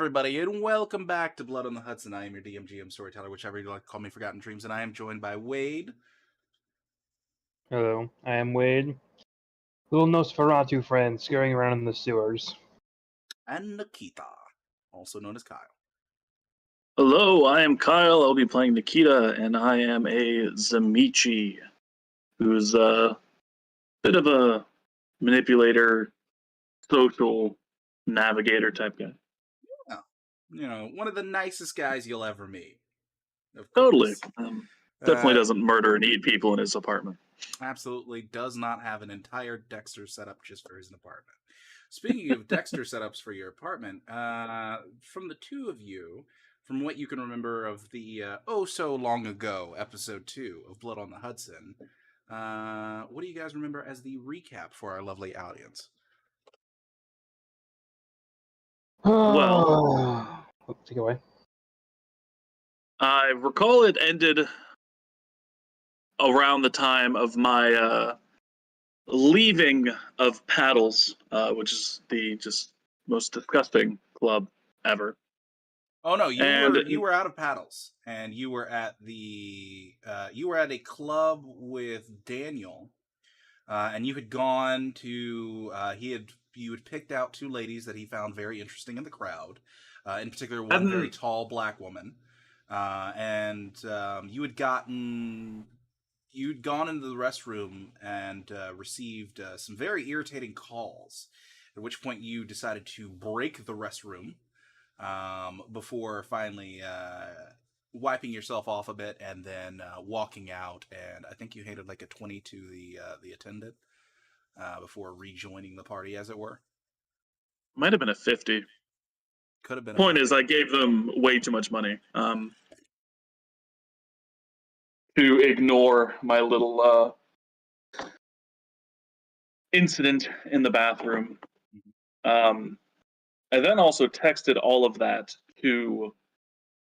everybody, and welcome back to Blood on the Hudson. I am your DMGM storyteller, whichever you like to call me, Forgotten Dreams, and I am joined by Wade. Hello, I am Wade. Little Nosferatu friend scurrying around in the sewers. And Nikita, also known as Kyle. Hello, I am Kyle. I'll be playing Nikita, and I am a Zamichi, who's a bit of a manipulator, social navigator type guy. One of the nicest guys you'll ever meet. Of Totally. course. Definitely doesn't murder and eat people in his apartment. Absolutely does not have an entire Dexter setup just for his apartment. Speaking of Dexter setups for your apartment, from the two of you, from what you can remember of the oh so long ago episode 2 of Blood on the Hudson, what do you guys remember as the recap for our lovely audience? Well, Take it away. I recall it ended around the time of my leaving of Paddles, which is the just most disgusting club ever. Oh no, you And were out of Paddles, and you were at a club with Daniel, and you had gone to you had picked out two ladies that he found very interesting in the crowd, in particular one very tall black woman, and you'd gone into the restroom and received some very irritating calls, at which point you decided to break the restroom before finally wiping yourself off a bit and then walking out. And I think you handed like a 20 to the attendant before rejoining the party, as it were. Might have been a 50. Could have been. Point is, I gave them way too much money to ignore my little incident in the bathroom. I then also texted all of that to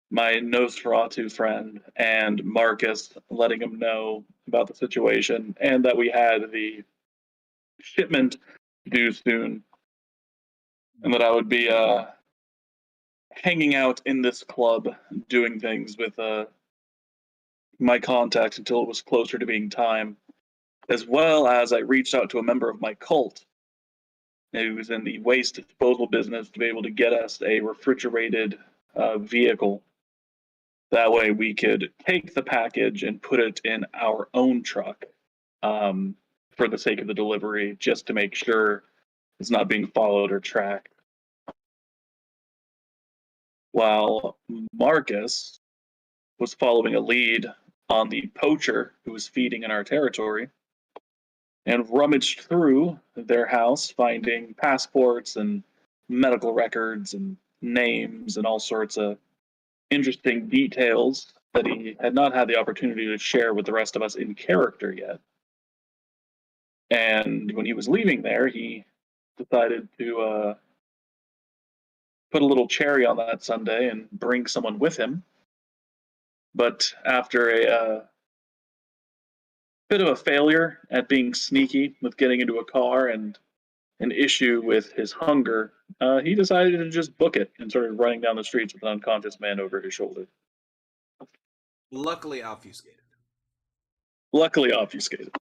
my Nosferatu friend and Marcus, letting him know about the situation and that we had the shipment due soon, and that I would be hanging out in this club doing things with my contact until it was closer to being time, as well as I reached out to a member of my cult who was in the waste disposal business to be able to get us a refrigerated vehicle. That way we could take the package and put it in our own truck for the sake of the delivery, just to make sure it's not being followed or tracked. While Marcus was following a lead on the poacher who was feeding in our territory and rummaged through their house, finding passports and medical records and names and all sorts of interesting details that he had not had the opportunity to share with the rest of us in character yet. And when he was leaving there, he decided to put a little cherry on that sundae and bring someone with him. But after a bit of a failure at being sneaky with getting into a car and an issue with his hunger, he decided to just book it and started running down the streets with an unconscious man over his shoulder. Luckily obfuscated. Luckily obfuscated.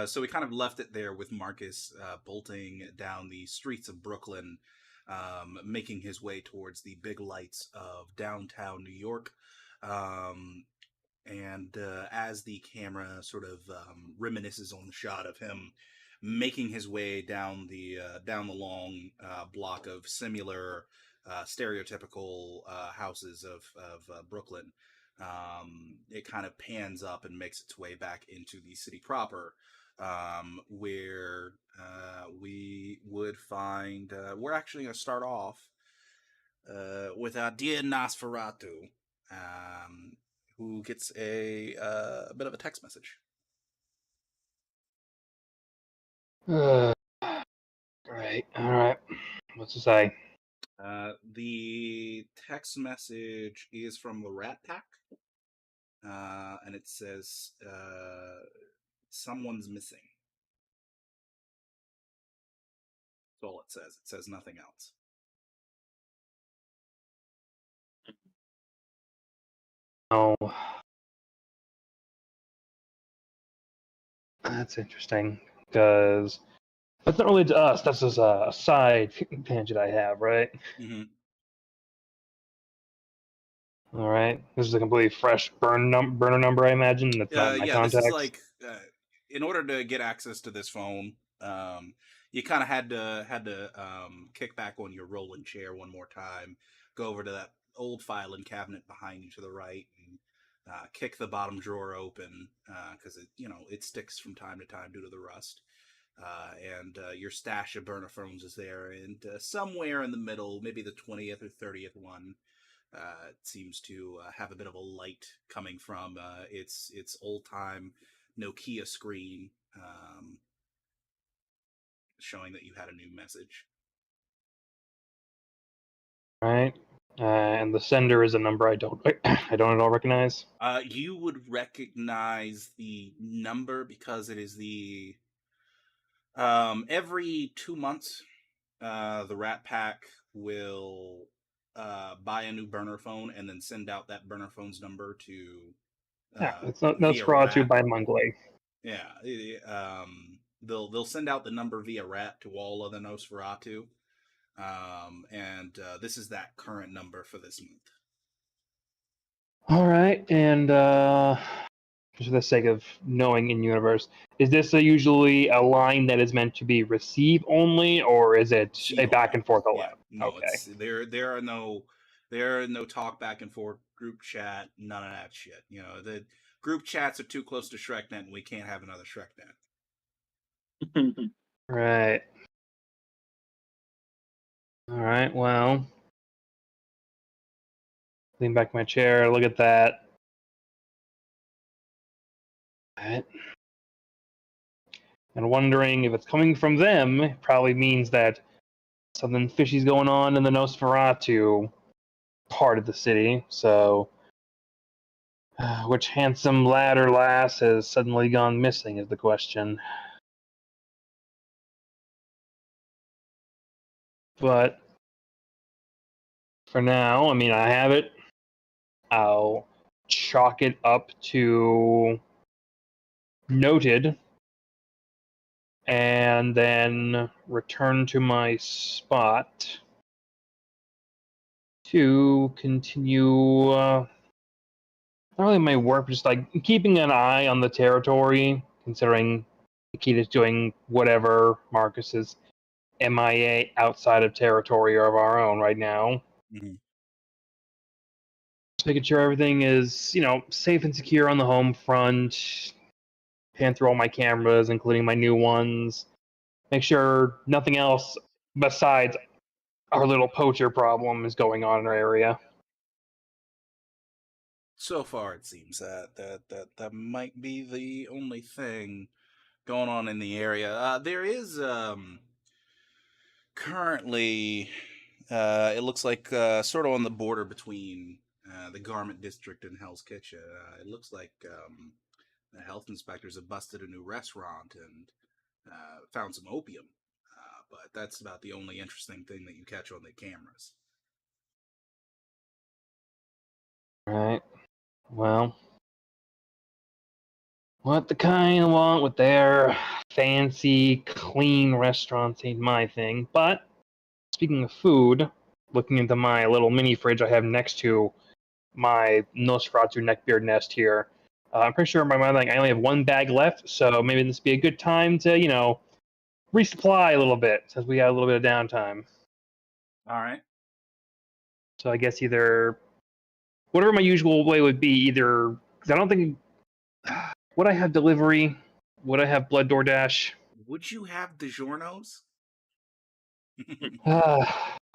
So we kind of left it there with Marcus bolting down the streets of Brooklyn, making his way towards the big lights of downtown New York. And as the camera sort of reminisces on the shot of him making his way down the long block of similar stereotypical houses of Brooklyn, it kind of pans up and makes its way back into the city proper, where we would find we're actually going to start off with our dear Nosferatu, who gets a bit of a text message. All right. What's it say? The text message is from the Rat Pack, and it says, someone's missing. That's all it says. It says nothing else. Oh, that's interesting because that's not really to us. That's just a side tangent I have, right? Mm-hmm. All right. This is a completely fresh burner number, I imagine. That's not in my Yeah, this is contacts. like in order to get access to this phone, you kind of had to kick back on your rolling chair one more time, go over to that old filing cabinet behind you to the right, and kick the bottom drawer open because it sticks from time to time due to the rust. And your stash of burner phones is there, and somewhere in the middle, maybe the 20th or 30th one, it seems to have a bit of a light coming from its old time Nokia screen, showing that you had a new message. All right. And the sender is a number I don't I don't at all recognize. You would recognize the number because it is the every 2 months, the Rat Pack will buy a new burner phone and then send out that burner phone's number to Yeah, it's not via Nosferatu rat. by Mungley. Yeah, they'll send out the number via rat to all of the Nosferatu, and this is that current number for this month. All right, and just for the sake of knowing in universe, is this usually a line that is meant to be receive only, or is it See a back only. and forth Yeah, allowed? no, Okay. it's there are no talk back and forth, group chat, none of that shit. The group chats are too close to ShrekNet, and we can't have another ShrekNet. Right. All right. Well, lean back in my chair. Look at that. Right. And wondering if it's coming from them, it probably means that something fishy's going on in the Nosferatu part of the city. So, which handsome lad or lass has suddenly gone missing is the question. But for now, I mean, I have it. I'll chalk it up to noted and then return to my spot to continue not really my work, but just like keeping an eye on the territory, considering Nikita's doing whatever Marcus is MIA outside of territory of our own right now. Mm-hmm. Just making sure everything is, safe and secure on the home front. Pan through all my cameras, including my new ones. Make sure nothing else besides our little poacher problem is going on in our area. So far, it seems that might be the only thing going on in the area. There is currently, it looks like sort of on the border between the garment district and Hell's Kitchen. It looks like the health inspectors have busted a new restaurant and found some opium. But that's about the only interesting thing that you catch on the cameras. Right. Well, what the kind want with their fancy, clean restaurants ain't my thing. But speaking of food, looking into my little mini fridge I have next to my Nosferatu neckbeard nest here, I'm pretty sure in my mind I only have one bag left, so maybe this would be a good time to, resupply a little bit since we got a little bit of downtime. All right. So I guess either whatever my usual way would be, either because I don't think would I have delivery, would I have blood DoorDash? Would you have DiGiorno's?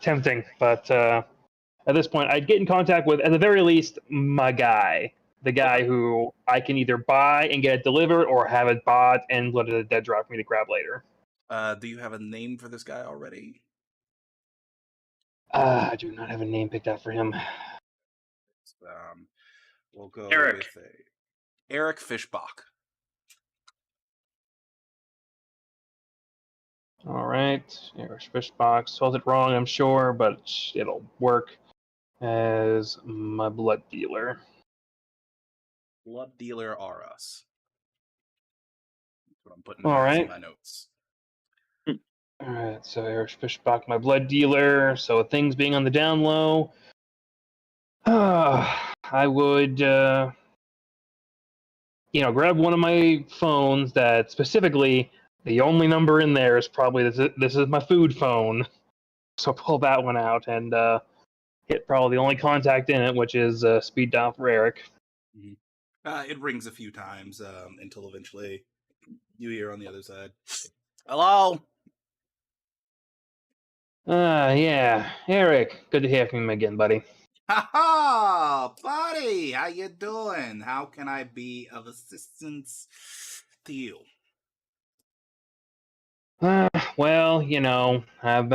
Tempting, but at this point, I'd get in contact with, at the very least, my guy. The guy Okay. who I can either buy and get it delivered or have it bought and let it dead drop for me to grab later. Do you have a name for this guy already? I do not have a name picked out for him. We'll go Eric. with Eric Fischbach. All right. Irish fish box. Spells it wrong, I'm sure, but it'll work as my blood dealer. Blood dealer are us. That's what I'm putting All as in right. my notes. All right. So Irish fish box, my blood dealer. So things being on the down low. I would, grab one of my phones that specifically the only number in there is probably this is my food phone. So pull that one out and hit probably the only contact in it, which is speed dial for Eric. Mhm. It rings a few times until eventually you hear on the other side. Hello? Yeah, Eric, good to hear from you again, buddy. Ha ha! Buddy, how you doing? How can I be of assistance to you? Well, I've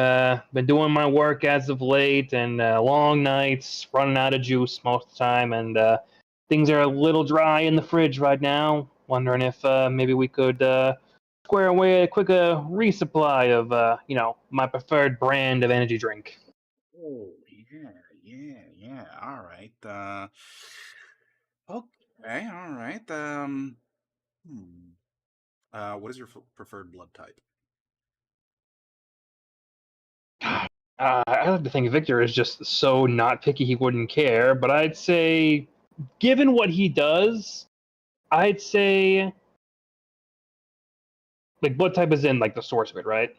been doing my work as of late, and long nights, running out of juice most of the time, and things are a little dry in the fridge right now. Wondering if maybe we could square away a quick resupply of, my preferred brand of energy drink. Oh, yeah. All right. Okay, all right. Hmm. What is your preferred blood type? I like to think Victor is just so not picky he wouldn't care, but I'd say, given what he does, I'd say, like, blood type is in, like, the source of it, right?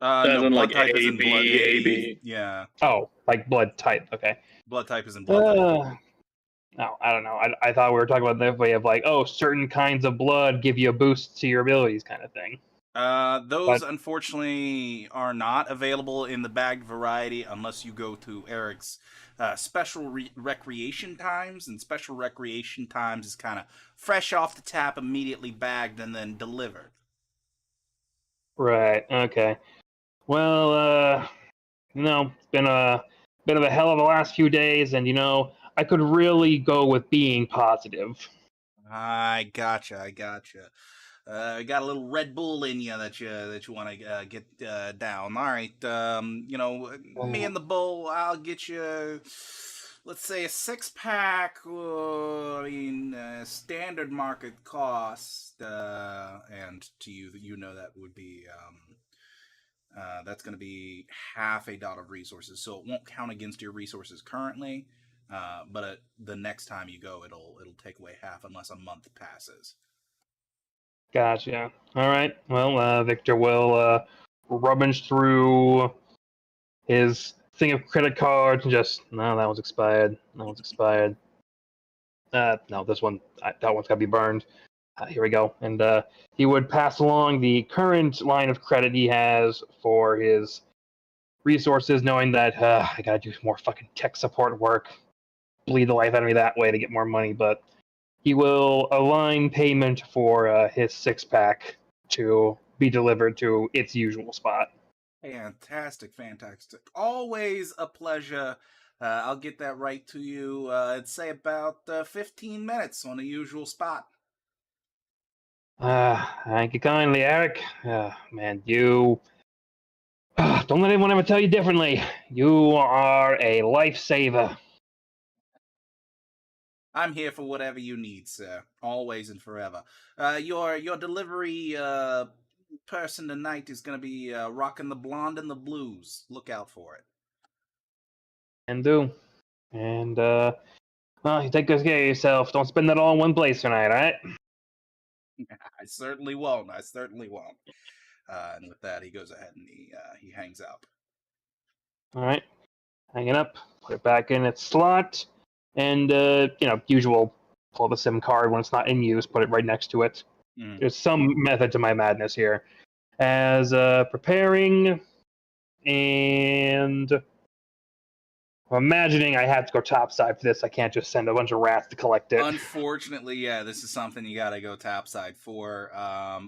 As No, in blood like type is A in blood. B A A. B. Yeah, Oh, like blood type, okay. blood type is in blood type. Uh, no, I don't know. I thought we were talking about the way of, like, oh, certain kinds of blood give you a boost to your abilities kind of thing. Those But, unfortunately are not available in the bagged variety unless you go to Eric's special recreation times, and special recreation times is kind of fresh off the tap, immediately bagged and then delivered. right, okay. Well, it's been a bit of a hell of a last few days, and, I could really go with being positive. I gotcha. Got a little Red Bull in you that you want to get down. All right. Me Uh, and the bull, I'll get you. Let's say a 6 pack. Standard market cost, and to you, that would be that's going to be half a dot of resources. So it won't count against your resources currently. But the next time you go, it'll take away half unless a month passes. Gotcha. All right. Well, Victor will rummage through his thing of credit cards and just, no, that one's expired. That one's expired. No, this one, that one's got to be burned. Here we go. And he would pass along the current line of credit he has for his resources, knowing that I got to do more fucking tech support work, bleed the life out of me that way to get more money. But he will align payment for his 6 pack to be delivered to its usual spot. Fantastic. Always a pleasure. I'll get that right to you. I'd say about 15 minutes on the usual spot. Thank you kindly, Eric. Man, you. Don't let anyone ever tell you differently. You are a lifesaver. I'm here for whatever you need, sir. Always and forever. Your delivery person tonight is going to be rocking the blonde and the blues. Look out for it. And do. And, well, you take good care of yourself. Don't spend it all in one place tonight, alright? I certainly won't. And with that, he goes ahead and he hangs up. Alright. Hang it up. Put it back in its slot. And, usual. Pull the SIM card when it's not in use. Put it right next to it. Mm. There's some method to my madness here. As preparing, and I'm imagining I have to go topside for this. I can't just send a bunch of rats to collect it. Unfortunately, yeah, this is something you gotta go topside for.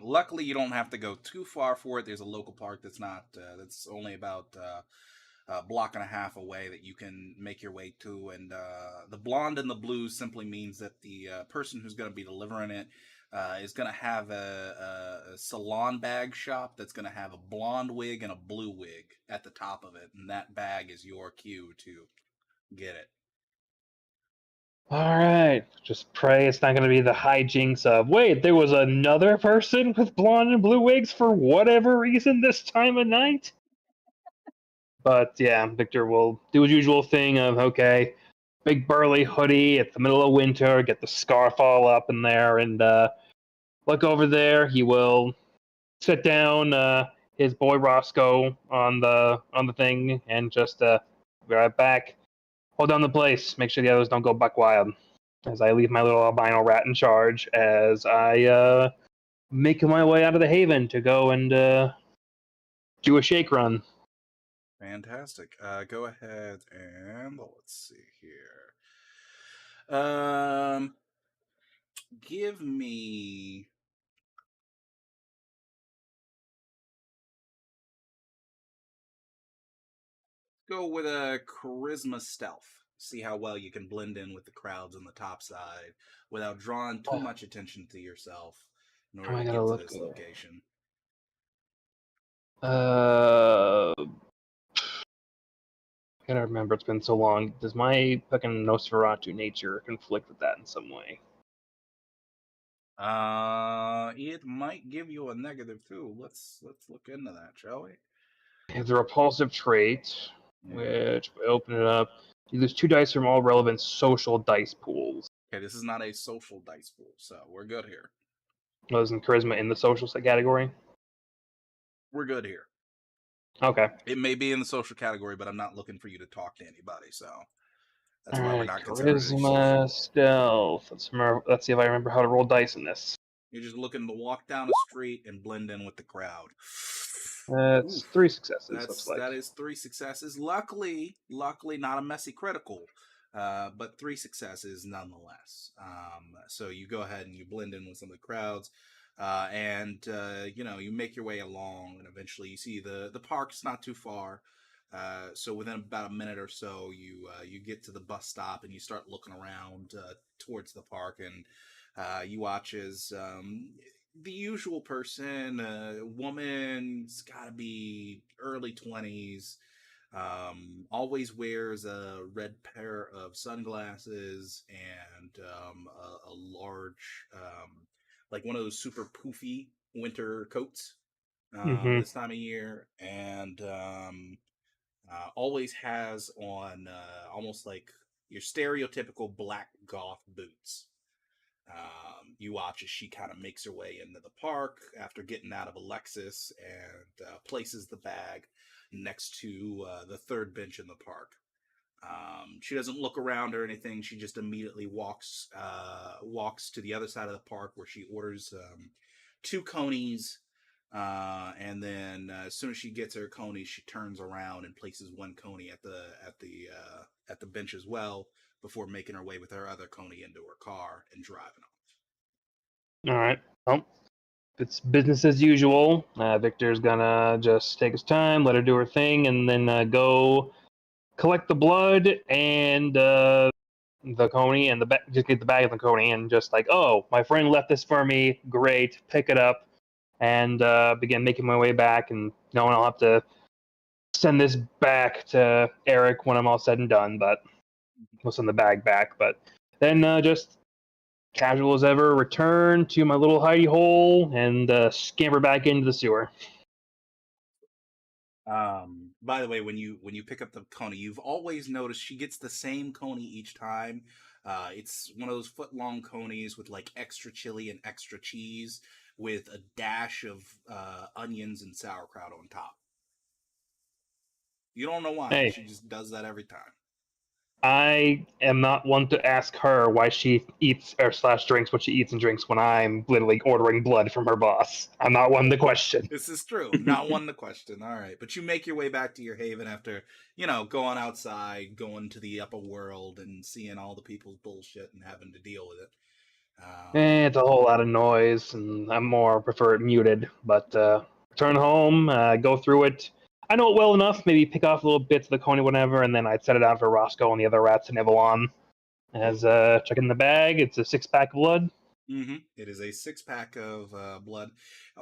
Luckily, you don't have to go too far for it. There's a local park that's only about a block and a half away that you can make your way to. And the blonde and the blues simply means that the person who's going to be delivering it is going to have a salon bag shop that's going to have a blonde wig and a blue wig at the top of it, and that bag is your cue to get it. All right. Just pray it's not going to be the hijinks of, wait, there was another person with blonde and blue wigs for whatever reason this time of night? But yeah, Victor will do his usual thing of, okay, big burly hoodie at the middle of winter, get the scarf all up in there, and look over there. He will sit down his boy Roscoe on the thing and just be right back. Hold down the place. Make sure the others don't go buck wild. As I leave my little albino rat in charge, as I make my way out of the haven to go and do a shake run. Fantastic. Go ahead and let's see here. Give me. Go with a charisma stealth. See how well you can blend in with the crowds on the top side without drawing too much attention to yourself in order I to gotta get to look this here. location. Gotta remember, it's been so long. Does my fucking Nosferatu nature conflict with that in some way? It might give you a negative too. Let's look into that, shall we? It's a repulsive trait, Yeah. which, if I open it up, you lose 2 dice from all relevant social dice pools. Okay, this is not a social dice pool, so we're good here. Isn't charisma in the social category? We're good here. Okay. It may be in the social category, but I'm not looking for you to talk to anybody, so that's why we're Alright, not considering it a social. charisma, stealth. Let's see if I remember how to roll dice in this. You're just looking to walk down a street and blend in with the crowd. That's Oof. 3 successes, looks like. That is 3 successes. Luckily, not a messy critical, but 3 successes nonetheless. So you go ahead and you blend in with some of the crowds, and you make your way along, and eventually you see the park's not too far. So within about a minute or so, you get to the bus stop and you start looking around towards the park, and you watch as the usual person, woman's got to be early 20s, always wears a red pair of sunglasses and a large, like one of those super poofy winter coats Mm-hmm. this time of year, and always has on almost like your stereotypical black goth boots. You watch as she kind of makes her way into the park after getting out of a Lexus and places the bag next to the third bench in the park. She doesn't look around or anything. She just immediately walks to the other side of the park where she orders 2 conies. And then as soon as she gets her coney, she turns around and places 1 coney at the bench as well before making her way with her other coney into her car and driving off. Alright. Well, it's business as usual. Victor's gonna just take his time, let her do her thing, and then go collect the blood and the coney and just get the bag of the coney and just like, oh, my friend left this for me. Great, pick it up and begin making my way back. And no one, I'll have to send this back to Eric when I'm all said and done. But we'll send the bag back. But then just casual as ever, return to my little hidey hole and scamper back into the sewer. By the way, when you pick up the coney, you've always noticed she gets the same coney each time. It's one of those foot-long conies with like extra chili and extra cheese with a dash of onions and sauerkraut on top. You don't know why, but Hey, she just does that every time. I am not one to ask her why she eats or slash drinks what she eats and drinks when I'm literally ordering blood from her boss. I'm not one to question. This is true. Not one to question. All right. But you make your way back to your haven after, going outside, going to the upper world and seeing all the people's bullshit and having to deal with it. It's a whole lot of noise, and I more prefer it muted. But return home, go through it. I know it well enough. Maybe pick off little bits of the coney, whatever, and then I'd set it out for Roscoe and the other rats to nibble on. As check in the bag, it's a 6-pack of blood. It is a 6 pack of blood,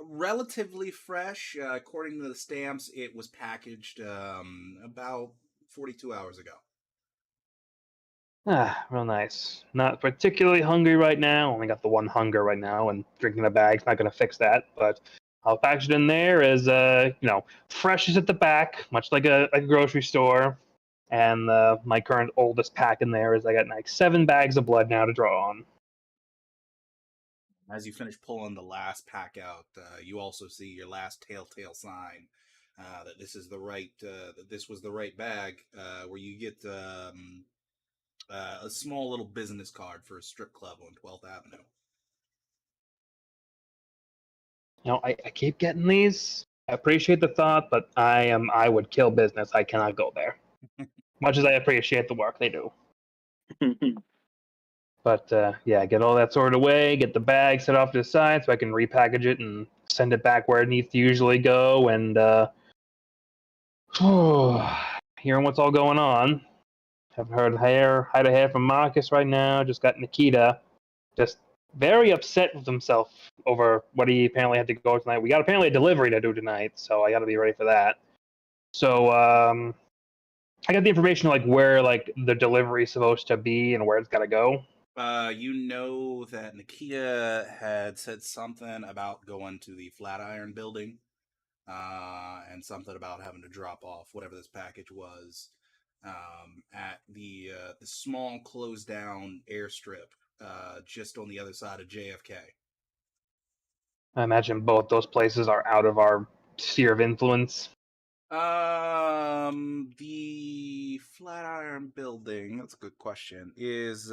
relatively fresh. According to the stamps, it was packaged about 42 hours ago. Ah, real nice. Not particularly hungry right now. Only got the one hunger right now, and drinking a bag's not going to fix that. But I'll package it in there as fresh is at the back, much like a grocery store. And my current oldest pack in there is I got like 7 bags of blood now to draw on. As you finish pulling the last pack out, you also see your last telltale sign that this was the right bag, where you get a small little business card for a strip club on 12th Avenue. I keep getting these. I appreciate the thought, but I would kill business. I cannot go there. Much as I appreciate the work they do. But yeah, get all that sorted away, get the bag set off to the side so I can repackage it and send it back where it needs to usually go. And hearing what's all going on, haven't heard hide a hair from Marcus right now. Just got Nikita, just very upset with himself over what he apparently had to go tonight. We got apparently a delivery to do tonight, so I got to be ready for that. So I got the information like where like the delivery is supposed to be and where it's got to go. You know that Nikita had said something about going to the Flatiron building, and something about having to drop off whatever this package was at the small closed down airstrip just on the other side of JFK. I imagine both those places are out of our sphere of influence. The Flatiron building, that's a good question, is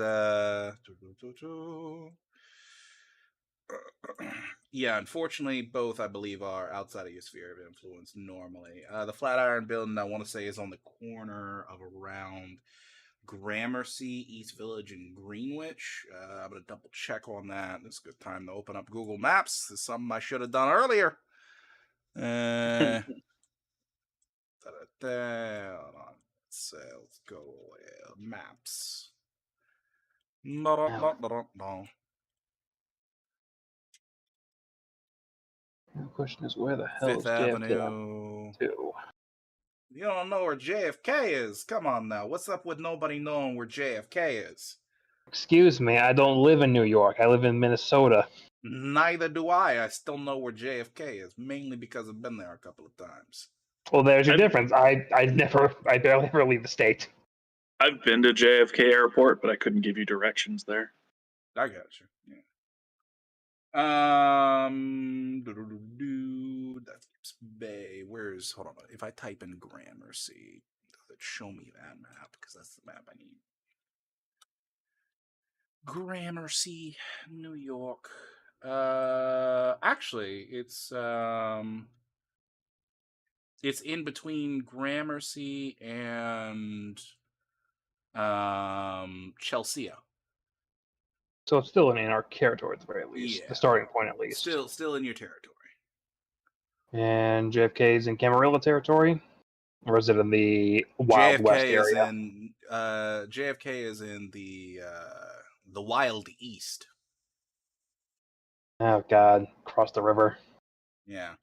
yeah, unfortunately both I believe are outside of your sphere of influence normally. The Flatiron building I want to say is on the corner of around Gramercy, East Village, and Greenwich. I'm gonna double check on that. It's a good time to open up Google Maps. This is something I should have done earlier. Hold on. Let's go. Maps. Now, the question is, where the hell Fifth is JFK Avenue. to? You don't know where JFK is? Come on now. What's up with nobody knowing where JFK is? Excuse me, I don't live in New York. I live in Minnesota. Neither do I. I still know where JFK is, mainly because I've been there a couple of times. Well, there's your I've, difference. I barely ever leave the state. I've been to JFK Airport, but I couldn't give you directions there. I got you. Yeah. That's Bay. Hold on. If I type in Gramercy, does it show me that map? Because that's the map I need. Gramercy, New York. Actually, it's in between Gramercy and Chelsea. So it's still in our territory at the very least. Yeah. The starting point at least. Still in your territory. And JFK is in Camarilla territory? Or is it in the Wild West area? JFK is in the Wild East. Oh God, across the river. Yeah.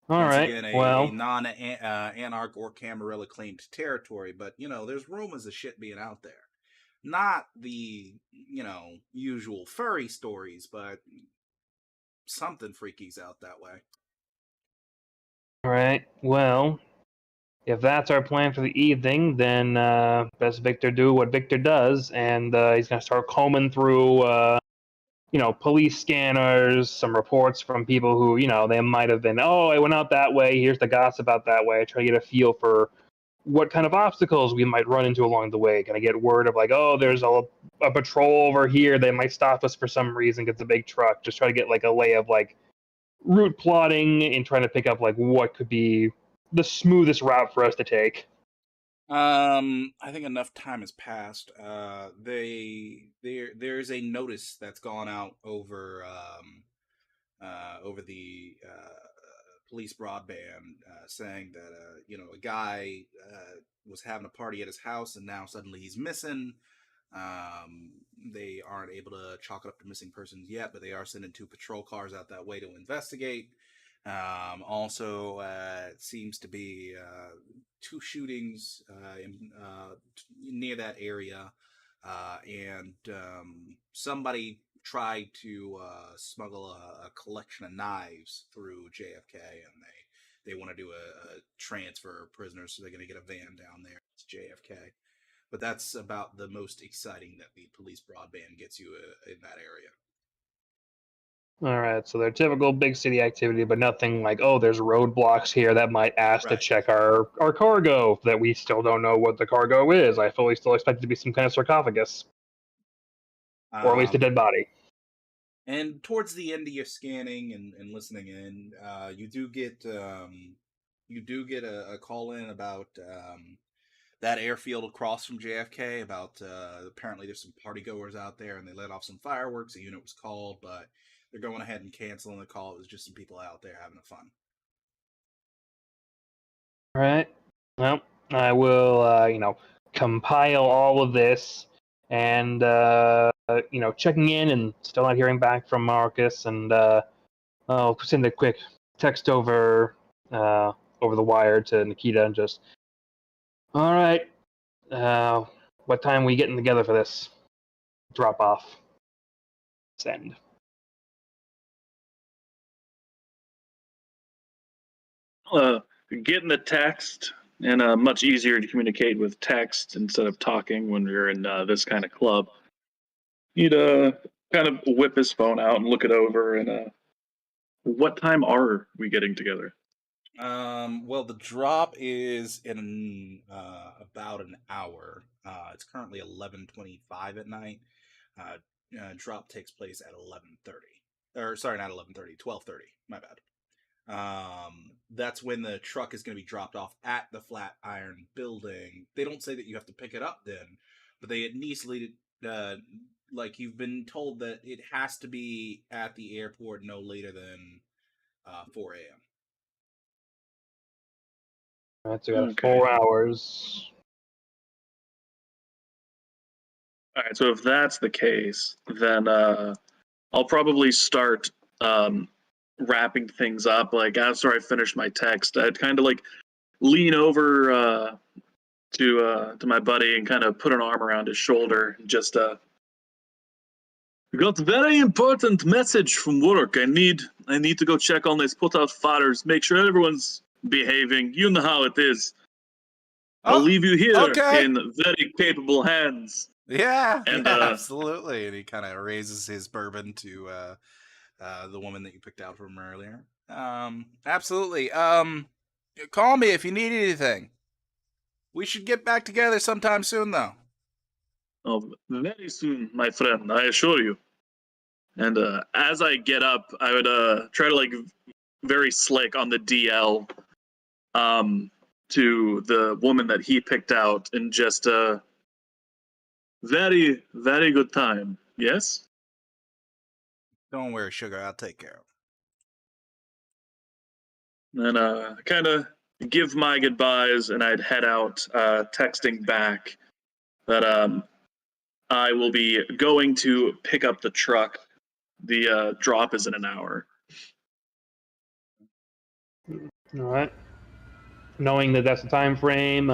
All Once right. again, a Well, non-Anarch or Camarilla claimed territory, but there's rumors of shit being out there. Not the usual furry stories, but something freaky's out that way. all right. Well, if that's our plan for the evening, then best Victor do what Victor does, and he's gonna start combing through, police scanners, some reports from people who, they might have been, oh, I went out that way. Here's the gossip out that way. Try to get a feel for what kind of obstacles we might run into along the way. Can I get word of like, oh, there's a patrol over here. They might stop us for some reason. Get the big truck. Just try to get like a lay of like route plotting and trying to pick up like what could be the smoothest route for us to take. I think enough time has passed. There's a notice that's gone out over the police broadband saying that a guy was having a party at his house and now suddenly he's missing. They aren't able to chalk it up to missing persons yet, but they are sending 2 patrol cars out that way to investigate. Also, it seems to be 2 shootings near that area, and somebody tried to smuggle a collection of knives through JFK, and they want to do a transfer of prisoners, so they're going to get a van down there. It's JFK. But that's about the most exciting that the police broadband gets you in that area. All right, so they're typical big city activity, but nothing like, oh, there's roadblocks here that might ask to Right. check our cargo that we still don't know what the cargo is. I fully still expect it to be some kind of sarcophagus, or at least a dead body. And towards the end of your scanning and listening in, you do get a call in about that airfield across from JFK. About apparently there's some party goers out there, and they let off some fireworks. A unit was called, but they're going ahead and canceling the call. It was just some people out there having fun. All right. Well, I will, compile all of this and, checking in and still not hearing back from Marcus. And I'll send a quick text over the wire to Nikita and just, all right, what time are we getting together for this? Drop off. Send. Getting a text and much easier to communicate with text instead of talking when you're in this kind of club. He'd kind of whip his phone out and look it over. And what time are we getting together? Well, the drop is in about an hour. It's currently 11:25 at night. Drop takes place at 11:30. Or sorry, not 11:30, 12:30. My bad. That's when the truck is going to be dropped off at the Flatiron building. They don't say that you have to pick it up then, but they at least lead it. Like you've been told that it has to be at the airport no later than 4 a.m. All right, so we got Okay. 4 hours. All right, so if that's the case, then I'll probably start wrapping things up. Like after I finish my text, I'd kind of like lean over to my buddy and kind of put an arm around his shoulder. And just got very important message from work. I need to go check on this, put out fires, make sure everyone's behaving. You know how it is. I'll leave you here okay. in very capable hands. Yeah, And, yeah, absolutely. And he kind of raises his bourbon to the woman that you picked out from earlier. Absolutely. Call me if you need anything. We should get back together sometime soon, though. Oh, very soon, my friend, I assure you. And as I get up, I would try to like very slick on the DL to the woman that he picked out, and just very, very good time. Yes? Don't worry, sugar. I'll take care of And kind of give my goodbyes, and I'd head out, texting back that I will be going to pick up the truck. The drop is in an hour. All right. Knowing that that's the time frame,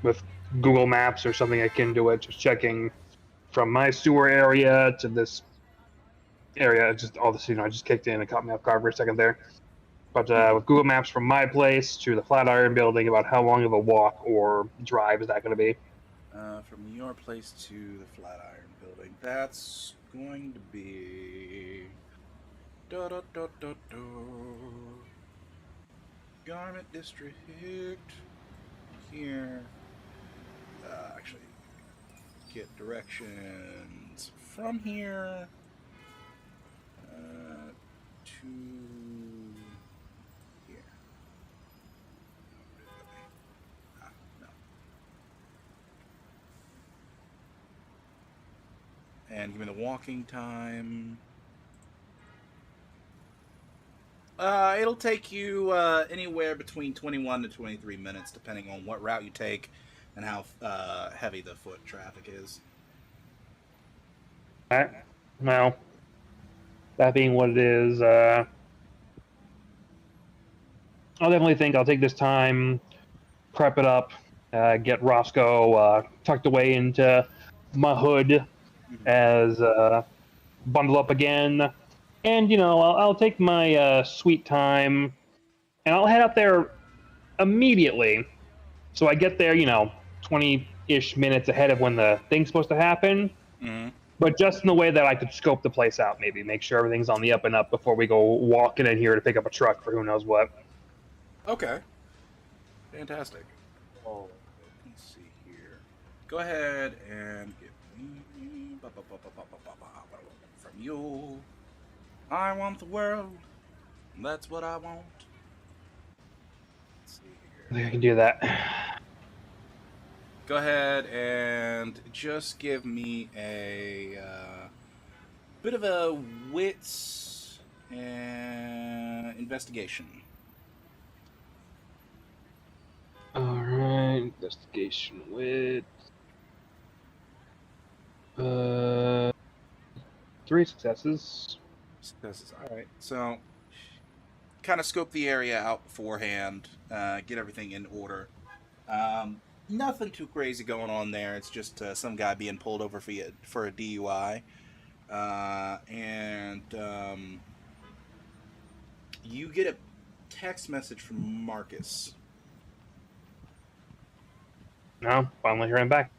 with Google Maps or something akin to it, just checking from my sewer area to this area. Just all this, I just kicked in and caught me off guard for a second there. But with Google Maps from my place to the Flatiron building, about how long of a walk or drive is that going to be? From your place to the Flatiron building, that's going to be Garment District here. Actually, get directions from here to here. No. And give me the walking time. It'll take you anywhere between 21 to 23 minutes, depending on what route you take. and how heavy the foot traffic is. Alright. Well, that being what it is, I'll definitely think I'll take this time, prep it up, get Roscoe tucked away into my hood Mhm. as bundle up again, and I'll take my sweet time, and I'll head up there immediately. So I get there, 20-ish minutes ahead of when the thing's supposed to happen, Mhm. but just in the way that I could scope the place out, maybe make sure everything's on the up and up before we go walking in here to pick up a truck for who knows what. Okay. Fantastic. Oh, let's see here. Go ahead and give me from you. I want the world. That's what I want. Let's see I here. think I can do that. Go ahead and just give me a bit of a wits and investigation. Alright, investigation with 3 successes. Successes. All right. So, kind of scope the area out beforehand, get everything in order. Nothing too crazy going on there. It's just some guy being pulled over for a DUI, and you get a text message from Marcus. No, finally hearing back.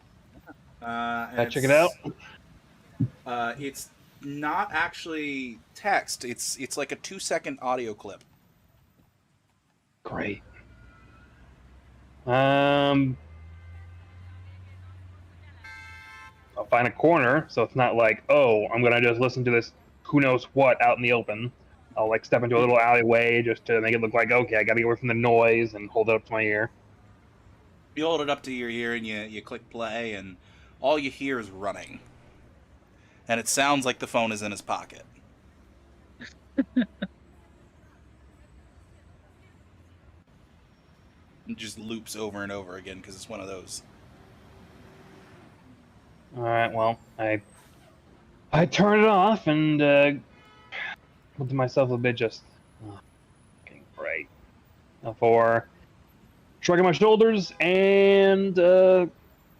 And I check it out. It's not actually text. It's like a 2-second audio clip. Great. I'll find a corner so it's not like, oh, I'm gonna just listen to this who knows what out in the open. I'll like step into a little alleyway just to make it look like, okay, I gotta get away from the noise and hold it up to my ear. You hold it up to your ear and you click play, and all you hear is running. And it sounds like the phone is in his pocket. It just loops over and over again because it's one of those. All right, well, I turn it off and look to myself a bit, just fucking right before shrugging my shoulders and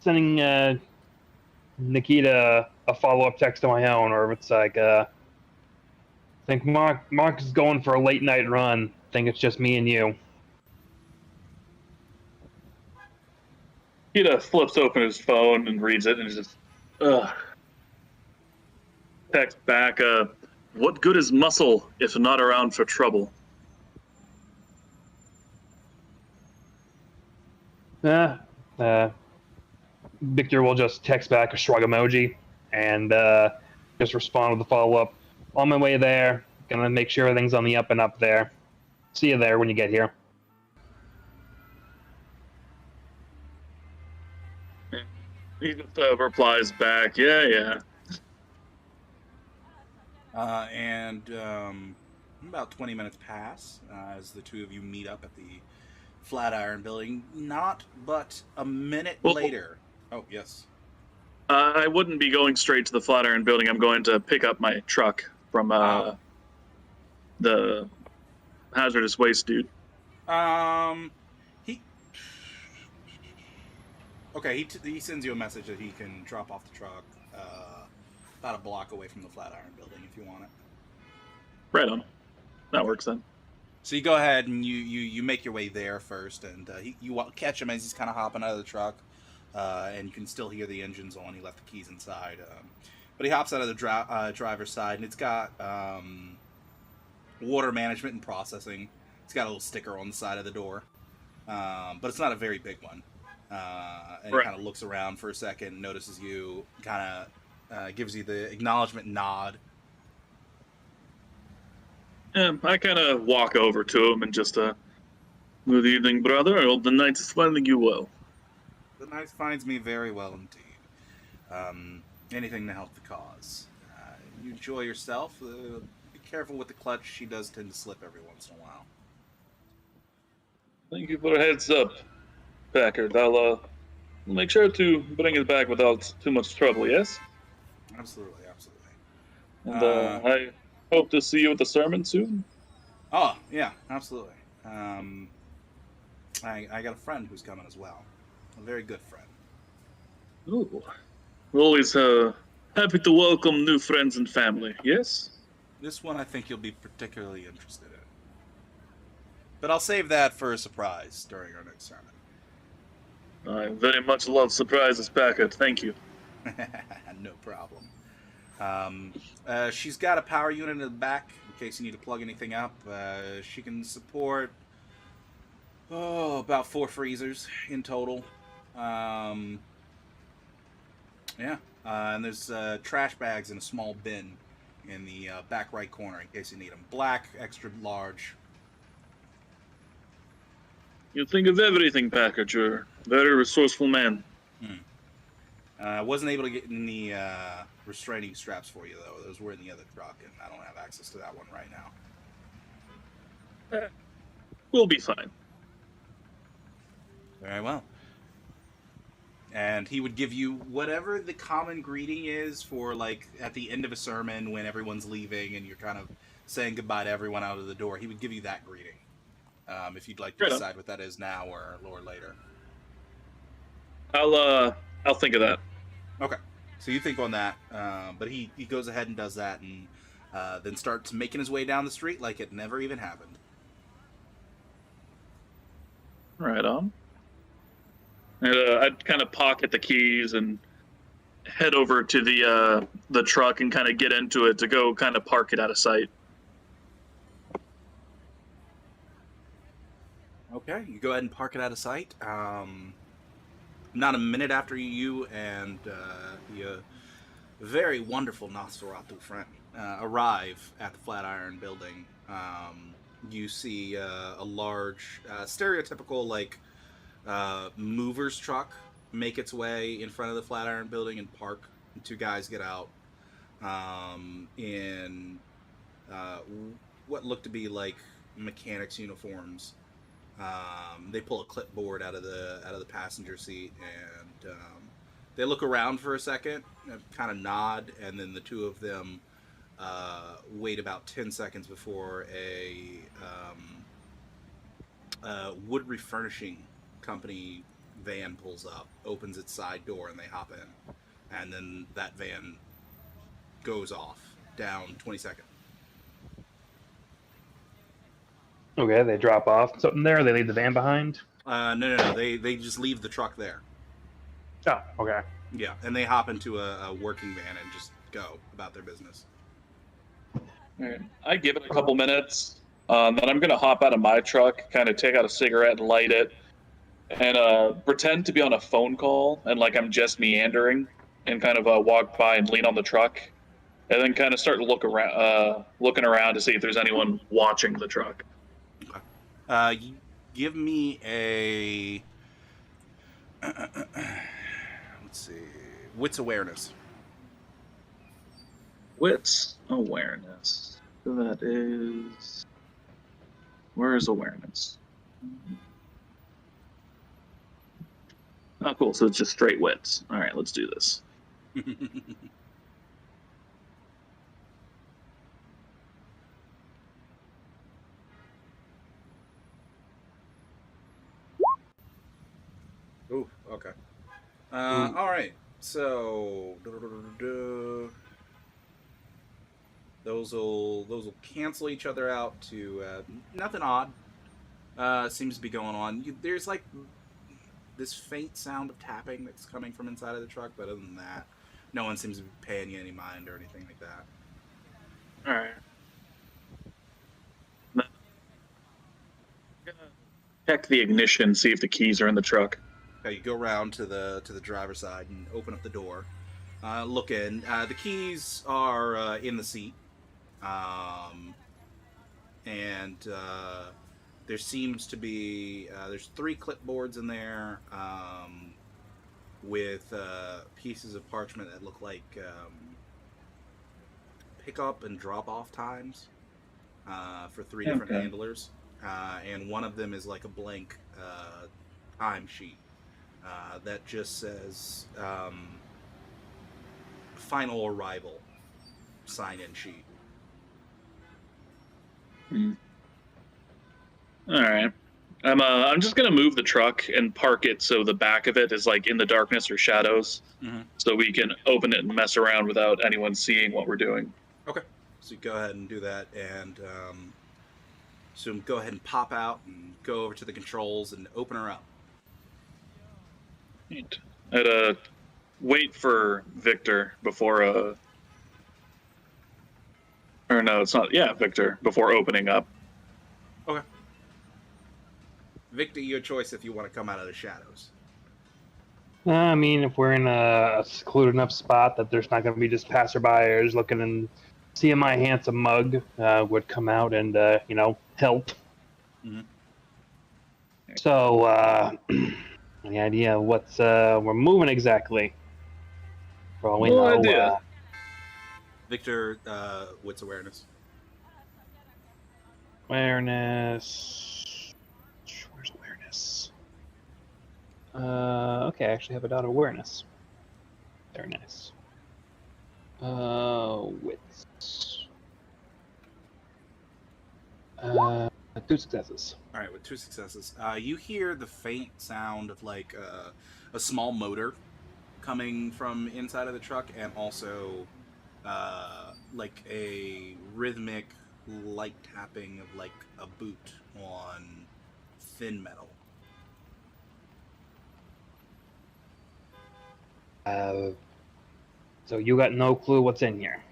sending Nikita a follow-up text of my own, or if it's like, think Mark is going for a late night run. Think it's just me and you. He flips open his phone and reads it and just, ugh. Text back, what good is muscle if not around for trouble? Uh, Victor will just text back a shrug emoji and just respond with a follow-up. On my way there, gonna make sure everything's on the up and up there. See you there when you get here. He just replies back, yeah. And about 20 minutes pass as the two of you meet up at the Flatiron building. Not but a minute Well, later. Oh, yes. I wouldn't be going straight to the Flatiron building. I'm going to pick up my truck from the hazardous waste dude. He. Okay, he sends you a message that he can drop off the truck about a block away from the Flatiron building if you want it. Right on. That works then. So you go ahead and you make your way there first, and you catch him as he's kind of hopping out of the truck, and you can still hear the engines on. He left the keys inside, but he hops out of the driver's side, and it's got water management and processing. It's got a little sticker on the side of the door, but it's not a very big one. And he kind of looks around for a second, notices you, kind of gives you the acknowledgement nod. I kind of walk over to him and just, good evening, brother. I hope the night is finding you well. The night finds me very well indeed. Anything to help the cause. You enjoy yourself. Be careful with the clutch. She does tend to slip every once in a while. Thank you for a heads up, Packard. I'll make sure to bring it back without too much trouble, yes? Absolutely, absolutely. And I hope to see you at the sermon soon. Oh, yeah, absolutely. I got a friend who's coming as well. A very good friend. Ooh. We're always happy to welcome new friends and family, yes? This one I think you'll be particularly interested in. But I'll save that for a surprise during our next sermon. I very much love surprises, Packard. Thank you. No problem. She's got a power unit in the back in case you need to plug anything up. She can support about 4 freezers in total. Yeah, and there's trash bags in a small bin in the back right corner in case you need them. Black, extra large. You think of everything, Packard. You're a very resourceful man. I wasn't able to get any restraining straps for you, though. Those were in the other truck, and I don't have access to that one right now. We'll be fine. Very well. And he would give you whatever the common greeting is for, like, at the end of a sermon when everyone's leaving and you're kind of saying goodbye to everyone out of the door. He would give you that greeting. If you'd like to decide what that is now or later. I'll think of that. Okay. So you think on that, but he goes ahead and does that and then starts making his way down the street like it never even happened. Right on. And I'd kind of pocket the keys and head over to the truck and kind of get into it to go kind of park it out of sight. Okay, you go ahead and park it out of sight. Not a minute after you and your very wonderful Nosferatu friend arrive at the Flatiron Building, you see a large, stereotypical, like, mover's truck make its way in front of the Flatiron Building and park. And 2 guys get out in what look to be like mechanics uniforms. They pull a clipboard out of the passenger seat and they look around for a second, kind of nod, and then the 2 of them wait about 10 seconds before a wood refurnishing company van pulls up, opens its side door, and they hop in. And then that van goes off down 22nd. Okay, they drop off something there. They leave the van behind. No. They just leave the truck there. Oh, okay. Yeah, and they hop into a working van and just go about their business. All right. I give it a couple minutes, then I'm gonna hop out of my truck, kind of take out a cigarette and light it, and pretend to be on a phone call, and like I'm just meandering, and kind of walk by and lean on the truck, and then kind of start looking around to see if there's anyone watching the truck. Okay. Give me a let's see, wits awareness. Wits awareness. That is. Where is awareness? Oh, cool. So it's just straight wits. All right, let's do this. Ooh, okay. All right. So those will cancel each other out to nothing odd. Seems to be going on. There's like this faint sound of tapping that's coming from inside of the truck, but other than that, no one seems to be paying you any mind or anything like that. All right. Check the ignition, see if the keys are in the truck. Okay, you go around to the driver's side and open up the door. Look in. The keys are in the seat, and there seems to be there's 3 clipboards in there with pieces of parchment that look like pick-up and drop-off times for 3 different handlers. And one of them is like a blank time sheet that just says "Final Arrival" sign-in sheet. All right. I'm just gonna move the truck and park it so the back of it is like in the darkness or shadows, so we can open it and mess around without anyone seeing what we're doing. Okay, so you go ahead and do that, and so go ahead and pop out and go over to the controls and open her up. Right. I'd wait for Victor before or no, it's not. Yeah, Victor before opening up. Okay. Victor, your choice if you want to come out of the shadows. I mean, if we're in a secluded enough spot that there's not going to be just passerbyers looking and seeing my handsome mug, would come out and help. Mm-hmm. So, any idea what's we're moving exactly? For all we No know, idea. Victor, what's awareness? Awareness. Where's awareness? Okay, I actually have a dot of awareness. Very nice. Wits. 2 successes. All right, with 2 successes, you hear the faint sound of like a small motor coming from inside of the truck, and also like a rhythmic light tapping of like a boot on thin metal. So you got no clue what's in here.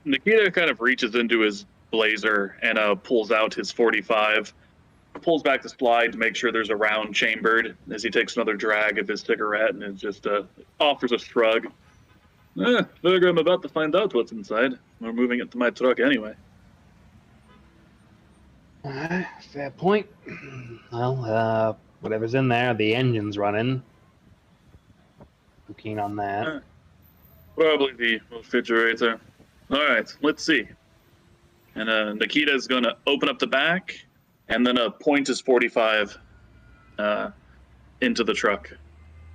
Nikita kind of reaches into his blazer and pulls out his 45, pulls back the slide to make sure there's a round chambered as he takes another drag of his cigarette and is just offers a shrug. Figure I'm about to find out what's inside. We're moving it to my truck anyway. Fair point. Well, whatever's in there, the engine's running. I'm keen on that. Probably the refrigerator. All right, let's see. And Nikita's going to open up the back and then point his 45 into the truck.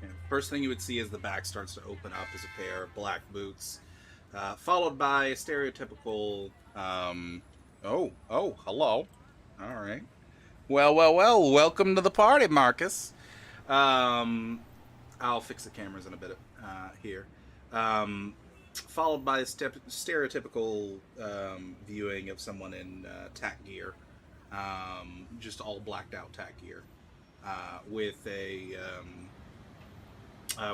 And first thing you would see as the back starts to open up is a pair of black boots, followed by a stereotypical, hello. All right. Well, welcome to the party, Marcus. I'll fix the cameras in a bit here. Followed by a stereotypical viewing of someone in tack gear, just all blacked out tack gear, with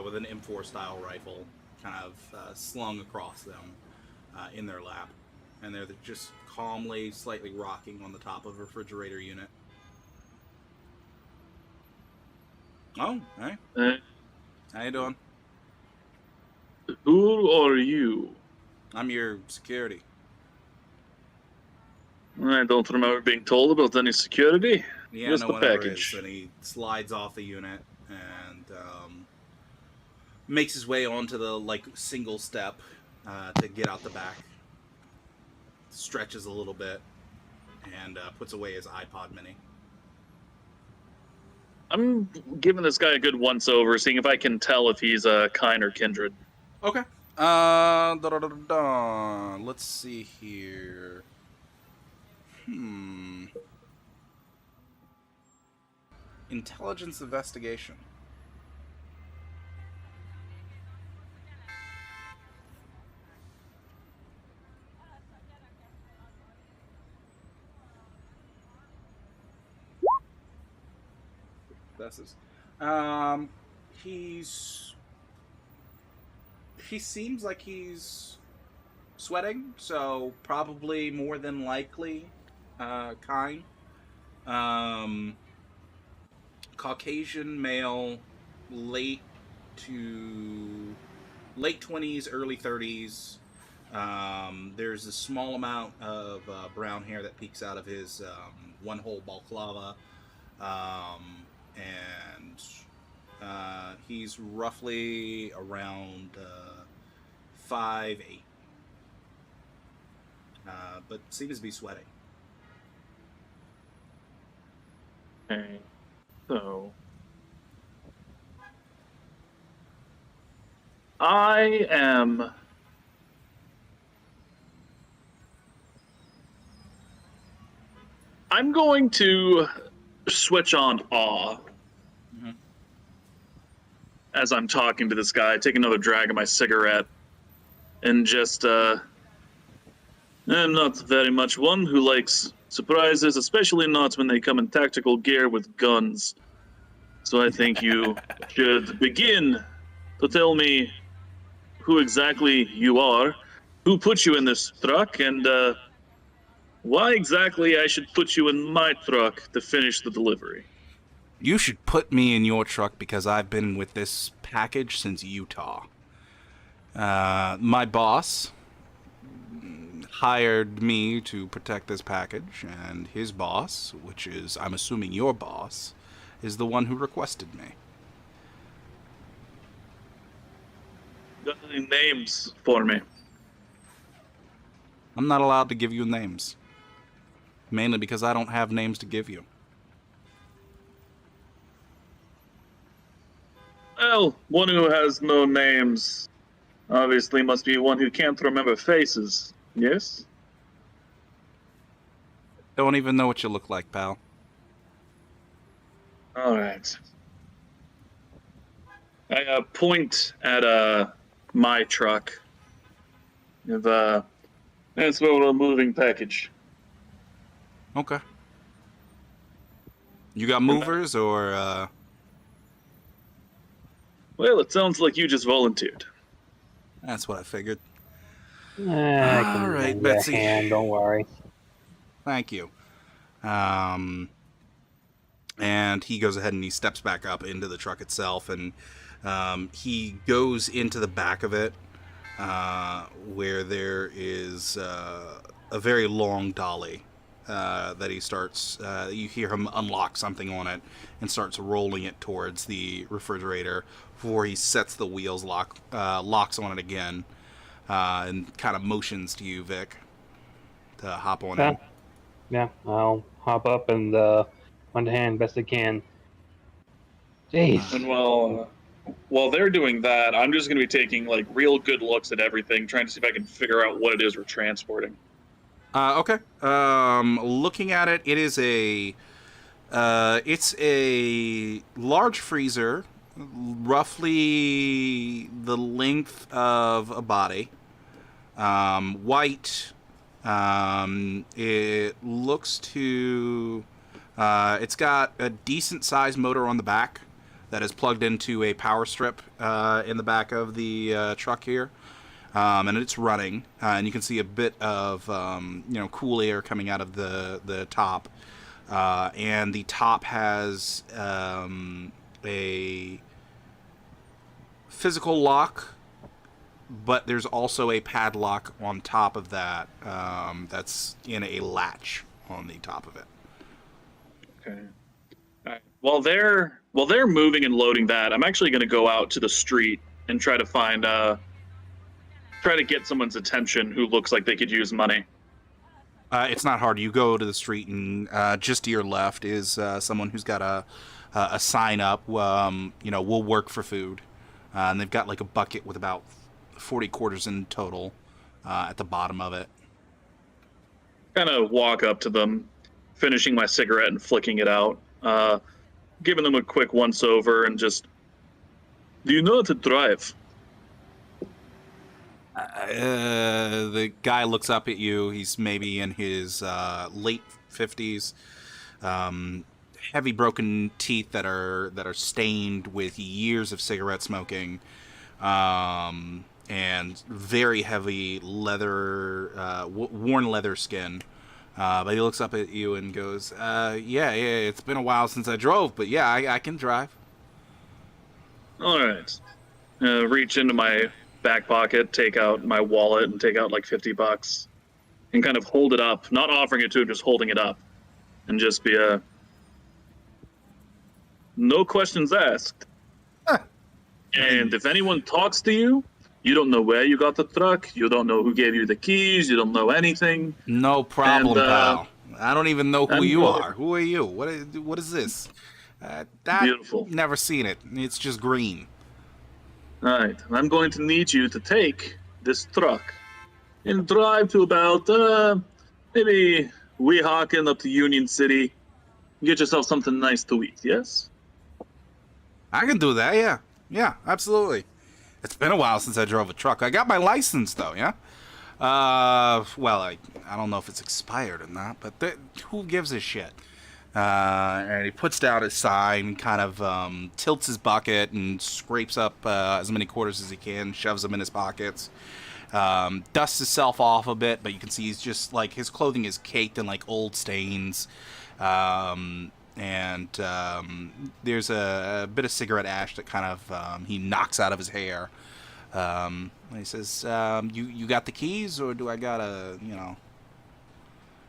with an M4 style rifle kind of slung across them in their lap, and they're just calmly, slightly rocking on the top of a refrigerator unit. Oh, hey. How you doing? Who are you? I'm your security. I don't remember being told about any security. Yeah, Just no the one ever package. is. And he slides off the unit and makes his way onto the single step to get out the back. Stretches a little bit and puts away his iPod Mini. I'm giving this guy a good once-over, seeing if I can tell if he's kind or kindred. Okay. Let's see here. Intelligence investigation. He seems like he's sweating, so probably more than likely kind. Caucasian male, late 20s, early 30s. There's a small amount of brown hair that peeks out of his one hole balaclava. And he's roughly around 5'8", but seems to be sweating. Okay. So, I am. I'm going to switch on awe Mhm. as I'm talking to this guy, take another drag of my cigarette, and just, I'm not very much one who likes surprises, especially not when they come in tactical gear with guns. So I think you should begin to tell me who exactly you are, who put you in this truck, and why exactly I should put you in my truck to finish the delivery. You should put me in your truck because I've been with this package since Utah. My boss hired me to protect this package, and his boss, which is, I'm assuming, your boss, is the one who requested me. Got any names for me? I'm not allowed to give you names. Mainly because I don't have names to give you. Well, one who has no names obviously must be one who can't remember faces. Yes? Don't even know what you look like, pal. All right. I point at my truck. If, that's what a moving package. Okay. You got movers or, Well, it sounds like you just volunteered. That's what I figured. I can All right, lend you a Betsy. hand, don't worry. Thank you. And he goes ahead and he steps back up into the truck itself, and he goes into the back of it, where there is a very long dolly that he starts. You hear him unlock something on it and starts rolling it towards the refrigerator before he sets the wheels locks on it again, and kind of motions to you, Vic, to hop on in. Yeah, I'll hop up and lend a hand best I can. Jeez. And while they're doing that, I'm just going to be taking like real good looks at everything, trying to see if I can figure out what it is we're transporting. Okay. Looking at it, it is it's a large freezer, roughly the length of a body. White. It looks to. It's got a decent sized motor on the back that is plugged into a power strip in the back of the truck here. And it's running, and you can see a bit of cool air coming out of the top, and the top has a physical lock, but there's also a padlock on top of that that's in a latch on the top of it. Okay. All right. While they're moving and loading that, I'm actually going to go out to the street and try to find try to get someone's attention who looks like they could use money. It's not hard. You go to the street, and just to your left is someone who's got a sign up. We'll work for food, and they've got like a bucket with about 40 quarters in total at the bottom of it. Kind of walk up to them, finishing my cigarette and flicking it out, giving them a quick once over, and just, do you know how to drive? The guy looks up at you. He's maybe in his late 50s. Heavy broken teeth that are stained with years of cigarette smoking, and very heavy leather, worn leather skin. But he looks up at you and goes, yeah, it's been a while since I drove, but yeah, I can drive. All right. Reach into my back pocket, take out my wallet, and take out like $50, and kind of hold it up, not offering it to him, just holding it up, and just be no questions asked. Huh. And if anyone talks to you, you don't know where you got the truck, you don't know who gave you the keys, you don't know anything. No problem, And, pal. I don't even know who and, you well- are. Who are you? What is this? That Beautiful. never seen it. It's just green. All right, I'm going to need you to take this truck and drive to about maybe Weehawken up to Union City. Get yourself something nice to eat. Yes. I can do that. Yeah, yeah, absolutely. It's been a while since I drove a truck. I got my license though. Yeah. Well, I don't know if it's expired or not, but who gives a shit? And he puts down his sign, kind of tilts his bucket, and scrapes up as many quarters as he can, shoves them in his pockets. Dusts himself off a bit, but you can see he's just like his clothing is caked in like old stains. And there's a bit of cigarette ash that kind of he knocks out of his hair. He says, "You got the keys, or do I gotta, you know?"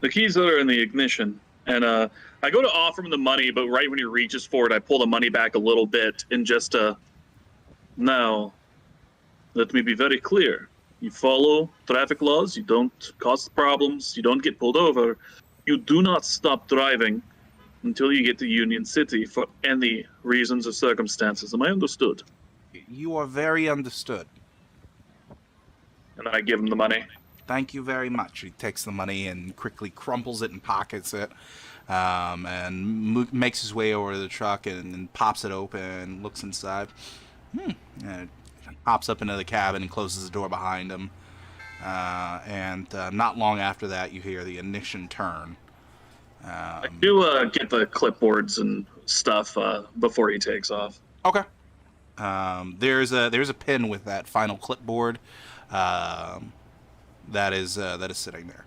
The keys are in the ignition, and I go to offer him the money, but right when he reaches for it, I pull the money back a little bit and just now, let me be very clear. You follow traffic laws, you don't cause problems, you don't get pulled over, you do not stop driving until you get to Union City for any reasons or circumstances. Am I understood? You are very understood. And I give him the money. Thank you very much. He takes the money and quickly crumples it and pockets it, and makes his way over to the truck and pops it open, looks inside, and hops up into the cabin and closes the door behind him. And not long after that, you hear the ignition turn. I do get the clipboards and stuff before he takes off. Okay. There's a pin with that final clipboard. That is sitting there.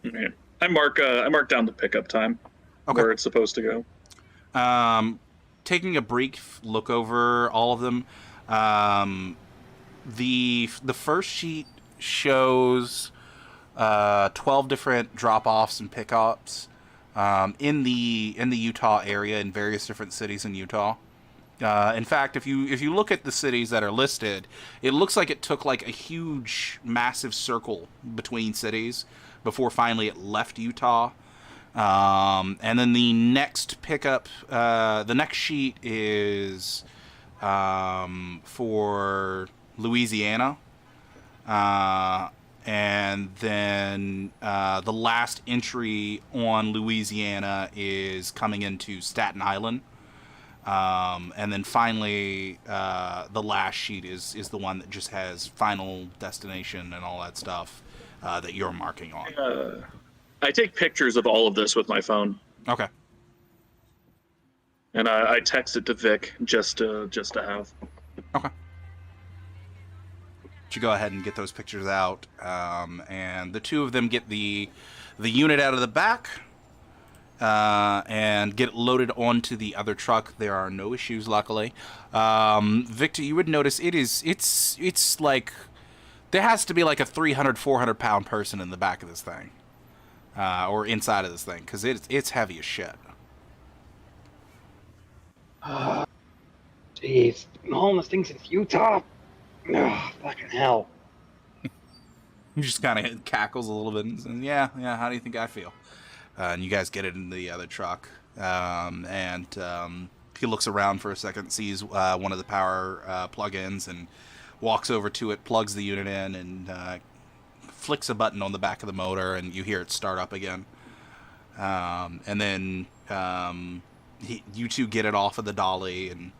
Okay. I mark down the pickup time where it's supposed to go. Taking a brief look over all of them, the first sheet shows 12 different drop-offs and pickups in the Utah area in various different cities in Utah. In fact, if you look at the cities that are listed, it looks like it took like a huge, massive circle between cities before finally it left Utah. And then the next pickup, the next sheet is for Louisiana. And then the last entry on Louisiana is coming into Staten Island. And then finally, the last sheet is the one that just has final destination and all that stuff that you're marking on. I take pictures of all of this with my phone. Okay. And I text it to Vic just to have. Okay. You go ahead and get those pictures out, and the two of them get the unit out of the back. And get it loaded onto the other truck. There are no issues, luckily. Victor, you would notice it's like there has to be like a 300-400 pound person in the back of this thing, or inside of this thing, because it's heavy as shit. Jeez, been hauling this thing since Utah. Ugh, fucking hell. He just kind of cackles a little bit and says, yeah, how do you think I feel? And you guys get it in the other truck. And he looks around for a second, sees one of the power plug-ins, and walks over to it, plugs the unit in, and flicks a button on the back of the motor, and you hear it start up again. And then you two get it off of the dolly, and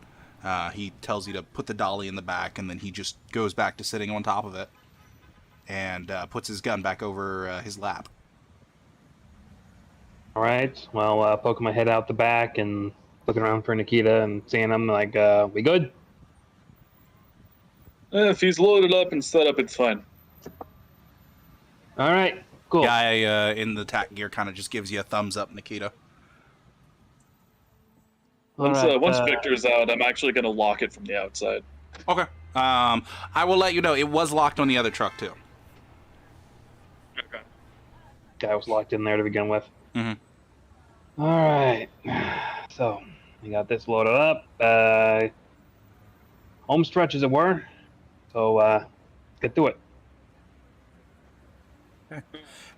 he tells you to put the dolly in the back, and then he just goes back to sitting on top of it and puts his gun back over his lap. All right. Well, poking my head out the back and looking around for Nikita and seeing him, like, we good? If he's loaded up and set up, it's fine. All right. Cool. Guy in the tack gear kind of just gives you a thumbs up, Nikita. Once Victor's out, I'm actually going to lock it from the outside. Okay. I will let you know it was locked on the other truck too. Okay. Guy was locked in there to begin with. Mm-hmm. All right. So we got this loaded up. Home stretch, as it were. So let's get to it.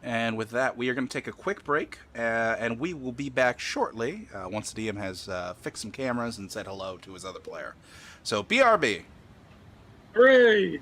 And with that, we are going to take a quick break, and we will be back shortly once the DM has fixed some cameras and said hello to his other player. So, BRB. Hooray!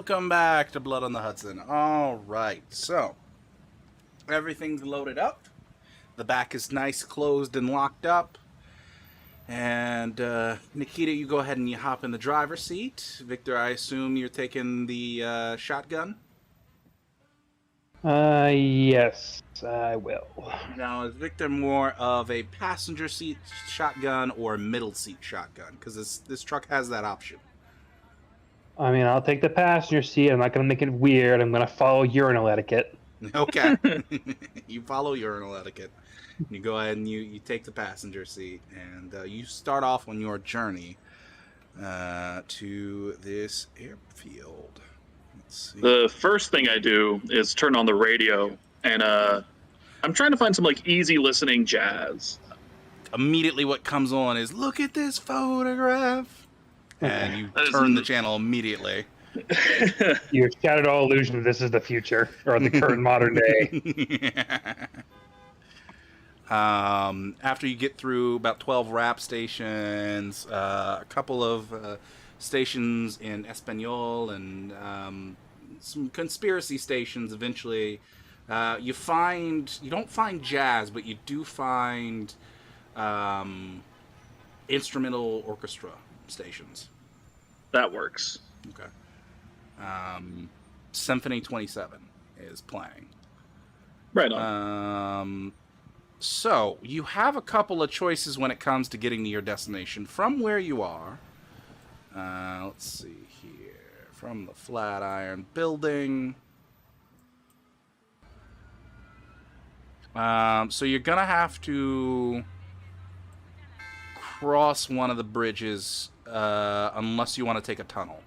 Welcome back to Blood on the Hudson. All right, so everything's loaded up. The back is nice, closed, and locked up. And Nikita, you go ahead and you hop in the driver's seat. Victor, I assume you're taking the shotgun. Yes, I will. Now, is Victor more of a passenger seat shotgun or a middle seat shotgun? Because this truck has that option. I mean, I'll take the passenger seat. I'm not going to make it weird. I'm going to follow urinal etiquette. Okay. You follow urinal etiquette. You go ahead and you take the passenger seat, and you start off on your journey to this airfield. Let's see. The first thing I do is turn on the radio, and I'm trying to find some like easy listening jazz. Immediately what comes on is, look at this photograph. And you turn the channel immediately. You've shattered all illusion this is the future, or the current modern day. After you get through about 12 rap stations, a couple of stations in Espanol, and some conspiracy stations, eventually you don't find jazz, but you do find instrumental orchestra stations. That works. Okay. Symphony 27 is playing. Right on. So, you have a couple of choices when it comes to getting to your destination. From where you are, let's see here, from the Flatiron Building. So you're going to have to cross one of the bridges unless you want to take a tunnel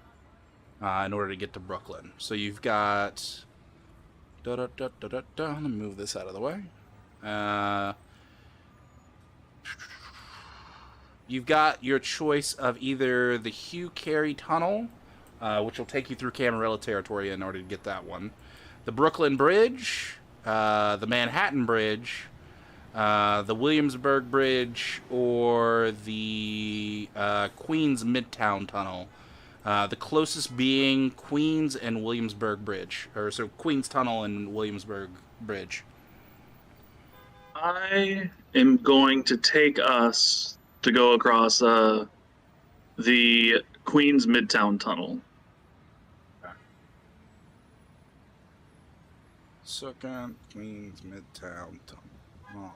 in order to get to Brooklyn. So you've got... Let me move this out of the way. You've got your choice of either the Hugh Carey Tunnel, which will take you through Camarillo territory in order to get that one, the Brooklyn Bridge, the Manhattan Bridge, the Williamsburg Bridge, or the Queens Midtown Tunnel. The closest being Queens and Williamsburg Bridge, or so Queens Tunnel and Williamsburg Bridge. I am going to take us to go across the Queens Midtown Tunnel. Second Queens Midtown Tunnel. All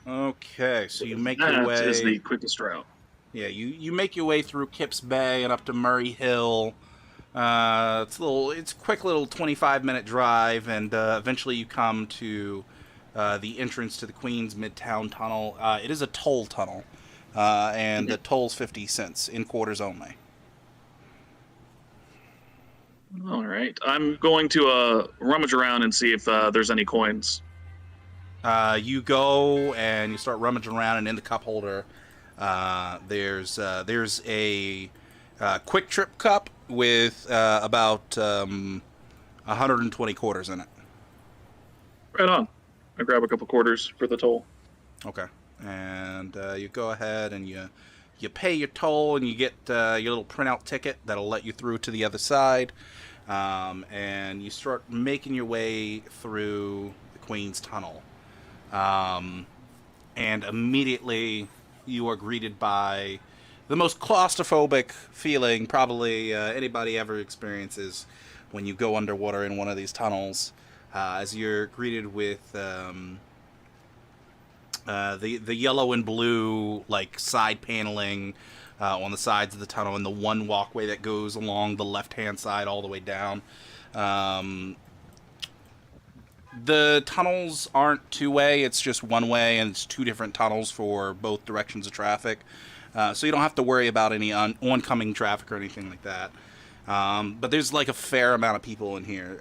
right. Okay, so you make your way. That is the quickest route. Yeah, you make your way through Kips Bay and up to Murray Hill. It's a quick little 25-minute drive, and eventually you come to the entrance to the Queens Midtown Tunnel. It is a toll tunnel, and the toll's 50 cents in quarters only. All right, I'm going to rummage around and see if there's any coins. You go and you start rummaging around, and in the cup holder, there's a quick trip cup with about 120 quarters in it. Right on. I grab a couple quarters for the toll. Okay, and you go ahead and you pay your toll, and you get your little printout ticket that'll let you through to the other side, and you start making your way through the Queens Tunnel, and immediately you are greeted by the most claustrophobic feeling probably anybody ever experiences when you go underwater in one of these tunnels, as you're greeted with the yellow and blue like side paneling on the sides of the tunnel, and the one walkway that goes along the left-hand side all the way down. The tunnels aren't two-way, it's just one-way, and it's two different tunnels for both directions of traffic. So you don't have to worry about any oncoming traffic or anything like that. But there's like a fair amount of people in here,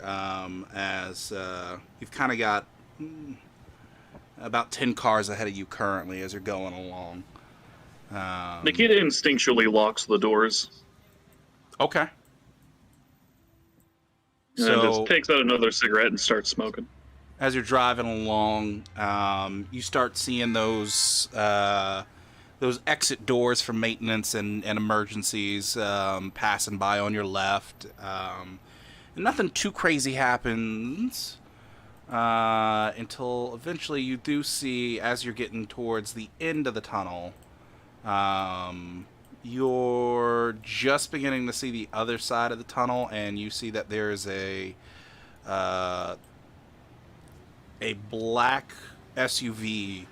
as you've kind of got about 10 cars ahead of you currently as you're going along. Nikita instinctually locks the doors. Okay. And then just takes out another cigarette and starts smoking. As you're driving along, you start seeing those exit doors for maintenance and emergencies passing by on your left. And nothing too crazy happens until eventually you do see, as you're getting towards the end of the tunnel, you're just beginning to see the other side of the tunnel, and you see that there is a black SUV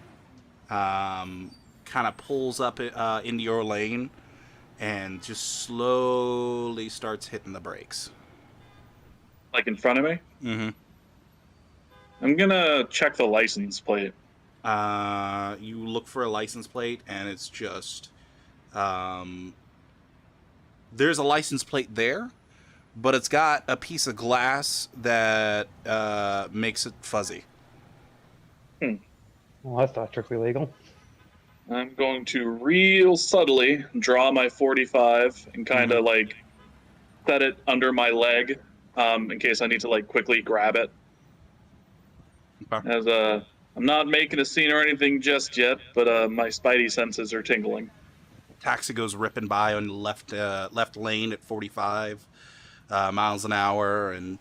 kind of pulls up into your lane and just slowly starts hitting the brakes. Like in front of me? Mm-hmm. I'm gonna check the license plate. You look for a license plate, and it's just there's a license plate there, but it's got a piece of glass that makes it fuzzy. Well, that's not strictly legal. I'm going to real subtly draw my 45 and kind of like set it under my leg in case I need to like quickly grab it. Okay. As I'm not making a scene or anything just yet, but my spidey senses are tingling. Taxi goes ripping by on the left lane at 45 miles an hour, and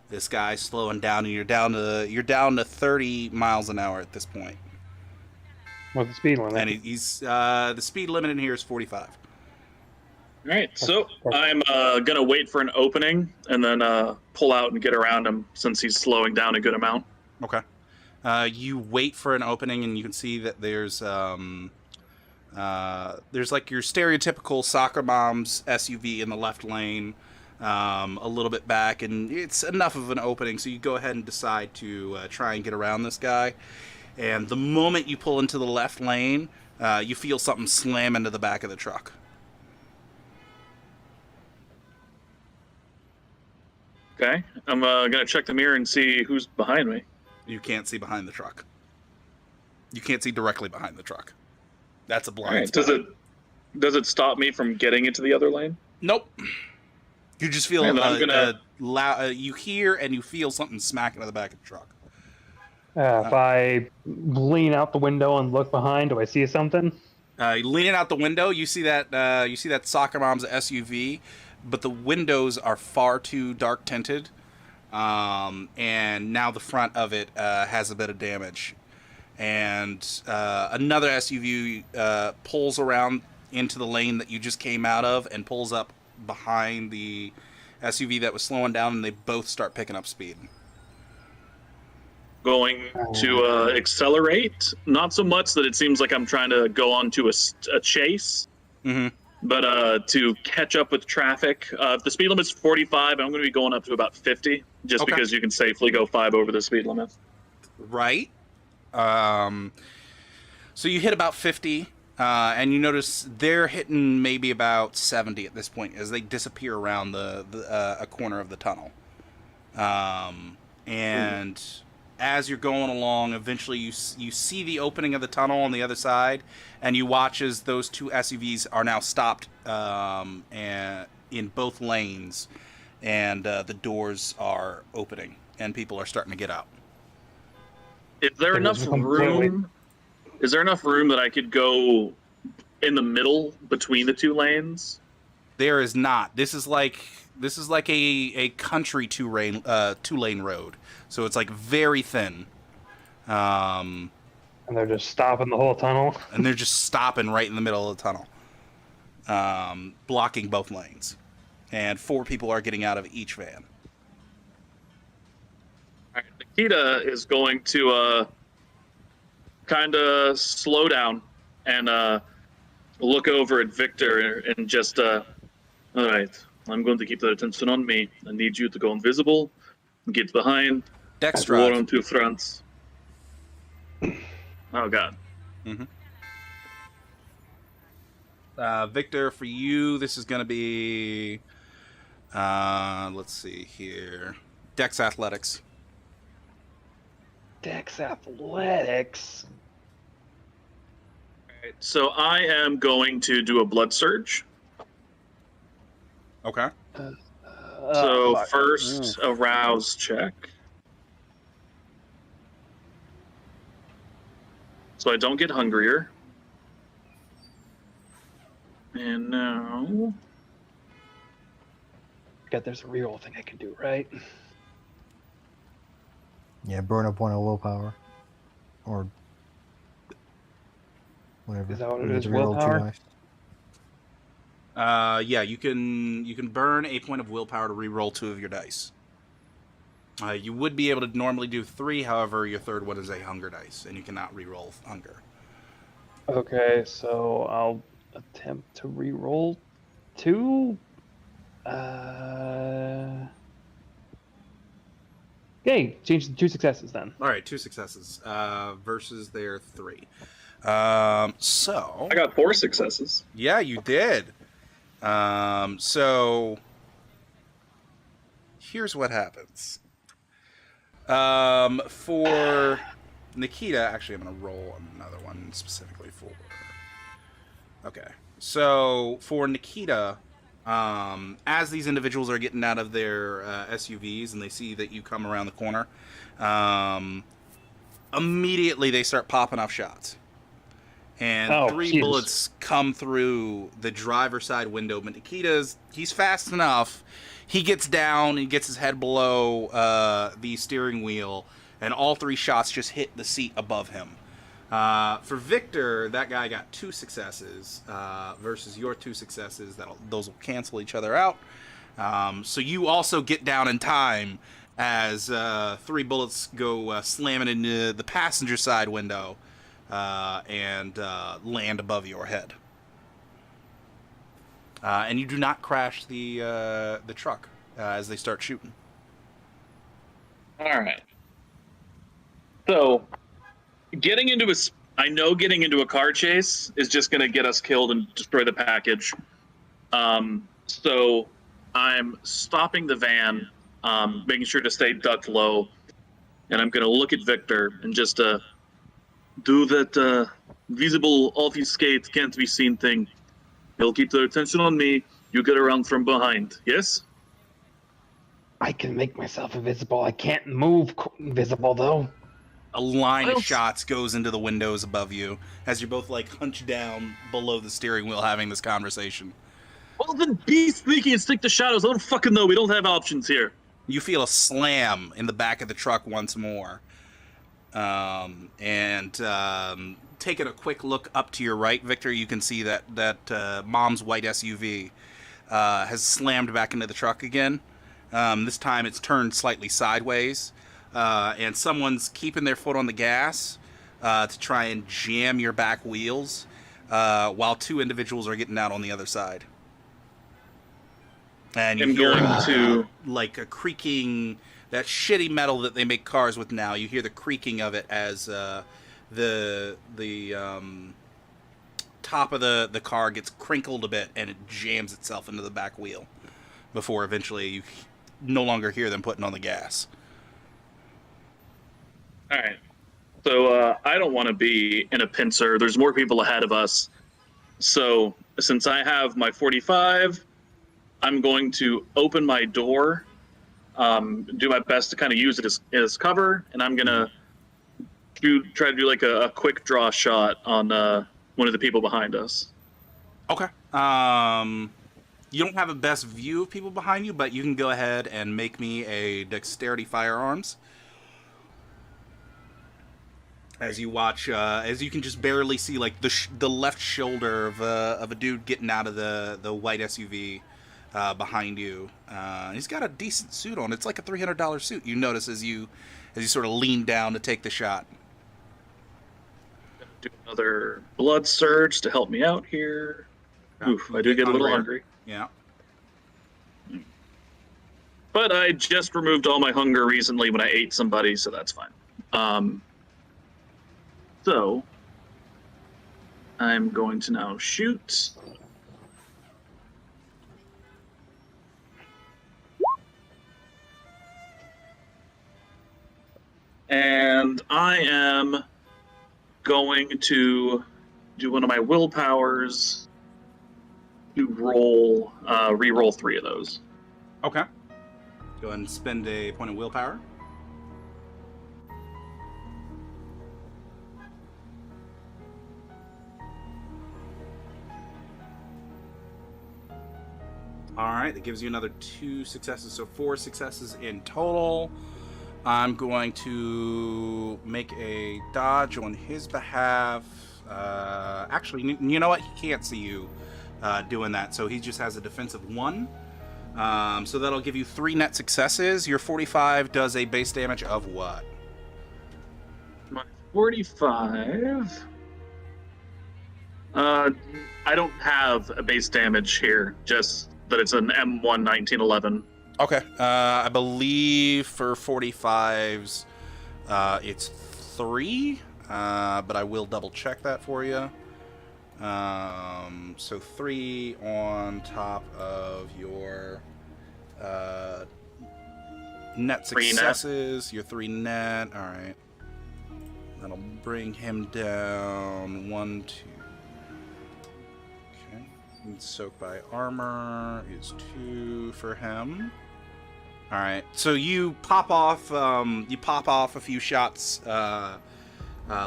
this guy's slowing down, and you're down to 30 miles an hour at this point. What's the speed limit? And he's the speed limit in here is 45. All right, so I'm gonna wait for an opening and then pull out and get around him since he's slowing down a good amount. Okay. You wait for an opening, and you can see that there's like your stereotypical soccer mom's SUV in the left lane, a little bit back, and it's enough of an opening, so you go ahead and decide to try and get around this guy. And the moment you pull into the left lane, you feel something slam into the back of the truck. Okay, I'm gonna check the mirror and see who's behind me. You can't see behind the truck. You can't see directly behind the truck. That's a blind All right, spot. does it stop me from getting into the other lane? Nope. You just feel And you hear and you feel something smack into the back of the truck. If I lean out the window and look behind, do I see something? Leaning out the window, you see that soccer mom's SUV, but the windows are far too dark tinted, and now the front of it has a bit of damage. And another SUV pulls around into the lane that you just came out of and pulls up behind the SUV that was slowing down, and they both start picking up speed. Going to accelerate, not so much that it seems like I'm trying to go on to a chase, but to catch up with traffic. If the speed limit's 45, I'm going to be going up to about 50, just because you can safely go 5 over the speed limit. Right. So you hit about 50, and you notice they're hitting maybe about 70 at this point as they disappear around a corner of the tunnel. And as you're going along, eventually you see the opening of the tunnel on the other side, and you watch as those two SUVs are now stopped and in both lanes, and the doors are opening, and people are starting to get out. Is there enough room? Is there enough room that I could go in the middle between the two lanes? There is not. This is like a country two-lane road. So it's like very thin. And they're just stopping the whole tunnel? And they're just stopping right in the middle of the tunnel. Blocking both lanes. And 4 people are getting out of each van. All right, Nikita is going to kind of slow down and look over at Victor and just, all right, I'm going to keep their attention on me. I need you to go invisible, get behind, Dextra. war on 2 fronts. Oh, God. Victor, for you, this is going to be, let's see here, Dex Athletics. Dex Athletics? Right, so I am going to do a blood surge. Okay. So first, a rouse check. So I don't get hungrier. And now... God, there's a reroll thing I can do, right? Yeah, burn up one of willpower. Or whatever. Is that what You it get is, to reroll two willpower? dice. Yeah, you can burn a point of willpower to re-roll 2 of your dice. You would be able to normally do 3, however, your third one is a hunger dice, and you cannot re-roll hunger. Okay, so I'll attempt to re-roll 2. Okay, change to 2 successes then. All right, 2 successes versus their 3. So I got 4 successes. yeah, you did. So here's what happens. For Nikita, actually, I'm going to roll another one specifically for. Okay, so for Nikita, as these individuals are getting out of their SUVs and they see that you come around the corner, immediately they start popping off shots. And 3 Jesus. bullets come through the driver's side window. But he's fast enough. He gets down and gets his head below the steering wheel, and all 3 shots just hit the seat above him. For Victor, that guy got 2 successes versus your 2 successes. Those will cancel each other out. So you also get down in time as 3 bullets go slamming into the passenger side window and land above your head. And you do not crash the truck as they start shooting. All right. So, I know getting into a car chase is just going to get us killed and destroy the package. So I'm stopping the van, making sure to stay ducked low, and I'm going to look at Victor and just do that visible obfuscate can't be seen thing. He'll keep their attention on me. You get around from behind. Yes? I can make myself invisible. I can't move invisible, though. A line of Well, shots goes into the windows above you as you're both like hunched down below the steering wheel having this conversation. Well, then be sneaky and stick to shadows. I don't fucking know. We don't have options here. You feel a slam in the back of the truck once more. Taking a quick look up to your right, Victor, you can see that Mom's white SUV has slammed back into the truck again. This time it's turned slightly sideways, and someone's keeping their foot on the gas to try and jam your back wheels, while 2 individuals are getting out on the other side. And you I'm hear going to... like a creaking, that shitty metal that they make cars with now. You hear the creaking of it as the top of the car gets crinkled a bit and it jams itself into the back wheel before eventually you no longer hear them putting on the gas. All right. So I don't want to be in a pincer. There's more people ahead of us. So since I have my 45, I'm going to open my door, do my best to kind of use it as cover, and I'm going to try to do like a quick draw shot on one of the people behind us. Okay. You don't have a best view of people behind you, but you can go ahead and make me a dexterity firearms. As you watch, as you can just barely see, like the left shoulder of a dude getting out of the white SUV behind you. He's got a decent suit on. It's like a $300 suit. You notice as you sort of lean down to take the shot. Do another blood surge to help me out here. Oof, I do get a little hungry. Yeah. But I just removed all my hunger recently when I ate somebody, so that's fine. So I'm going to now shoot. And I am going to do one of my willpowers to re-roll 3 of those. Okay. Go ahead and spend a point of willpower. All right, that gives you another 2 successes, so 4 successes in total. I'm going to make a dodge on his behalf. Actually, you know what? He can't see you doing that, so he just has a defensive 1. So that'll give you 3 net successes. Your 45 does a base damage of what? My 45. I don't have a base damage here, just that it's an M1 1911. Okay. I believe for 45s, it's 3, but I will double check that for you. So 3 on top of your net successes, your 3 net. All right. That'll bring him down 1, 2. Okay. And soaked by armor is 2 for him. All right. So you pop off a few shots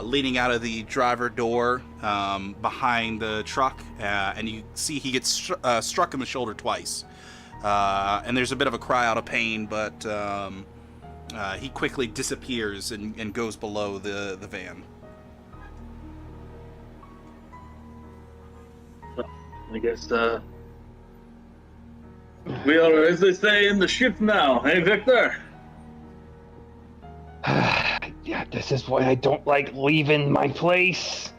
leading out of the driver door behind the truck, and you see he gets struck in the shoulder twice. And there's a bit of a cry out of pain, but he quickly disappears and goes below the van. I guess we are, as they say, in the ship now. Hey, Victor? Yeah, this is why I don't like leaving my place.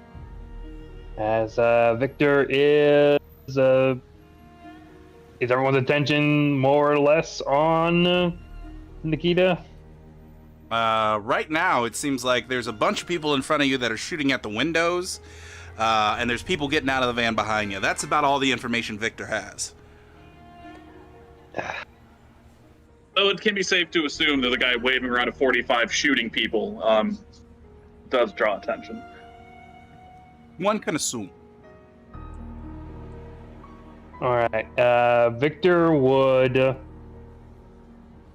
As Victor is everyone's attention more or less on Nikita? Right now, it seems like there's a bunch of people in front of you that are shooting at the windows, and there's people getting out of the van behind you. That's about all the information Victor has. So it can be safe to assume that the guy waving around a 45 shooting people does draw attention. One can assume. All right. Victor would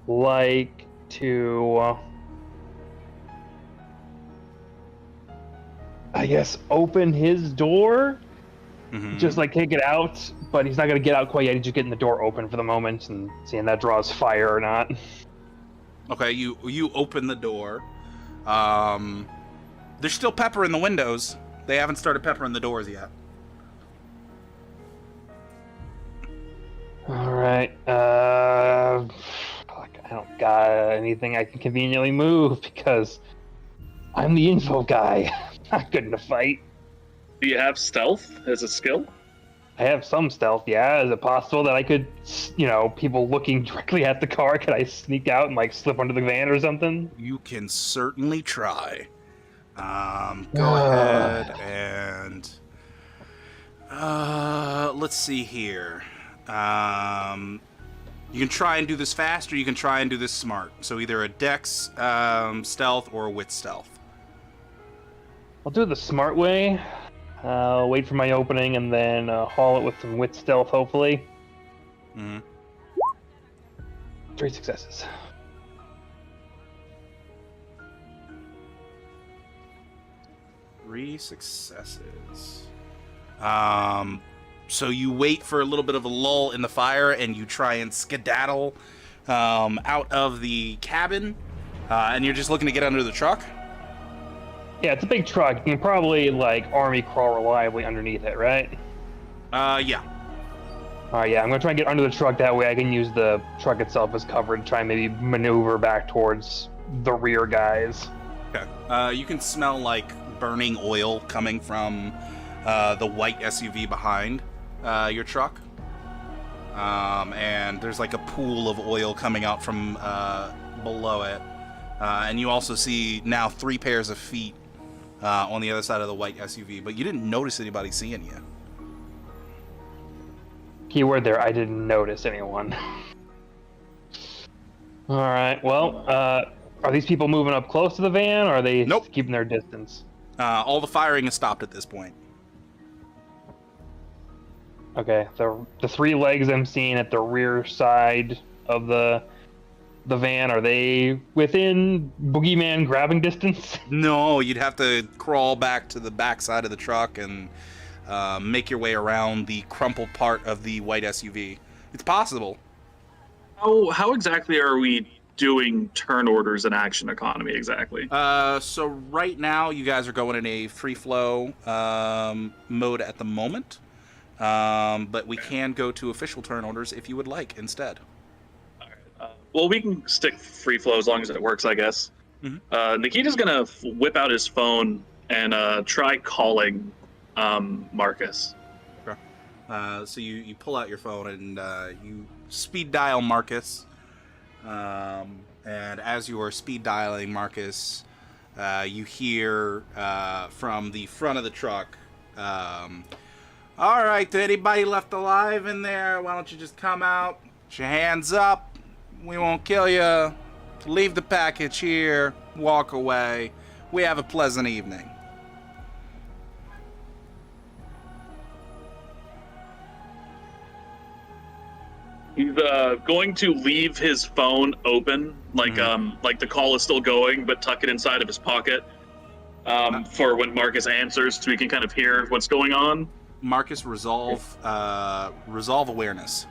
like to, I guess, open his door. Mm-hmm. Just like take it out, but he's not gonna get out quite yet. He's just getting the door open for the moment and seeing that draws fire or not. Okay, you open the door. There's still pepper in the windows. They haven't started peppering the doors yet. All right. I don't got anything I can conveniently move because I'm the info guy. Not good in a fight. Do you have stealth as a skill? I have some stealth, yeah. Is it possible that I could, people looking directly at the car, could I sneak out and, like, slip under the van or something? You can certainly try. Go ahead and... let's see here. You can try and do this fast, or you can try and do this smart. So either a dex stealth or a wit stealth. I'll do it the smart way. I'll wait for my opening and then haul it with some wit stealth, hopefully. Mm-hmm. 3 successes. Three successes. So you wait for a little bit of a lull in the fire, and you try and skedaddle out of the cabin, and you're just looking to get under the truck? Yeah, it's a big truck. You can probably, like, army crawl reliably underneath it, right? Yeah. Alright, yeah, I'm gonna try and get under the truck. That way I can use the truck itself as cover and try and maybe maneuver back towards the rear guys. Okay. You can smell, like, burning oil coming from the white SUV behind your truck. And there's, like, a pool of oil coming out from below it. And you also see now 3 pairs of feet on the other side of the white SUV, but you didn't notice anybody seeing you. Keyword there, I didn't notice anyone. Alright, well, are these people moving up close to the van, or are they Nope. keeping their distance? All the firing has stopped at this point. Okay, the 3 legs I'm seeing at the rear side of the van, are they within Boogeyman grabbing distance? No, you'd have to crawl back to the back side of the truck and make your way around the crumpled part of the white SUV. It's possible. How exactly are we doing turn orders in action economy exactly? So right now you guys are going in a free flow mode at the moment, but we can go to official turn orders if you would like instead. Well, we can stick free flow as long as it works, I guess. Mhm. Nikita's gonna whip out his phone and try calling Marcus. Okay. So you pull out your phone and you speed dial Marcus. And as you are speed dialing Marcus, you hear from the front of the truck, all right, anybody left alive in there? Why don't you just come out? Put your hands up. We won't kill you. Leave the package here. Walk away. We have a pleasant evening. He's going to leave his phone open, like the call is still going, but tuck it inside of his pocket for when Marcus answers, so we can kind of hear what's going on. Marcus, resolve awareness.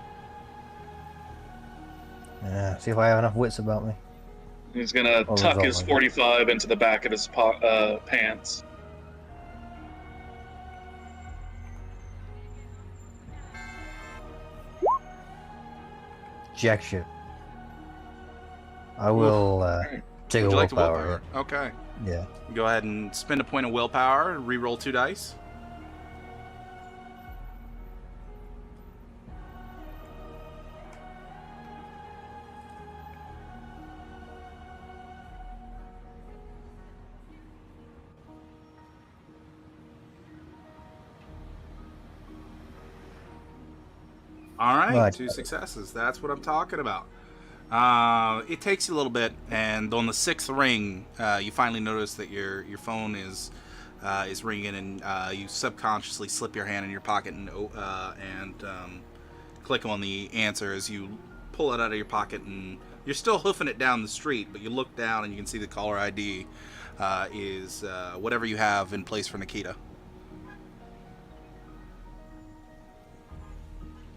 Yeah, see if I have enough wits about me. He's gonna tuck his 45 into the back of his pants. Jack shit. I will take a Would you like to willpower. willpower? Okay. Yeah. Go ahead and spend a point of willpower and re-roll 2 dice. All right, Right. 2 successes. That's what I'm talking about. It takes you a little bit, and on the 6th ring, you finally notice that your phone is ringing, and you subconsciously slip your hand in your pocket and click on the answer as you pull it out of your pocket, and you're still hoofing it down the street, but you look down and you can see the caller ID is whatever you have in place for Nikita.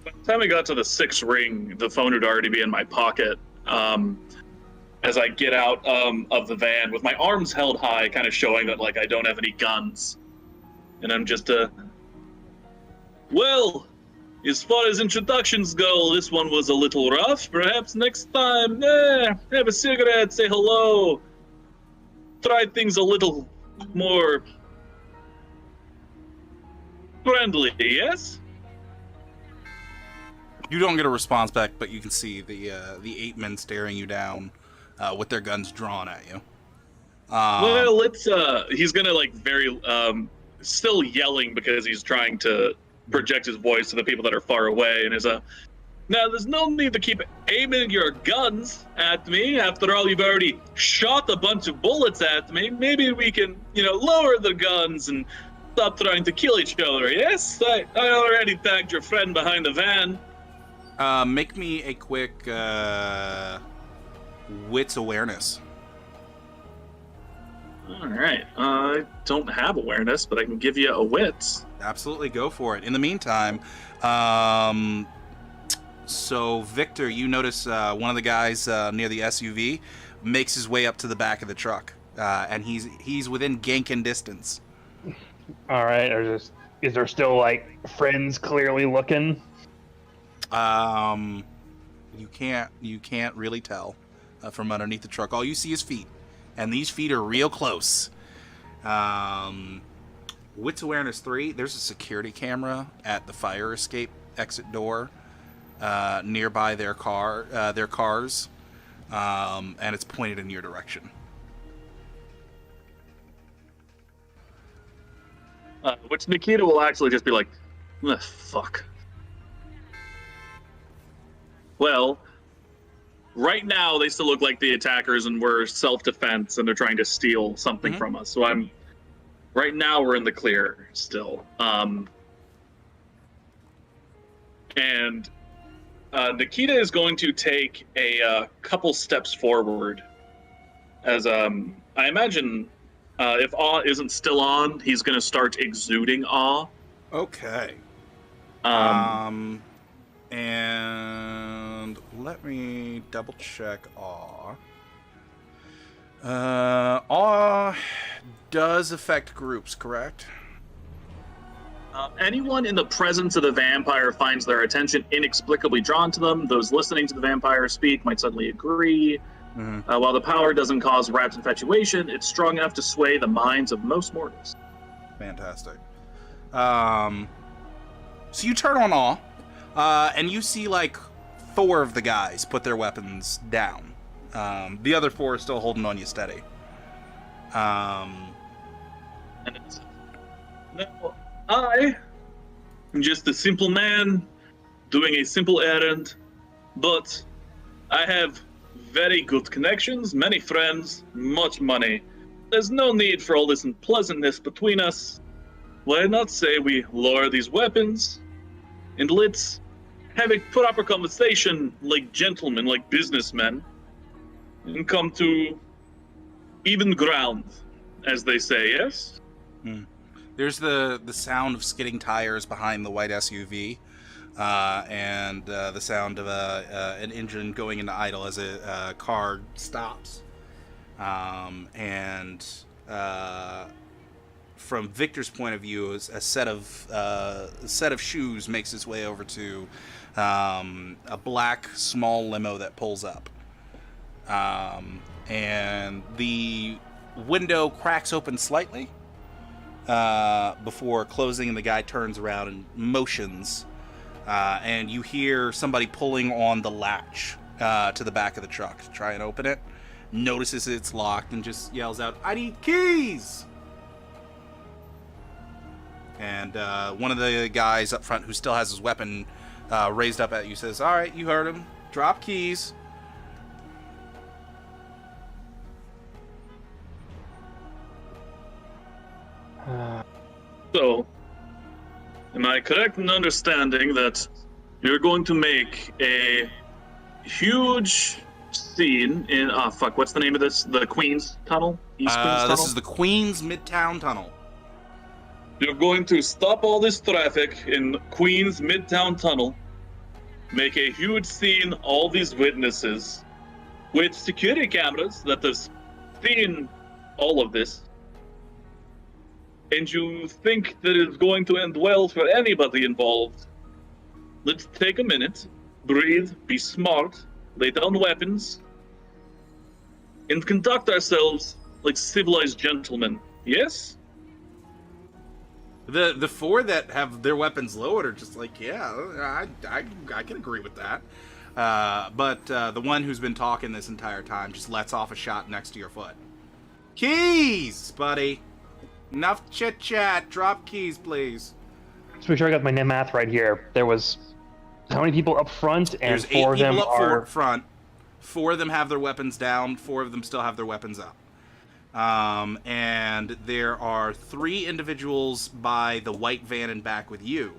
By the time we got to the 6th ring, the phone would already be in my pocket. As I get out of the van with my arms held high, kind of showing that like I don't have any guns, and I'm just well, as far as introductions go, this one was a little rough. Perhaps next time, have a cigarette, say hello, try things a little more friendly. Yes. You don't get a response back, but you can see the 8 men staring you down with their guns drawn at you. Well, let's. He's gonna like very still yelling because he's trying to project his voice to the people that are far away, and is now there's no need to keep aiming your guns at me. After all, you've already shot a bunch of bullets at me. Maybe we can, lower the guns and stop trying to kill each other. Yes, I already tagged your friend behind the van. Make me a quick wits awareness. All right. I don't have awareness, but I can give you a wits. Absolutely, go for it. In the meantime, so Victor, you notice one of the guys near the SUV makes his way up to the back of the truck, and he's within ganking distance. All right. Is there still like friends clearly looking? You can't really tell from underneath the truck. All you see is feet, and these feet are real close. Wits awareness 3. There's a security camera at the fire escape exit door nearby their cars, and it's pointed in your direction. Which Nikita will actually just be like, fuck. Well, right now they still look like the attackers and we're self-defense and they're trying to steal something from us. So right now we're in the clear still. And Nikita is going to take a couple steps forward as I imagine if awe isn't still on, he's going to start exuding awe. Okay. And let me double check awe. Awe does affect groups, correct? Anyone in the presence of the vampire finds their attention inexplicably drawn to them. Those listening to the vampire speak might suddenly agree. While the power doesn't cause rapt infatuation, it's strong enough to sway the minds of most mortals. Fantastic. So you turn on awe, and you see like 4 of the guys put their weapons down. The other 4 are still holding on you steady. And it's, now, I am just a simple man doing a simple errand, but I have very good connections, many friends, much money. There's no need for all this unpleasantness between us. Why not say we lower these weapons and let's have a proper conversation like gentlemen, like businessmen, and come to even ground, as they say, yes? There's the sound of skidding tires behind the white SUV, and the sound of an engine going into idle as a car stops. And from Victor's point of view, a set of shoes makes its way over to a black small limo that pulls up, and the window cracks open slightly before closing, and the guy turns around and motions, and you hear somebody pulling on the latch to the back of the truck to try and open it. Notices it's locked and just yells out, "I need keys!" And one of the guys up front who still has his weapon raised up at you says, "All right, you heard him. Drop keys." So, am I correct in understanding that you're going to make a huge scene in, what's the name of this? The Queens Tunnel? East Queens Tunnel? This is the Queens Midtown Tunnel. You're going to stop all this traffic in Queens Midtown Tunnel, make a huge scene, all these witnesses, with security cameras that have seen all of this, and you think that it's going to end well for anybody involved. Let's take a minute, breathe, be smart, lay down weapons, and conduct ourselves like civilized gentlemen. Yes? The 4 that have their weapons lowered are just like, yeah, I can agree with that. But the one who's been talking this entire time just lets off a shot next to your foot. Keys, buddy. Enough chit chat. Drop keys, please. Let's make sure I got my math right here. There was how many people up front, and There's 4 of them people up are front. 4 of them have their weapons down. 4 of them still have their weapons up. And there are 3 individuals by the white van and back with you.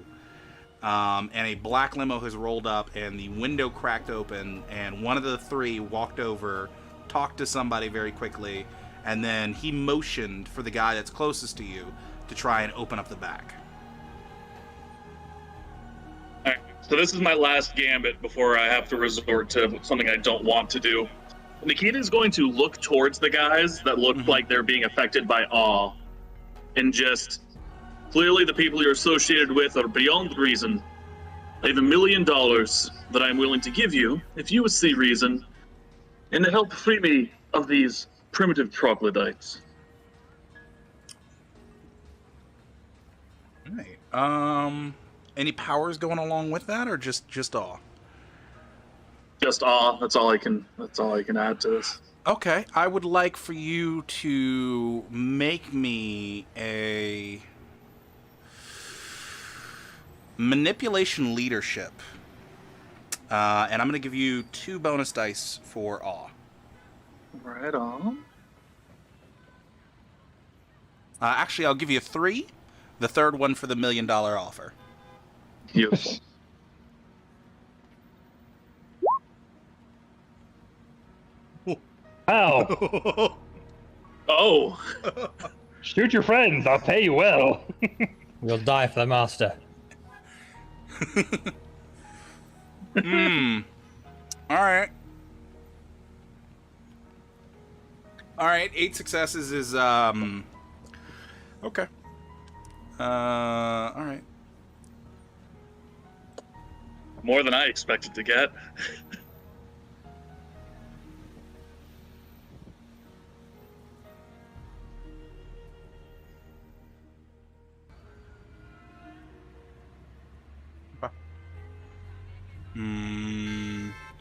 And a black limo has rolled up, and the window cracked open, and one of the 3 walked over, talked to somebody very quickly, and then he motioned for the guy that's closest to you to try and open up the back. All right, so this is my last gambit before I have to resort to something I don't want to do. Nikita's going to look towards the guys that look like they're being affected by awe, and just, clearly the people you're associated with are beyond reason. I have $1 million that I'm willing to give you, if you would see reason, and to help free me of these primitive troglodytes. Right. Any powers going along with that, or just awe? Just awe. That's all I can add to this. Okay, I would like for you to make me a manipulation leadership, and I'm going to give you 2 bonus dice for awe. Right on. Actually, I'll give you 3. The 3rd one for the $1 million offer. Beautiful. Ow! Oh. Shoot your friends. I'll pay you well. We'll die for the master. Hmm. All right. All right. 8 successes is okay. All right. More than I expected to get.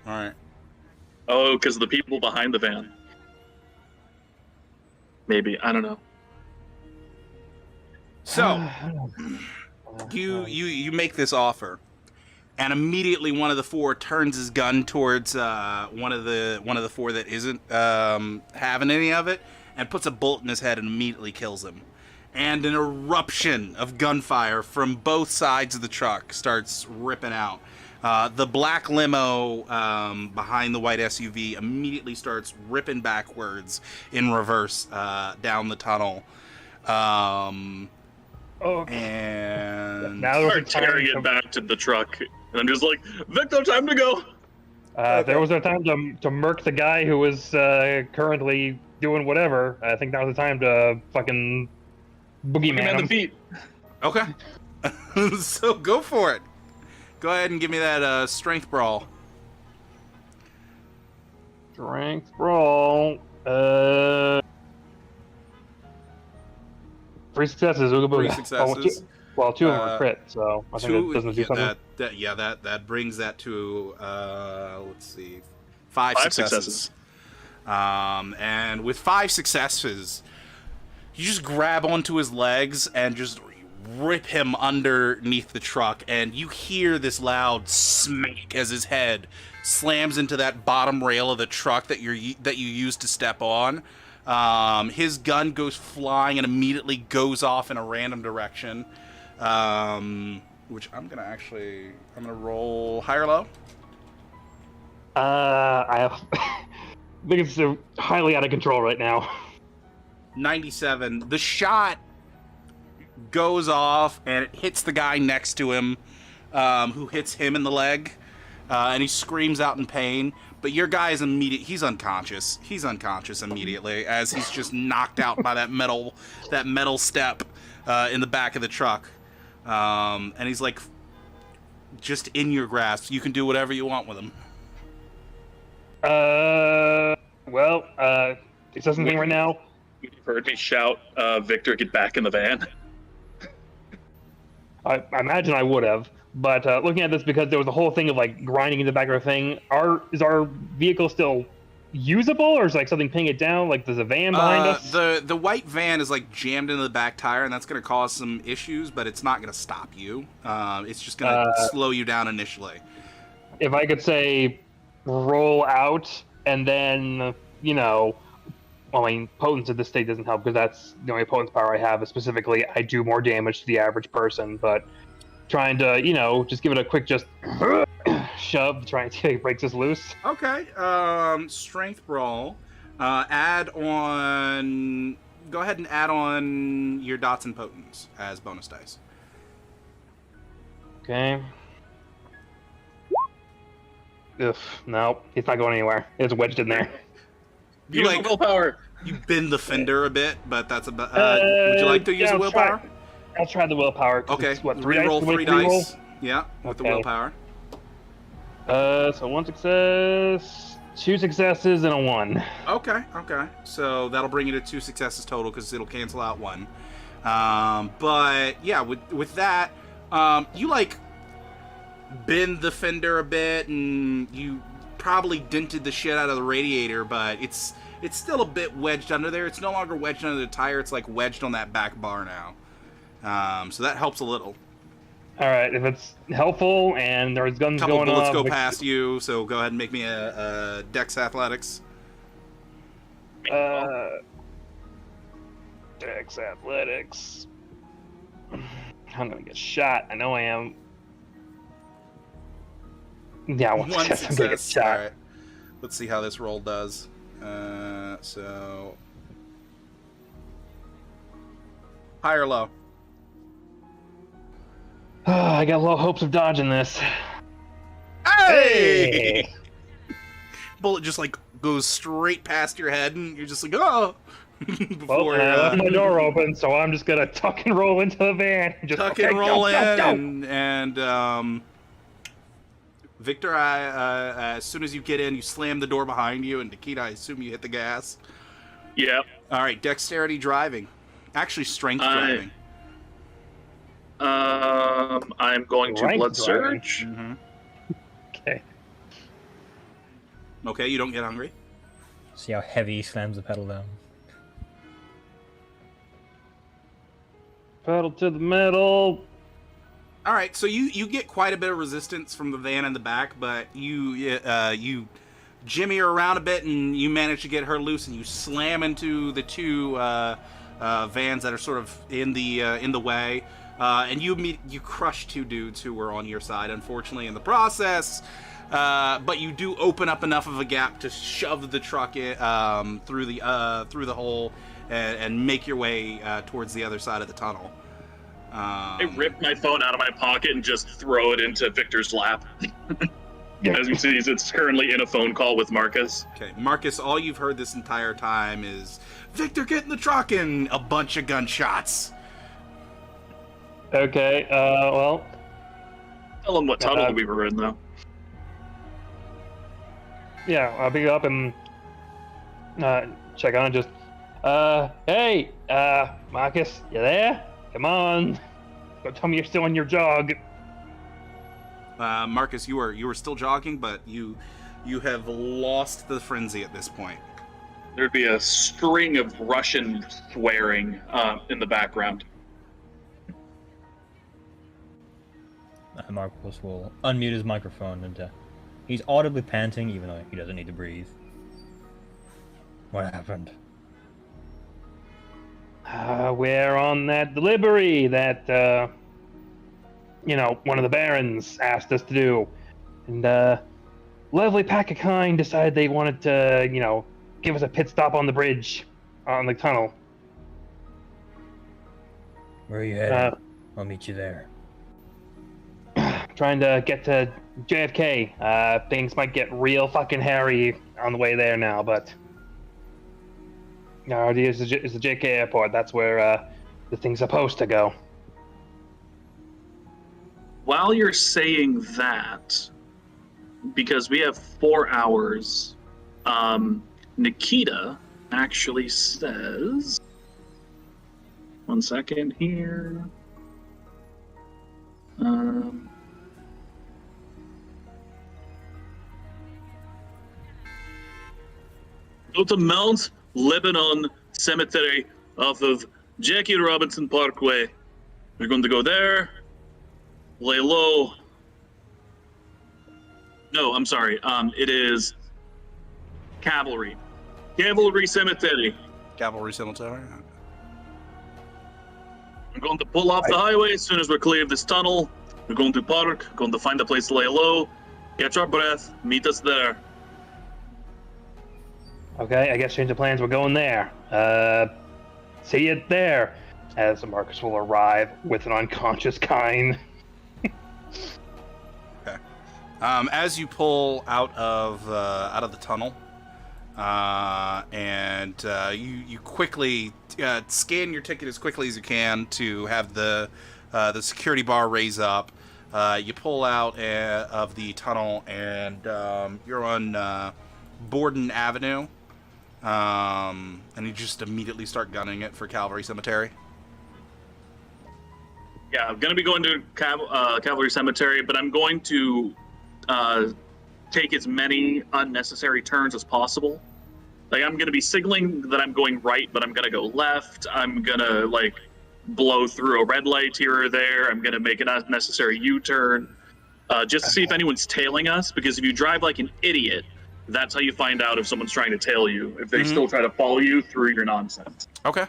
All right. Oh, because the people behind the van. Maybe, I don't know. So you make this offer, and immediately one of the 4 turns his gun towards one of the 4 that isn't having any of it, and puts a bullet in his head and immediately kills him. And an eruption of gunfire from both sides of the truck starts ripping out. The black limo behind the white SUV immediately starts ripping backwards in reverse down the tunnel. And Now there's a Start tearing time it back to the truck, and I'm just like, Victor, time to go. there was a time to murk the guy who was currently doing whatever. I think now was the time to fucking boogeyman Man the him. beat. Okay. So go for it. Go ahead and give me that strength brawl. Strength brawl. 3 successes. Ooga booga. 3 successes. Well, 2 of them are crit, so I think that doesn't do something. That brings that to let's see, 5 successes. And with 5 successes, you just grab onto his legs and just rip him underneath the truck, and you hear this loud smack as his head slams into that bottom rail of the truck that you used to step on. His gun goes flying and immediately goes off in a random direction. Which I'm gonna roll high or low. I think it's highly out of control right now. 97. The shot goes off and it hits the guy next to him, who hits him in the leg, and he screams out in pain. But your guy is he's unconscious. He's unconscious immediately as he's just knocked out by that metal step in the back of the truck. And he's like just in your grasp. You can do whatever you want with him. It doesn't think right now. You've heard me shout, Victor, get back in the van. I imagine I would have, but looking at this, because there was a whole thing of like grinding in the back of our thing, is our vehicle still usable, or is like something pinning it down? Like there's a van behind us? The white van is like jammed into the back tire, and that's going to cause some issues, but it's not going to stop you. It's just going to slow you down initially. If I could say roll out, and then, potence at this state doesn't help, because that's the only potence power I have, is specifically I do more damage to the average person, but trying to, just give it a quick shove to try and see if it breaks us loose. Okay. Strength brawl. Go ahead and add on your dots and potence as bonus dice. Okay. Ugh, no, it's not going anywhere. It's wedged in there. You Use the willpower. You bend the fender a bit, but that's about. Would you like to use a willpower? I'll try the willpower. Okay. It's, what, 3 Reroll dice? 3 dice. Yeah, with the willpower. So 1 success, 2 successes, and a 1. Okay. So that'll bring you to 2 successes total, because it'll cancel out 1. But yeah, with that, you bend the fender a bit, and you probably dented the shit out of the radiator, but it's still a bit wedged under there. It's no longer wedged under the tire. It's like wedged on that back bar now. So that helps a little. All right, if it's helpful and there's guns Couple going bullets off, go past you, so go ahead and make me a Dex Athletics. Dex Athletics. I'm gonna get shot. I know I am. Yeah, 1 success. I'm gonna get shot. All right. Let's see how this roll does. So high or low? I got low hopes of dodging this. Hey! Bullet just like goes straight past your head, and you're just like, oh. Well, and I left my door open, so I'm just gonna tuck and roll into the van. Just tuck okay, and roll go, in, go, go. and Victor, as soon as you get in, you slam the door behind you, and Nikita, I assume you hit the gas. Yep. All right, dexterity driving, actually strength driving. I'm going to Strength blood driving. surge. Mm-hmm. Okay. Okay, you don't get hungry. See how heavy he slams the pedal down. Pedal to the metal. All right, so you get quite a bit of resistance from the van in the back, but you jimmy her around a bit, and you manage to get her loose, and you slam into the two vans that are sort of in the way, and you crush two dudes who were on your side, unfortunately, in the process. But you do open up enough of a gap to shove the truck in, through the hole and make your way towards the other side of the tunnel. I rip my phone out of my pocket and just throw it into Victor's lap. As you see, it's currently in a phone call with Marcus. Okay, Marcus, all you've heard this entire time is, Victor, get in the truck, and a bunch of gunshots. Okay, well, Tell him what tunnel we were in, though. yeah, I'll pick it up and check on it. Just, hey, Marcus, you there? Come on. Don't tell me you're still on your jog. Marcus, you were still jogging, but you have lost the frenzy at this point. There'd be a string of Russian swearing in the background. Marcus will unmute his microphone, and he's audibly panting, even though he doesn't need to breathe. What happened? We're on that delivery that, one of the barons asked us to do. And, lovely pack of kind decided they wanted to, give us a pit stop on the bridge, on the tunnel. Where are you headed? I'll meet you there. Trying to get to JFK. Things might get real fucking hairy on the way there now, but... No, it's the JFK airport. That's where the thing's supposed to go. While you're saying that, because we have 4 hours, Nikita actually says... One second here. Go to Mount Lebanon Cemetery off of Jackie Robinson Parkway. We're going to go there, lay low. No, I'm sorry. It is Cavalry Cemetery. Cavalry Cemetery. We're going to pull off the highway as soon as we're clear of this tunnel. We're going to park, going to find a place to lay low, catch our breath, meet us there. Okay, I guess change of plans. We're going there. See you there. As Marcus will arrive with an unconscious kind. Okay. As you pull out of the tunnel, and you quickly scan your ticket as quickly as you can to have the security bar raise up. You pull out of the tunnel, and you're on Borden Avenue. And you just immediately start gunning it for Cavalry Cemetery. Yeah, I'm going to be going to Cavalry Cemetery, but I'm going to take as many unnecessary turns as possible. Like, I'm going to be signaling that I'm going right, but I'm going to go left. I'm going to, blow through a red light here or there. I'm going to make an unnecessary U-turn just to see if anyone's tailing us, because if you drive like an idiot, that's how you find out if someone's trying to tail you, if they still try to follow you through your nonsense. Okay.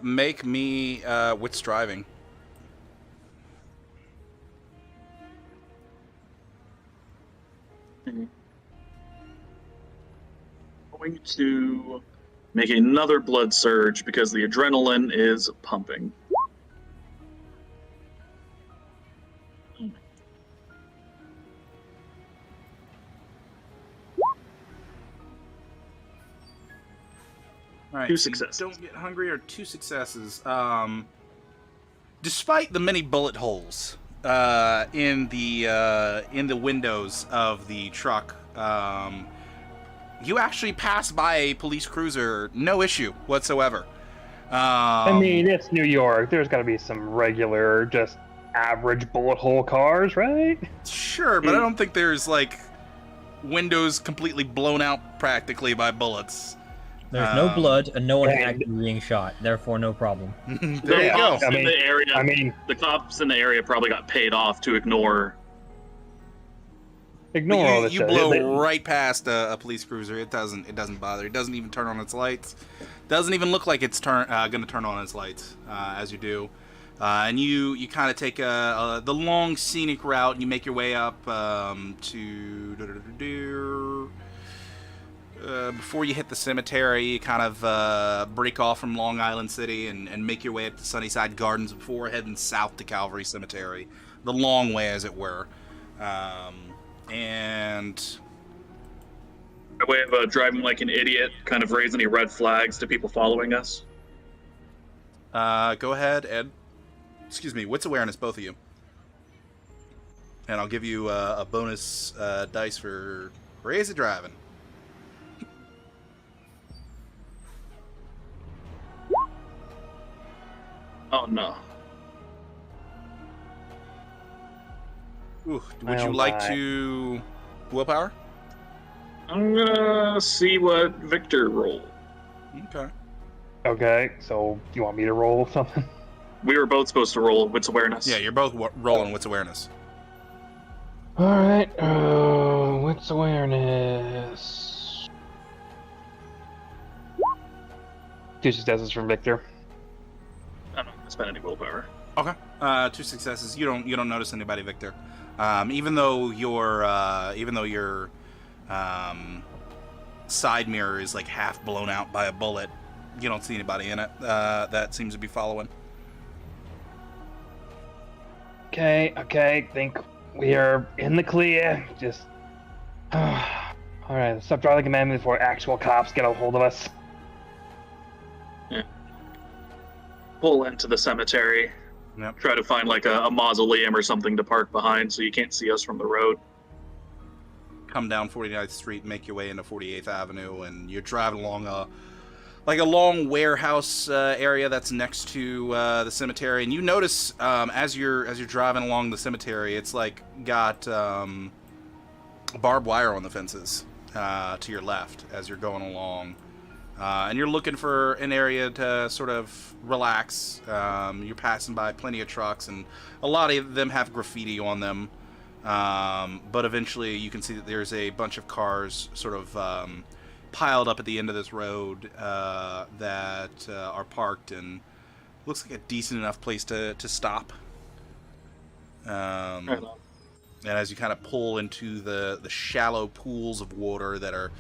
Make me wits driving. Going to make another blood surge because the adrenaline is pumping. All right, 2 so you successes. don't get hungry, or 2 successes. Despite the many bullet holes in the windows of the truck, you actually pass by a police cruiser, no issue whatsoever. I mean, it's New York. There's got to be some regular, just average bullet hole cars, right? Sure, but I don't think there's like windows completely blown out practically by bullets. There's no blood and no one and- actually being shot, therefore no problem. There you go. Cops in the area, I mean, the cops in the area probably got paid off to ignore. ignore all But this you shit. blow right past a police cruiser. It doesn't bother. It doesn't even turn on its lights. Doesn't even look like it's going to turn on its lights as you do. And you kind of take the long scenic route, and you make your way up to before you hit the cemetery. You kind of break off from Long Island City and make your way up to Sunnyside Gardens before heading south to Calvary Cemetery, the long way, as it were. And By way of driving like an idiot, kind of raise any red flags to people following us. go ahead, Ed. Excuse me, wits awareness, both of you. And I'll give you a bonus dice for crazy driving. Oh no. Ooh, would you like to willpower? I'm gonna see what Victor rolled. Okay. Okay, so you want me to roll something? We were both supposed to roll wits awareness. Yeah, you're both rolling wits awareness. All right. What's awareness? 2 successes from Victor. I'm not gonna spend any willpower. Okay. 2 successes. You don't notice anybody, Victor. Even though your side mirror is like half blown out by a bullet, you don't see anybody in it that seems to be following. Okay. Think we are in the clear. Just. All right. Let's stop driving command before actual cops get a hold of us. Pull into the cemetery. Yep. Try to find like a mausoleum or something to park behind so you can't see us from the road. Come down 49th Street, make your way into 48th Avenue, and you're driving along a long warehouse area that's next to the cemetery. And you notice as you're driving along the cemetery, it's like got barbed wire on the fences to your left as you're going along. And you're looking for an area to sort of relax. You're passing by plenty of trucks, and a lot of them have graffiti on them. But eventually you can see that there's a bunch of cars sort of piled up at the end of this road that are parked, and looks like a decent enough place to stop. Right on. And as you kind of pull into the shallow pools of water that are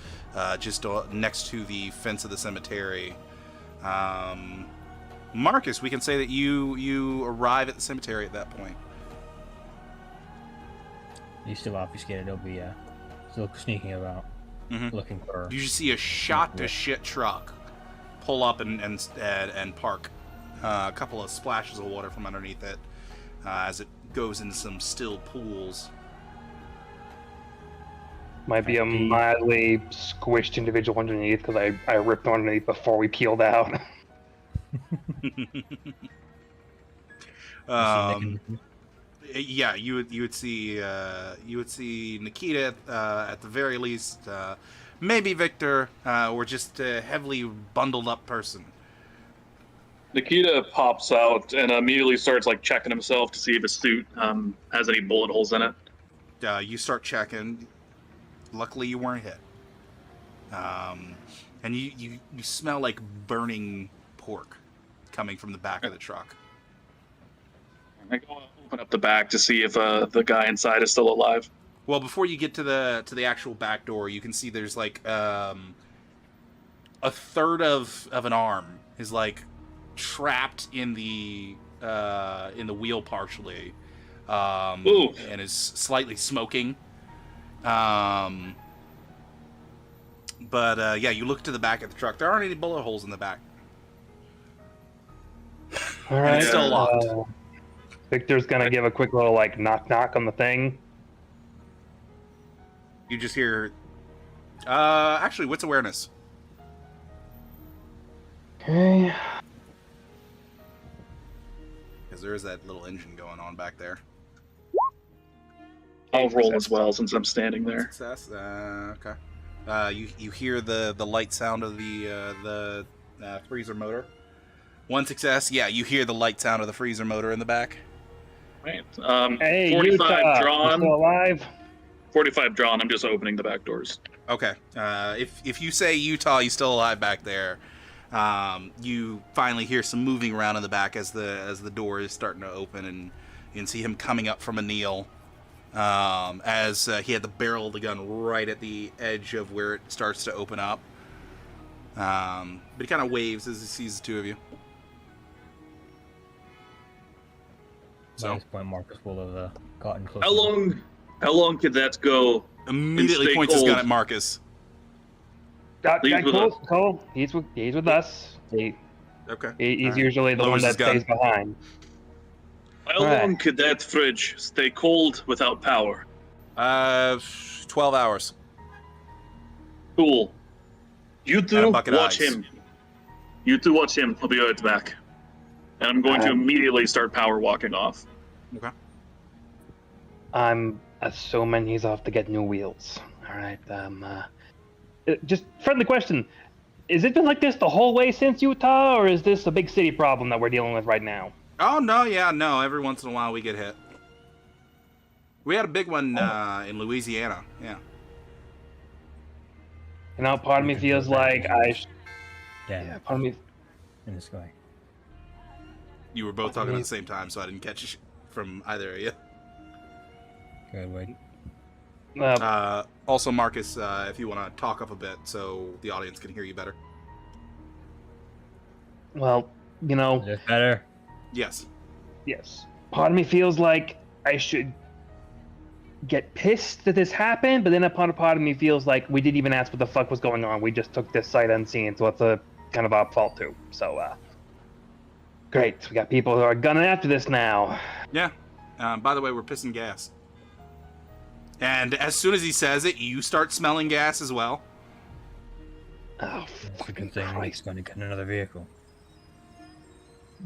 just next to the fence of the cemetery, Marcus, we can say that you arrive at the cemetery at that point. He's still obfuscated. He'll be still sneaking about, looking for. You just see a shot-to-shit truck pull up and park. A couple of splashes of water from underneath it as it goes into some still pools. Might be a mildly squished individual underneath because I ripped underneath before we peeled out. Yeah, you would see Nikita at the very least, maybe Victor, or just a heavily bundled up person. Nikita pops out and immediately starts like checking himself to see if his suit has any bullet holes in it. You start checking. Luckily, you weren't hit. And you smell like burning pork coming from the back of the truck. I go open up the back to see if the guy inside is still alive. Well, before you get to the actual back door, you can see there's like a third of an arm is like trapped in the wheel partially, and is slightly smoking. But yeah, you look to the back of the truck. There aren't any bullet holes in the back. All And right. it's still locked. Victor's gonna give a quick little like knock knock on the thing. You just hear. Actually, what's awareness? Okay. Because there is that little engine going on back there. I'll roll as well since I'm standing there. Success. Okay. You hear the light sound of the freezer motor. One success. Yeah, you hear the light sound of the freezer motor in the back. Right. Hey, 45 Utah, you drawn. still alive? 45 drawn. I'm just opening the back doors. Okay. If you say Utah, you still alive back there. You finally hear some moving around in the back as the door is starting to open, and you can see him coming up from a kneel. As he had the barrel of the gun right at the edge of where it starts to open up. But he kind of waves as he sees the two of you. At this point, Marcus will have gotten close. How long could that go? Immediately stay points his gun cold. at Marcus. Leave with Cole, us. Cole, he's with us. Okay. He's Alright. usually the Lowers one his that gun. stays behind. How Right. long could that fridge stay cold without power? 12 hours. Cool. You And a two bucket of watch ice. him. You two watch him. I'll be right back. And I'm going to immediately start power walking off. Okay. I'm assuming he's off to get new wheels. All right. Just friendly question: is it been like this the whole way since Utah, or is this a big city problem that we're dealing with right now? Oh, no, yeah, no. Every once in a while we get hit. We had a big one in Louisiana, yeah. You know, part of me feels like Yeah, part of me. in the sky. You were both talking at the same time, so I didn't catch it from either of you. Good, wait. Also, Marcus, if you want to talk up a bit so the audience can hear you better. Well, you know, Is this better? Yes. yes. Part of me feels like I should get pissed that this happened, but then a part of me feels like we didn't even ask what the fuck was going on. We just took this sight unseen, so it's a kind of our fault too. So, great. We got people who are gunning after this now. Yeah. By the way, we're pissing gas. And as soon as he says it, you start smelling gas as well. Oh, It's a fucking good thing he's Christ. going to get another vehicle.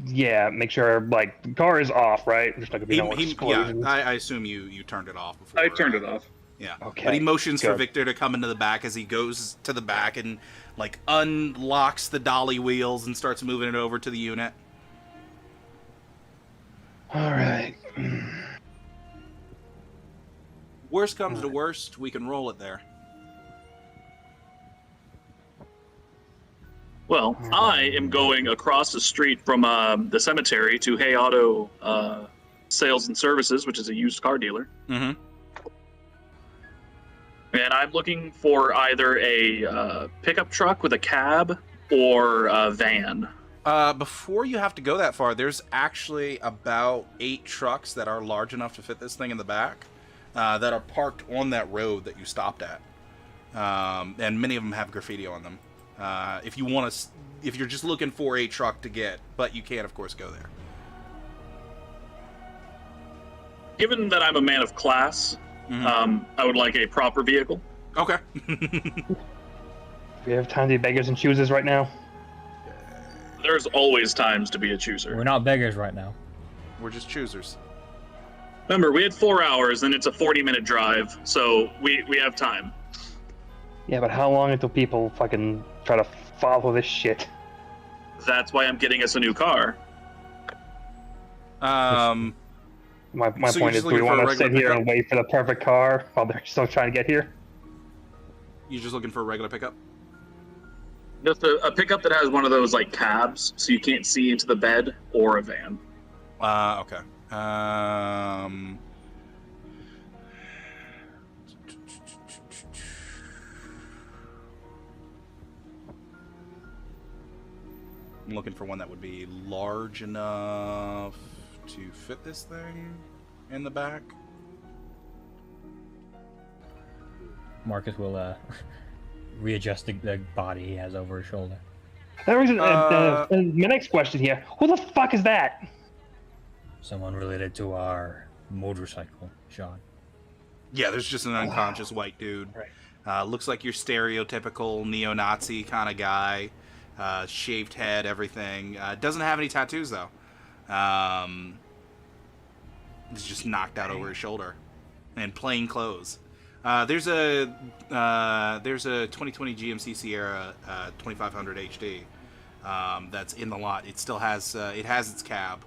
Yeah, make sure, like, the car is off, right? There's not gonna be no Yeah, explosions. I assume you turned it off before. I turned it off. Yeah. Okay, But he motions for good. Victor to come into the back as he goes to the back and, like, unlocks the dolly wheels and starts moving it over to the unit. All right. Worst comes to worst, we can roll it there. Well, I am going across the street from the cemetery to Hey Auto Sales and Services, which is a used car dealer. Mm-hmm. And I'm looking for either a pickup truck with a cab or a van. Before you have to go that far, there's actually about 8 trucks that are large enough to fit this thing in the back that are parked on that road that you stopped at. And many of them have graffiti on them. If you want to, if you're just looking for a truck to get, but you can, of course, go there. Given that I'm a man of class, I would like a proper vehicle. Okay. We have time to be beggars and choosers right now. There's always times to be a chooser. We're not beggars right now. We're just choosers. Remember, we had 4 hours and it's a 40-minute drive, so we have time. Yeah, but how long until people fucking try to follow this shit? That's why I'm getting us a new car. Um, My So you're point is, just do we looking for a want to sit regular here pickup? and wait for the perfect car while they're still trying to get here? you're just looking for a regular pickup? Just a pickup that has one of those like cabs, so you can't see into the bed, or a van. Okay. I'm looking for one that would be large enough to fit this thing in the back. Marcus will readjusting the body he has over his shoulder. That reason, my next question here: who the fuck is that? Someone related to our motorcycle, Sean. Yeah, there's just an unconscious white dude. Right. Looks like your stereotypical neo-Nazi kind of guy. Shaved head, everything. Doesn't have any tattoos, though. He's just knocked out over his shoulder. And plain clothes. There's a 2020 GMC Sierra 2500 HD that's in the lot. It still has its cab.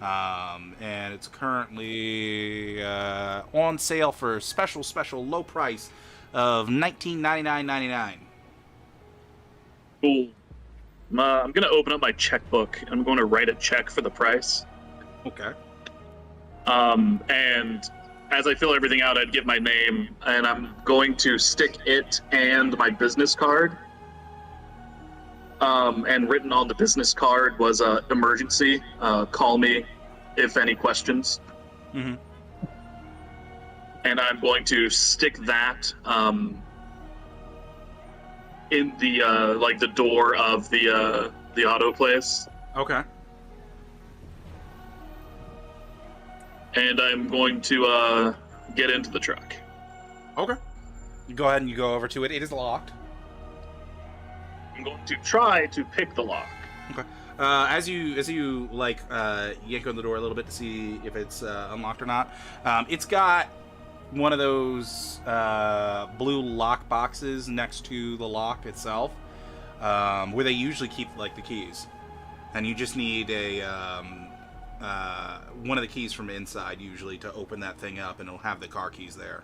And it's currently on sale for special low price of $1999.99. Cool. I'm going to open up my checkbook. I'm going to write a check for the price. Okay. And as I fill everything out, I'd give my name, and I'm going to stick it and my business card. And written on the business card was emergency. Call me if any questions. Mm-hmm. And I'm going to stick that in the the door of the auto place. Okay. And I'm going to get into the truck. Okay. You go ahead and you go over to it. It is locked. I'm going to try to pick the lock. Okay. As you like yank on the door a little bit to see if it's unlocked or not, it's got one of those blue lock boxes next to the lock itself, where they usually keep like the keys, and you just need a one of the keys from inside usually to open that thing up, and it'll have the car keys there.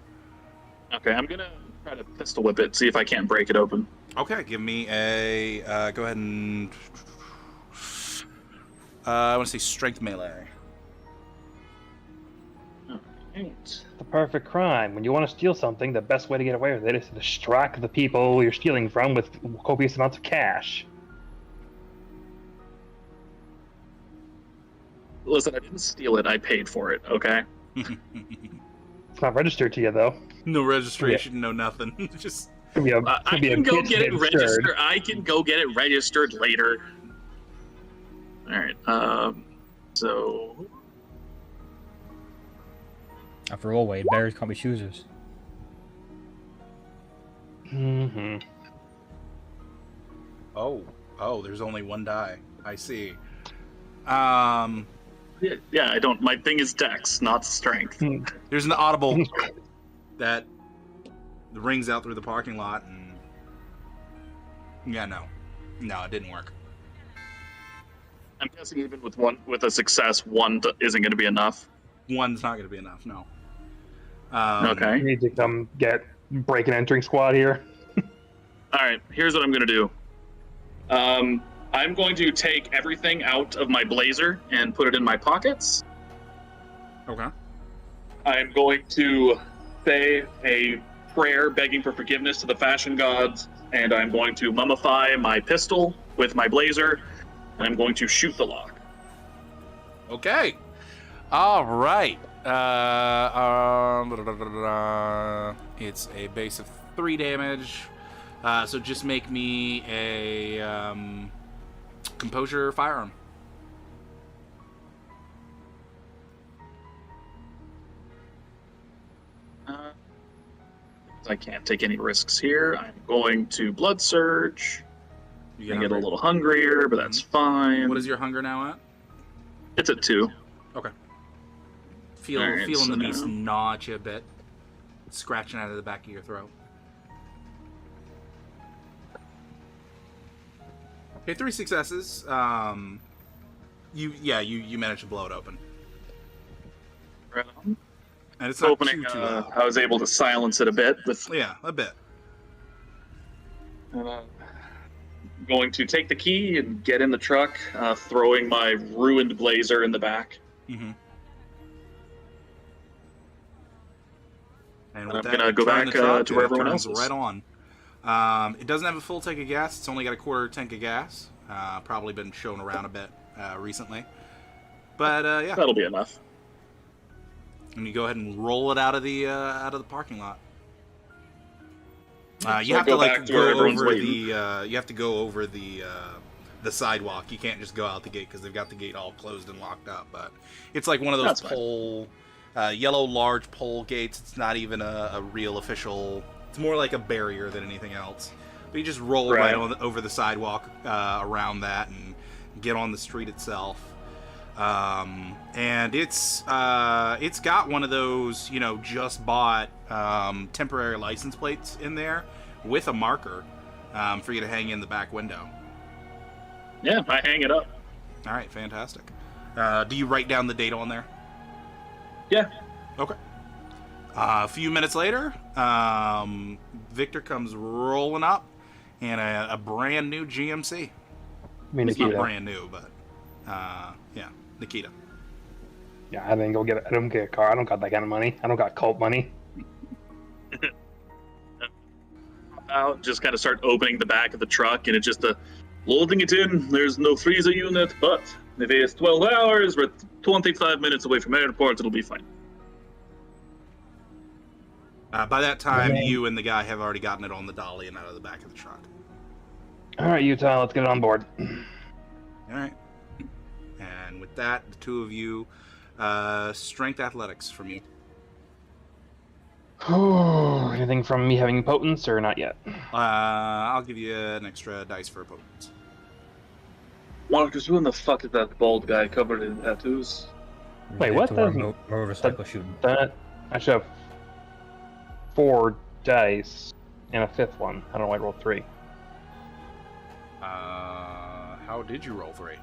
Okay, I'm gonna try to pistol whip it, see if I can't break it open. Okay, give me a go ahead and I want to say strength melee. Alright. The perfect crime. When you want to steal something, the best way to get away with it is to distract the people you're stealing from with copious amounts of cash. Listen, I didn't steal it, I paid for it, okay? It's not registered to you, though. No registration, no nothing. Just Could be a, I could be a can go bitch get it insured. registered. I can go get it registered later. Alright, so... After all, Wade, bears can't be choosers. Mm-hmm. oh, there's only one die. I see. Yeah, I don't... My thing is dex, not strength. There's an audible that rings out through the parking lot, and yeah, no, it didn't work. I'm guessing even with a success, one isn't going to be enough. One's not going to be enough. No. Okay. You need to come get break and entering squad here. All right, here's what I'm going to do. I'm going to take everything out of my blazer and put it in my pockets. Okay. I'm going to say a prayer begging for forgiveness to the fashion gods, and I'm going to mummify my pistol with my blazer, and I'm going to shoot the lock. Okay. All right. It's a base of 3 damage. So just make me a composure firearm. I can't take any risks here. I'm going to blood surge. You I get a little hungrier, but that's fine. What is your hunger now at? It's at 2. Okay. All right, Feeling so the beast now- gnaw at you a bit, scratching out of the back of your throat. Okay, 3 successes. You managed to blow it open, Right on. and it's not Opening, too loud. I was able to silence it a bit with Yeah, a bit. going to take the key and get in the truck, throwing my ruined blazer in the back. Mm-hmm. And I'm with that, gonna you go turn back, the truck, to where it everyone turns else is. right on. It doesn't have a full tank of gas. It's only got a quarter tank of gas. Probably been shown around a bit recently. But yeah, That'll be enough. and you go ahead and roll it out of the parking lot. You So have go to like back to where go everyone's over waiting. you have to go over the sidewalk. You can't just go out the gate because they've got the gate all closed and locked up. But it's like one of those That's fine. pole, yellow large pole gates. It's not even a real official. It's more like a barrier than anything else. But you just roll right on over the sidewalk around that and get on the street itself. And it's got one of those, you know, just bought temporary license plates in there with a marker for you to hang in the back window. Yeah, I hang it up. All right, fantastic. Do you write down the date on there? Yeah. Okay. A few minutes later, Victor comes rolling up in a brand new GMC. I mean, It's not Nikita. brand new, but yeah, Nikita. Yeah, I didn't go get it. I don't get a car. I don't got that kind of money. I don't got cult money. Out, just kind of start opening the back of the truck, and it's just loading it in. There's no freezer unit, but if it's 12 hours, we're 25 minutes away from airport, it'll be fine. By that time, Okay. you and the guy have already gotten it on the dolly and out of the back of the truck. All right, Utah, let's get it on board. All right. And with that, the two of you, strength athletics from you. Anything from me having potence or not yet? I'll give you an extra dice for opponents. Marcus, who in the fuck is that bald guy covered in tattoos? Wait, what? To our Doesn't- motorcycle shooting. That I should have 4 dice and a 5th one. I don't know why I rolled 3. How did you roll 3?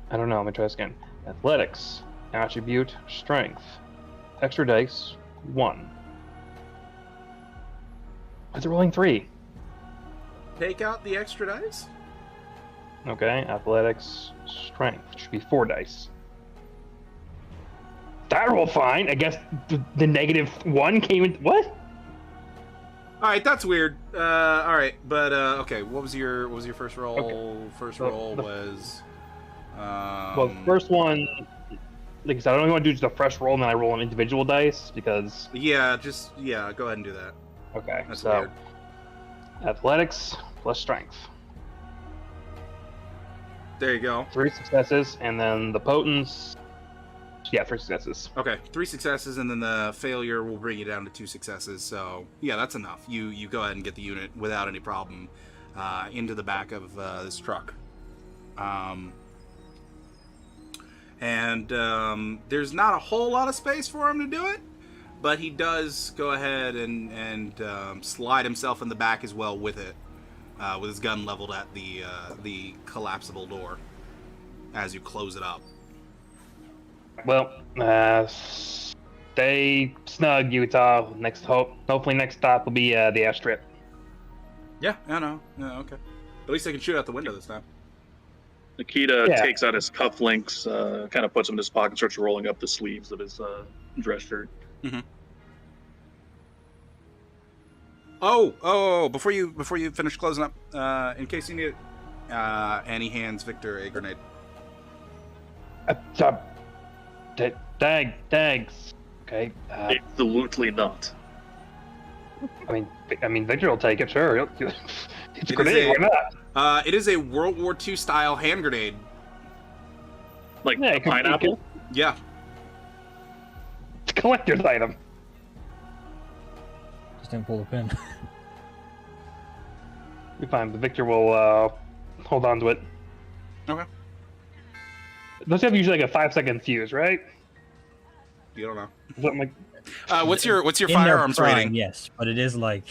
I don't know. Let me try this again. Athletics, attribute, strength, extra dice, 1. Why is it rolling 3? Take out the extra dice? Okay, athletics, strength should be 4 dice. That rolled fine. I guess the negative 1 came in. What? All right, that's weird. All right, but okay. What was your first roll? Okay. First So roll the- was. Well, the first one, like I said, I don't want to do just a fresh roll and then I roll an individual dice because. Yeah, go ahead and do that. Okay, That's so weird. athletics plus strength. There you go. 3 successes, and then the potence. Yeah, 3 successes. Okay, 3 successes, and then the failure will bring you down to 2 successes. So yeah, that's enough. You go ahead and get the unit without any problem into the back of this truck. And there's not a whole lot of space for him to do it, but he does go ahead and slide himself in the back as well with it, with his gun leveled at the collapsible door as you close it up. Well, stay snug, Utah. Hopefully next stop will be the airstrip. Yeah, I know. Yeah, okay. At least I can shoot out the window this time. Nikita Yeah. takes out his cufflinks, kind of puts them in his pocket, starts rolling up the sleeves of his dress shirt. Oh! Before you finish closing up, in case you need it, and he hands Victor a grenade. Thanks. Okay. Absolutely not. I mean, Victor will take it. Sure. It's a It is grenade. Why not? It is a World War II style hand grenade. Like Yeah, a pineapple? Yeah. It's a collector's item. Just didn't pull the pin. Be fine. The Victor will hold on to it. Okay. Those have usually like a 5-second fuse, right? You don't know. Something like What's your In their firearms prime, rating? yes, but it is like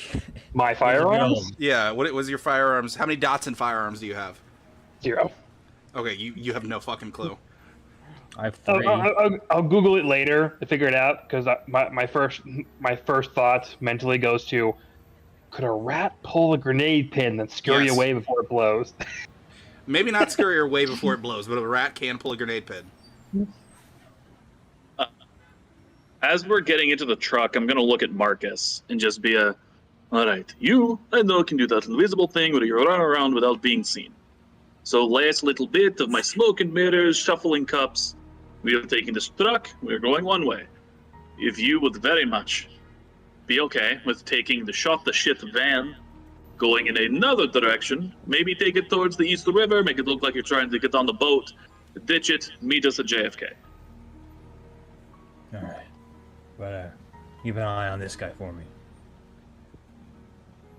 my it's a bit firearms. old. Yeah. What was your firearms? How many dots in firearms do you have? 0. Okay, you have no fucking clue. I have 3. I'll Google it later to figure it out because my first thought mentally goes to, could a rat pull a grenade pin and scurry Yes. away before it blows? Maybe not scurry her way before it blows, but a rat can pull a grenade pin. As we're getting into the truck, I'm going to look at Marcus and just be all right, I know can do that invisible thing where you run around without being seen. So last little bit of my smoke and mirrors, shuffling cups. We are taking this truck, we're going one way. If you would very much be okay with taking the shot-the-shit van, going in another direction, maybe take it towards the East River, make it look like you're trying to get on the boat, ditch it, meet us at JFK. All right, but keep an eye on this guy for me.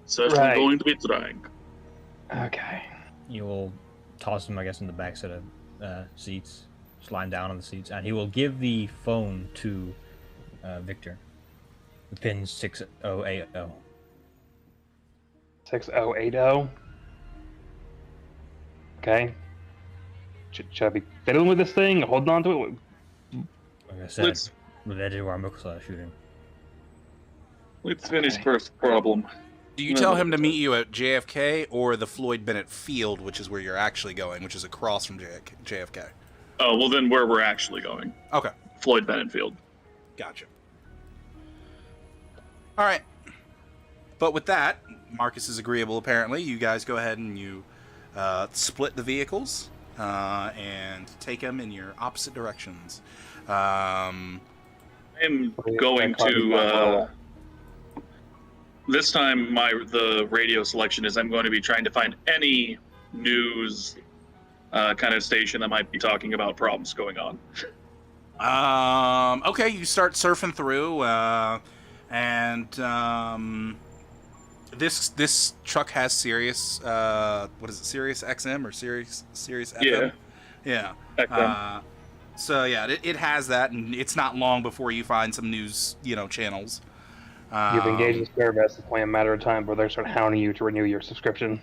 Certainly Right. going to be trying. Okay. You will toss him, I guess, in the back set of seats, slide down on the seats, and he will give the phone to Victor. The pin's 6080. 6080. Okay. Should I be fiddling with this thing? Holding on to it? Like I said, Let's related to our Mukasla shooting. finish Okay. first problem. Do you tell him to meet you at JFK or the Floyd Bennett Field, which is where you're actually going, which is across from JFK? Oh, well then where we're actually going. Okay, Floyd Bennett Field. gotcha. All right. But with that, Marcus is agreeable, apparently. You guys go ahead and you split the vehicles and take them in your opposite directions. I am going to... this time, the radio selection is I'm going to be trying to find any news kind of station that might be talking about problems going on. Okay, you start surfing through, and this truck has Sirius. What is it? Sirius XM or Sirius FM? Yeah. XM. So yeah, it has that, and it's not long before you find some news, channels. You've engaged the service. It's only a matter of time before they start hounding you to renew your subscription.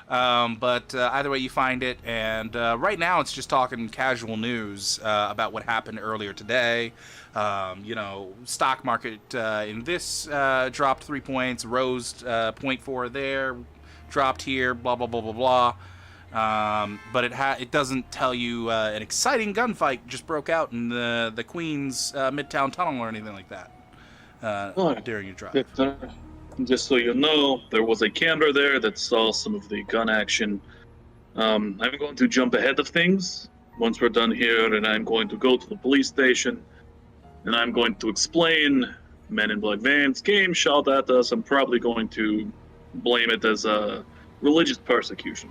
But either way, you find it, and right now it's just talking casual news about what happened earlier today. Stock market in this dropped 3 points, rose 0.4 there, dropped here, blah blah blah blah blah. But it doesn't tell you an exciting gunfight just broke out in the Queens Midtown Tunnel or anything like that during your drive. Victor, just so you know, there was a camera there that saw some of the gun action. I'm going to jump ahead of things once we're done here, and I'm going to go to the police station, and I'm going to explain Men in Black vans came, shot at us. I'm probably going to blame it as religious persecution.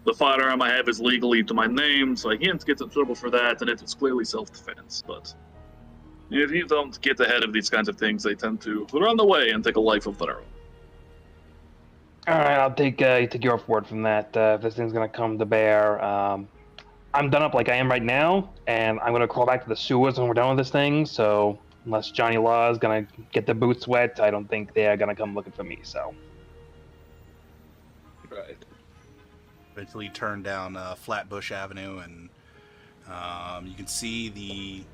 The firearm I have is legally to my name, so I can't get in trouble for that, and it is clearly self-defense. But if you don't get ahead of these kinds of things, they tend to run away and take a life of their own. All right, I'll take your word from that. If this thing's gonna come to bear, I'm done up like I am right now, and I'm gonna crawl back to the sewers when we're done with this thing. So unless Johnny Law is gonna get the boots wet, I don't think they are gonna come looking for me. So. Right. Eventually turn down Flatbush Avenue, and you can see the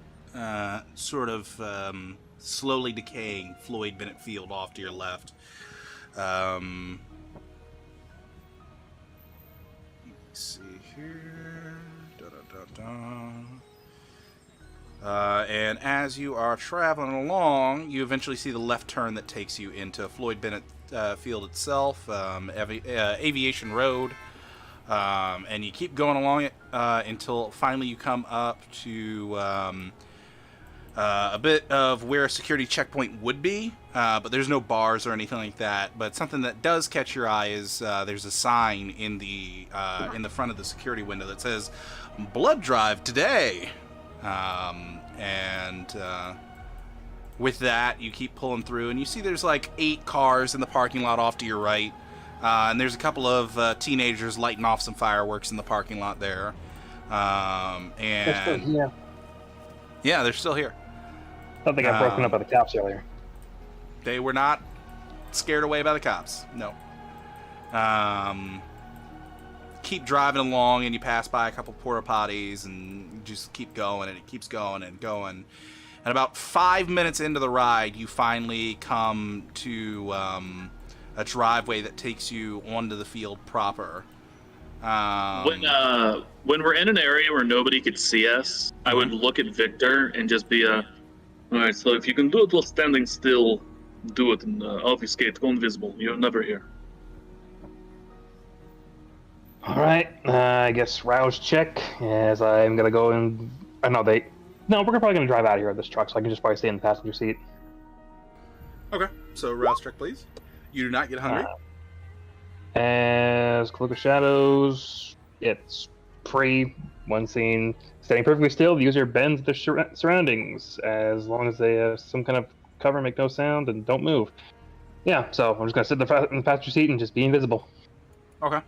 sort of slowly decaying Floyd Bennett Field off to your left. Let's see here. And as you are traveling along, you eventually see the left turn that takes you into Floyd Bennett Field itself, Aviation Road. And you keep going along it until finally you come up to a bit of where a security checkpoint would be, but there's no bars or anything like that. But something that does catch your eye is there's a sign in the front of the security window that says "Blood Drive today," and with that you keep pulling through, and you see there's like 8 cars in the parking lot off to your right. And there's a couple of teenagers lighting off some fireworks in the parking lot there. And They're still here. Yeah, they're still here. I thought they got broken up by the cops earlier. They were not scared away by the cops. No. Keep driving along, and you pass by a couple porta potties, and you just keep going, and it keeps going and going. And about 5 minutes into the ride, you finally come to a driveway that takes you onto the field proper. When we're in an area where nobody could see us, I would look at Victor and just be all right, so if you can do it while standing still, do it and obfuscate, go invisible. You're never here. All right, I guess rouse check, as I'm gonna go and I know they. No, we're probably gonna drive out of here with this truck, so I can just probably stay in the passenger seat. Okay, so rouse check, please. You do not get hungry. As Cloak of Shadows, it's free. One scene, standing perfectly still, the user bends their surroundings as long as they have some kind of cover, make no sound, and don't move. Yeah, so I'm just gonna sit in the passenger seat and just be invisible. Okay.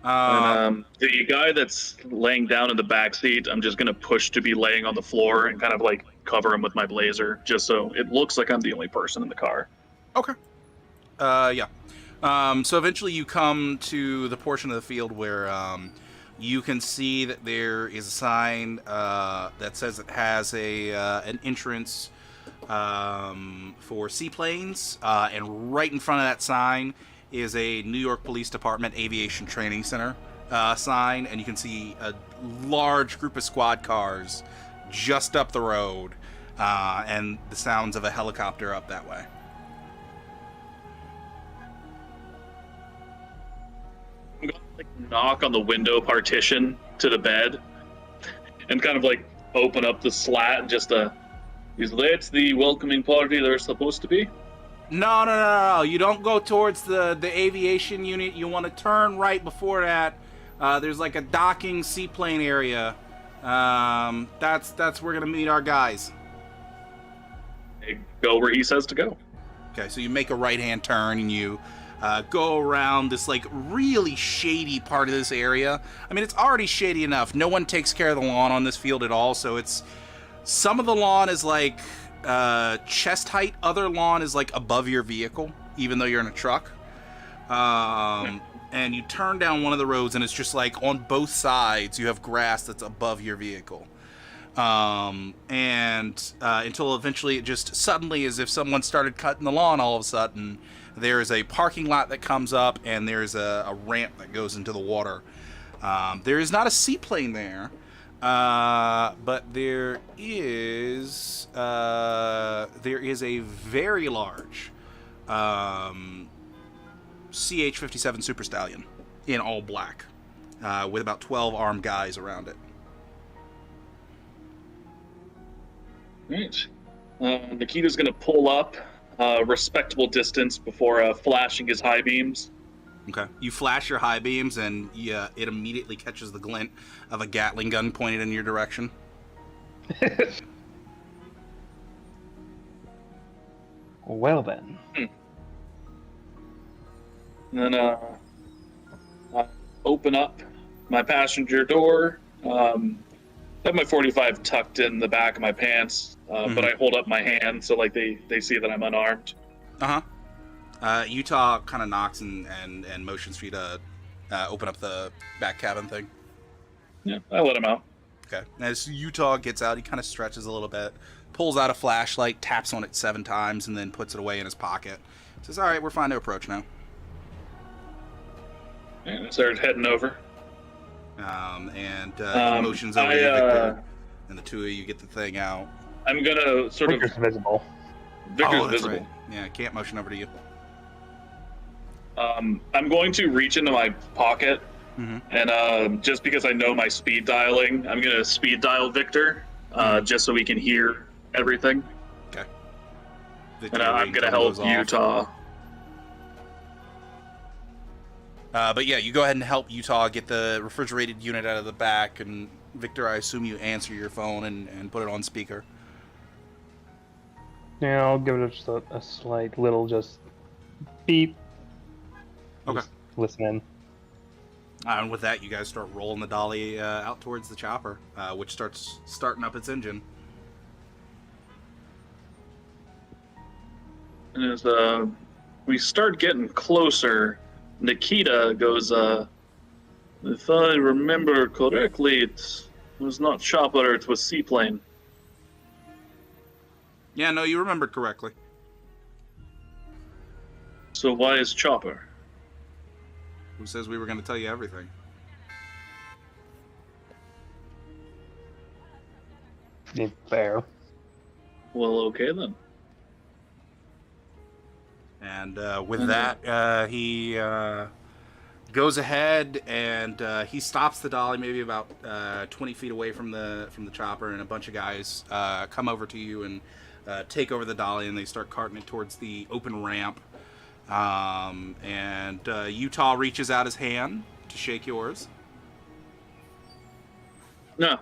And the guy that's laying down in the back seat, I'm just gonna push to be laying on the floor and kind of like cover him with my blazer, just so it looks like I'm the only person in the car. Okay. Yeah. So eventually you come to the portion of the field where you can see that there is a sign that says it has an entrance for seaplanes, and right in front of that sign is a New York Police Department Aviation Training Center sign, and you can see a large group of squad cars just up the road, and the sounds of a helicopter up that way. I'm gonna like knock on the window partition to the bed and kind of like open up the slat and just is that the welcoming party they're supposed to be? No. You don't go towards the aviation unit. You want to turn right before that. There's like a docking seaplane area. That's where we're gonna meet our guys. I go where he says to go. Okay, so you make a right-hand turn and you go around this like really shady part of this area. I mean, it's already shady enough. No one takes care of the lawn on this field at all, so it's some of the lawn is like chest height. Other lawn is like above your vehicle, even though you're in a truck. And you turn down one of the roads, and it's just like on both sides you have grass that's above your vehicle. Until eventually it just suddenly, as if someone started cutting the lawn, all of a sudden there is a parking lot that comes up, and there's a ramp that goes into the water. There is not a seaplane there, but there is a very large CH-57 Super Stallion in all black, with about 12 armed guys around it. Right. Nikita's gonna pull up a respectable distance before flashing his high beams. Okay. You flash your high beams, and it immediately catches the glint of a Gatling gun pointed in your direction. Well then. And then I open up my passenger door. I have my 45 tucked in the back of my pants, but I hold up my hand so like they see that I'm unarmed. Utah kind of knocks and motions for you to open up the back cabin thing. Yeah, I let him out. Okay. As Utah gets out, he kind of stretches a little bit, pulls out a flashlight, taps on it 7 times, and then puts it away in his pocket. Says, "All right, we're fine to approach now." And I started heading over. He motions over to you, Victor, and the two of you get the thing out. I'm gonna sort Victor's of. visible. Victor's that's visible. right. Yeah, can't motion over to you. I'm going to reach into my pocket, and just because I know my speed dialing, I'm gonna speed dial Victor, just so we can hear everything. Okay. And I'm gonna help Utah. But yeah, you go ahead and help Utah get the refrigerated unit out of the back, and Victor, I assume you answer your phone and put it on speaker. Yeah, I'll give it just a slight little just beep. Okay. Just listen in. And with that, you guys start rolling the dolly out towards the chopper, which starts starting up its engine. And as we start getting closer, Nikita goes, if I remember correctly, it was not chopper, it was seaplane. Yeah, no, you remembered correctly. So why is chopper? Who says we were going to tell you everything? Yeah, fair. Well, okay then. And with that, he goes ahead and he stops the dolly maybe about 20 feet away from the chopper, and a bunch of guys come over to you and take over the dolly, and they start carting it towards the open ramp. And Utah reaches out his hand to shake yours. No.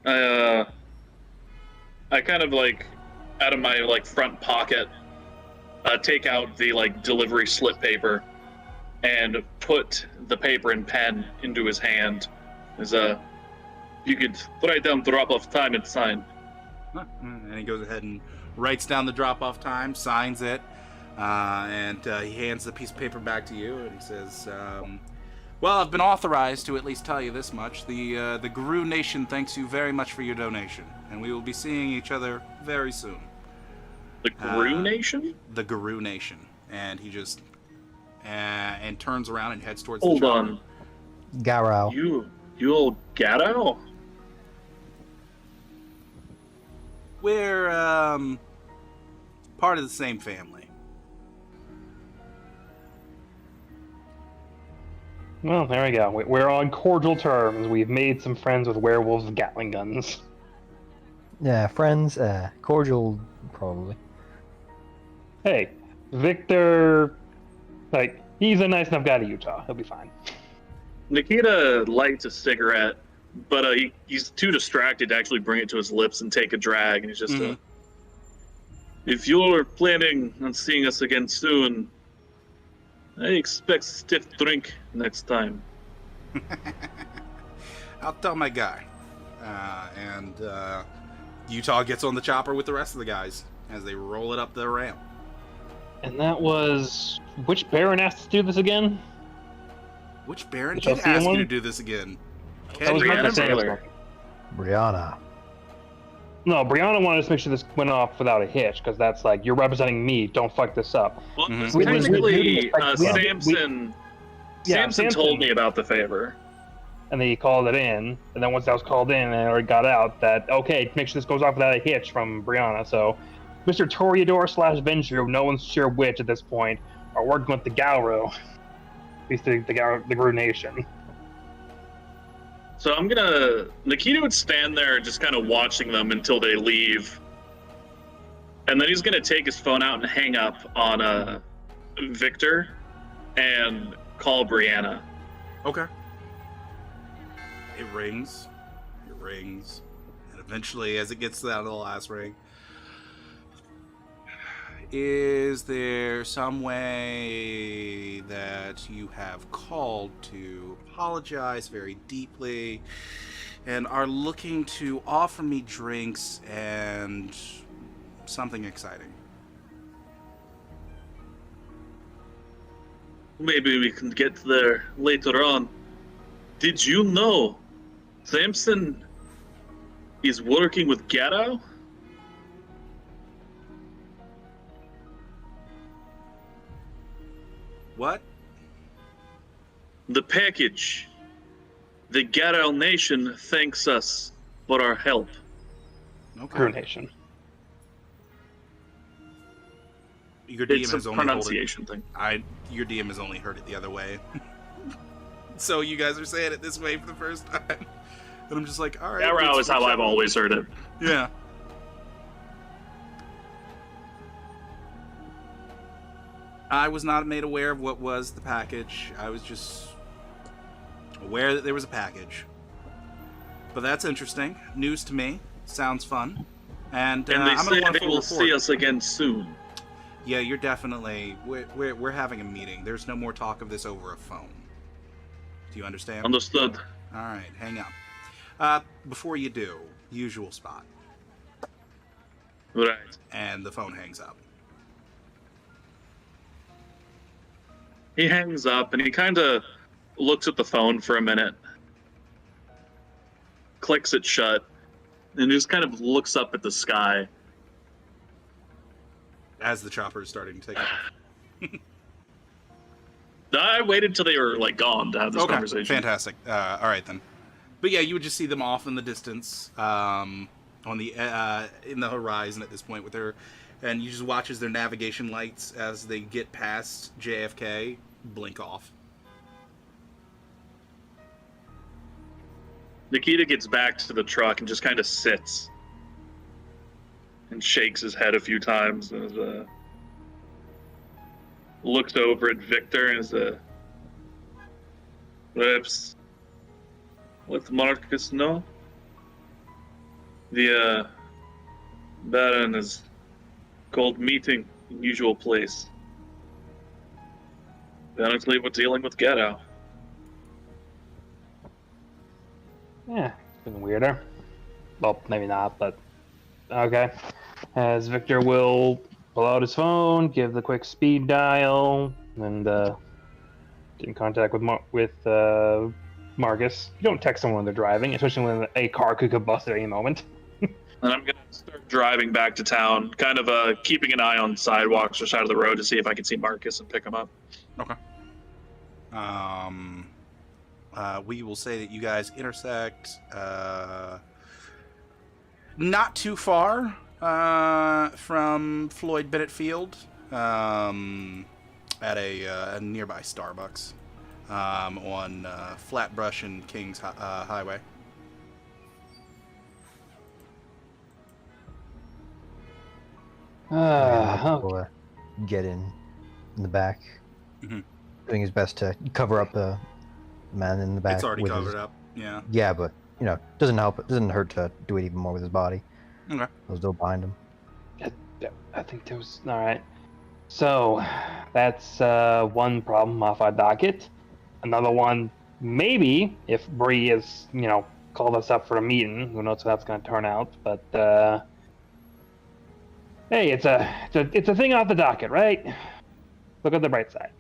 I kind of like out of my like front pocket take out the like delivery slip paper and put the paper and pen into his hand. As you could write down drop-off time and sign. And he goes ahead and writes down the drop-off time, signs it, and he hands the piece of paper back to you, and he says, well, I've been authorized to at least tell you this much. The Guru Nation thanks you very much for your donation, and we will be seeing each other very soon. The Guru Nation? The Guru Nation. And he just and turns around and heads towards Hold the on. Garrow. You old Gatto? We're part of the same family. Well, there we go. We're on cordial terms. We've made some friends with werewolves with Gatling guns. Yeah, friends, cordial, probably. Hey, Victor, like, he's a nice enough guy to Utah. He'll be fine. Nikita lights a cigarette, but he's too distracted to actually bring it to his lips and take a drag. And he's just, if you're planning on seeing us again soon, I expect stiff drink next time. I'll tell my guy. And Utah gets on the chopper with the rest of the guys as they roll it up the ramp. And that was... Which Baron asked us to do this again? Which Baron The did Chaldean ask you one? to do this again? That was Brianna not the Taylor. Brianna. No, Brianna wanted us to make sure this went off without a hitch, because that's like, you're representing me, don't fuck this up. Well, Mhm. technically, Samson Samson told me about the favor. And then he called it in, and then once that was called in and it got out, that, okay, make sure this goes off without a hitch from Brianna. So, Mr. Toreador / Venture, no one's sure which at this point, are working with the Galro. At least the Gru Nation. So Nikita would stand there just kind of watching them until they leave. And then he's gonna take his phone out and hang up on Victor and call Brianna. Okay. It rings, and eventually, as it gets to that little last ring, is there some way that you have called to apologize very deeply and are looking to offer me drinks and something exciting? Maybe we can get there later on. Did you know Samson is working with Gatto? What? The package. The Gatto Nation thanks us for our help. Gru Nation. Your DM It's has a only pronunciation thing. Your DM has only heard it the other way. So you guys are saying it this way for the first time. And I'm just like, all right. Gatto is how I've always heard it. Yeah. I was not made aware of what was the package. I was just aware that there was a package. But that's interesting. News to me. Sounds fun. And And they I'm say gonna want a they full will report. see us again soon. Yeah, you're definitely. We're having a meeting. There's no more talk of this over a phone. Do you understand? Understood. All right, hang up. Before you do, usual spot. Right. And the phone hangs up. He hangs up and he kind of looks at the phone for a minute, clicks it shut, and just kind of looks up at the sky. As the chopper is starting to take off. I waited till they were like gone to have this conversation. Fantastic. All right then. But yeah, you would just see them off in the distance, on the in the horizon at this point with their, and you just watch as their navigation lights as they get past JFK blink off. Nikita gets back to the truck and just kind of sits and shakes his head a few times and looks over at Victor and perhaps let Marcus know. The Baron has called meeting in usual place. Apparently we're dealing with Ghetto. Yeah, it's been weirder. Well, maybe not, but okay. As Victor will pull out his phone, give the quick speed dial, and get in contact with Marcus. You don't text someone when they're driving, especially when a car could combust at any moment. And I'm going to start driving back to town, kind of keeping an eye on sidewalks or side of the road to see if I can see Marcus and pick him up. Okay. We will say that you guys intersect not too far from Floyd Bennett Field at a nearby Starbucks on Flatbush and Kings Highway. We'll get in the back, doing his best to cover up the man in the back. It's already with covered his... up. Yeah. Yeah, but doesn't help. It doesn't hurt to do it even more with his body. Okay. Those still behind him. I think there was all right. So that's one problem off our docket. Another one, maybe if Bree is called us up for a meeting. Who knows how that's going to turn out? But hey, it's a thing off the docket, right? Look at the bright side.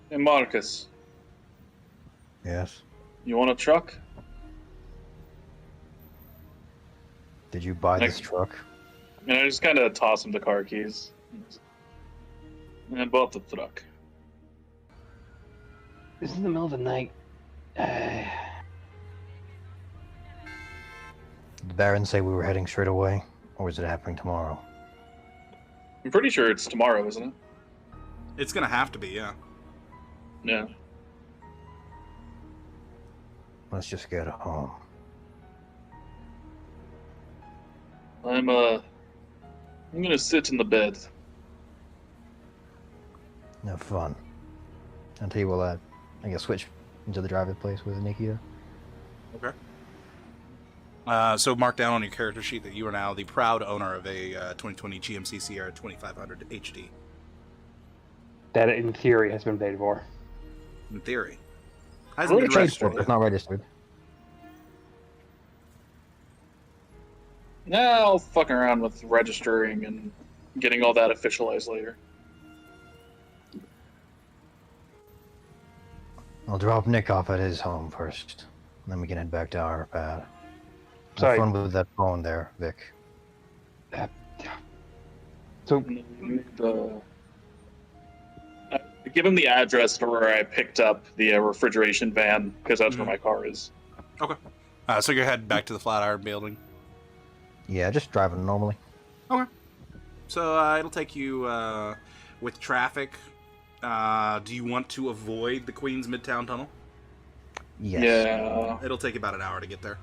Hey, Marcus, Yes. you want a truck? Did you buy this truck? And I just kind of toss him the car keys. And I bought the truck. It's in the middle of the night. Did the Baron say we were heading straight away, or is it happening tomorrow? I'm pretty sure it's tomorrow, isn't it? It's gonna have to be, yeah. Yeah. Let's just get home. I'm gonna sit in the bed. Have fun. Until you will, I guess, switch into the driver's place with Nikita. Okay. So mark down on your character sheet that you are now the proud owner of a 2020 GMC Sierra 2500 HD. That, in theory, has been paid for. In theory. Hasn't been It's registered it's yet. not registered. Yeah, I'll fuck around with registering and getting all that officialized later. I'll drop Nick off at his home first. Then we can head back to our pad. Sorry. Have fun with that phone there, Vic. So Give him the address for where I picked up the refrigeration van, because that's where my car is. Okay. So you're heading back to the Flatiron building. Yeah, just driving normally. Okay. So it'll take you with traffic. Do you want to avoid the Queens Midtown Tunnel? Yes. Yeah. It'll take about an hour to get there.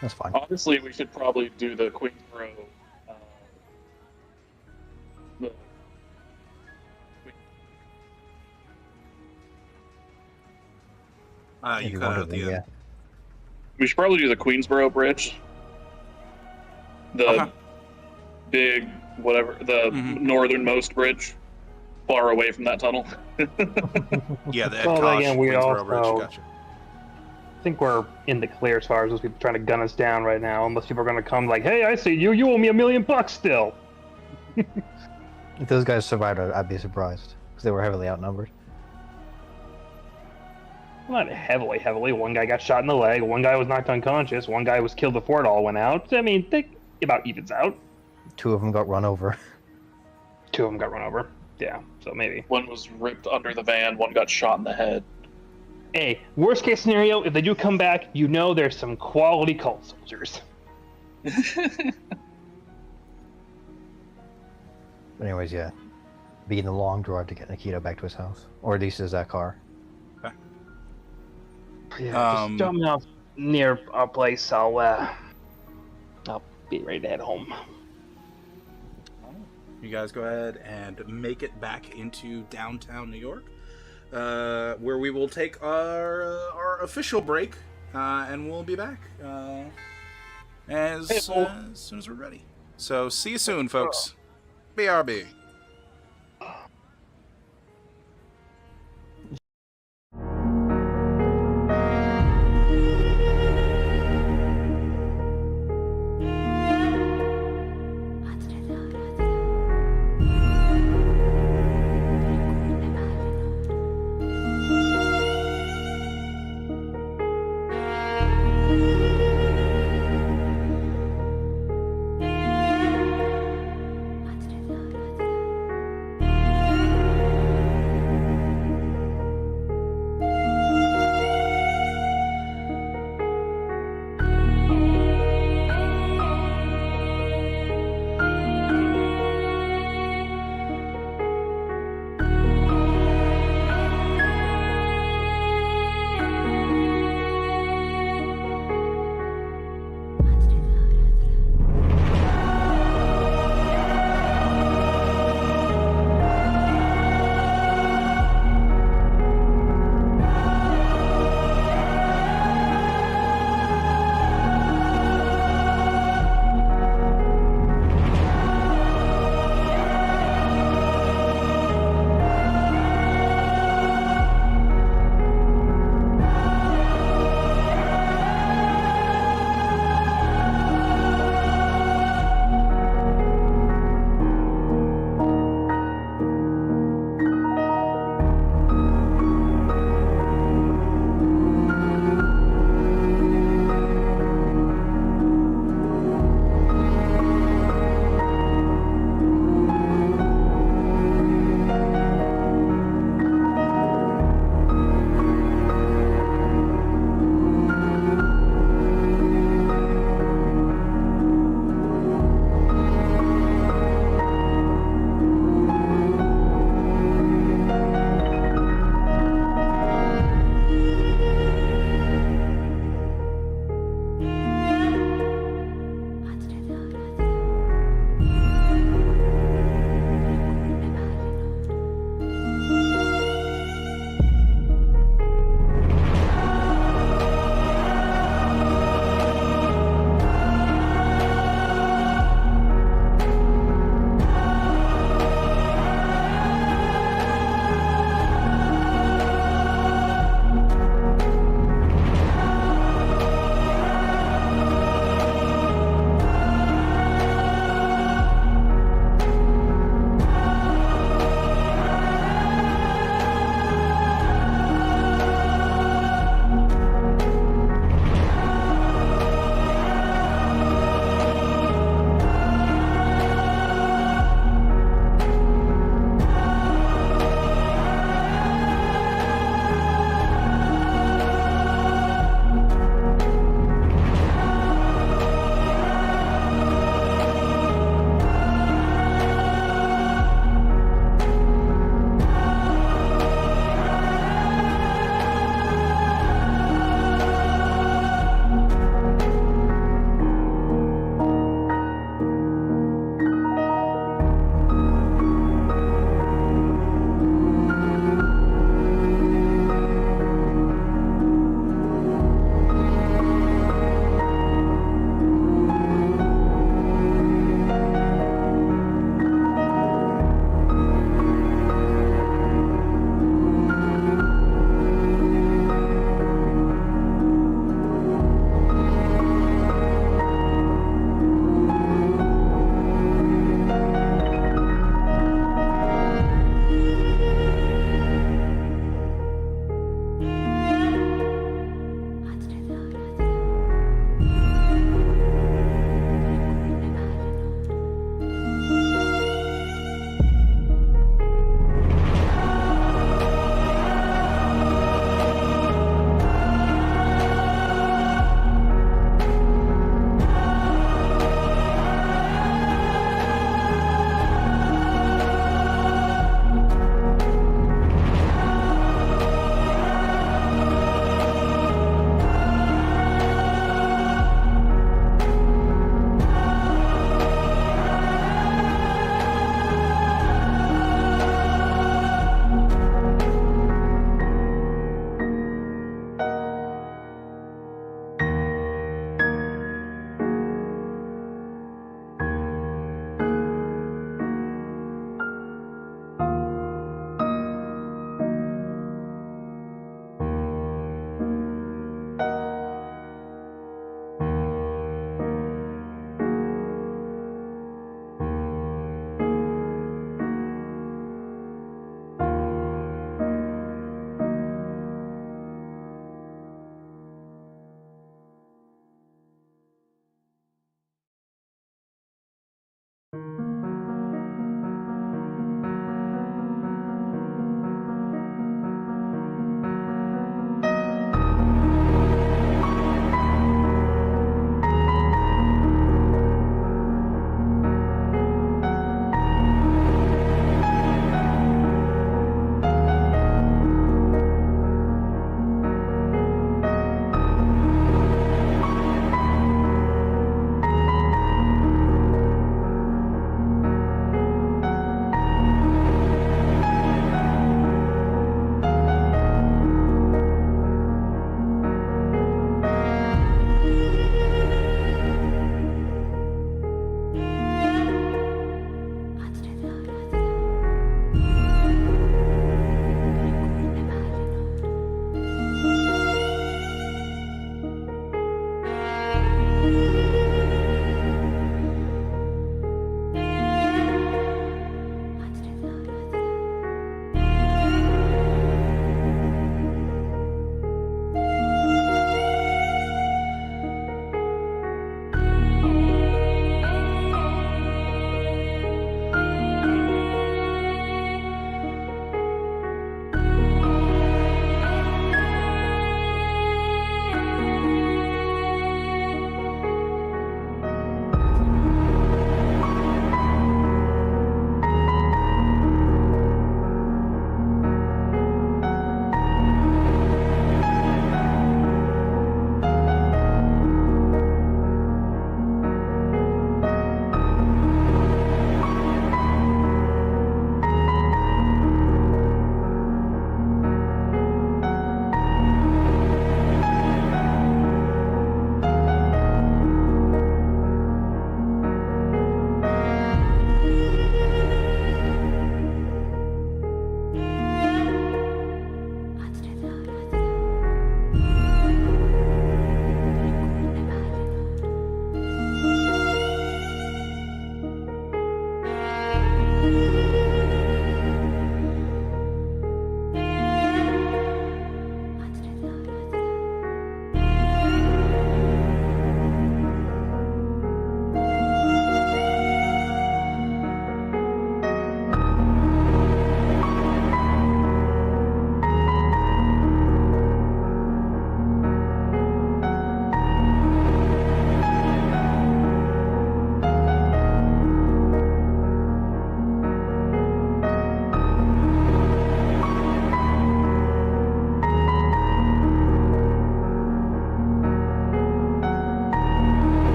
That's fine. Honestly, we should probably do the Queensboro. The You If you cut out wanted at the to, end. We should probably do the Queensboro Bridge. The Okay. big, whatever, the northernmost bridge, far away from that tunnel. Yeah, the Ed Well, Kosh again, we Queensboro Bridge. also- Gotcha. I think we're in the clear as far as those people trying to gun us down right now. Unless people are going to come like, hey, I see you. You owe me $1 million still. If those guys survived, I'd be surprised. Because they were heavily outnumbered. Not heavily. One guy got shot in the leg. One guy was knocked unconscious. One guy was killed before it all went out. I mean, it about evens out. 2 of them got run over. 2 of them got run over. Yeah, so maybe. One was ripped under the van, one got shot in the head. Hey, worst case scenario, if they do come back, there's some quality cult soldiers. Anyways, yeah. Being the long drive to get Nikita back to his house. Or at least his car. Yeah, just jump out. near our place, I'll be ready to head home. You guys go ahead and make it back into downtown New York, where we will take our official break, and we'll be back as soon as we're ready. So see you soon, folks. BRB.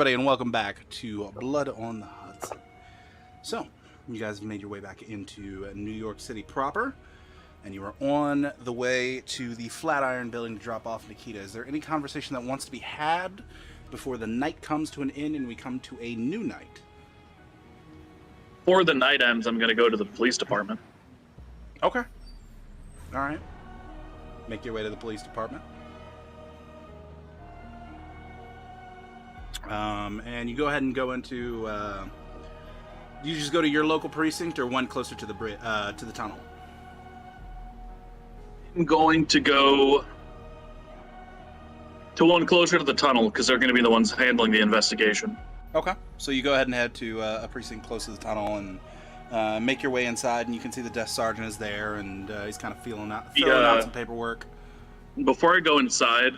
everybody, and welcome back to Blood on the Hudson. So, you guys have made your way back into New York City proper, and you are on the way to the Flatiron Building to drop off Nikita. Is there any conversation that wants to be had before the night comes to an end and we come to a new night? Before the night ends, I'm going to go to the police department. Okay. All right. Make your way to the police department. And you go ahead and go into. You just go to your local precinct, or one closer to the tunnel. I'm going to go to one closer to the tunnel because they're going to be the ones handling the investigation. Okay. So you go ahead and head to a precinct close to the tunnel and make your way inside, and you can see the desk sergeant is there, and he's kind of filling out some paperwork. Before I go inside,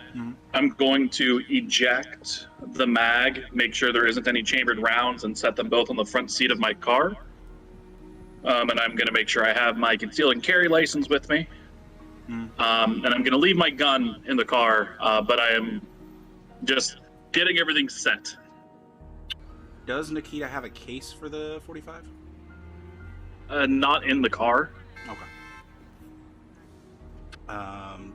I'm going to eject the mag, make sure there isn't any chambered rounds, and set them both on the front seat of my car. And I'm going to make sure I have my concealed and carry license with me. And I'm going to leave my gun in the car, but I am just getting everything set. Does Nikita have a case for the 45? Not in the car. Okay.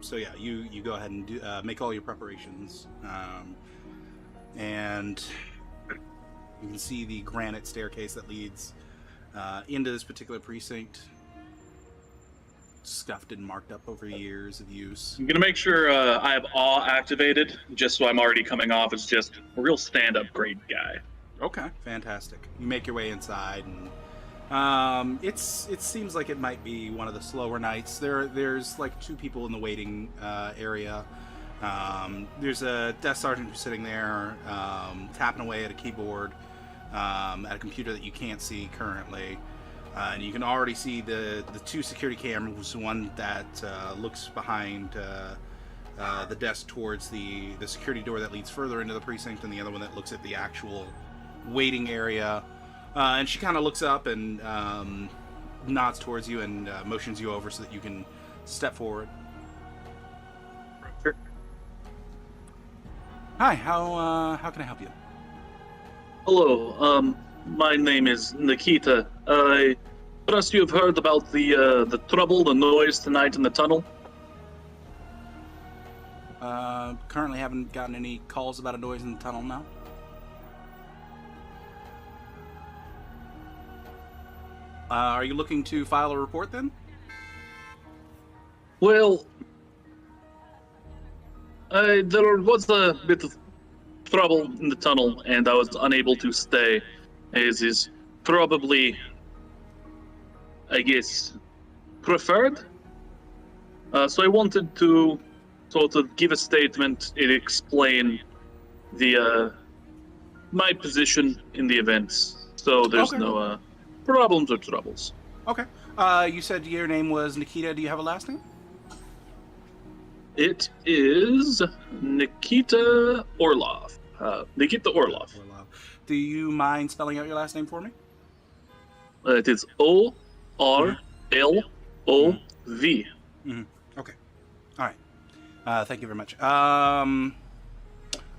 So yeah, you go ahead and do, make all your preparations, and you can see the granite staircase that leads into this particular precinct. Scuffed and marked up over years of use. I'm gonna make sure I have awe activated, just so I'm already coming off as just a real stand-up great guy. Okay, fantastic. You make your way inside, and it seems like it might be one of the slower nights. There's like two people in the waiting area. There's a desk sergeant who's sitting there tapping away at a keyboard at a computer that you can't see currently. And you can already see the two security cameras, one that looks behind the desk towards the security door that leads further into the precinct, and the other one that looks at the actual waiting area. And she kind of looks up and nods towards you and motions you over so that you can step forward. Sure. Hi, how can I help you? Hello, my name is Nikita. I trust you have heard about the trouble, the noise tonight in the tunnel. Currently haven't gotten any calls about a noise in the tunnel now. Are you looking to file a report then? Well, there was a bit of trouble in the tunnel, and I was unable to stay, as is probably, I guess, preferred. So I wanted to sort of give a statement and explain the my position in the events, so there's no problems or troubles. Okay. You said your name was Nikita. Do you have a last name? It is Nikita Orlov. Nikita Orlov. Do you mind spelling out your last name for me? It is O-R-L-O-V. Mm-hmm. Okay. All right. Thank you very much. I'll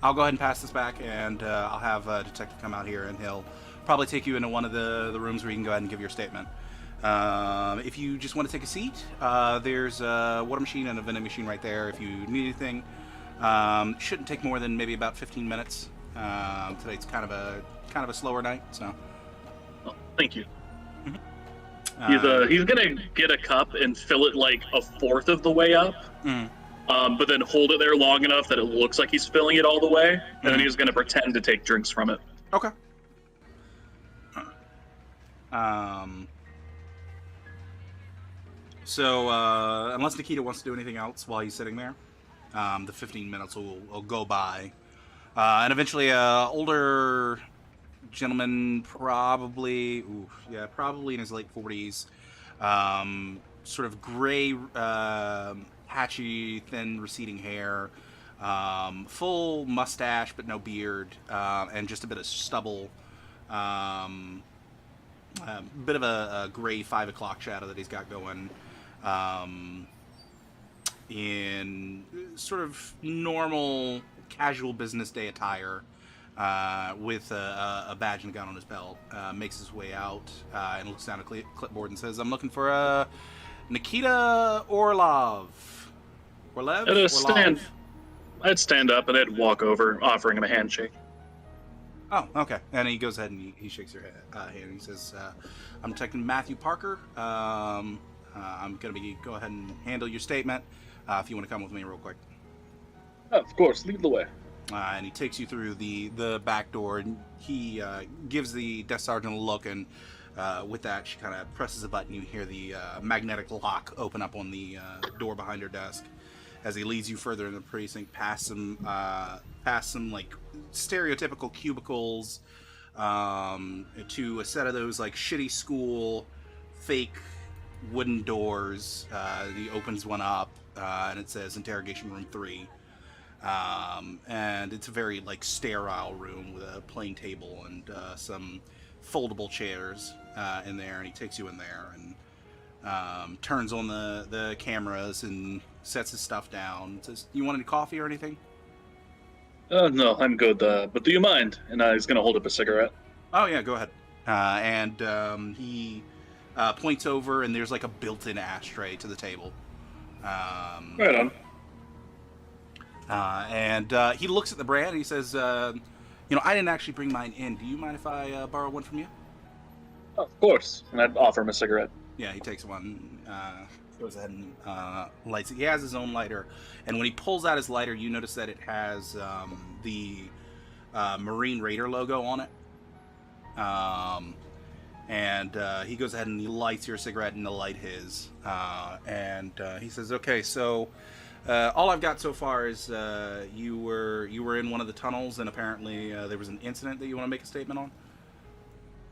go ahead and pass this back, and I'll have a detective come out here, and he'll probably take you into one of the rooms where you can go ahead and give your statement. If you just want to take a seat, there's a water machine and a vending machine right there if you need anything. Shouldn't take more than maybe about 15 minutes. Today's kind of a slower night, so. Oh, thank you. He's gonna get a cup and fill it like a fourth of the way up, but then hold it there long enough that it looks like he's filling it all the way, and then he's gonna pretend to take drinks from it. Okay. So, unless Nikita wants to do anything else while he's sitting there, the 15 minutes will go by. And eventually, older gentleman, probably in his late 40s, sort of gray, patchy, thin, receding hair, full mustache but no beard, and just a bit of stubble. Bit of a gray 5 o'clock shadow that he's got going, in sort of normal casual business day attire. with a badge and a gun on his belt, makes his way out and looks down at clipboard and says, "I'm looking for Nikita Orlov." Orlev? I'd stand up and I'd walk over, offering him a handshake. Oh, okay. And he goes ahead and he shakes your hand. He says, "I'm Detective Matthew Parker. I'm going to go ahead and handle your statement. If you want to come with me real quick." Oh, of course, lead the way. And he takes you through the back door, and he gives the desk sergeant a look, and with that, she kind of presses a button. You hear the magnetic lock open up on the door behind her desk as he leads you further in the precinct, past some like stereotypical cubicles, to a set of those like shitty school fake wooden doors. He opens one up, and it says Interrogation Room 3. And it's a very like sterile room with a plain table and some foldable chairs in there, and he takes you in there and turns on the cameras and sets his stuff down. Says, "You want any coffee or anything?" No, I'm good, but do you mind? And he's gonna hold up a cigarette. Oh yeah, go ahead. And he points over, and there's like a built-in ashtray to the table. Right on. And he looks at the brand and he says, I didn't actually bring mine in. Do you mind if I borrow one from you? Of course. And I'd offer him a cigarette. Yeah, he takes one, goes ahead and lights it. He has his own lighter. And when he pulls out his lighter, you notice that it has the Marine Raider logo on it. And he goes ahead and he lights your cigarette and he'll light his. And he says, "Okay, so... all I've got so far is you were in one of the tunnels, and apparently there was an incident that you want to make a statement on."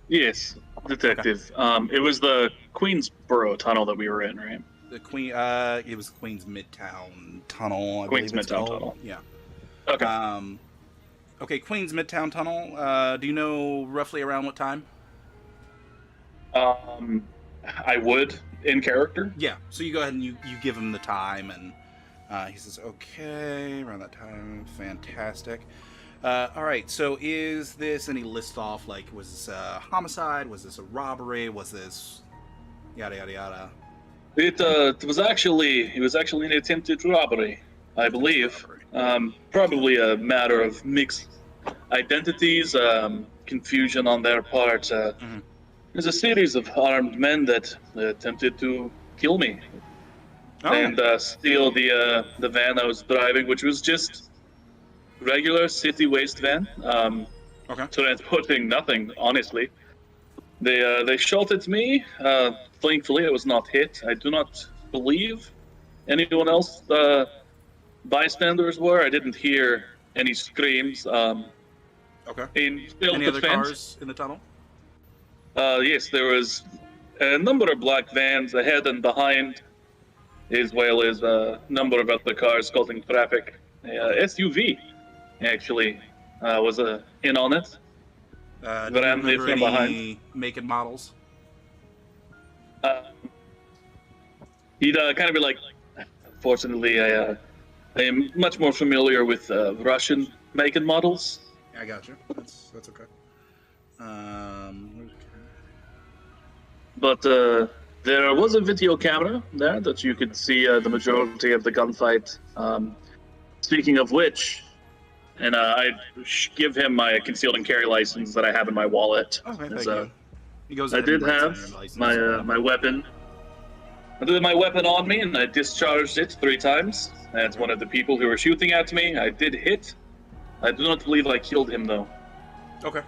Yes, detective. Okay. It was the Queensboro tunnel that we were in, right? It was Queens Midtown Tunnel. Queens Midtown Tunnel. Yeah. Okay. Okay, Queens Midtown Tunnel. Do you know roughly around what time? I would, in character. Yeah. So you go ahead and you give him the time, and he says, "Okay, around that time, fantastic. All right, so is this," and he lists off, like, was this a homicide? Was this a robbery? Was this yada, yada, yada? It was actually an attempted robbery, I believe. Probably a matter of mixed identities, confusion on their part. There's a series of armed men that attempted to kill me. Oh. And steal the van I was driving, which was just regular city waste van. Okay. Transporting nothing, honestly. They shot at me. Thankfully, I was not hit. I do not believe anyone else bystanders were. I didn't hear any screams. Okay. Any other cars in the tunnel? Yes, there was a number of black vans ahead and behind, as well as a number of other cars causing traffic. SUV, actually, was in on it. Do you remember any make and models? He'd kind of be like, "Fortunately, I am much more familiar with Russian make and models." I got you. That's okay. But there was a video camera there that you could see the majority of the gunfight. Speaking of which, and I give him my concealed and carry license that I have in my wallet. Okay, thank you. He goes I did have my weapon. I did my weapon on me, and I discharged it 3 times. That's one of the people who were shooting at me. I did hit. I do not believe I killed him, though. Okay.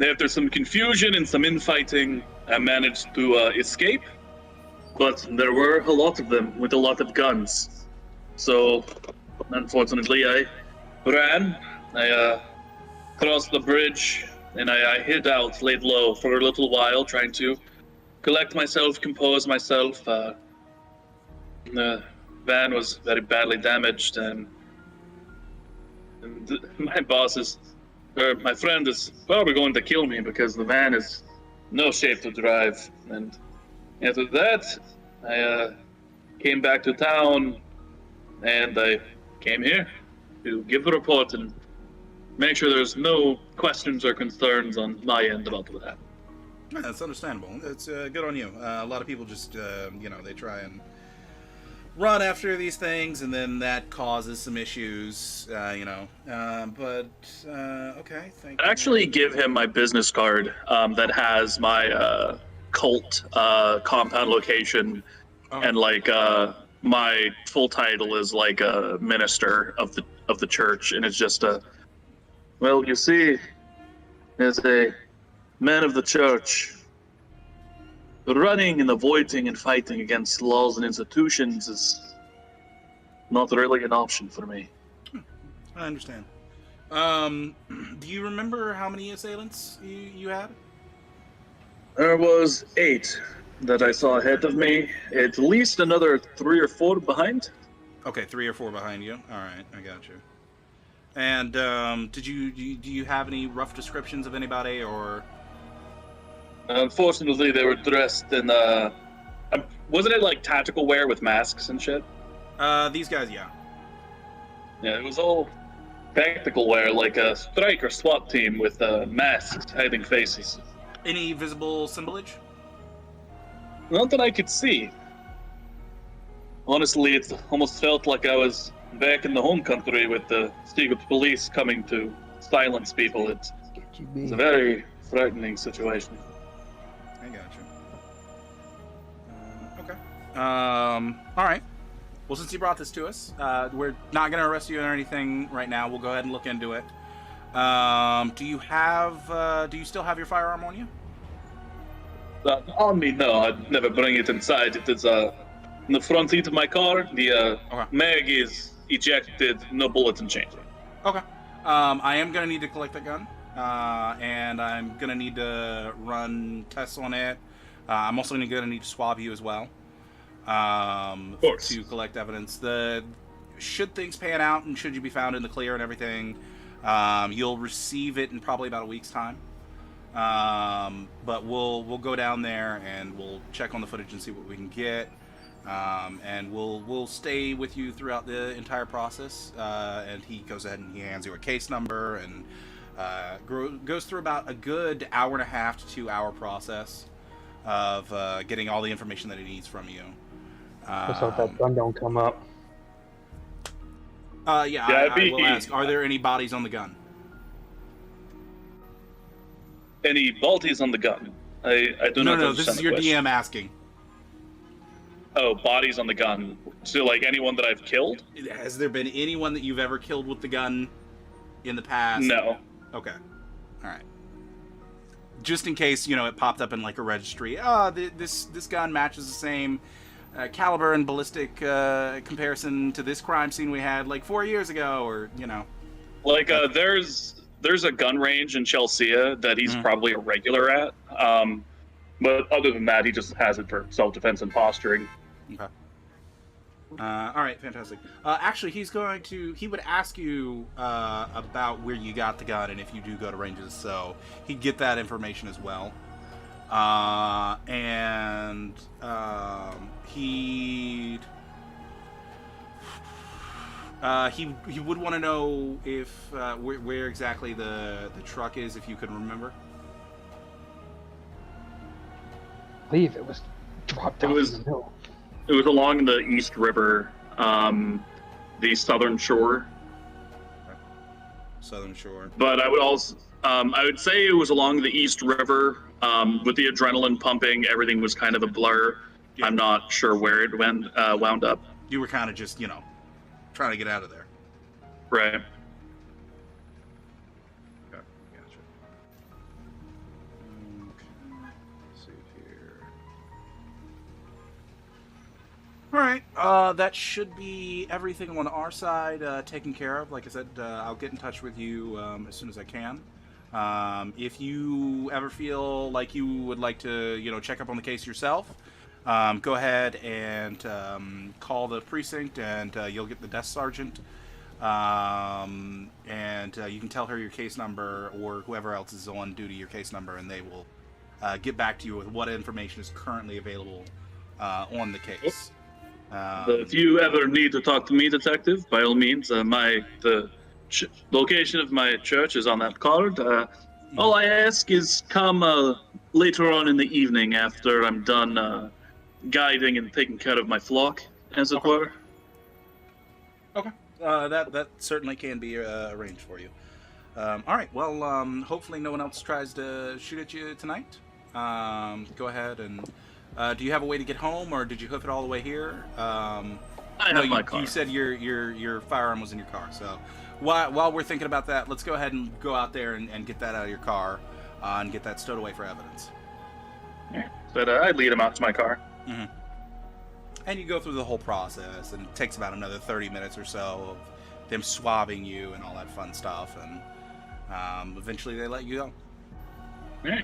After some confusion and some infighting, I managed to escape. But there were a lot of them with a lot of guns. So, unfortunately, I ran. I crossed the bridge, and I hid out, laid low for a little while, trying to collect myself, compose myself. The van was very badly damaged, and my my friend is probably going to kill me because the van is no shape to drive. And after that, I came back to town, and I came here. to give the report and make sure there's no questions or concerns on my end about that. Yeah, that's understandable. It's good on you. A lot of people just, they try and run after these things, and then that causes some issues, But, okay, thank you. Actually give him my business card that has my cult compound location, and like my full title is like a minister of the church, and it's just well, you see, as a man of the church, running and avoiding and fighting against laws and institutions is not really an option for me. I understand. Do you remember how many assailants you had? There was 8 that I saw ahead of me. At least another 3 or 4 behind. Okay, 3 or 4 behind you. All right, I got you. And do you have any rough descriptions of anybody, or? Unfortunately, they were dressed in wasn't it like tactical wear with masks and shit? These guys, yeah. Yeah, it was all tactical wear, like a strike or SWAT team with masks hiding faces. Any visible symbolage? Not that I could see. Honestly, it almost felt like I was back in the home country with the secret police coming to silence people. It's a very frightening situation. I got you. Okay. All right. Well, since you brought this to us, we're not going to arrest you or anything right now. We'll go ahead and look into it. Do you still have your firearm on you? On me, no. I'd never bring it inside. It is in the front seat of my car. The mag is ejected. No bullets and chains. Okay. I am going to need to collect that gun. And I'm going to need to run tests on it. I'm also going to need to swab you as well. Of course. To collect evidence. Should things pan out and should you be found in the clear and everything, you'll receive it in probably about a week's time. But we'll go down there and we'll check on the footage and see what we can get. And we'll stay with you throughout the entire process. And he goes ahead and he hands you a case number and goes through about a good 1.5 to 2 hour process of getting all the information that he needs from you. Just hope that gun don't come up. I will ask, are there any bodies on the gun? Any bodies on the gun? I do not. No, this is your DM asking. Oh, bodies on the gun. So, like, anyone that I've killed? Has there been anyone that you've ever killed with the gun in the past? No. Okay. All right. Just in case, it popped up in, like, a registry. This gun matches the same caliber and ballistic comparison to this crime scene we had, like, 4 years ago, or, Like, there's a gun range in Chelsea that he's probably a regular at. But other than that, he just has it for self-defense and posturing. Okay. All right, fantastic. Actually, he would ask you about where you got the gun and if you do go to ranges, so he'd get that information as well. He would want to know if where exactly the truck is, if you can remember. I believe it was dropped off in the middle. It was along the East River, the southern shore. Southern shore. But I would say it was along the East River. With the adrenaline pumping, everything was kind of a blur. Yeah. I'm not sure where it wound up. You were kind of just, trying to get out of there. Right. Okay, gotcha. Okay, let's see here. All right, that should be everything on our side taken care of. Like I said, I'll get in touch with you as soon as I can. If you ever feel like you would like to, check up on the case yourself, go ahead and call the precinct, and you'll get the desk sergeant. And you can tell her your case number, or whoever else is on duty your case number, and they will get back to you with what information is currently available on the case. If you ever need to talk to me, detective, by all means, the location of my church is on that card. All I ask is come later on in the evening after I'm done guiding and taking care of my flock, as it were. Okay. That certainly can be arranged for you. All right. Well, hopefully no one else tries to shoot at you tonight. Go ahead and do you have a way to get home, or did you hoof it all the way here? I have my car. You said your firearm was in your car. So while we're thinking about that, let's go ahead and go out there and get that out of your car and get that stowed away for evidence. Yeah. But I lead him out to my car. Mm-hmm. And you go through the whole process, and it takes about another 30 minutes or so of them swabbing you and all that fun stuff, and eventually they let you go. Yeah.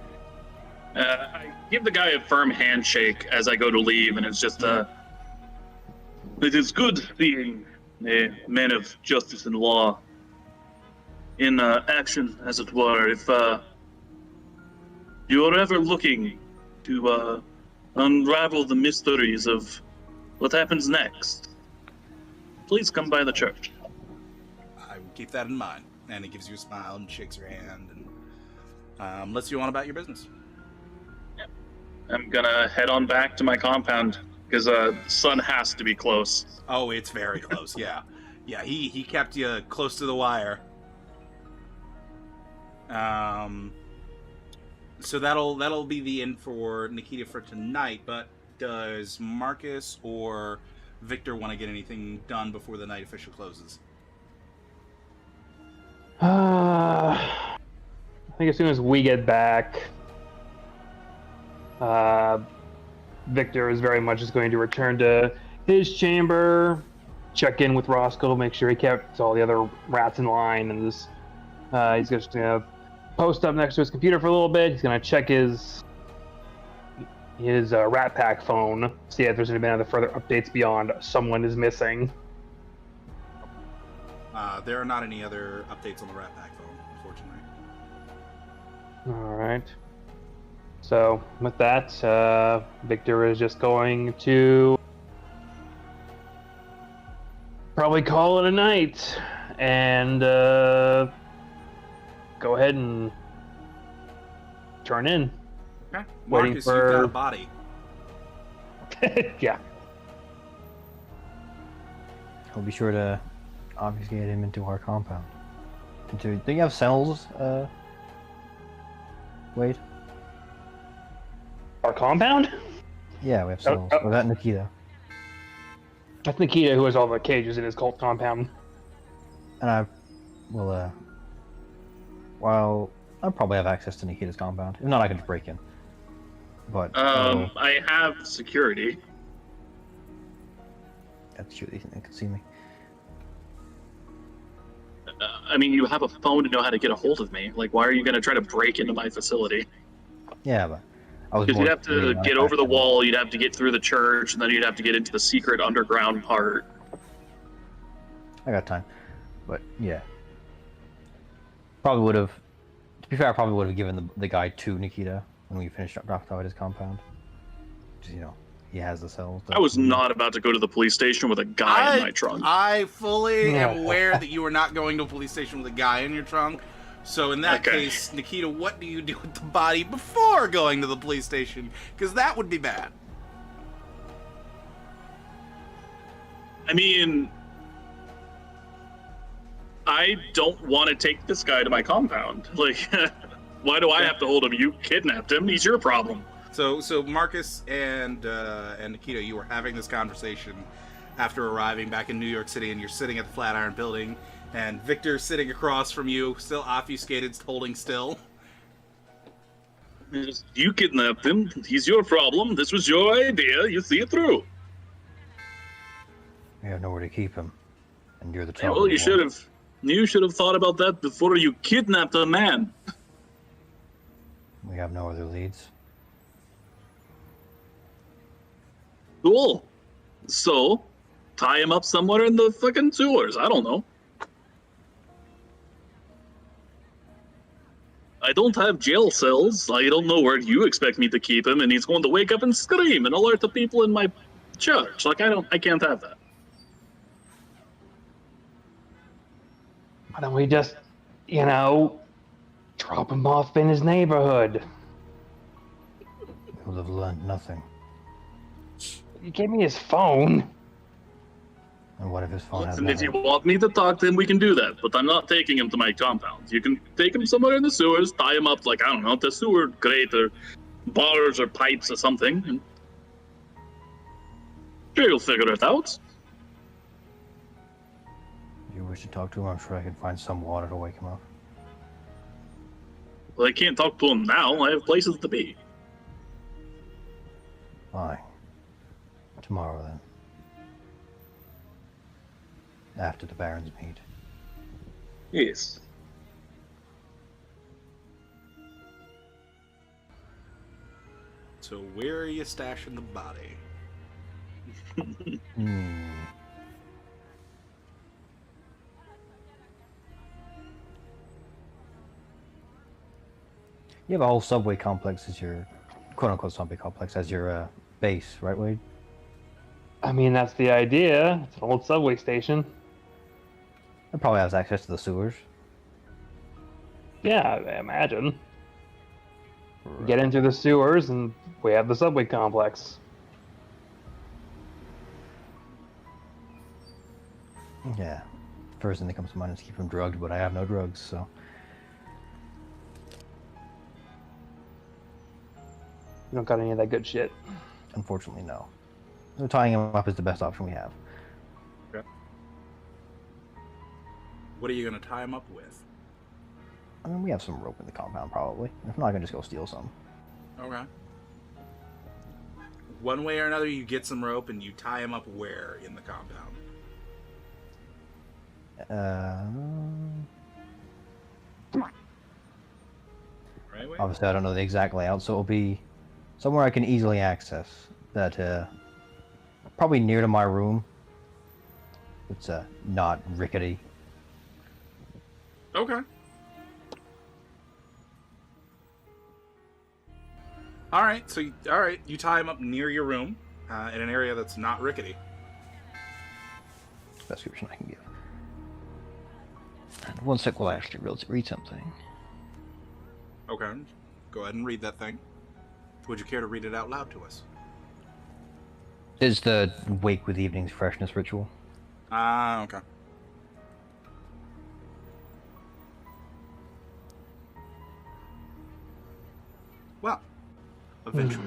I give the guy a firm handshake as I go to leave, and it's just, it is good being a man of justice and law in action, as it were. If you're ever looking to unravel the mysteries of what happens next, please come by the church. I will keep that in mind. And he gives you a smile and shakes your hand and lets you on about your business. Yep. I'm gonna head on back to my compound because the sun has to be close. Oh, it's very close. Yeah, yeah. He kept you close to the wire. So that'll be the end for Nikita for tonight. But does Marcus or Victor want to get anything done before the night official closes? I think as soon as we get back, Victor is very much just going to return to his chamber, check in with Roscoe, make sure he kept all the other rats in line, and this, he's just going to post up next to his computer for a little bit. He's going to check his Rat Pack phone, see if there's been any further updates beyond someone is missing. There are not any other updates on the Rat Pack phone, unfortunately. All right. So with that, Victor is just going to probably call it a night and go ahead and turn in. Okay. Waiting Marcus, for- you've got a body. Yeah. I'll be sure to obfuscate him into our compound. Do you have cells, Wade? Our compound? Yeah, we have cells. Or that Nikita. That's Nikita, who has all the cages in his cult compound. And I will, well, I'll probably have access to Nikita's compound. If not, I can just break in. But, I have security. that's true, they can see me. I mean, you have a phone to know how to get a hold of me. Like, why are you going to try to break into my facility? Yeah, but I was Because more you'd have to thinking get about over the that. wall, you'd have to get through the church, and then you'd have to get into the secret underground part. I got time. But, yeah. Probably would have, to be fair, I probably would have given the guide to Nikita when we finished dropped off at his compound. Just, you know, he has the cells. I was not about to go to the police station with a guy in my trunk. I fully am No. aware that you are not going to a police station with a guy in your trunk. So in that Okay. case, Nikita, what do you do with the body before going to the police station? Because that would be bad. I mean, I don't want to take this guy to my compound. Like, why do I have to hold him? You kidnapped him. He's your problem. So Marcus and Nikita, you were having this conversation after arriving back in New York City, and you're sitting at the Flatiron Building, and Victor's sitting across from you, still obfuscated, holding still. You kidnapped him. He's your problem. This was your idea. You see it through. We have nowhere to keep him. And you're the Yeah, trouble. well, you should have. You should have thought about that before you kidnapped a man. We have no other leads. Cool. So, tie him up somewhere in the fucking sewers. I don't know. I don't have jail cells. I don't know where you expect me to keep him, and he's going to wake up and scream and alert the people in my church. Like, I can't have that. Why don't we just, drop him off in his neighborhood? He would have learned nothing. You gave me his phone. And what if his phone has And if you nothing? want me to talk to him, we can do that. But I'm not taking him to my compound. You can take him somewhere in the sewers, tie him up, like, I don't know, the sewer grate or bars or pipes or something. And sure, you'll figure it out. If you wish to talk to him, I'm sure I can find some water to wake him up. Well, I can't talk to him now. I have places to be. Fine. Tomorrow, then. After the Barons meet. Yes. So where are you stashing the body? You have a whole subway complex as your, quote-unquote subway complex as your base, right, Wade? I mean, that's the idea. It's an old subway station. It probably has access to the sewers. Yeah, I imagine. Get into the sewers, and we have the subway complex. Yeah. First thing that comes to mind is keep him drugged, but I have no drugs, so... You don't got any of that good shit. Unfortunately, no. So tying him up is the best option we have. Okay. What are you going to tie him up with? I mean, we have some rope in the compound, probably. If not, I can just go steal some. Okay. One way or another, you get some rope and you tie him up where in the compound? Right, Wade? Obviously, I don't know the exact layout, so it'll be somewhere I can easily access. That, probably near to my room. It's, not rickety. Okay. All right, so you tie him up near your room, in an area that's not rickety. Best description I can give. And one sec while I actually read something. Okay, go ahead and read that thing. Would you care to read it out loud to us? It's the wake with evening's freshness ritual. Ah, okay. Well, eventually,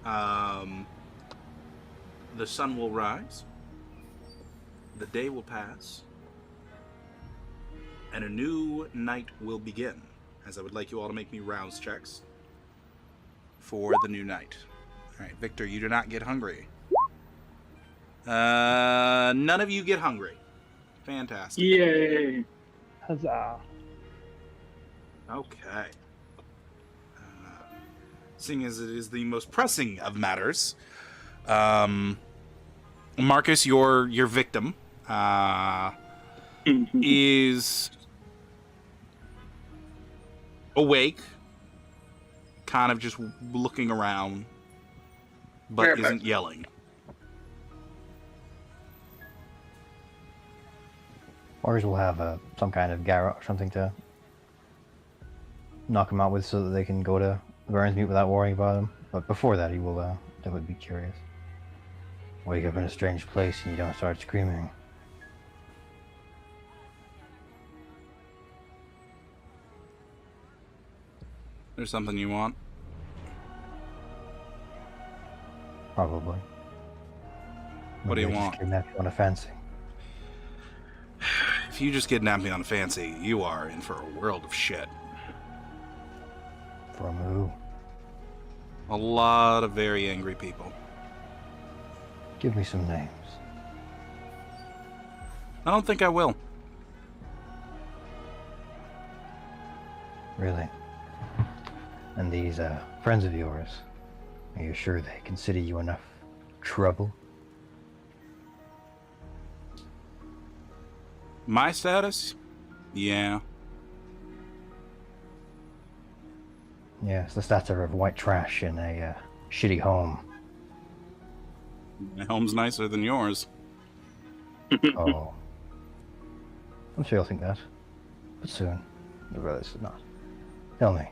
the sun will rise, the day will pass, and a new night will begin. As I would like you all to make me rouse checks for the new night. All right, Victor, you do not get hungry. None of you get hungry. Fantastic. Yay! Huzzah. Okay. Seeing as it is the most pressing of matters, Marcus, your victim, is awake, kind of just looking around, but Perfect. isn't yelling. Ours will have some kind of garrote or something to knock him out with so that they can go to the Barons meet without worrying about him. But before that, he will definitely be curious. Wake up in a strange place and you don't start screaming. There's something you want? Probably. What do you Maybe I want? just kidnap you on a fancy. If you just kidnap me on a fancy, you are in for a world of shit. From who? A lot of very angry people. Give me some names. I don't think I will. Really? And these friends of yours, are you sure they consider you enough trouble? My status? Yeah. Yes, the stats are of white trash in a shitty home. My home's nicer than yours. Oh. I'm sure you'll think that. But soon. Or rather, this is not. Tell me.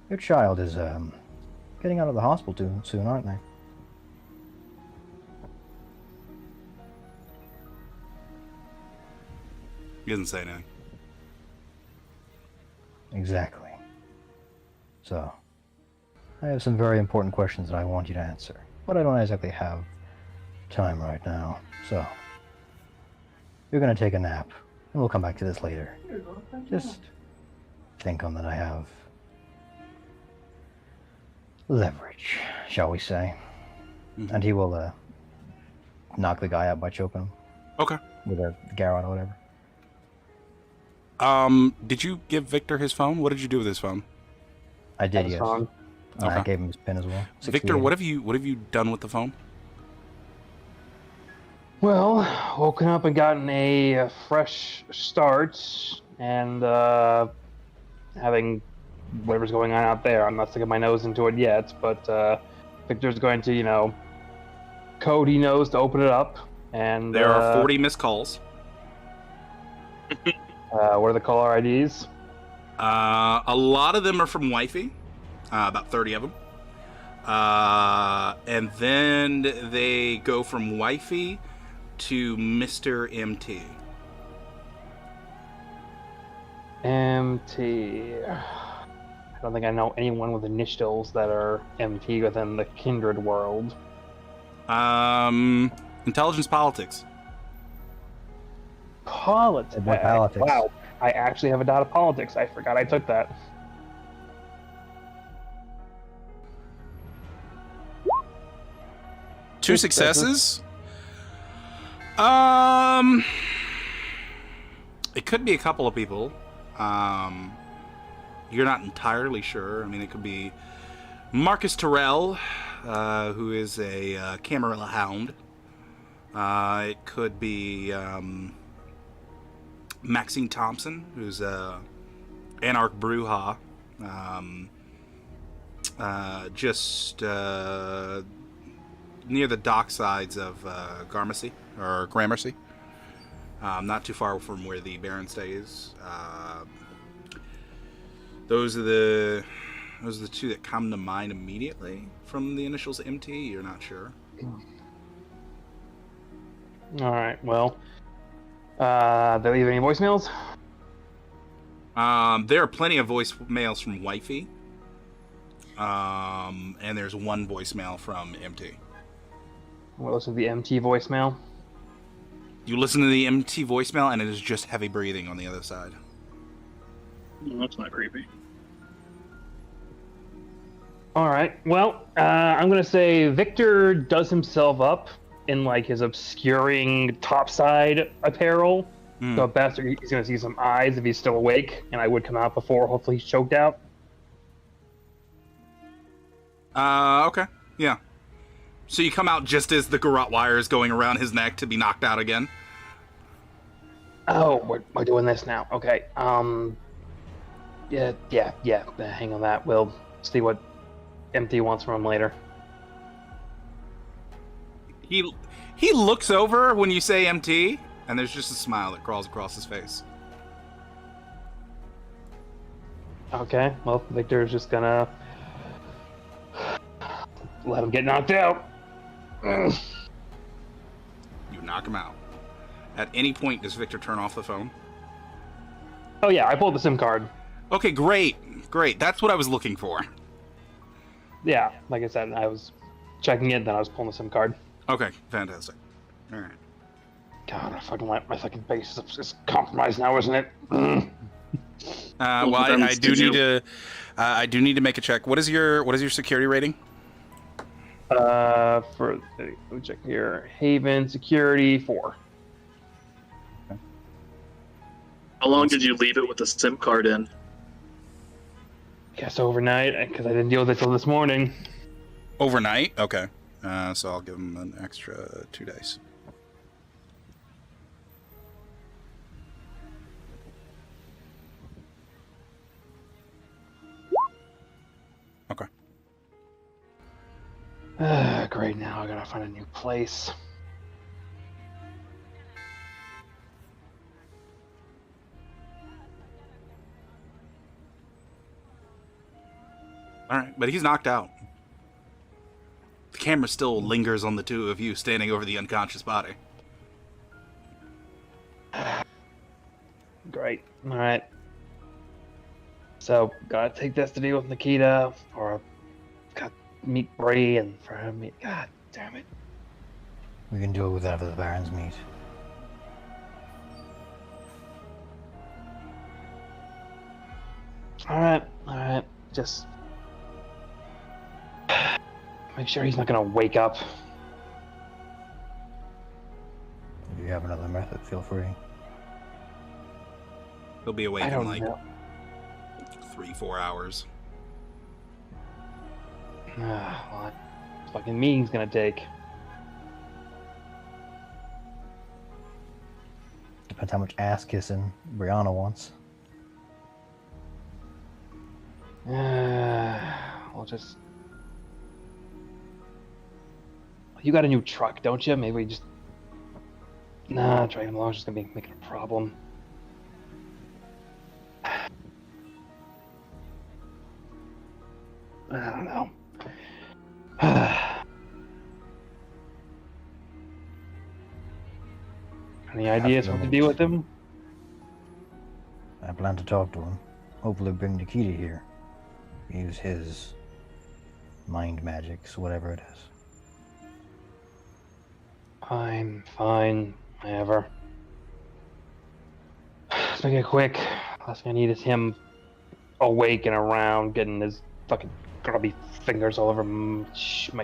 Your child is, getting out of the hospital soon, aren't they? He doesn't say anything. Exactly. So, I have some very important questions that I want you to answer. But I don't exactly have time right now. So, you're gonna take a nap. And we'll come back to this later. Just think on that I have leverage, shall we say. Mhm. And he will, knock the guy out by choking him. Okay. With a garrote or whatever. Did you give Victor his phone? What did you do with his phone? I did, That's yes. wrong. And I Okay. gave him his pin as well. Victor, 68. what have you done with the phone? Well, woken up and gotten a fresh start, and having whatever's going on out there. I'm not sticking my nose into it yet, but Victor's going to, code he knows to open it up. And There are 40 missed calls. what are the caller IDs? A lot of them are from Wifey, about 30 of them. And then they go from Wifey to Mr. MT. MT. I don't think I know anyone with initials that are MT within the kindred world. Intelligence politics. Politics. Boy, politics. Wow. I actually have a dot of politics. I forgot I took that. Two Good successes. It could be a couple of people. You're not entirely sure. I mean, it could be Marcus Terrell, who is a Camarilla hound. It could be Maxine Thompson, who's a Anarch Bruja. Just near the dock sides of Gramercy. Not too far from where the Baron stays. Those are the two that come to mind immediately from the initials MT. You're not sure. All right. Well, they leave any voicemails? There are plenty of voicemails from Wifey. And there's one voicemail from MT. We'll listen to the MT voicemail. You listen to the MT voicemail, and it is just heavy breathing on the other side. That's not creepy. All right. Well, I'm gonna say Victor does himself up in like his obscuring topside apparel. Hmm. So best he's gonna see some eyes if he's still awake, and I would come out before. Hopefully he's choked out. Okay. Yeah. So you come out just as the garrote wire is going around his neck to be knocked out again? Oh, we're doing this now. Okay. Yeah. Hang on that. We'll see what MT wants from him later. He looks over when you say MT, and there's just a smile that crawls across his face. Okay. Well, Victor's just gonna let him get knocked out. You knock him out. At any point, does Victor turn off the phone? Oh yeah, I pulled the SIM card. Okay, great. That's what I was looking for. Yeah, like I said, I was checking it, then I was pulling the SIM card. Okay, fantastic. All right. God, my fucking base is compromised now, isn't it? Well, I do need to make a check. What is your security rating? Let me check here. Haven security 4. How long did you leave it with the SIM card in? Guess overnight, because I didn't deal with it till this morning. Overnight? Okay. So I'll give him an extra 2 days. Okay. Great, now I gotta find a new place. All right, but he's knocked out. The camera still lingers on the two of you standing over the unconscious body. Great. All right. So, gotta take this to deal with Nikita, or got meet Bree and for him meet. God damn it. We can do it with whatever the Barons meet. All right. Just make sure he's not gonna wake up. If you have another method, feel free. He'll be awake I in don't like know. 3-4 hours. Well, this fucking meeting's gonna take. Depends how much ass kissing Brianna wants. I'll just. You got a new truck, don't you? Maybe we just. Nah, dragging him along is just gonna be making a problem. I don't know. Any ideas what to do with him? I plan to talk to him. Hopefully bring Nikita here. Use his mind magics, whatever it is. Fine, whatever. Let's make it quick. Last thing I need is him awake and around, getting his fucking grubby fingers all over my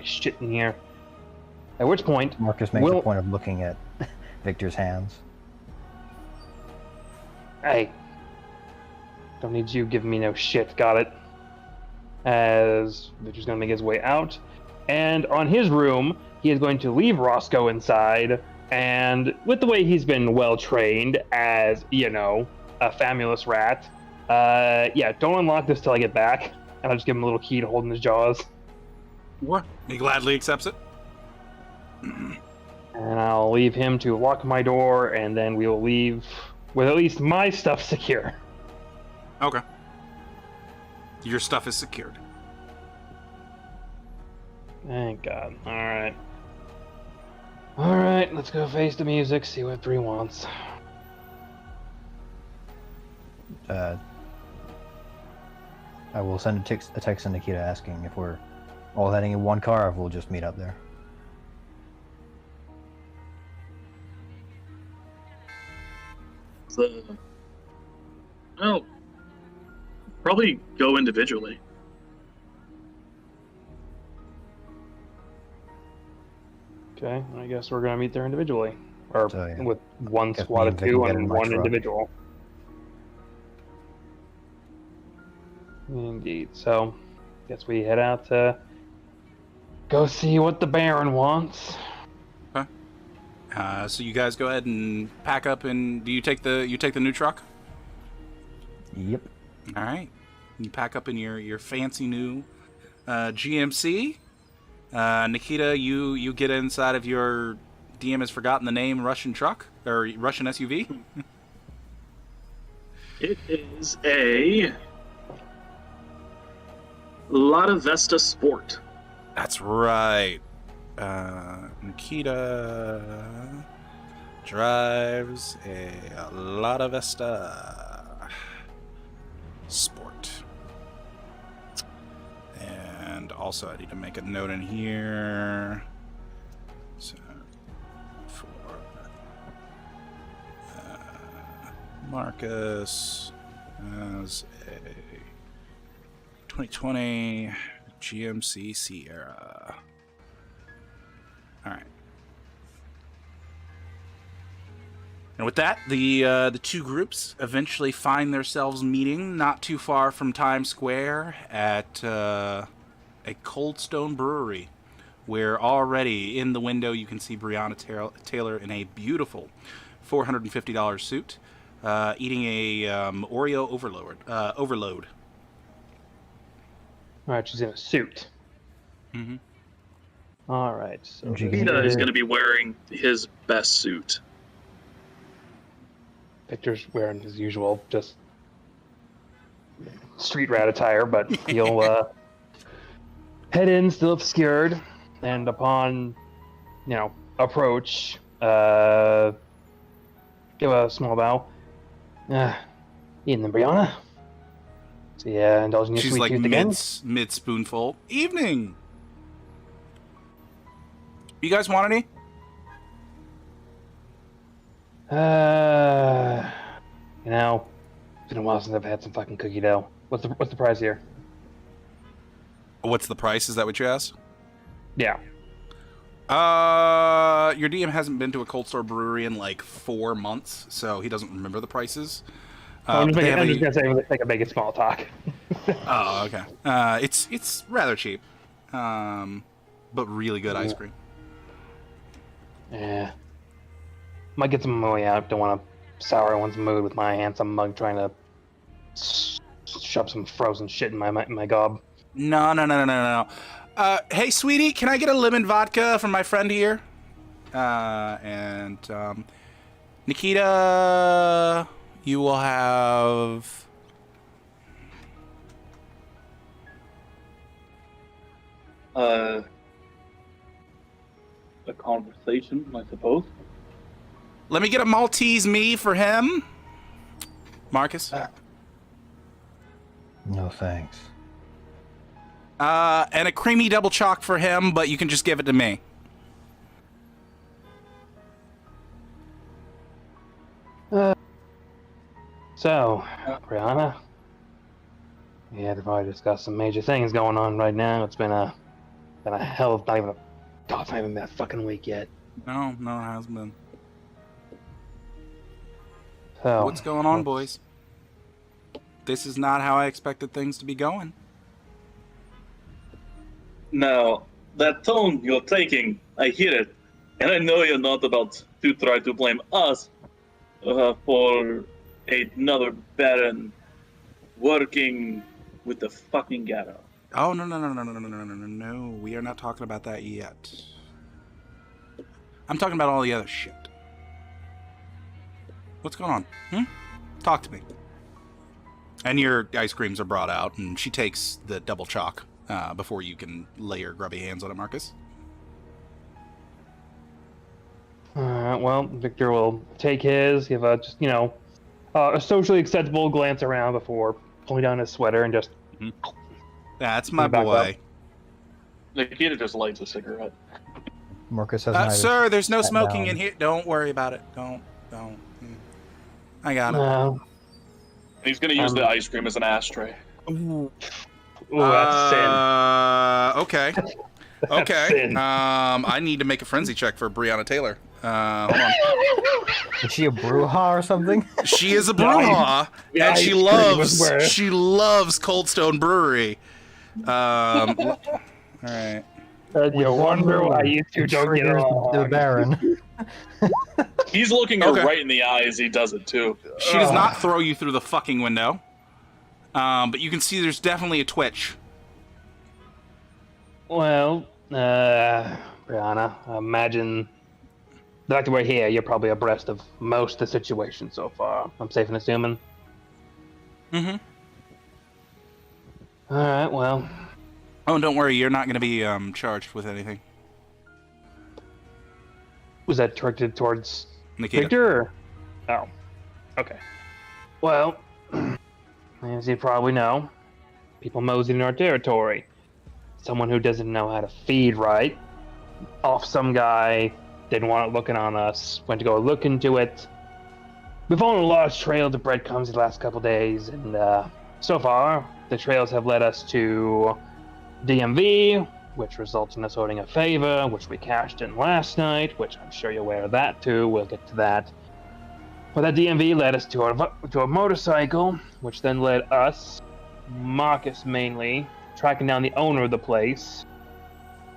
shit in here. At which point, Marcus makes a point of looking at Victor's hands. Hey, don't need you giving me no shit, got it? As Victor's gonna make his way out, and on his room, he is going to leave Roscoe inside, and with the way he's been well trained as, you know, a famulous rat, yeah, don't unlock this till I get back, and I'll just give him a little key to hold in his jaws. What? He gladly accepts it. And I'll leave him to lock my door, and then we will leave with at least my stuff secure. Okay. Your stuff is secured. Thank God. Alright. Alright, let's go face the music, see what Bree wants. I will send a text to Nikita asking if we're all heading in one car or if we'll just meet up there. Well, probably go individually. Okay, I guess we're gonna meet there individually. Or So, yeah. with one Guess squad me of and Vic two can get in and my one truck. individual. Indeed. So, guess we head out to go see what the Baron wants. So you guys go ahead and pack up, and do you take the new truck? Yep. All right. You pack up in your fancy new GMC. Nikita, you get inside of your DM has forgotten the name Russian truck or Russian SUV. It is a Lada Vesta Sport. That's right. Nikita drives a Lada Vesta Sport. And also I need to make a note in here. So, for Marcus as a 2020 GMC Sierra. All right. And with that, the two groups eventually find themselves meeting not too far from Times Square at a Cold Stone Brewery, where already in the window you can see Brianna Taylor in a beautiful $450 suit, eating a Oreo overload. Alright, she's in a suit. Mm-hmm. All right. So Did you this get Nikita is is- going to be wearing his best suit. Victor's wearing his usual, just street rat attire, but he'll head in still obscured, and upon approach, give a small bow. Evening, Brianna. So yeah, indulging your She's sweet like tooth again. mid spoonful. Evening. You guys want any? It's been a while since I've had some fucking cookie dough. What's the price here? What's the price? Is that what you asked? Yeah. Your DM hasn't been to a cold store brewery in like 4 months, so he doesn't remember the prices. I'm But they have just gonna say like a big and small talk. Oh, okay. It's rather cheap, but really good ice cream. Yeah. Might get some money out. Don't want to sour everyone's mood with my handsome mug trying to shove some frozen shit in my gob. No. Hey, sweetie, can I get a lemon vodka from my friend here? And Nikita, you will have. A conversation, I suppose. Let me get a Maltese me for him. Marcus. No thanks. And a creamy double choc for him, but you can just give it to me. So, Brianna. Yeah, they've already discussed some major things going on right now. It's been a hell of not even it's not even been a fucking week yet. No, it hasn't been. So, What's going on, boys? This is not how I expected things to be going. Now, that tone you're taking, I hear it. And I know you're not about to try to blame us for another Baron working with the fucking ghetto. Oh, no. We are not talking about that yet. I'm talking about all the other shit. What's going on? Talk to me. And your ice creams are brought out, and she takes the double chalk before you can lay your grubby hands on it, Marcus. well, Victor will take his, give a a socially acceptable glance around before pulling down his sweater and just. That's my Back boy. Nikita just lights a cigarette. Marcus has Sir, there's no sat smoking down. in here. Don't worry about it. Don't. I got it. No. He's going to use the ice cream as an ashtray. Ooh, that's sin. Okay. Okay. sin. I need to make a frenzy check for Breonna Taylor. Hold on. Is she a Bruja or something? She is a Bruja, The and she ice cream was where- loves Cold Stone Brewery. All right. You wonder why you two don't get Triggers along. the Baron. He's looking her Okay. right in the eyes. He does it too. She does not throw you through the fucking window, but you can see there's definitely a twitch. Well, Brianna, I imagine the fact that we're here, you're probably abreast of most of the situation so far. I'm safe in assuming. Mm-hmm. All right, well, Oh, and don't worry, you're not going to be charged with anything, was that directed towards Nikita. Victor? Or? Oh, okay. Well, as you probably know, people moseyed in our territory. Someone who doesn't know how to feed right, off some guy, didn't want it looking on us, went to go look into it. We've followed a large trail of breadcrumbs the last couple days, and so far, the trails have led us to DMV, which results in us owing a favor, which we cashed in last night, which I'm sure you're aware of that too. We'll get to that. But that DMV led us to a motorcycle, which then led us, Marcus mainly, tracking down the owner of the place,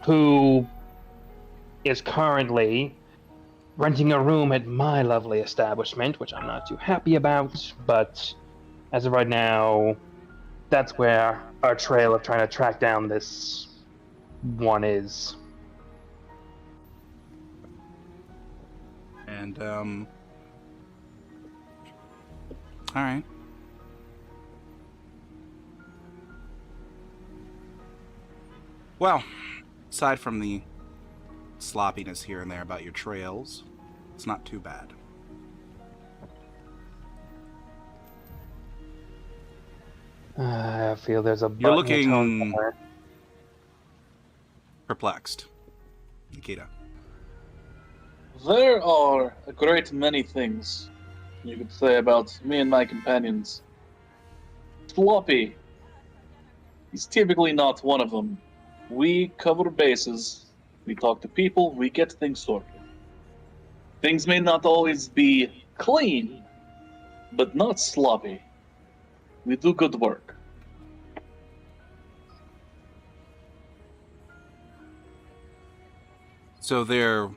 who is currently renting a room at my lovely establishment, which I'm not too happy about, but as of right now, that's where our trail of trying to track down this one is. And all right. Well, aside from the sloppiness here and there about your trails, it's not too bad. I feel there's a You're button in your tone looking somewhere. perplexed, Nikita. There are a great many things you could say about me and my companions. Sloppy is typically not one of them. We cover bases, we talk to people, we get things sorted. Things may not always be clean, but not sloppy. We do good work. So there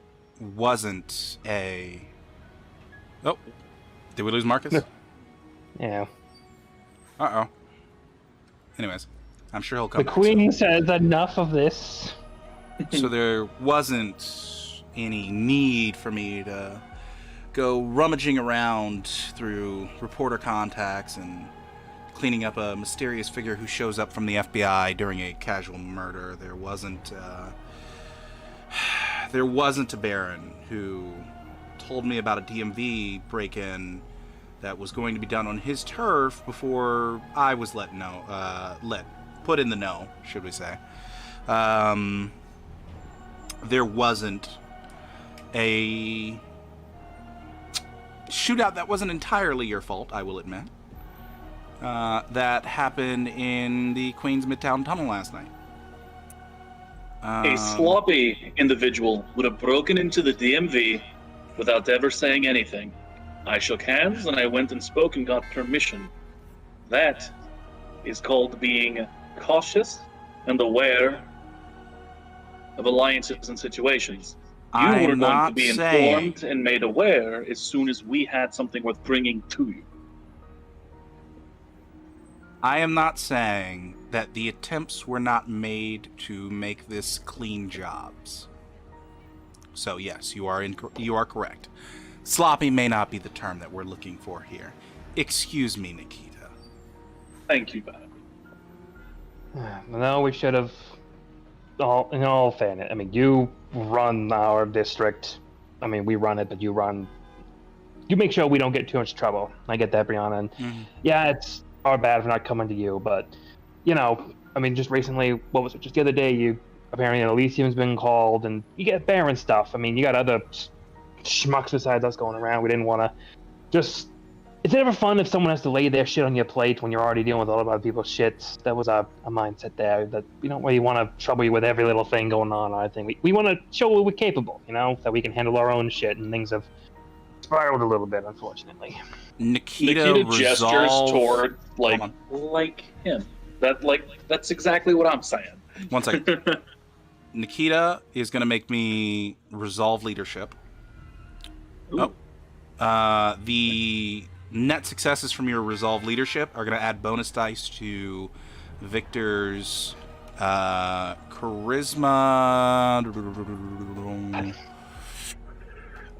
wasn't a... Oh, did we lose Marcus? Yeah. Uh-oh. Anyways, I'm sure he'll come The back queen says enough of this. soon. So there wasn't any need for me to go rummaging around through reporter contacts and cleaning up a mysterious figure who shows up from the FBI during a casual murder. There wasn't a Baron who told me about a DMV break-in that was going to be done on his turf before I was put in the know, should we say. There wasn't a shootout that wasn't entirely your fault, I will admit, that happened in the Queens Midtown Tunnel last night. A sloppy individual would have broken into the DMV without ever saying anything. I shook hands and I went and spoke and got permission. That is called being cautious and aware of alliances and situations. You were I'm going to not be saying- informed and made aware as soon as we had something worth bringing to you. I am not saying that the attempts were not made to make this clean jobs. So yes, you are correct. Sloppy may not be the term that we're looking for here. Excuse me, Nikita. Thank you, Bob. No, we should have. In all fairness, I mean, you run our district. I mean, we run it, but you run. You make sure we don't get too much trouble. I get that, Brianna. And yeah, it's our bad for not coming to you, but I mean, just recently, what was it? Just the other day, you apparently an Elysium's been called, and you get Baron stuff. I mean, you got other schmucks besides us going around. We didn't want to just. It's never fun if someone has to lay their shit on your plate when you're already dealing with all of other people's shit. That was a mindset there, that we don't really want to trouble you with every little thing going on. I think we want to show we're capable, that we can handle our own shit, and things have spiraled a little bit, unfortunately. Nikita gestures toward Hold on. like him. That's exactly what I'm saying. One second. Nikita is going to make me resolve leadership. Ooh. Oh. The net successes from your resolve leadership are going to add bonus dice to Victor's charisma.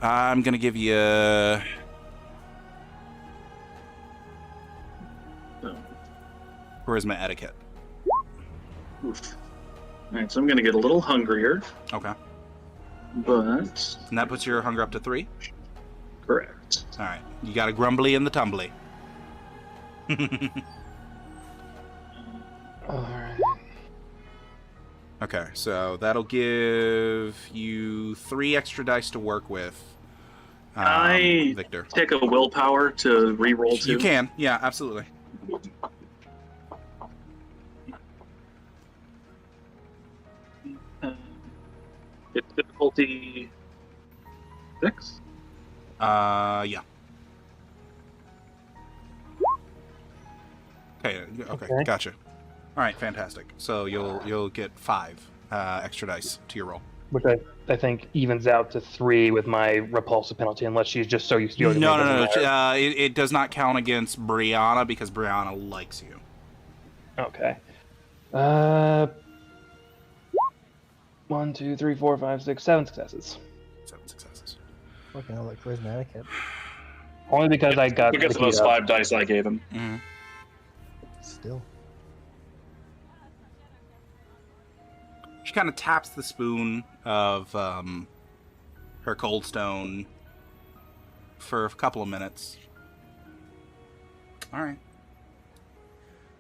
I'm going to give you charisma etiquette. Oof. Alright, so I'm gonna get a little hungrier, Okay. but And that puts your hunger up to 3. correct. All right. You got a grumbly and the tumbly. Alright. Okay, so that'll give you 3 extra dice to work with, I Victor. take a willpower to re-roll too. You can, yeah, absolutely. It's difficulty 6. Yeah. Okay, Okay. gotcha. All right, fantastic. So you'll get 5 extra dice to your roll. Which I think evens out to 3 with my repulsive penalty, unless she's just so used to dealing with me, it No. doesn't matter. It does not count against Brianna because Brianna likes you. Okay. 1, 2, 3, 4, 5, 6, 7 successes. 7 successes. Fucking hell, like charisma etiquette. Only because I got Because of those Nikita. 5 dice I gave him. Mhm. Still. She kind of taps the spoon of her cold stone for a couple of minutes. All right.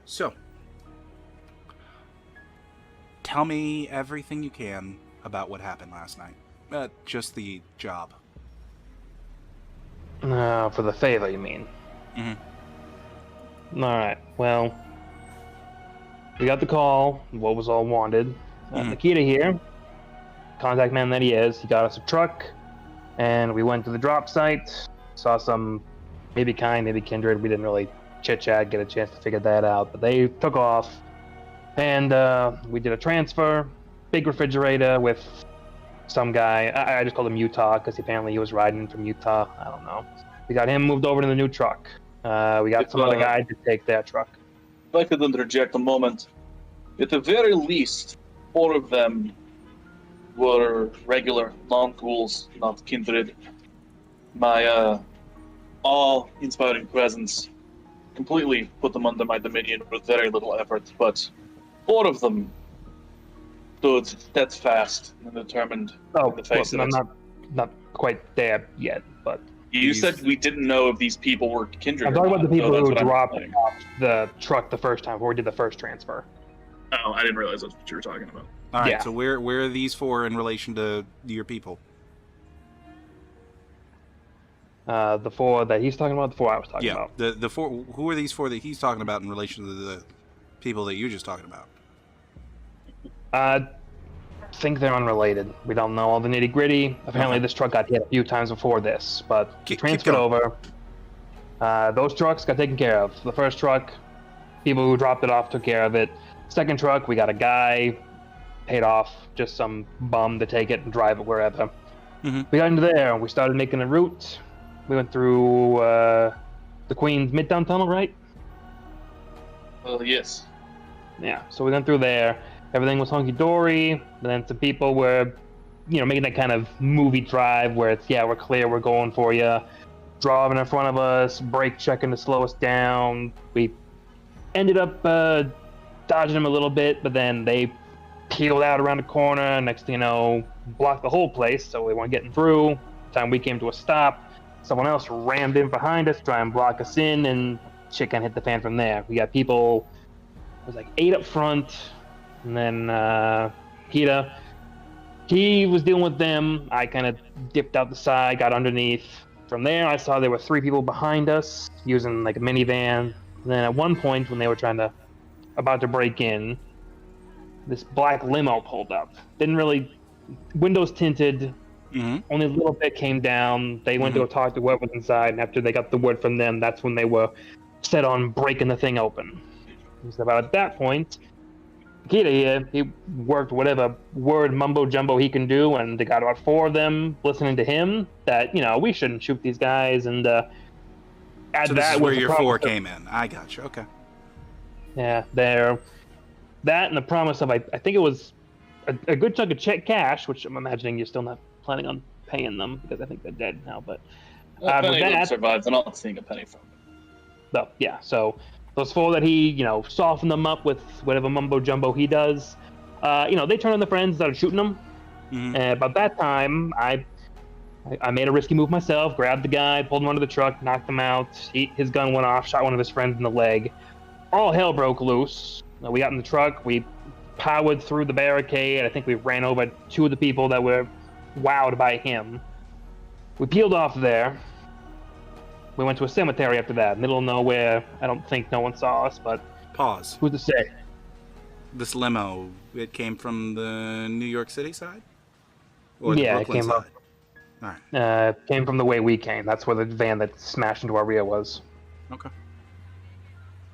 So, tell me everything you can about what happened last night. Just the job. For the favor, you mean? Mm-hmm. Alright, well, we got the call, what was all wanted. Nikita here, contact man that he is, he got us a truck, and we went to the drop site, saw some, maybe kind, maybe kindred, we didn't really chit-chat, get a chance to figure that out, but they took off, and we did a transfer, big refrigerator with some guy, I just called him Utah, because apparently he was riding from Utah, I don't know. We got him moved over to the new truck. We got some other guy to take that truck. If I could interject a moment, at the very least, 4 of them were regular non-ghouls, not kindred. My awe-inspiring presence completely put them under my dominion with very little effort, but 4 of them stood steadfast and determined in the face of I'm it. not quite there yet, but You said we didn't know if these people were kindred. I'm talking about the people so that's who what I'm dropped saying. off the truck the first time, where we did the first transfer. Oh, I didn't realize that's what you were talking about. All right. Yeah. So where are these 4 in relation to your people? The 4 that he's talking about, the 4 I was talking Yeah. about. The 4. Who are these 4 that he's talking about in relation to the people that you're just talking about? I think they're unrelated. We don't know all the nitty gritty. Apparently, Okay. this truck got hit a few times before this, but we Keep transferred going. over. Those trucks got taken care of. The first truck, people who dropped it off took care of it. Second truck, we got a guy paid off, just some bum to take it and drive it wherever. Mhm. We got into there. We started making a route. We went through the Queens Midtown Tunnel, right? Yes. Yeah. So we went through there. Everything was hunky dory. And then some people were, making that kind of movie drive where it's, yeah, we're clear, we're going for you. Driving in front of us, brake checking to slow us down. We ended up dodging them a little bit, but then they peeled out around the corner. Next thing you know, blocked the whole place, so we weren't getting through. By the time we came to a stop, someone else rammed in behind us, trying to block us in, and shit kind of hit the fan from there. We got people, it was like 8 up front, and then Kita, he was dealing with them. I kind of dipped out the side, got underneath. From there, I saw there were 3 people behind us using like a minivan. And then at one point, when they were about to break in, this black limo pulled up. Didn't really, windows tinted, Mm-hmm. only a little bit came down. They went to go talk to whoever was inside, and after they got the word from them, that's when they were set on breaking the thing open. So about at that point, Kita here, he worked whatever word mumbo jumbo he can do, and they got about 4 of them listening to him that, we shouldn't shoot these guys, and So this that is where was the your promise 4 of- came in. I got you. Okay. Yeah, there. That and the promise of, I think it was a good chunk of check cash, which I'm imagining you're still not planning on paying them, because I think they're dead now, but Well, if with any of them that- survived, I'm not seeing a penny from them. So, yeah, so those 4 that he, softened them up with whatever mumbo jumbo he does, they turned on the friends and started shooting them. Mhm. And about that time, I made a risky move myself, grabbed the guy, pulled him under the truck, knocked him out. His gun went off, shot one of his friends in the leg. All hell broke loose. We got in the truck, we powered through the barricade. I think we ran over 2 of the people that were wowed by him. We peeled off there. We went to a cemetery after that, middle of nowhere. I don't think no one saw us, but Pause. who's to say? This limo, it came from the New York City side? Or Yeah, the it Brooklyn came side? up. All right. Came from the way we came. That's where the van that smashed into our rear was. Okay.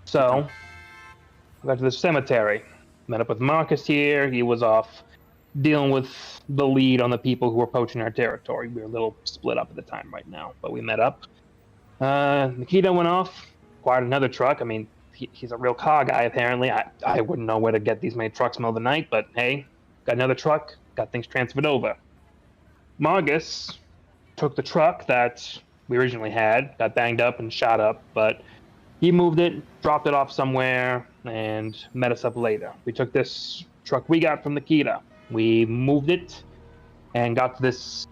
So, we got to the cemetery. Met up with Marcus here. He was off dealing with the lead on the people who were poaching our territory. We were a little split up at the time right now, but we met up. Nikita went off, acquired another truck. I mean, he's a real car guy, apparently. I wouldn't know where to get these many trucks in the middle of the night, but hey, got another truck, got things transferred over. Marcus took the truck that we originally had, got banged up and shot up, but he moved it, dropped it off somewhere, and met us up later. We took this truck we got from Nikita. We moved it and got to this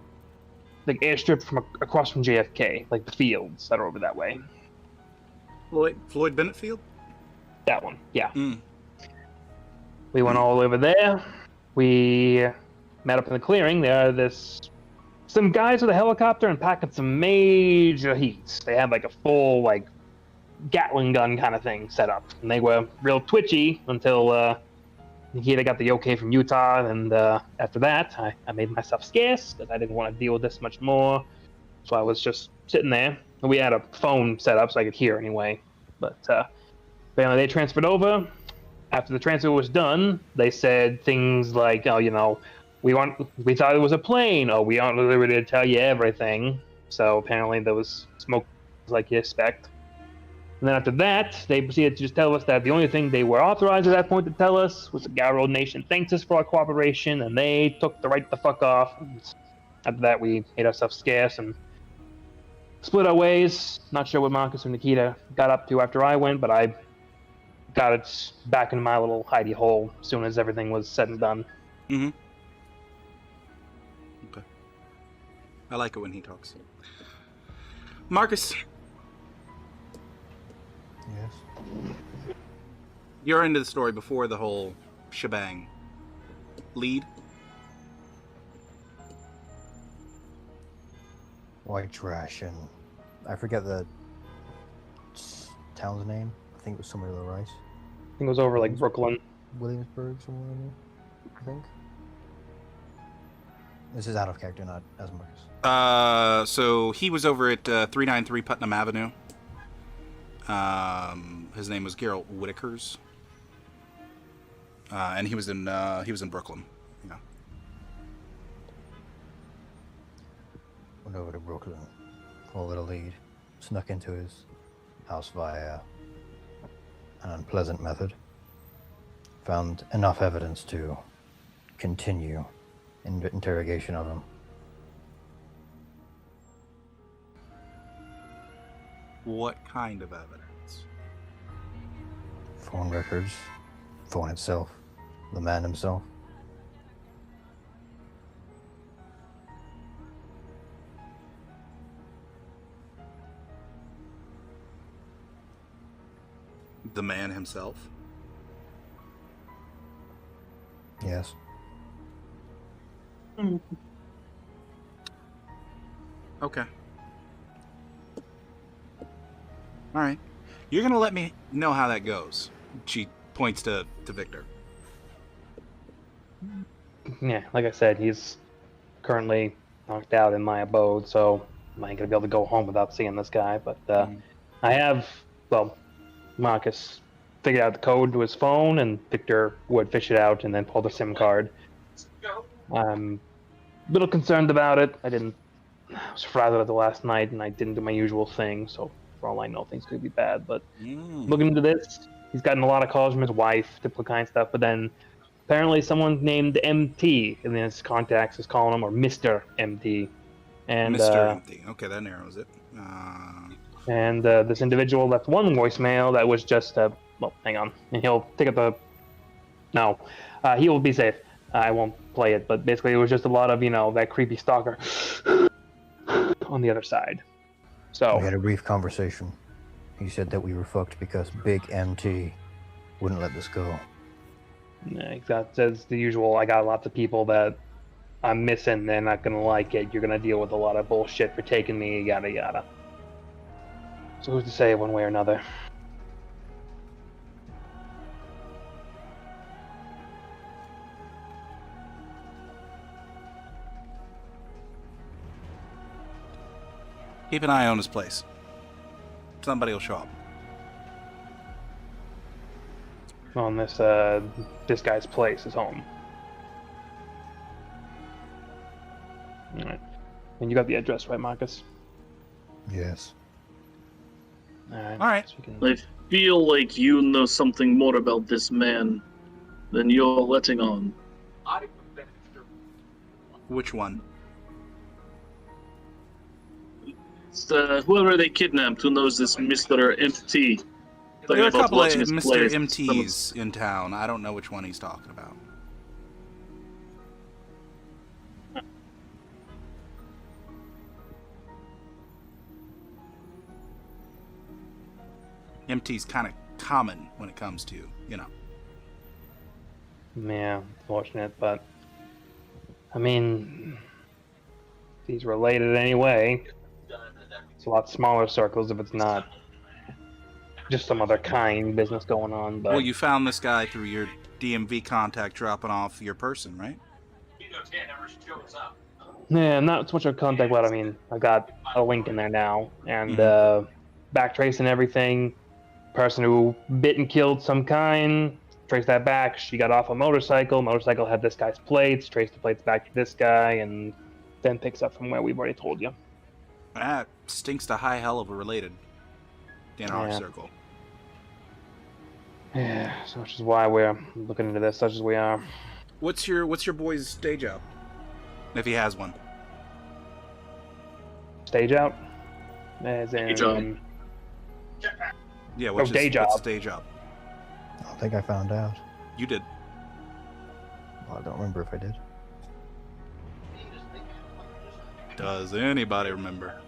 like airstrip from across from JFK, like the fields that are over that way. Floyd Bennett Field? That one, yeah. Mm. We went all over there. We met up in the clearing. There are some guys with a helicopter and packing some major heats. They had like a full like Gatling gun kind of thing set up, and they were real twitchy until Nikita got the okay from Utah, and after that, I made myself scarce because I didn't want to deal with this much more. So I was just sitting there, and we had a phone set up so I could hear anyway. But apparently they transferred over. After the transfer was done, they said things like, "Oh, you know, we thought it was a plane. Oh, we aren't liberty to tell you everything." So apparently there was smoke, like you expect. And then after that, they proceeded to just tell us that the only thing they were authorized at that point to tell us was the Garrow Nation thanked us for our cooperation, and they took the right the fuck off. And after that, we made ourselves scarce and split our ways. Not sure what Marcus and Nikita got up to after I went, but I got it back in my little hidey hole as soon as everything was said and done. Mm-hmm. Okay. I like it when he talks. Marcus, Yes. you're into the story before the whole shebang. Lead? White trash, and I forget the town's name. I think it was somewhere to the right. I think it was over like Brooklyn. Williamsburg, somewhere in there, I think. This is out of character, not as Marcus. So he was over at 393 Putnam Avenue. His name was Gerald Whitakers. And he was in Brooklyn. Yeah. Went over to Brooklyn, followed a lead, snuck into his house via an unpleasant method. Found enough evidence to continue interrogation of him. What kind of evidence? Phone records, phone itself, the man himself. The man himself? Yes. Okay. Alright. You're gonna let me know how that goes. She points to Victor. Yeah, like I said, he's currently knocked out in my abode, so I ain't gonna be able to go home without seeing this guy. But I have, Marcus figured out the code to his phone, and Victor would fish it out and then pull the SIM card. I'm a little concerned about it. I was frazzled at the last night, and I didn't do my usual thing, so for all I know, things could be bad. But looking into this, he's gotten a lot of calls from his wife, typical kind of stuff, but then apparently someone named MT in his contacts is calling him, or Mr. MT. And, Mr. Empty. Okay, that narrows it. And this individual left one voicemail that was just, hang on. And he'll take up the... No. He will be safe. I won't play it, but basically it was just a lot of, that creepy stalker on the other side. So We had a brief conversation. He said that we were fucked because Big MT wouldn't let this go. yeah, that says the usual, I got lots of people that I'm missing, they're not gonna like it, you're gonna deal with a lot of bullshit for taking me, yada yada. So who's to say one way or another? Keep an eye on his place. Somebody will show up. On this guy's place, his home. Alright. And you got the address, right, Marcus? Yes. Alright. So we can... I feel like you know something more about this man than you're letting on. Which one? It's whoever they kidnapped who knows this Mr. MT. There are a couple of watching his Mr. plays. MTs in town. I don't know which one he's talking about. MT's kind of common when it comes to, you know. Yeah, unfortunate, but I mean, if he's related anyway. It's a lot smaller circles if it's not just some other kind business going on. But Well, you found this guy through your DMV contact dropping off your person, right? yeah, not so much of contact, but I mean, I got a link in there now, and back tracing everything. Person who bit and killed some kind, trace that back. She got off a motorcycle. Motorcycle had this guy's plates. Trace the plates back to this guy, and then picks up from where we've already told you. That stinks to high hell of a related in our Yeah. circle. Yeah, so which is why we're looking into this, such as we are. What's your boy's day job, if he has one? Stage out, as in Day job. Yeah, what's day his job. day job? I don't think I found out. You did. Well, I don't remember if I did. Does anybody remember?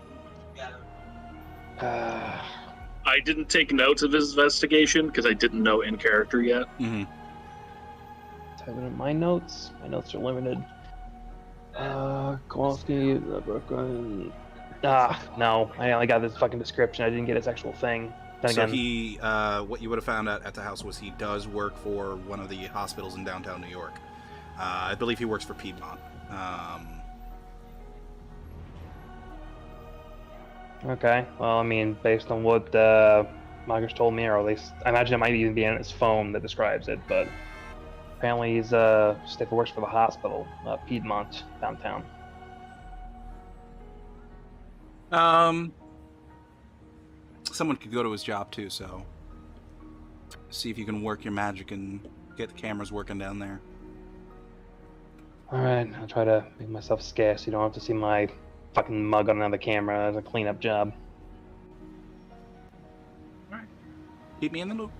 I didn't take notes of his investigation because I didn't know in character yet. Mm-hmm. Typing in my notes. My notes are limited. Kowalski, Brooklyn. No. I only got this fucking description. I didn't get his actual thing. Then So again, he, what you would have found out at the house was he does work for one of the hospitals in downtown New York. I believe he works for Piedmont. okay. Well, I mean, based on what Marcus told me, or at least I imagine it might even be on his phone that describes it, but apparently he's still works for the hospital, Piedmont, downtown. Someone could go to his job too, so see if you can work your magic and get the cameras working down there. Alright, I'll try to make myself scarce. You don't have to see my fucking mug on another camera as a cleanup job. Keep me in the loop.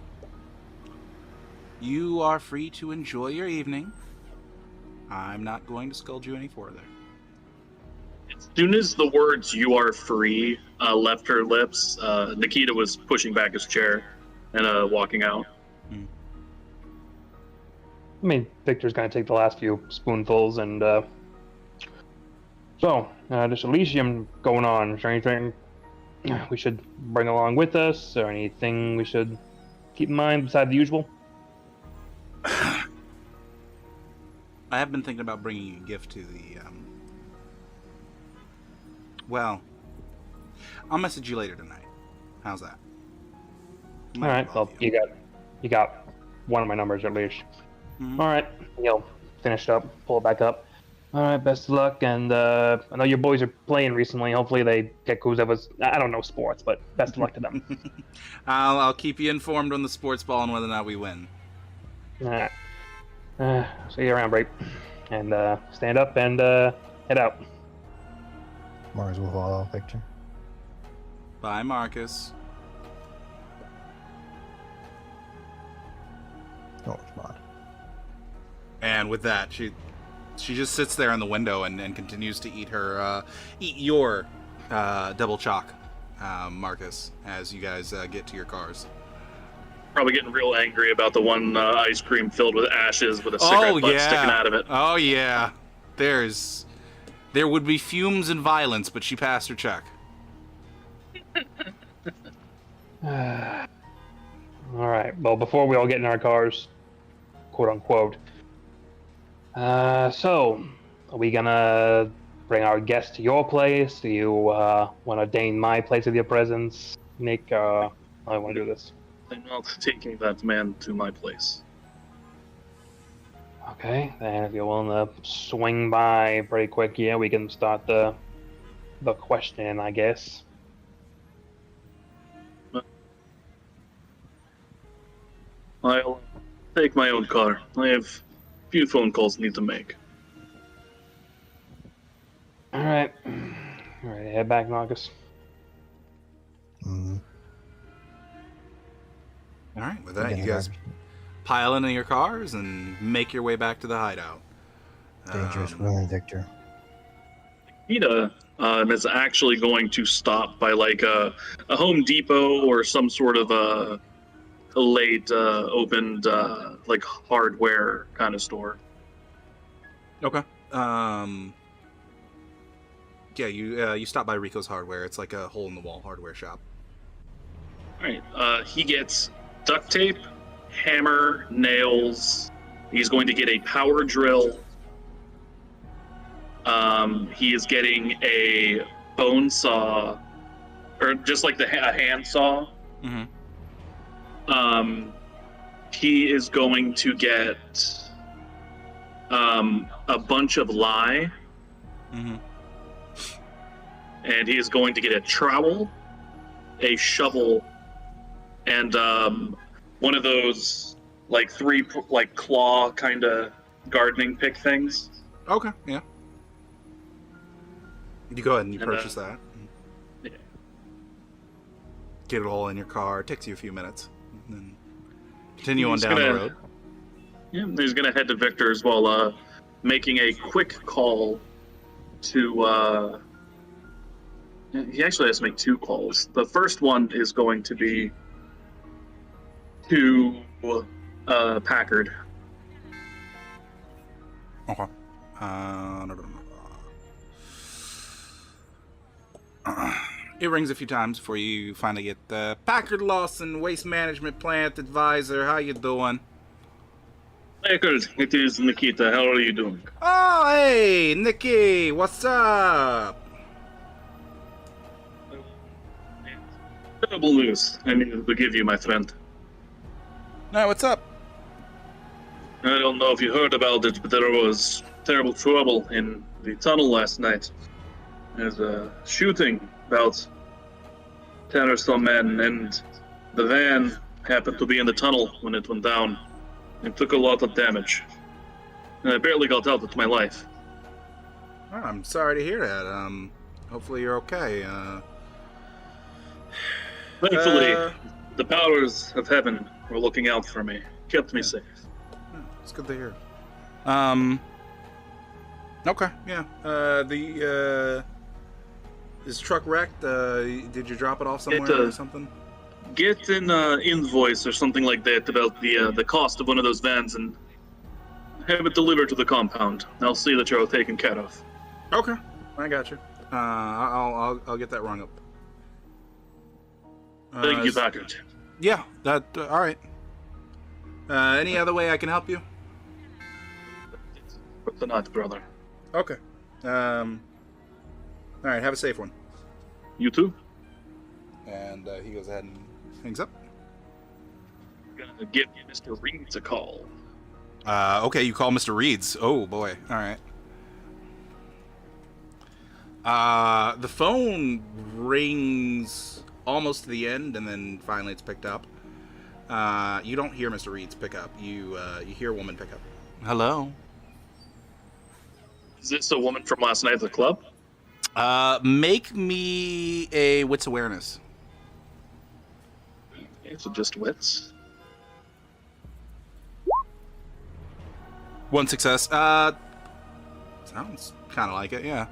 You are free to enjoy your evening. I'm not going to scold you any further. As soon as the words "you are free" left her lips, Nikita was pushing back his chair and walking out. I mean, Victor's gonna take the last few spoonfuls and, So, there's Elysium going on. Is there anything we should bring along with us, or anything we should keep in mind beside the usual? I have been thinking about bringing a gift to the, Well, I'll message you later tonight. How's that? Might Alright, involve well, you got one of my numbers at least. Mhm. Alright, you'll finish it up, pull it back up. Alright, best of luck, and I know your boys are playing recently. Hopefully they get Kuzeva's, I don't know sports, but best of luck to them. I'll keep you informed on the sports ball and whether or not we win. Alright. See you around, break. And stand up and head out. Mars will follow Victor. Bye, Marcus. Don't respond. And with that, she just sits there in the window and continues to eat her eat your double chalk, Marcus, as you guys get to your cars. Probably getting real angry about the one ice cream filled with ashes with a cigarette butt sticking out of it. Oh yeah, there would be fumes and violence, but she passed her check. Alright, well, before we all get in our cars, quote unquote. So, are we gonna bring our guest to your place? Do you want to deign my place with your presence? Nick, how do you want to do this? I'm not taking that man to my place. Okay, then if you're willing to swing by pretty quick, yeah, we can start the questioning, I guess. I'll take my own car. I have a few phone calls I need to make. Alright. Alright, head back, Marcus. All right, with We'll that, get you in the guys driver's seat. pile into your cars and make your way back to the hideout. Dangerous Um, women, Victor. Nikita is actually going to stop by like a Home Depot or some sort of a late opened like hardware kind of store. Okay. Yeah, you stop by Rico's Hardware. It's like a hole in the wall hardware shop. All right. He gets duct tape, hammer, nails. He's going to get a power drill. He is getting a bone saw, or just like a hand saw. Mm-hmm. He is going to get a bunch of lye, Mm-hmm. and he is going to get a trowel, a shovel, and one of those like three like claw kind of gardening pick things. Okay. Yeah. You go ahead and you And, purchase that. yeah. Get it all in your car. It takes you a few minutes. And then continue on He's down the gonna- road. Yeah, he's gonna head to Victor's while making a quick call to. He actually has to make 2 calls. The first one is going to be to Packard. Okay. It rings a few times before you finally get the Packard Lawson Waste Management Plant Advisor. How you doing? Packard, it is Nikita. How are you doing? Oh, hey, Nikki, what's up? Terrible news I needed to give you, my friend. No, what's up? I don't know if you heard about it, but there was terrible trouble in the tunnel last night. There's a shooting about 10 or so men, and the van happened to be in the tunnel when it went down. It took a lot of damage. And I barely got out with my life. Oh, I'm sorry to hear that. Hopefully you're okay. Thankfully, the powers of heaven were looking out for me, kept me safe. It's good to hear. Okay, yeah. Is truck wrecked? Did you drop it off somewhere or something? Get an invoice or something like that about the cost of one of those vans and have it delivered to the compound. I'll see that you're all taken care of. Okay, I got you. I'll get that rung up. Thank you, Packard. Yeah, that all right. Any other way I can help you? For tonight, brother. Okay. All right. Have a safe one. You too? And he goes ahead and hangs up. Gonna give Mr. Reeds a call. Okay, you call Mr. Reeds. Oh boy. All right. The phone rings almost to the end, and then finally it's picked up. You don't hear Mr. Reeds pick up. You hear a woman pick up. Hello. Is this a woman from last night at the club? Make me a wits awareness. Okay, so just wits. 1 success. Sounds kind of like it, yeah.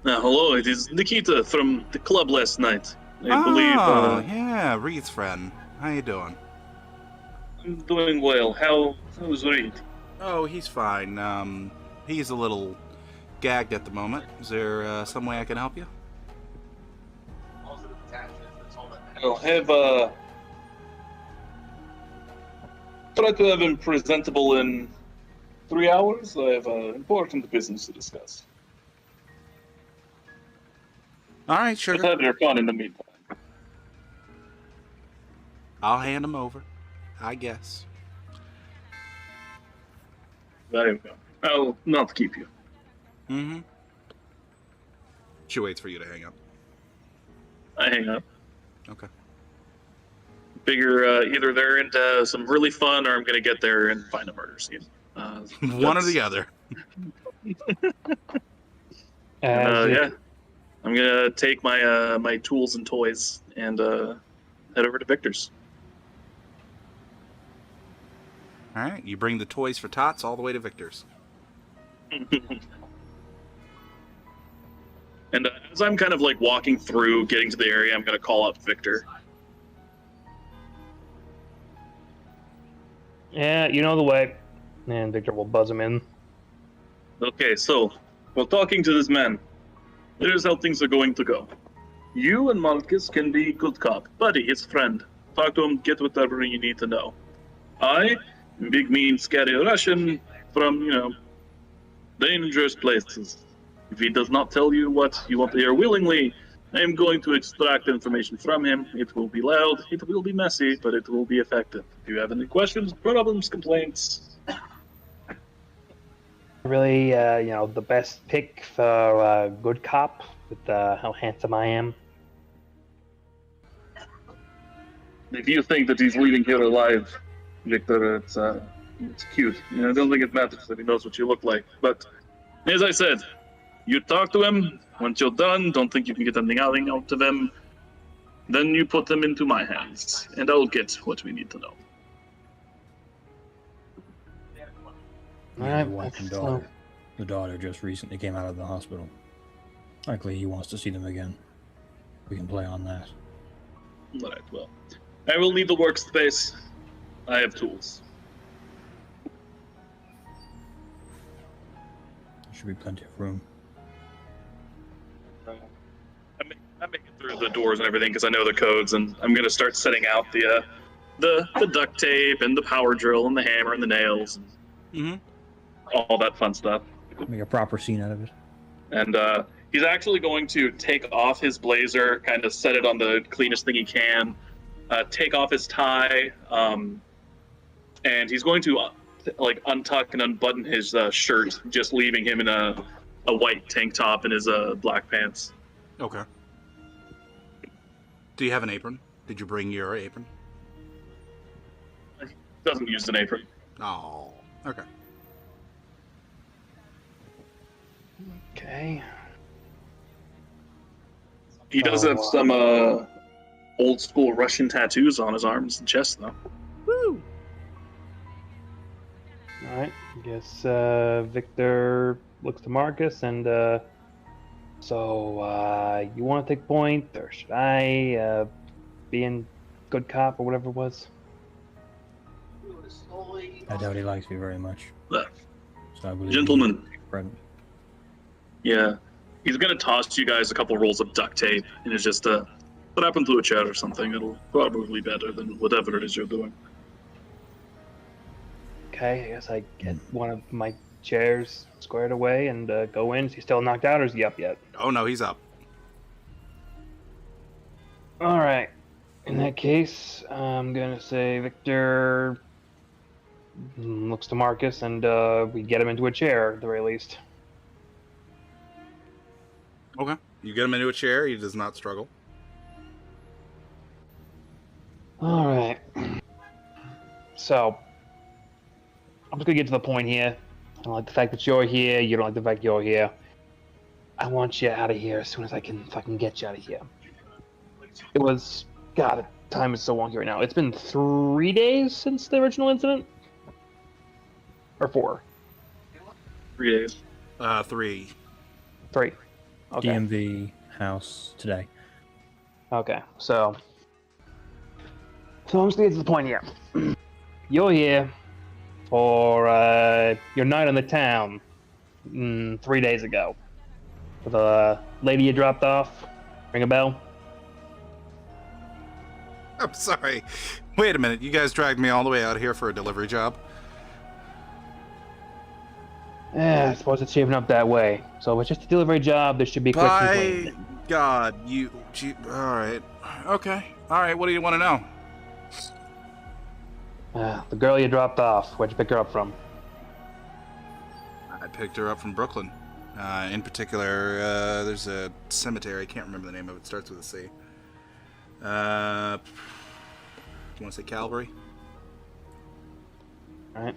Hello, it is Nikita from the club last night. I believe yeah, Reed's friend. How you doing? I'm doing well. How's Reed? Oh, he's fine. He's a little gagged at the moment. Is there some way I can help you? I'll have try to have him presentable in 3 hours. I have important business to discuss. All right, Just sugar. have your fun in the meantime. I'll hand him over, I guess. There we go. I'll not keep you. Mm-hmm. She waits for you to hang up. I hang up. Okay. Figure either they're into some really fun, or I'm gonna get there and find a murder scene. One or the other. As if- Yeah, I'm gonna take my my tools and toys and head over to Victor's. All right, you bring the toys for Tots all the way to Victor's. And as I'm kind of like walking through, getting to the area, I'm going to call up Victor. Yeah, you know the way. And Victor will buzz him in. Okay, so, while talking to this man, here's how things are going to go. You and Marcus can be good cop, buddy, his friend. Talk to him, get whatever you need to know. I, big mean scary Russian from, dangerous places. If he does not tell you what you want to hear willingly, I am going to extract information from him. It will be loud, it will be messy, but it will be effective. If you have any questions, problems, complaints, Really, the best pick for good cop with how handsome I am. if you think that he's leaving here alive, Victor, it's cute. I don't think it matters that he knows what you look like. But as I said, you talk to him. Once you're done, don't think you can get anything out of him. Then you put them into my hands, and I'll get what we need to know. Yeah, the wife and daughter. The daughter just recently came out of the hospital. Likely he wants to see them again. We can play on that. All right, well, I will need the workspace. I have tools. There should be plenty of room. I'm making through the doors and everything because I know the codes, and I'm gonna start setting out the duct tape and the power drill and the hammer and the nails and all that fun stuff. Make a proper scene out of it. And he's actually going to take off his blazer, kind of set it on the cleanest thing he can, take off his tie, and he's going to untuck and unbutton his shirt, just leaving him in a white tank top and his black pants. Okay. Do you have an apron? Did you bring your apron? He doesn't use an apron. Oh, okay. Okay. He does have some old school Russian tattoos on his arms and chest, though. Woo! All right. I guess Victor looks to Marcus and so you want to take point, or should I be in good cop or whatever it was? I doubt he likes me very much. Uh, So I believe Gentlemen. Friend. Yeah. He's going to toss you guys a couple rolls of duct tape, and it's just strap into a chair or something. It'll probably be better than whatever it is you're doing. Okay, I guess I get one of my chairs squared away and go in. Is he still knocked out, or is he up yet? Oh no, he's up. All right. In that case, I'm gonna say Victor looks to Marcus, and we get him into a chair at the very least. Okay. You get him into a chair. He does not struggle. All right. So, I'm just gonna get to the point here. I don't like the fact that you're here. You don't like the fact you're here. I want you out of here as soon as I can fucking get you out of here. It was... God, time is so long here now. It's been 3 days since the original incident? Or 4? 3 days. 3. 3. Okay. DMV house today. Okay, so I'm just gonna get to the point here. You're here for your night on the town 3 days ago. With the lady you dropped off. Ring a bell? I'm sorry. Wait a minute. You guys dragged me all the way out here for a delivery job? Yeah, I suppose it's shaping up that way. So if it's just a delivery job, there should be quick By complaint. God, alright. Okay. Alright, what do you want to know? The girl you dropped off, where'd you pick her up from? I picked her up from Brooklyn. In particular, there's a cemetery. I can't remember the name of it. It starts with a C. Do you want to say Calvary? Alright.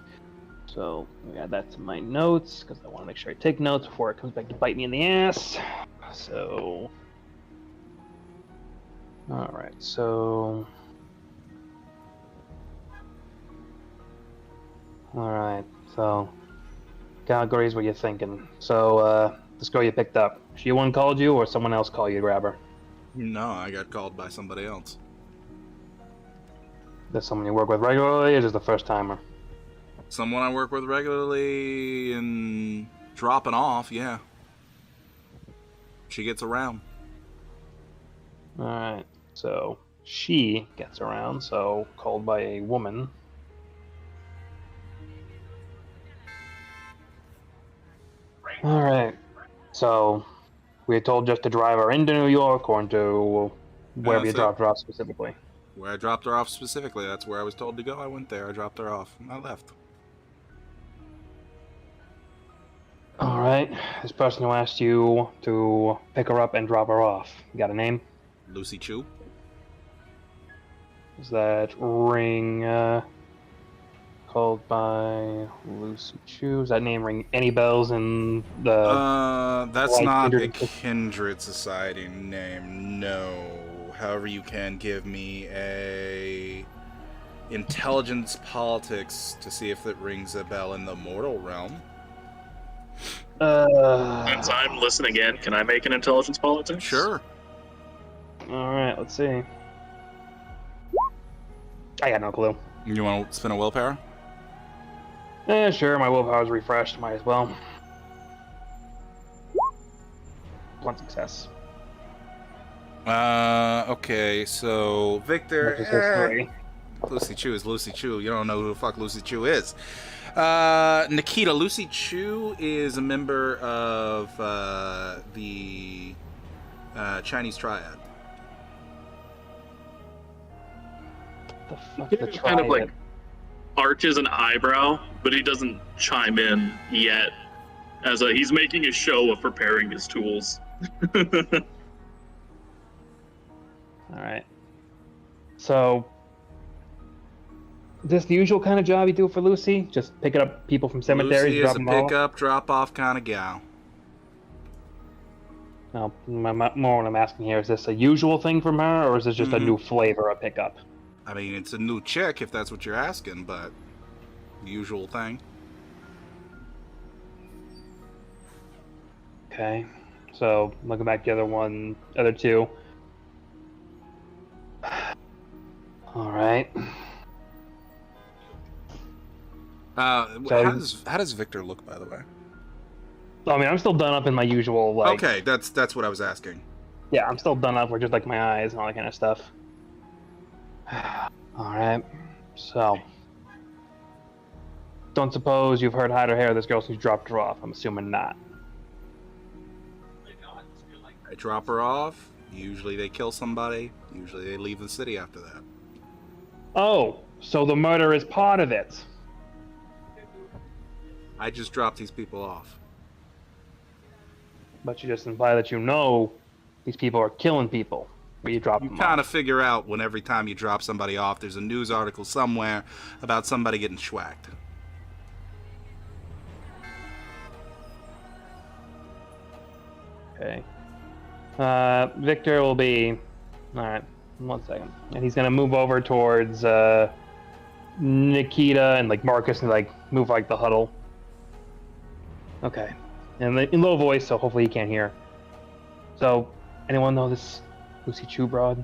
So, we add that to my notes, because I want to make sure I take notes before it comes back to bite me in the ass. So... Alright, so... All right. So, Calgary's what you're thinking. So, this girl you picked up, she one called you, or someone else called you to grab her? No, I got called by somebody else. This someone you work with regularly, or just the first timer? Someone I work with regularly and dropping off, yeah. She gets around. All right. So she gets around. So called by a woman. All right. So we had told just to drive her into New York or into wherever you That's it. dropped her off specifically. Where I dropped her off specifically, that's where I was told to go. I went there, I dropped her off, and I left. All right. This person who asked you to pick her up and drop her off. You got a name? Lucy Chu? Does that ring called by Lucy Chu? Does that name ring any bells in the That's like not a Kindred- Kindred Society name, no. However, you can give me a intelligence politics to see if it rings a bell in the mortal realm. Since I'm listening in, can I make an intelligence politics? Sure. All right, let's see. I got no clue. You want to spin a willpower? Sure, my willpower's refreshed. Might as well. One success. Okay, so Victor. Which is just three. Lucy Chu is Lucy Chu. You don't know who the fuck Lucy Chu is. Nikita, Lucy Chu is a member of the Chinese Triad. The fuck He the kind of triad? like arches an eyebrow, but he doesn't chime in yet. He's making a show of preparing his tools. All right. So, is this the usual kind of job you do for Lucy? Just picking up people from cemeteries, Lucy is drop a them off? pick-up, drop-off kind of gal. No, more what I'm asking here, is this a usual thing from her, or is this just a Mhm. new flavor of pickup? I mean, it's a new chick if that's what you're asking, but usual thing. Okay. So, looking back at the other two. All right. So- How does Victor look, by the way? I mean, I'm still done up in my usual, like... Okay, that's what I was asking. Yeah, I'm still done up with just, like, my eyes and all that kind of stuff. Alright. So... Don't suppose you've heard hide or hair of this girl since you dropped her off. I'm assuming not. I drop her off. Usually they kill somebody. Usually they leave the city after that. Oh, so the murder is part of it. I just drop these people off. But you just imply that you know these people are killing people when you drop You them kind off. of figure out when every time you drop somebody off, there's a news article somewhere about somebody getting schwacked. Okay. Victor will be... Alright, 1 second. And he's gonna move over towards Nikita and like Marcus and like move like the huddle. Okay. And in low voice, so hopefully he can't hear. So, anyone know this Lucy Chu broad?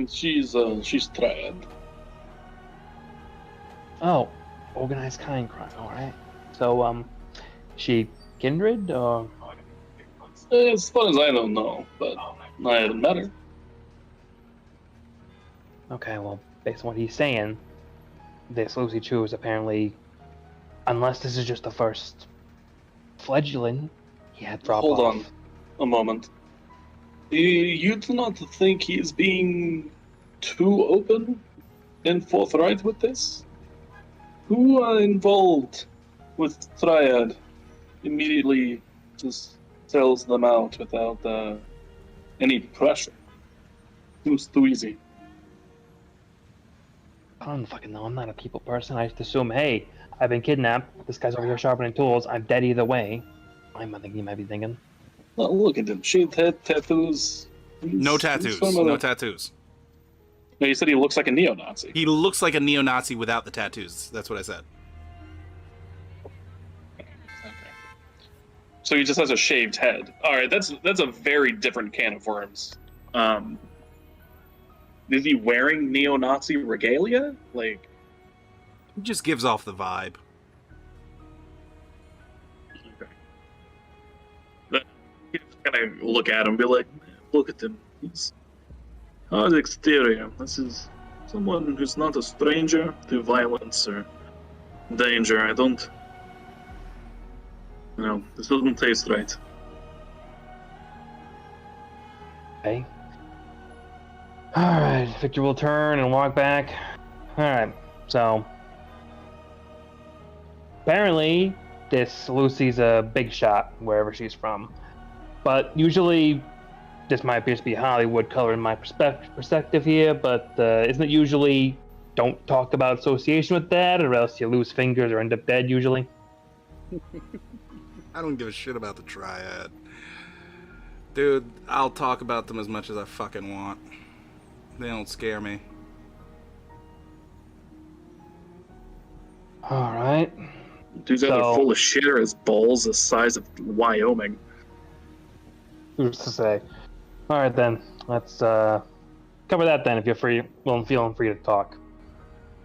She's triad. Oh, organized kind crime, alright. So, she kindred or... As far as I don't know, but I hadn't met her. Okay, well, based on what he's saying, this Lucy Chu is apparently, unless this is just the first fledgling he had drop Hold off. on a moment. You do not think he is being too open and forthright with this? Who involved with Triad immediately just sells them out without any pressure? Seems too easy. I don't fucking know. I'm not a people person. I just assume, hey, I've been kidnapped. This guy's over here sharpening tools. I'm dead either way. I think he might be thinking. Oh, look at him. Shaved head, tattoos. No He's tattoos. from a- No tattoos. No, you said he looks like a neo-Nazi. He looks like a neo-Nazi without the tattoos. That's what I said. So he just has a shaved head. All right, that's a very different can of worms. Is he wearing neo-Nazi regalia? Like, It just gives off the vibe. you just kind of look at him, and be like, look at him. He's on the exterior. This is someone who's not a stranger to violence or danger. I don't. This doesn't taste right. Okay. Alright, Victor will turn and walk back. Alright, so. Apparently, this Lucy's a big shot wherever she's from. But usually, this might just be Hollywood color in my perspective here, but isn't it usually don't talk about association with that, or else you lose fingers or end up dead usually? I don't give a shit about the triad. Dude, I'll talk about them as much as I fucking want. They don't scare me. Alright. Dude's either full of shit or his balls the size of Wyoming. Who's to say? Alright then, let's cover that then if you're free, well, feeling free to talk.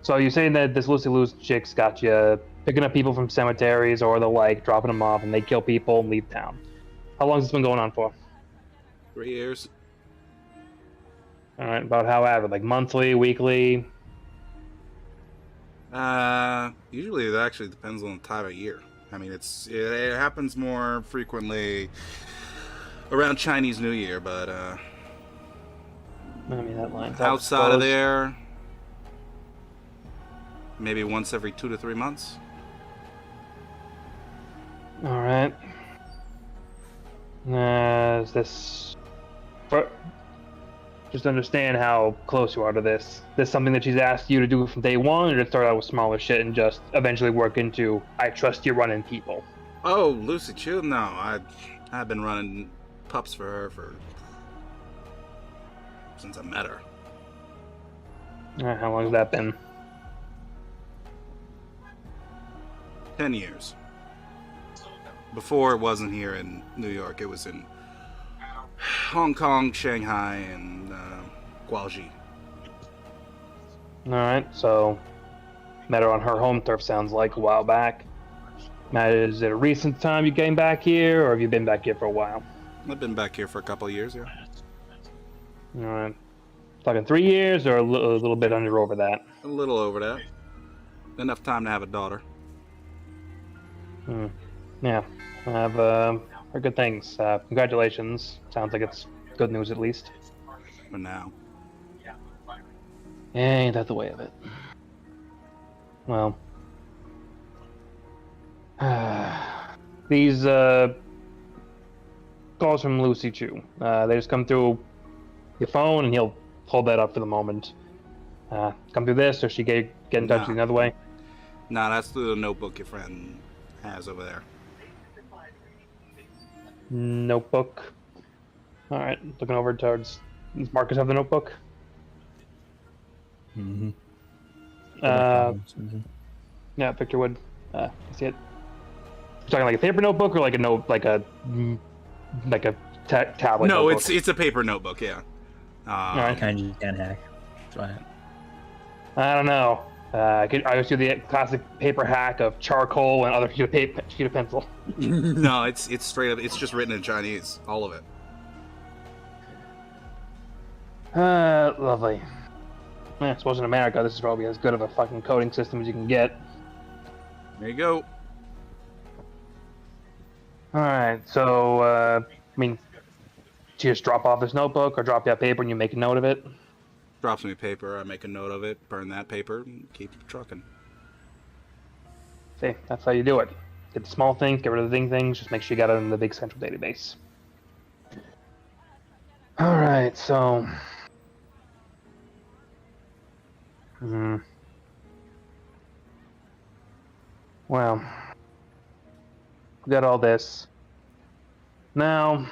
So you're saying that this Lucy Lou's chick's got you picking up people from cemeteries or the like, dropping them off, and they kill people and leave town. How long has this been going on for? 3 years. Alright, about how average? Like monthly, weekly? Usually it actually depends on the time of year. I mean, it happens more frequently around Chinese New Year, but I mean, that lines outside of there, maybe once every 2 to 3 months. Alright. Is this... Just understand how close you are to this. This something that she's asked you to do from day one, or to start out with smaller shit and just eventually work into, I trust you running people? Oh, Lucy Chu? No, I've been running pups for her since I met her. Alright, how long has that been? 10 years. Before it wasn't here in New York, it was in Hong Kong, Shanghai, and Guangzhou. Alright, so met her on her home turf, sounds like, a while back. Now, is it a recent time you came back here, or have you been back here for a while? I've been back here for a couple of years, yeah. Alright. Talking 3 years, or a little bit under over that? A little over that. Enough time to have a daughter. Yeah, I have heard good things. Congratulations. Sounds like it's good news at least. For now. Ain't that the way of it? Well, these calls from Lucy Chu. They just come through your phone, and he'll hold that up for the moment. Come through this, or she get in touch with you another way? Nah, that's through the notebook your friend has over there. Notebook. All right, looking over towards. Does Marcus have the notebook? Mm-hmm. Yeah, Victor would. See it. You're talking like a paper notebook, or like a note, like a tablet. No, notebook? it's a paper notebook. Yeah. Alright. Kind of can hack. Try it. I don't know. I always do the classic paper hack of charcoal and other sheet of pencil. No, it's straight up. It's just written in Chinese, all of it. Lovely. I suppose in America, this is probably as good of a fucking coding system as you can get. There you go. Alright, so, I mean, do you just drop off this notebook, or drop that paper and you make a note of it? Drops me paper. I make a note of it. Burn that paper and keep trucking. See, that's how you do it. Get the small things, get rid of the big things, just make sure you got it in the big central database. Alright, so... Well... We got all this. Now...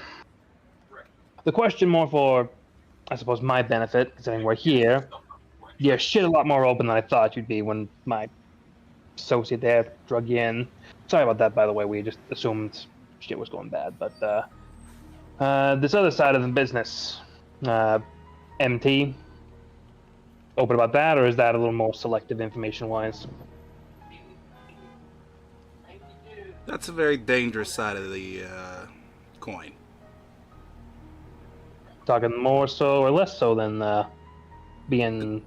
The question more for, I suppose, my benefit, considering we're here, you're shit a lot more open than I thought you'd be when my associate there drug you in. Sorry about that, by the way. We just assumed shit was going bad. But this other side of the business, MT, open about that, or is that a little more selective information-wise? That's a very dangerous side of the coin. Talking more so or less so than rubbing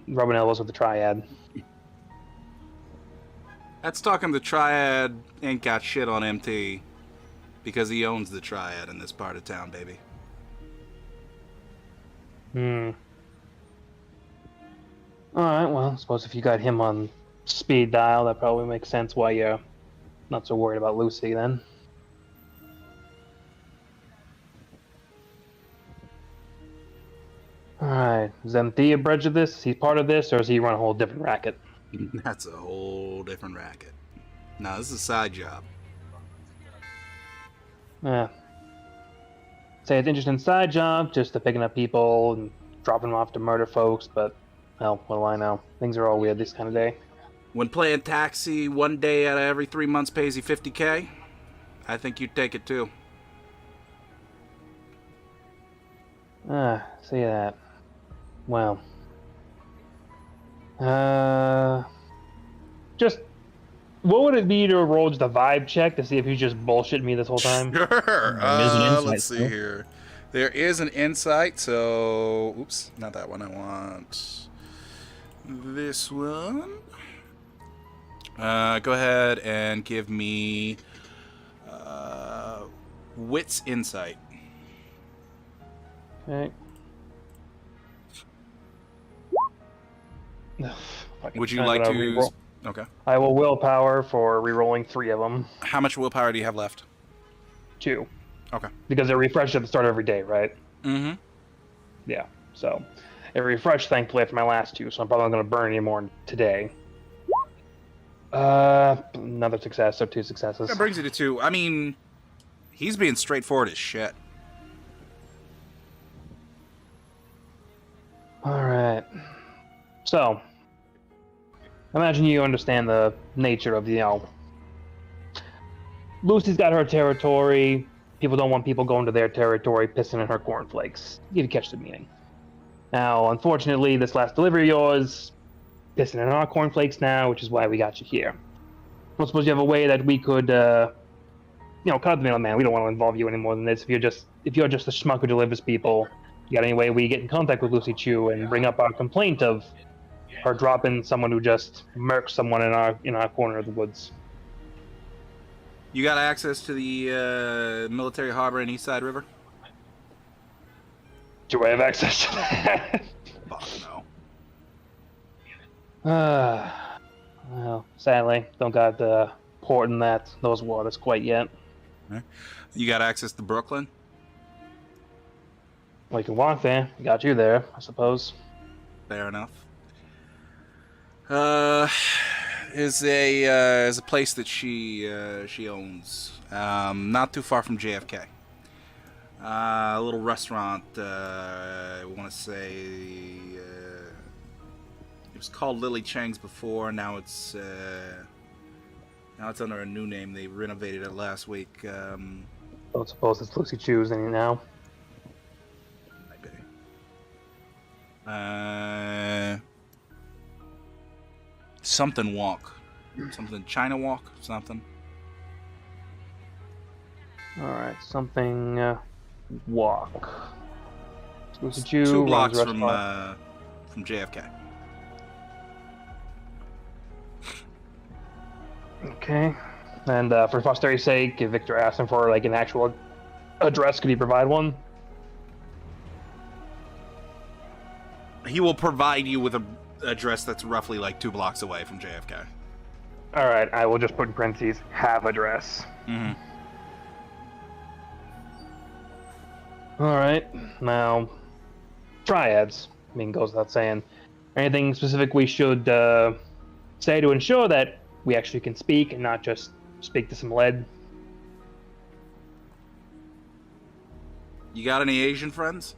elbows with the Triad. That's talking the Triad ain't got shit on MT because he owns the Triad in this part of town, baby. Alright, well, I suppose if you got him on speed dial, that probably makes sense why you're not so worried about Lucy then. Alright, is MT a bridge of this? Is he part of this, or does he run a whole different racket? That's a whole different racket. No, this is a side job. Yeah. Say it's an interesting side job, just to picking up people and dropping them off to murder folks, but, well, what do I know? Things are all weird this kind of day. When playing taxi, 1 day out of every 3 months pays you $50K, I think you'd take it too. See that. Well. Just, what would it be to roll just a vibe check to see if he's just bullshitting me this whole time? Sure. There's an insight, Let's see though. here. There is an insight, so... Oops, not that one. I want this one. Go ahead and give me Wits Insight. Okay. Would you like to... Okay. I will willpower for re-rolling 3 of them. How much willpower do you have left? 2. Okay. Because it refreshes at the start of every day, right? Mm-hmm. Yeah. So, it refreshed thankfully after my last 2, so I'm probably not going to burn any more today. Another success, so 2 successes. That brings you to 2. I mean, he's being straightforward as shit. Alright. So, imagine you understand the nature of the, Lucy's got her territory. People don't want people going to their territory, pissing in her cornflakes. You catch the meaning. Now, unfortunately, this last delivery of yours, pissing in our cornflakes now, which is why we got you here. I suppose you have a way that we could, cut out the middleman. We don't want to involve you any more than this. If you're just a schmuck who delivers people, you got any way we get in contact with Lucy Chu and bring up our complaint of her dropping someone who just murked someone in our corner of the woods? You got access to the military harbor in Eastside River? Do I have access to that? Fuck no. Well, sadly, don't got the port in those waters quite yet. You got access to Brooklyn? Well, you can walk there. Got you there, I suppose. Fair enough. Is a place that she owns, not too far from JFK. A little restaurant. I want to say it was called Lily Chang's before. Now it's under a new name. They renovated it last week. Don't suppose it's Lucy Chu's any now. Something Walk. Something China Walk? Something. Alright, something walk. Lucy Chu 2 runs blocks a from restaurant. JFK. Okay. And for posterity's sake, if Victor asked him for an actual address, could he provide one? He will provide you with an address that's roughly 2 blocks away from JFK. Alright, I will just put in parentheses, have address. Mm-hmm. Alright, now, triads, goes without saying. Anything specific we should say to ensure that we actually can speak and not just speak to some lead? You got any Asian friends?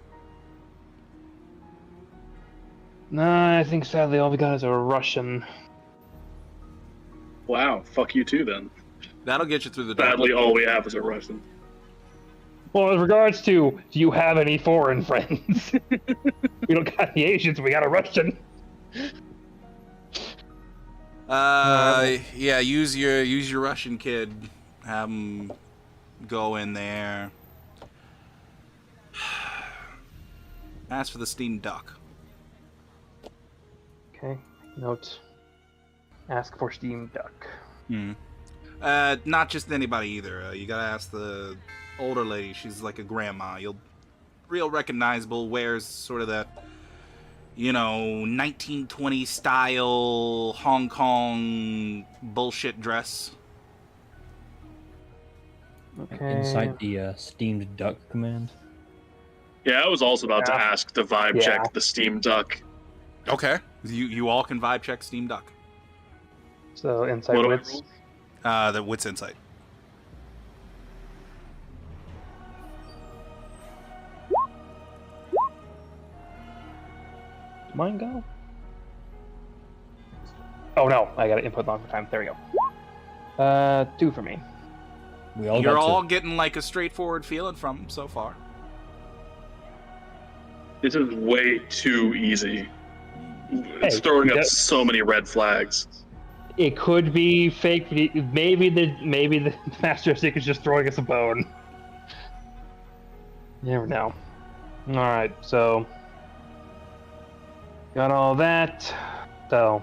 Nah, I think sadly all we got is a Russian. Wow, fuck you too then. That'll get you through the door. Sadly, all we have is a Russian. Well, in regards to, do you have any foreign friends? We don't got any Asians, we got a Russian. Yeah, use your Russian kid. Have him go in there. Ask for the steamed duck. Okay, note. Ask for steamed duck. Not just anybody either. You gotta ask the older lady. She's like a grandma. Real recognizable. Wears sort of that, 1920 style Hong Kong bullshit dress. Okay. Inside the steamed duck command. Yeah, I was also about to ask to vibe check the Steam Duck. Okay. You all can vibe check Steam Duck. So, insight What do I wits. roll? The wits insight. Mine go? Oh no, I got to input long for time. There we go. 2 for me. We all You're got all to. getting like a straightforward feeling from him so far. This is way too easy. It's throwing up so many red flags. It could be fake. Maybe the Master of Secrets is just throwing us a bone. You never know. All right, so got all that. So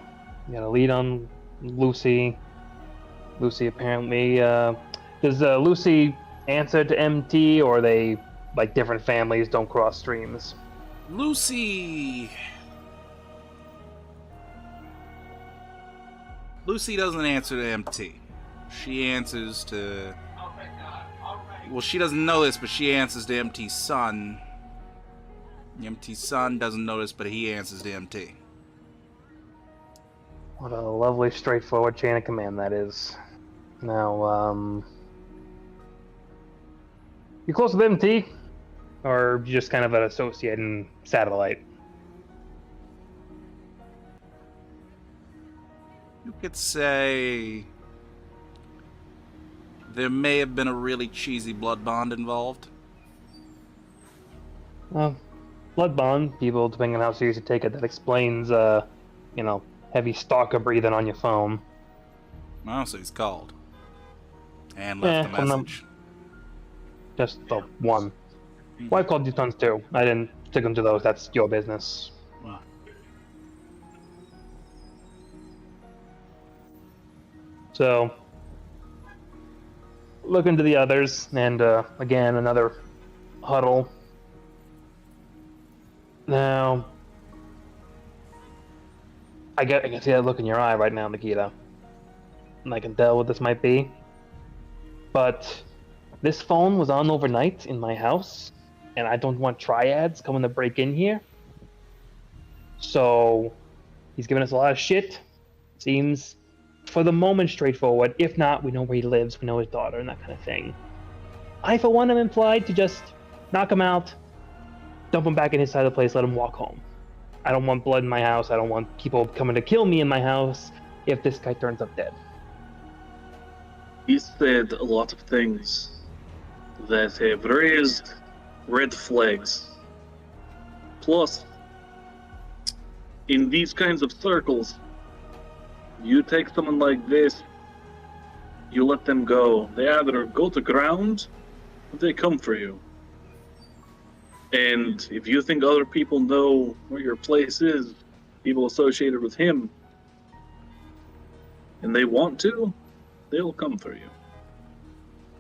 got a lead on Lucy. Lucy apparently. Does Lucy answer to MT, or are they like different families don't cross streams? Lucy doesn't answer to MT. She answers to... Well, she doesn't know this, but she answers to MT's son. MT's son doesn't know this, but he answers to MT. What a lovely, straightforward chain of command that is. Now, you close with MT? Or you just kind of an associate and satellite? You could say there may have been a really cheesy blood bond involved. Well, blood bond, people, depending on how serious you take it, that explains, heavy stalker breathing on your phone. Oh, so he's called. And left a message. Just the one. Well, I called you tons too. I didn't stick them to those. That's your business. Wow. So, look into the others, and again, another huddle. Now, I can see that look in your eye right now, Nikita. And I can tell what this might be. But this phone was on overnight in my house, and I don't want triads coming to break in here. So, he's giving us a lot of shit. Seems, for the moment, straightforward. If not, we know where he lives, we know his daughter, and that kind of thing. I, for one, am implied to just knock him out, dump him back in his side of the place, let him walk home. I don't want blood in my house. I don't want people coming to kill me in my house if this guy turns up dead. He said a lot of things that have raised red flags. Plus, in these kinds of circles, you take someone like this, you let them go. They either go to ground, or they come for you. And if you think other people know where your place is, people associated with him, and they want to, they'll come for you.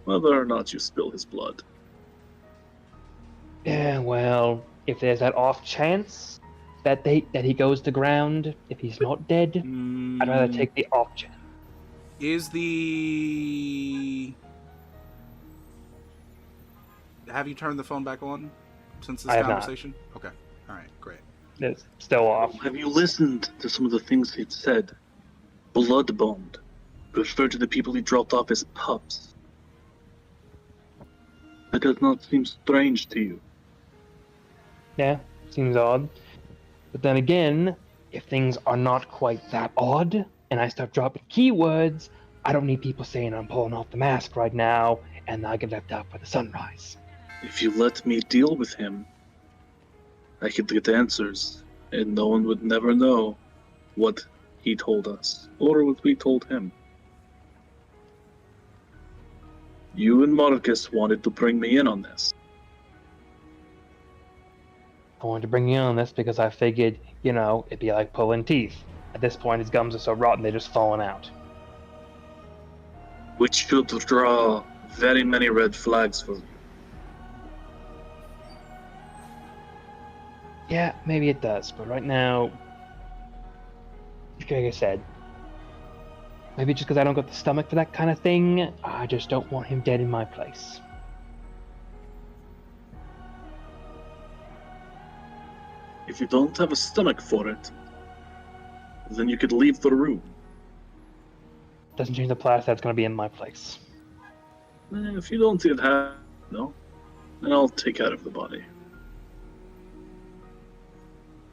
Whether or not you spill his blood. Yeah, well, if there's that off chance that he goes to ground, if he's not dead, I'd rather take the off chance. Is the... Have you turned the phone back on since this I have conversation? Okay. All right, great. It's still off. Have you listened to some of the things he'd said? Blood bond. Refer to the people he dropped off as pups. That does not seem strange to you. Yeah, seems odd. But then again, if things are not quite that odd, and I start dropping keywords, I don't need people saying I'm pulling off the mask right now and I get left out for the sunrise. If you let me deal with him, I could get answers, and no one would never know what he told us, or what we told him. You and Marcus wanted to bring me in on this. I wanted to bring you on this because I figured, it'd be like pulling teeth. At this point, his gums are so rotten they're just falling out. Which should draw very many red flags for you. Yeah, maybe it does, but right now, like I said, maybe just because I don't got the stomach for that kind of thing, I just don't want him dead in my place. If you don't have a stomach for it, then you could leave the room. Doesn't change the plus that's going to be in my place. If you don't yet have no, then I'll take care of the body.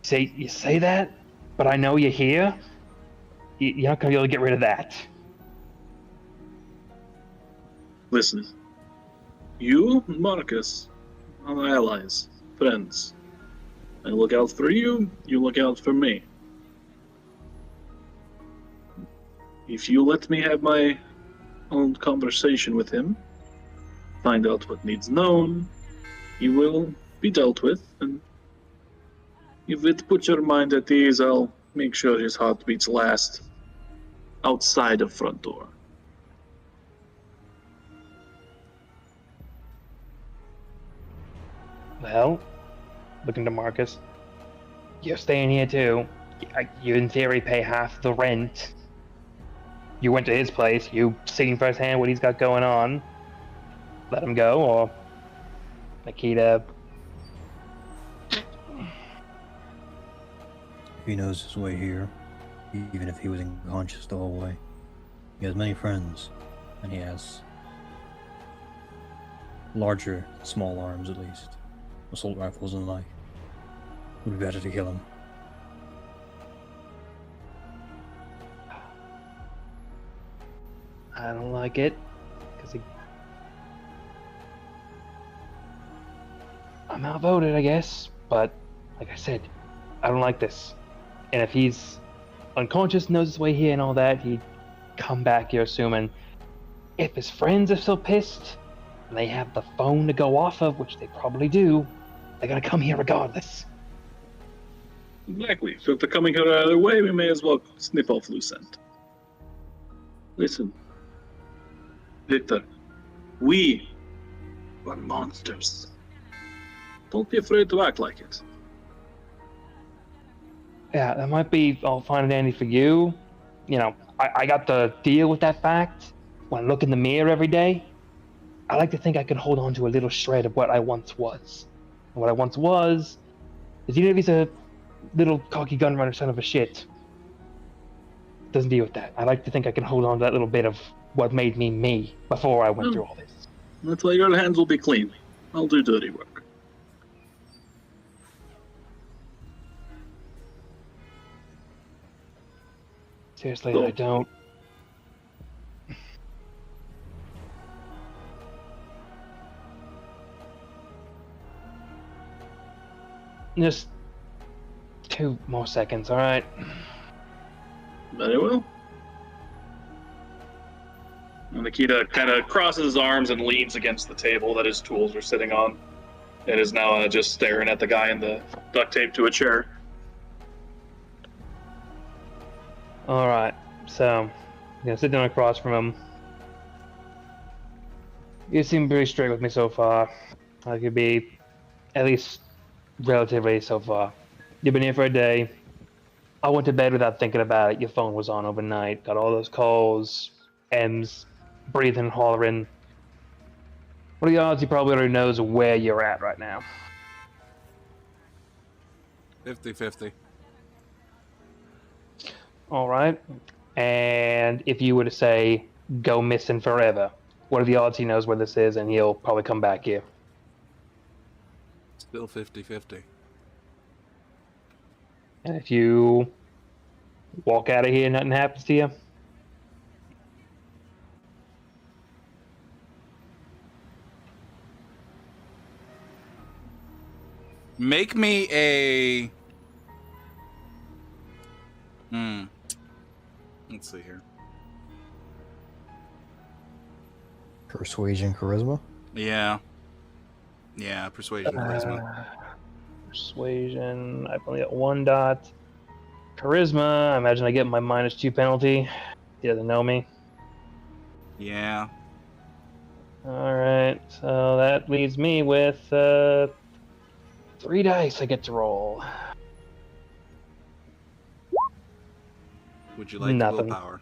You say that, but I know you're here. You're not going to be able to get rid of that. Listen, you, Marcus, are allies, friends. I look out for you, you look out for me. If you let me have my own conversation with him, find out what needs known, he will be dealt with, and if it puts your mind at ease, I'll make sure his heart beats last outside of front door. Well, looking to Marcus, you're staying here too. You, in theory, pay half the rent. You went to his place. You've seen firsthand what he's got going on. Let him go, or Nikita. If he knows his way here, even if he was unconscious the whole way, he has many friends, and he has larger, small arms at least, assault rifles and the like. It would be better to kill him. I don't like it, because I'm outvoted, I guess. But like I said, I don't like this. And if he's unconscious, knows his way here and all that, he'd come back here, assuming. If his friends are still pissed, and they have the phone to go off of, which they probably do, they're gonna come here regardless. Exactly. So if they're coming here either way, we may as well snip off loose end. Listen, Victor, we are monsters. Don't be afraid to act like it. Yeah, that might be all fine and dandy for you. I got to deal with that fact when I look in the mirror every day. I like to think I can hold on to a little shred of what I once was. And what I once was is even if he's a little cocky gun runner son of a shit, doesn't deal with that. I like to think I can hold on to that little bit of what made me me before I went through all this. That's why your hands will be clean. I'll do dirty work. Seriously, Cool. I don't. Just 2 more seconds, alright? Very well. And Nikita kind of crosses his arms and leans against the table that his tools are sitting on. And is now just staring at the guy in the duct tape to a chair. Alright, so I'm gonna sit down across from him. You seem pretty straight with me so far. I could be at least relatively so far. You've been here for a day. I went to bed without thinking about it. Your phone was on overnight. Got all those calls, M's, breathing, hollering. What are the odds he probably already knows where you're at right now? 50-50. Alright. And if you were to say, go missing forever, what are the odds he knows where this is and he'll probably come back here? Still 50-50. And if you walk out of here and nothing happens to you? Make me a... Let's see here. Persuasion, charisma. Yeah. Yeah, persuasion, charisma. Persuasion. I've only got 1 dot. Charisma. I imagine I get my -2 penalty. He doesn't know me. Yeah. Alright, so that leaves me with 3 dice I get to roll. Would you like Nothing. willpower?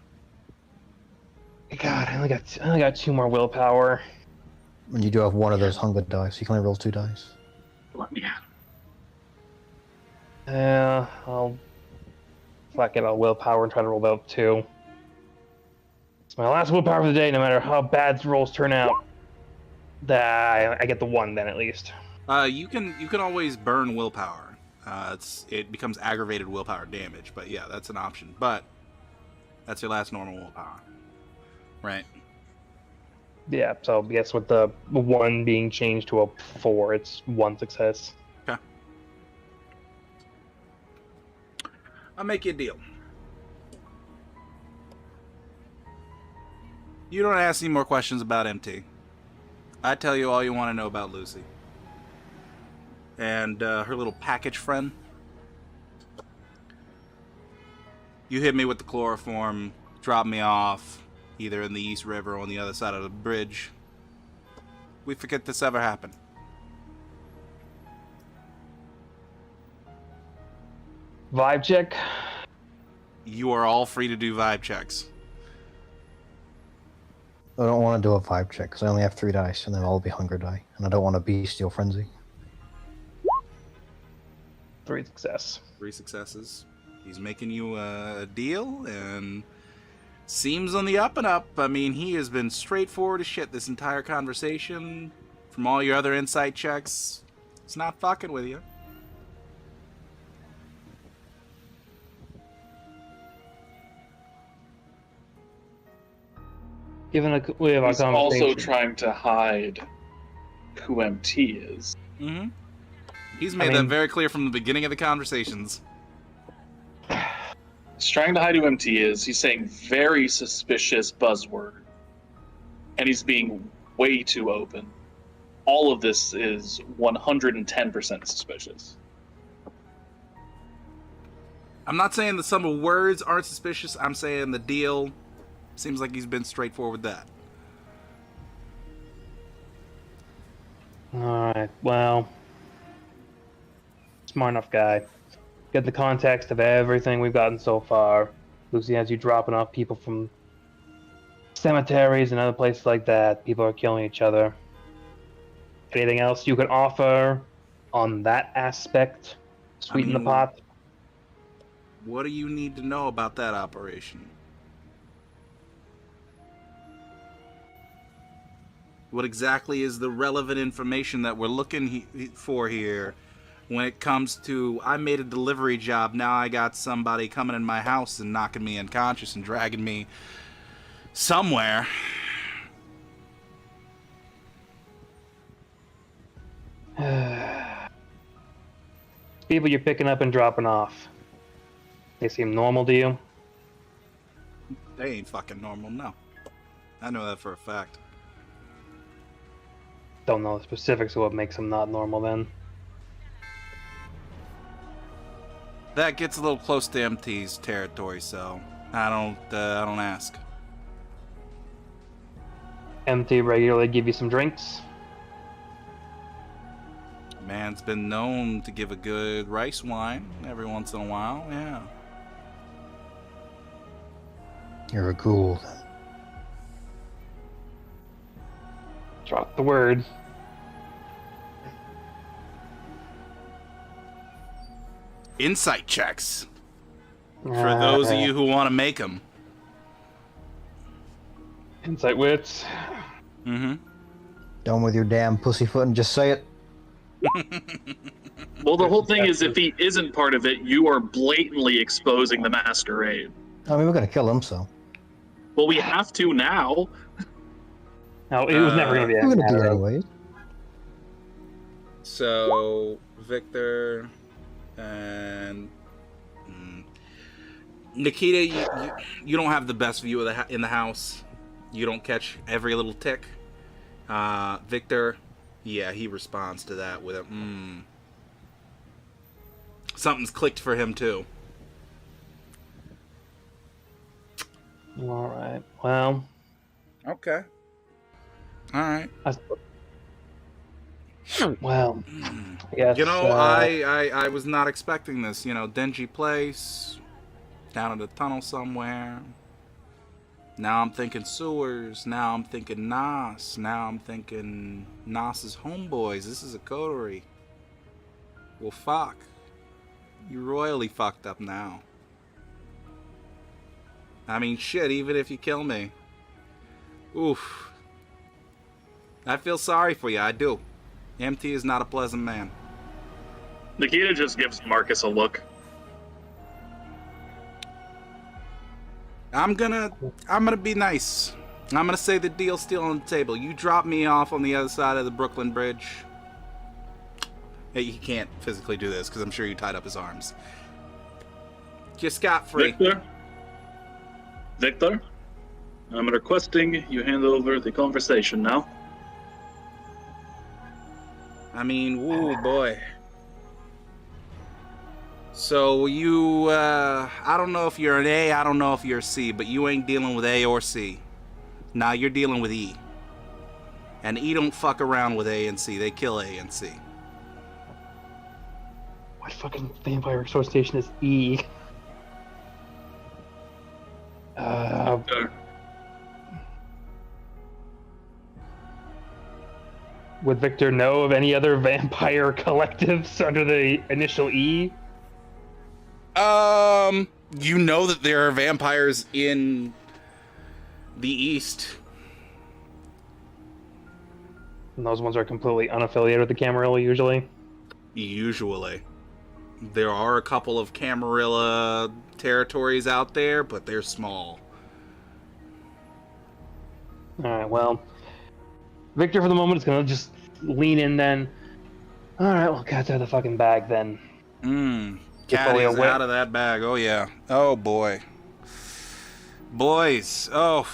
God, I only got 2 more willpower. And you do have one of those hunger dice. You can only roll 2 dice. Let me out. Yeah, I'll fuck it. I'll willpower and try to roll about 2. It's my last willpower for the day, no matter how bad the rolls turn out. I get the 1 then at least. You can always burn willpower. It becomes aggravated willpower damage, but yeah, that's an option. But that's your last normal willpower, right? Yeah, so I guess with the 1 being changed to a 4, it's 1 success. Okay. I'll make you a deal. You don't ask any more questions about MT. I tell you all you want to know about Lucy. And her little package friend. You hit me with the chloroform, drop me off, either in the East River or on the other side of the bridge. We forget this ever happened. Vibe check. You are all free to do vibe checks. I don't want to do a vibe check because I only have 3 dice, and they'll all be hunger die, and I don't want a bestial frenzy. 3 success. 3 successes. He's making you a deal, and seems on the up and up. I mean, he has been straightforward as shit this entire conversation. From all your other insight checks, it's not fucking with you. Given we have our He's conversation. also trying to hide who MT is. Mm-hmm. He's made that very clear from the beginning of the conversations. He's trying to hide who MT is. He's saying very suspicious buzzword. And he's being way too open. All of this is 110% suspicious. I'm not saying the sum of words aren't suspicious. I'm saying the deal seems like he's been straightforward with that. Alright, well. Smart enough guy. Get the context of everything we've gotten so far. Lucy has you dropping off people from cemeteries and other places like that. People are killing each other. Anything else you can offer on that aspect? Sweeten the pot? What do you need to know about that operation? What exactly is the relevant information that we're looking for here when it comes to, I made a delivery job, now I got somebody coming in my house and knocking me unconscious and dragging me somewhere. People you're picking up and dropping off. They seem normal to you? They ain't fucking normal, no. I know that for a fact. Don't know the specifics of what makes them not normal then. That gets a little close to MT's territory, so I don't ask. MT regularly give you some drinks? Man's been known to give a good rice wine every once in a while, yeah. You're a ghoul, then. Drop the word. Insight checks. For those of you who want to make them. Insight wits. Mm-hmm. Done with your damn pussyfoot and just say it. Well, the whole thing is if he isn't part of it, you are blatantly exposing the masquerade. I mean, we're gonna kill him, so. Well, we have to now. No, it was never going to be We're gonna do it Arrow. anyway. So, Victor, and Nikita. You don't have the best view of in the house. You don't catch every little tick. Victor, yeah, he responds to that with a Something's clicked for him too. All right. Well. Okay. All right. Well, yes. You know, I was not expecting this. You know, dingy place, down in the tunnel somewhere. Now I'm thinking sewers. Now I'm thinking Nas. Now I'm thinking Nas's homeboys. This is a coterie. Well, fuck. You royally fucked up now. I mean, shit, even if you kill me. Oof. I feel sorry for you, I do. MT is not a pleasant man. Nikita just gives Marcus a look. I'm gonna be nice. I'm gonna say the deal's still on the table. You drop me off on the other side of the Brooklyn Bridge. Hey, he can't physically do this because I'm sure you tied up his arms. You're scot-free. Victor, I'm requesting you hand over the conversation now. I mean, woo, boy. So you, I don't know if you're an A, I don't know if you're a C, but you ain't dealing with A or C. Nah, you're dealing with E. And E don't fuck around with A and C, they kill A and C. What fucking vampire exhortation is E? Would Victor know of any other vampire collectives under the initial E? You know that there are vampires in the East. And those ones are completely unaffiliated with the Camarilla, usually? Usually. There are a couple of Camarilla territories out there, but they're small. Alright, well, Victor for the moment is gonna just lean in then. Alright, well, cat's out of the fucking bag then. Cat is out of that bag, oh yeah. Oh boy. Boys, oh.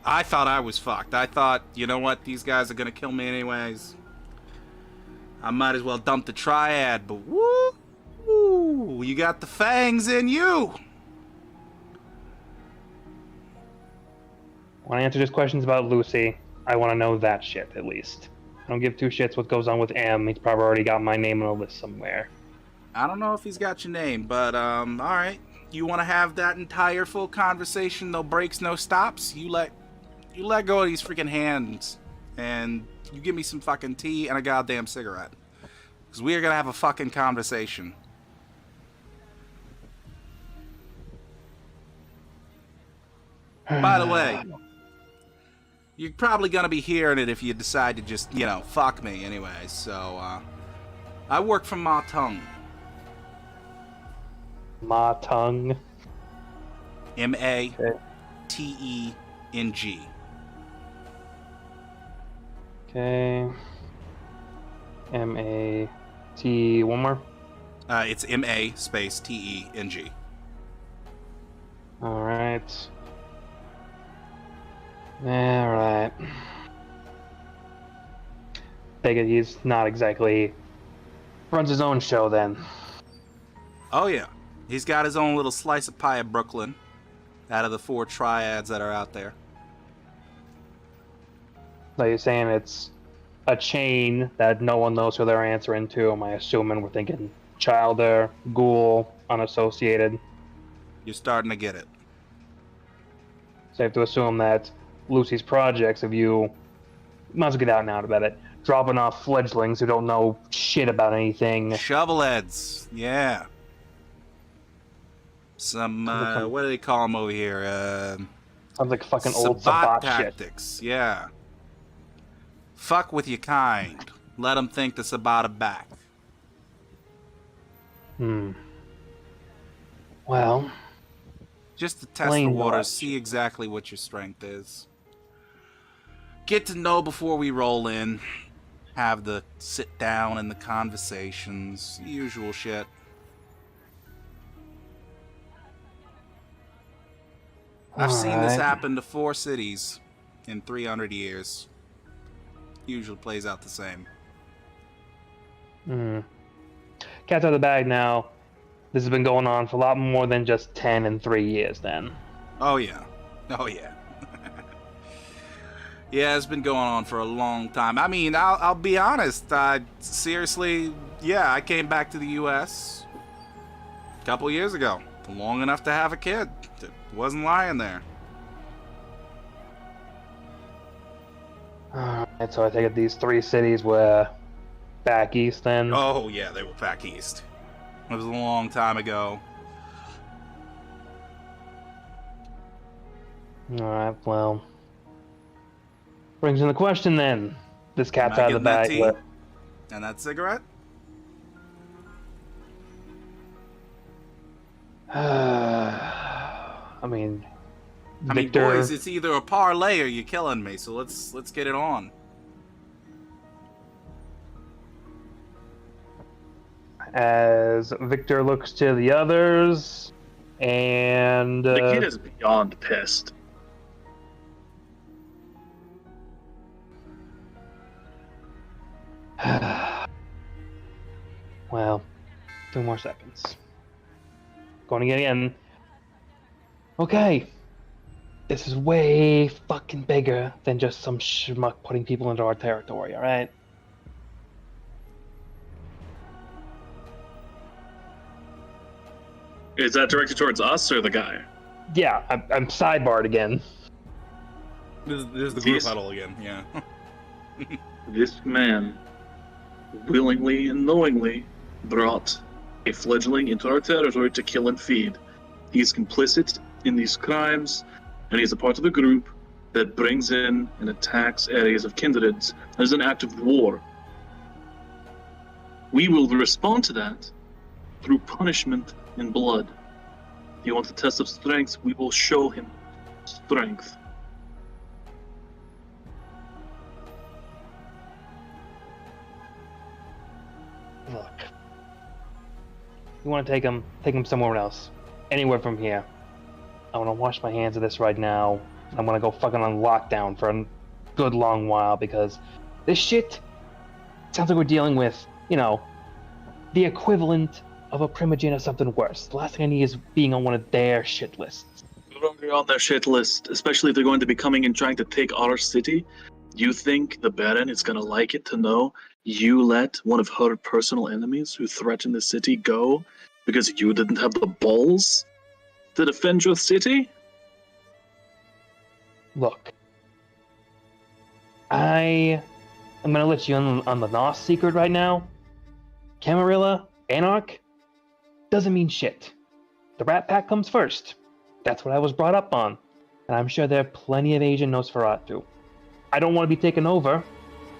I thought I was fucked. I thought, you know what, these guys are gonna kill me anyways. I might as well dump the triad, but woo! You got the fangs in you! Want to answer just questions about Lucy? I want to know that shit, at least. I don't give two shits what goes on with M. He's probably already got my name on a list somewhere. I don't know if he's got your name, but, alright. You want to have that entire full conversation, no breaks, no stops? You let go of these freaking hands, and you give me some fucking tea and a goddamn cigarette. Because we are going to have a fucking conversation. By the way, you're probably going to be hearing it if you decide to just, you know, fuck me anyway. So, I work for Ma Tongue. Ma Tongue. M-A-T-E-N-G. Okay. M-A-T... one more? It's M-A space T-E-N-G. Alright. Alright. Take it he's not exactly... runs his own show then. Oh yeah. He's got his own little slice of pie of Brooklyn out of the 4 triads that are out there. So you're saying it's a chain that no one knows who they're answering to. Am I assuming we're thinking Childer, Ghoul, unassociated? You're starting to get it. Safe to assume that Lucy's projects of you might as well get out now about it. Dropping off fledglings who don't know shit about anything. Shovelheads, yeah. Some, what do they call them over here? Sounds like fucking old Sabat tactics, shit. Yeah. Fuck with your kind. Let them think the Sabat are back. Well... just to test the waters, see exactly what your strength is. Get to know before we roll in. have the sit down and the conversations, usual shit. I've seen this Alright. happen to 4 cities in 300 years. Usually plays out the same. Cat's out of the bag now. This has been going on for a lot more than just 10 and 3 years then. Oh yeah. Oh yeah. Yeah, it's been going on for a long time. I mean, I'll be honest. Seriously, yeah, I came back to the U.S. a couple years ago. Long enough to have a kid. Wasn't lying there. Alright, so I take it these 3 cities were back east then? Oh yeah, they were back east. It was a long time ago. Alright, well. Brings in the question then. This cat's Am I out of the getting bag. that tea? And that cigarette? I mean, Victor, boys, it's either a parlay or you're killing me. So let's get it on. as Victor looks to the others, and The kid is beyond pissed. well, 2 more seconds. Going again. Okay. This is way fucking bigger than just some schmuck putting people into our territory, alright? Is that directed towards us or the guy? Yeah, I'm sidebarred again. This is the group Yes. huddle again. Yeah. This man willingly and knowingly brought a fledgling into our territory to kill and feed. He's complicit in these crimes, and he's a part of the group that brings in and attacks areas of kindreds as an act of war. We will respond to that through punishment and blood. If you want a test of strength, we will show him strength. Look. You want to take him somewhere else. Anywhere from here. I want to wash my hands of this right now. I'm going to go fucking on lockdown for a good long while because this shit sounds like we're dealing with, you know, the equivalent of a primogen or something worse. The last thing I need is being on one of their shit lists. We're already on their shit list, especially if they're going to be coming and trying to take our city. You think the Baron is going to like it to know you let one of her personal enemies who threatened the city go because you didn't have the balls to defend your city? Look. I am going to let you in on the Nos secret right now. Camarilla, Anarch, doesn't mean shit. The Rat Pack comes first. That's what I was brought up on. And I'm sure there are plenty of Asian Nosferatu. I don't want to be taken over.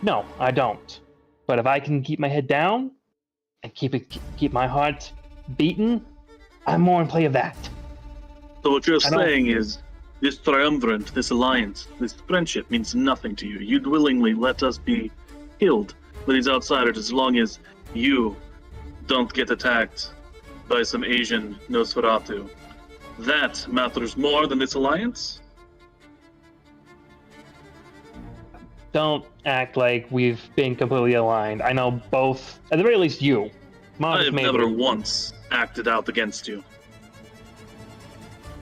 No, I don't. But if I can keep my head down and keep my heart beating, I'm more in play of that. So what you're I don't- saying is, this triumvirate, this alliance, this friendship means nothing to you. You'd willingly let us be killed by these outsiders as long as you don't get attacked by some Asian Nosferatu. That matters more than this alliance? Don't act like we've been completely aligned. I know both, at the very least you. I Marcus have maybe. never once acted out against you.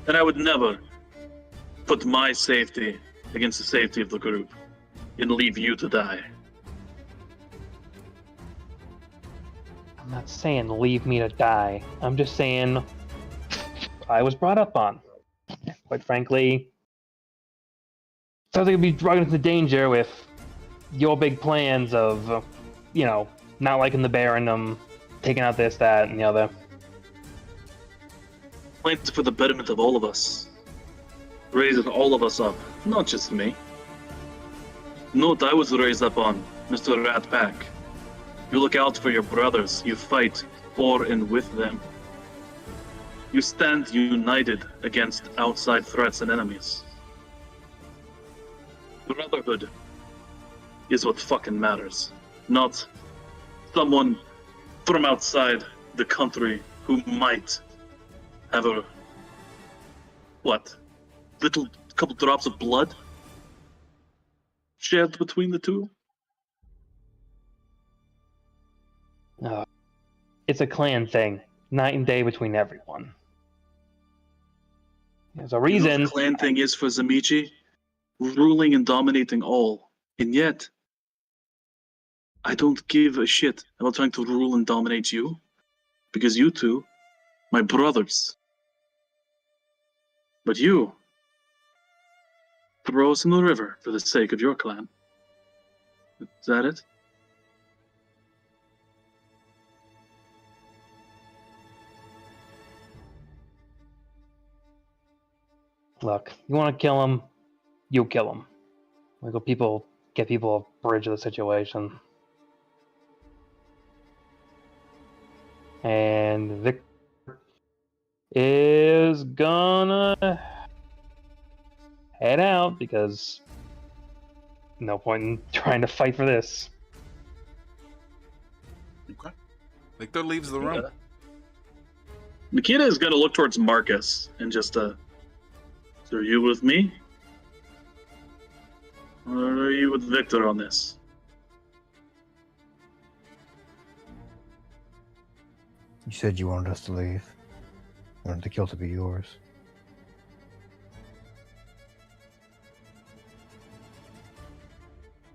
And I would never put my safety against the safety of the group and leave you to die. I'm not saying leave me to die. I'm just saying I was brought up on. Quite frankly, sounds like I'd be dragged into danger with your big plans of, you know, not liking the Baron, taking out this, that, and the other. Plans for the betterment of all of us. Raising all of us up, not just me. Note I was raised up on, Mr. Rat Pack. You look out for your brothers, you fight for and with them. You stand united against outside threats and enemies. Brotherhood is what fucking matters. not someone from outside the country who might have a little couple drops of blood shared between the two. It's a clan thing, night and day between everyone. There's a You know reason. what the clan thing is for Zamichi? Ruling and dominating all. And yet, I don't give a shit about trying to rule and dominate you. Because you two, my brothers. But you, throw us in the river for the sake of your clan. Is that it? Look, you want to kill him, you kill him. We go get people a bridge of the situation. And Victor is gonna head out because no point in trying to fight for this. Okay. Victor leaves the room. Nikita is going to look towards Marcus and just, so are you with me? Or are you with Victor on this? You said you wanted us to leave. You wanted the kill to be yours.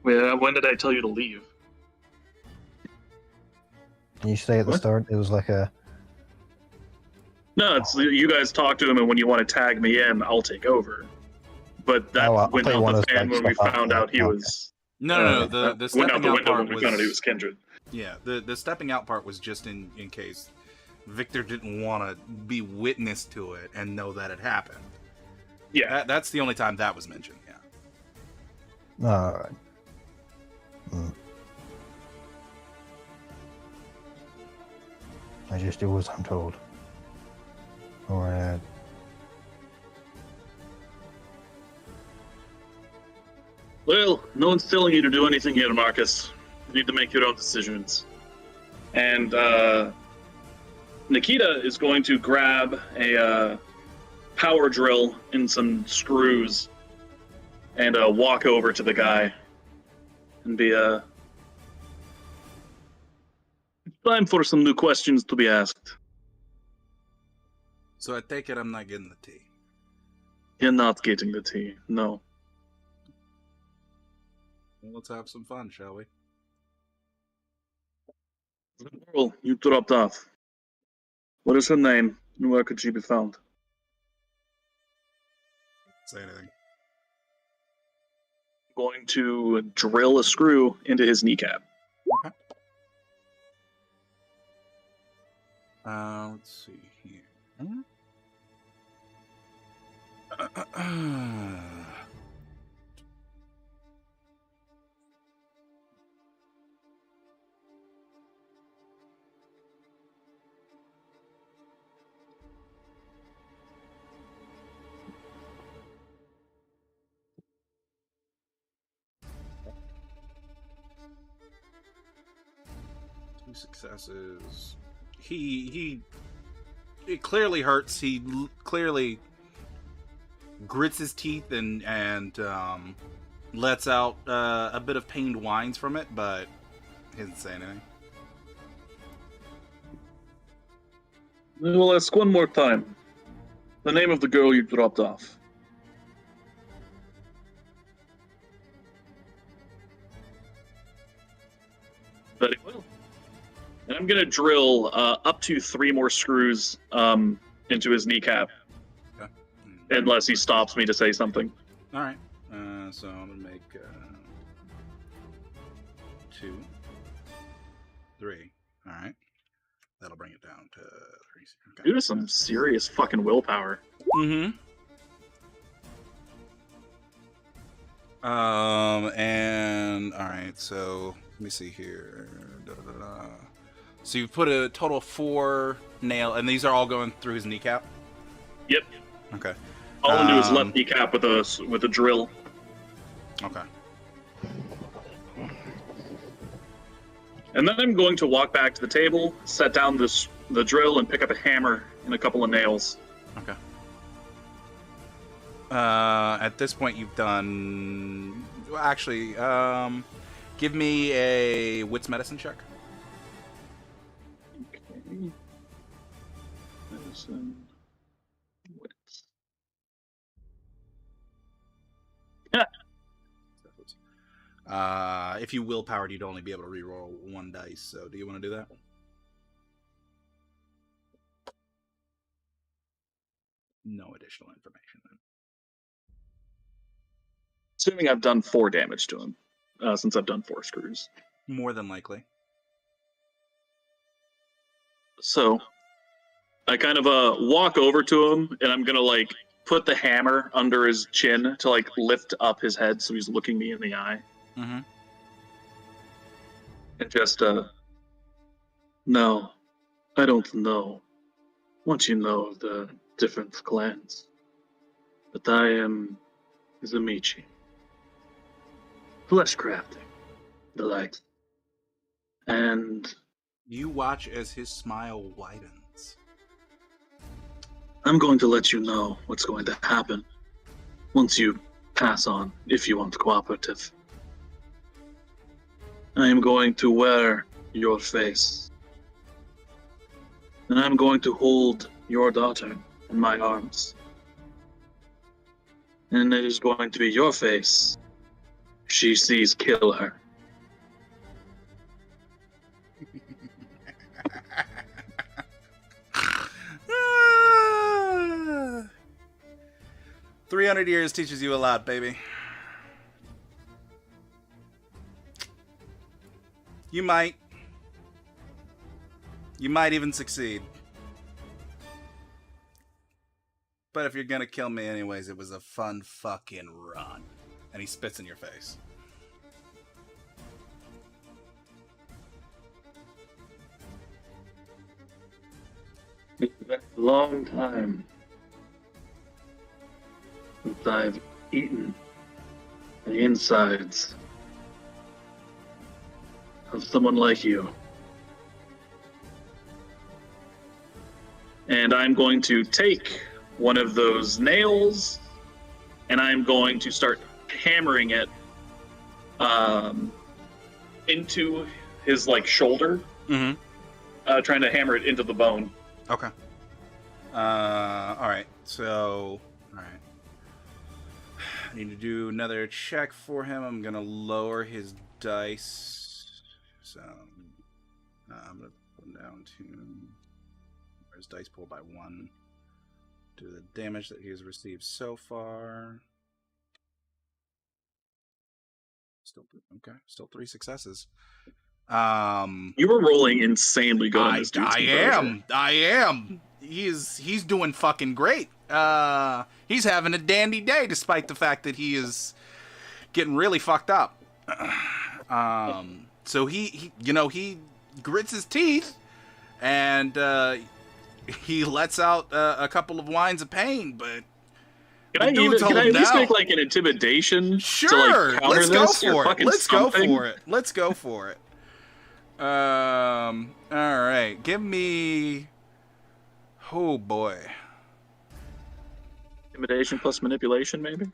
When did I tell you to leave? Can you say at the What? start it was like a... No, it's you guys talk to him, and when you want to tag me in, I'll take over. But that I went thought you out wanted the to, fan like, when we step up found there. out he Okay. was. No, the went out stepping the out window part when we found out he was was Kindred. yeah. The stepping out part was just in case Victor didn't want to be witness to it and know that it happened. Yeah. That's the only time that was mentioned. Yeah. Alright. I just do as I'm told. Alright. Well, no one's telling you to do anything here, Marcus. You need to make your own decisions. And Nikita is going to grab a power drill and some screws and walk over to the guy and be it's time for some new questions to be asked. So I take it I'm not getting the tea. You're not getting the tea, no. Well, let's have some fun, shall we? The girl you dropped off. What is her name, and where could she be found? Say anything. Going to drill a screw into his kneecap. Okay. Let's see here. Two successes. It clearly hurts. He clearly grits his teeth and lets out a bit of pained whines from it, but he doesn't say anything. We'll ask one more time. The name of the girl you dropped off. Very well. And I'm going to drill up to 3 more screws into his kneecap, Okay. unless he stops me to say something. All right. So I'm gonna make 2, 3. All right. That'll bring it down to 3. Okay. Dude, some serious fucking willpower. Mm-hmm. And all right. So let me see here. So you've put a total of 4 nail, and these are all going through his kneecap. Yep. Okay. All into his left kneecap with a drill. Okay. And then I'm going to walk back to the table, set down the drill, and pick up a hammer and a couple of nails. Okay. At this point, you've done. Well, actually, give me a wits medicine check. Okay. Medicine. Wits. If you willpowered, you'd only be able to reroll one dice. So, do you want to do that? No additional information then. Assuming I've done 4 damage to him, since I've done 4 screws. More than likely. So, I kind of walk over to him, and I'm gonna like put the hammer under his chin to like lift up his head so he's looking me in the eye. Mm-hmm. And just, no, I don't know what you know of the different clans, but I am Zamichi. Flesh crafting, the likes. And You watch as his smile widens. I'm going to let you know what's going to happen once you pass on, if you want cooperative. I am going to wear your face. And I'm going to hold your daughter in my arms. And it is going to be your face she sees kill her. Ah. 300 years teaches you a lot, baby. You might even succeed. But if you're gonna kill me anyways, it was a fun fucking run. And he spits in your face. It's been a long time since I've eaten the insides of someone like you. And I'm going to take one of those nails and I'm going to start hammering it into his like shoulder, trying to hammer it into the bone. Okay. Alright. So, alright. I need to do another check for him. I'm going to lower his dice. So, I'm going to put him down to his dice pool by 1. Do the damage that he has received so far. Still 3 successes. You were rolling insanely good on this dude's composure. I am. He's doing fucking great. He's having a dandy day, despite the fact that he is getting really fucked up. So he grits his teeth, and he lets out a couple of whines of pain, but. Can I at least make like an intimidation? Sure, to, like, counter let's go this? for it. Let's go for it. All right. Give me. Oh boy. Intimidation plus manipulation, maybe.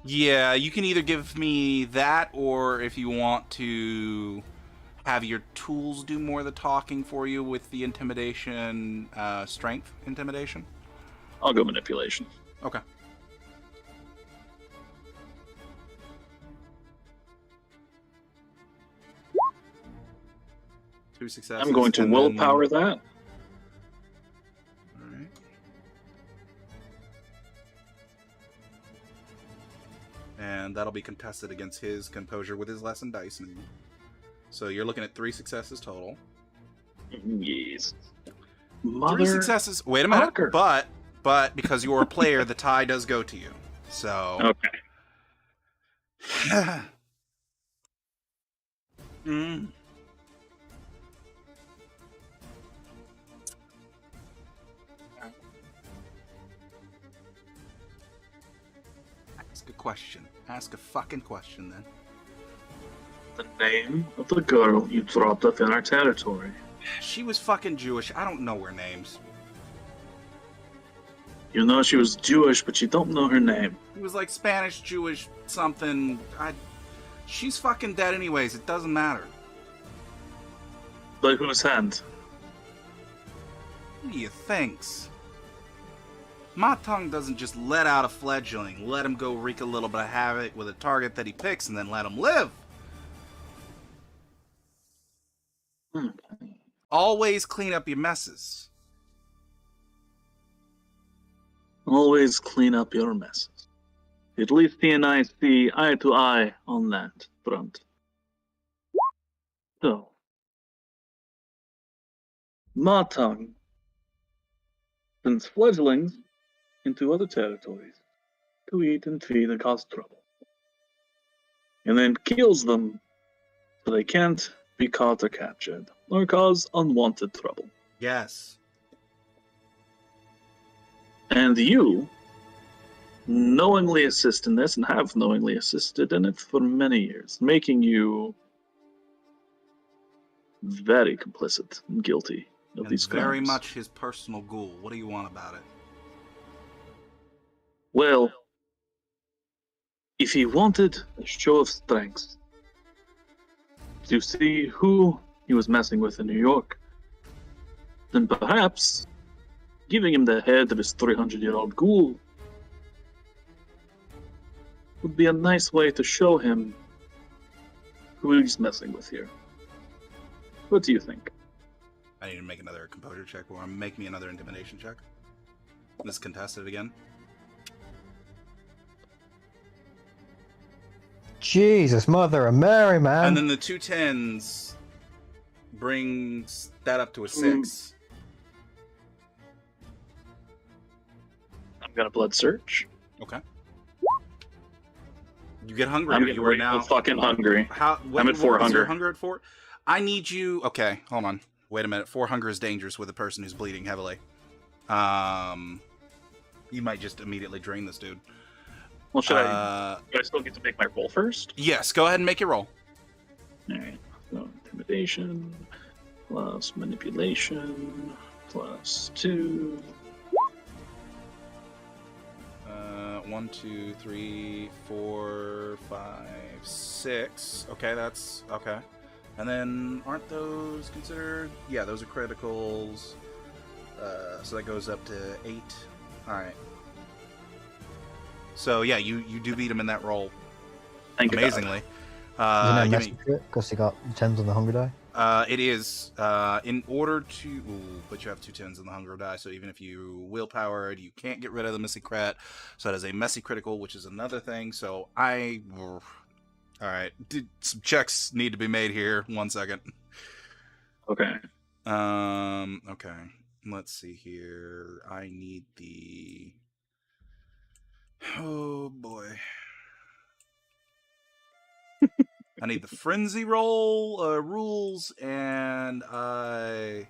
Yeah, you can either give me that, or if you want to have your tools do more of the talking for you with the intimidation, strength intimidation. I'll go manipulation. Okay. Two successes. I'm going to willpower that. Alright. And that'll be contested against his composure with his lessened dice. So you're looking at 3 successes total. Yes. 3 successes. Wait a minute. But because you're a player, the tie does go to you. So. Okay. Ask a question. Ask a fucking question then. the name of the girl you dropped off in our territory? She was fucking Jewish. I don't know her names. You know she was Jewish, but you don't know her name. It was like Spanish, Jewish, something. She's fucking dead anyways. It doesn't matter. By whose hand? What do you thinks? My tongue doesn't just let out a fledgling, let him go wreak a little bit of havoc with a target that he picks, and then let him live. Always clean up your messes. Always clean up your messes. At least he and I see eye to eye on that front. So, my tongue sends fledglings into other territories to eat and feed and cause trouble. And then kills them so they can't be caught or captured or cause unwanted trouble. Yes. And you knowingly assist in this and have knowingly assisted in it for many years, making you very complicit and guilty of And these crimes. very much his personal ghoul. What do you want about it? Well, if he wanted a show of strength to see who he was messing with in New York, then perhaps giving him the head of his 300-year-old ghoul would be a nice way to show him who he's messing with here. What do you think? I need to make another composure check, or make me another intimidation check. This is contested again. Jesus, Mother of Mary, man. And then the 2 10s brings that up to a 6. I'm gonna blood search. Okay. You get hungry. I'm getting you are real now fucking hungry. I'm at 4 what was your hunger. hunger at 4? I need you. Okay, hold on. Wait a minute. 4 hunger is dangerous with a person who's bleeding heavily. You might just immediately drain this dude. Well, do I still get to make my roll first? Yes, go ahead and make your roll. Alright, so intimidation plus manipulation plus 2. 1, 2, 3, 4, 5, 6. Okay, that's okay. And then aren't those considered? Yeah, those are criticals. So that goes up to 8. All right. So yeah, you do beat him in that roll. Thank amazingly. Isn't that because he got 10s on the hunger die? It is. In order to... Ooh, but you have 2 10s on the hunger die, so even if you willpower it, you can't get rid of the messy crit. So that is a messy critical, which is another thing. So Alright, some checks need to be made here. 1 second. Okay. Okay. Let's see here. I need the... Oh, boy. I need the frenzy roll rules, and I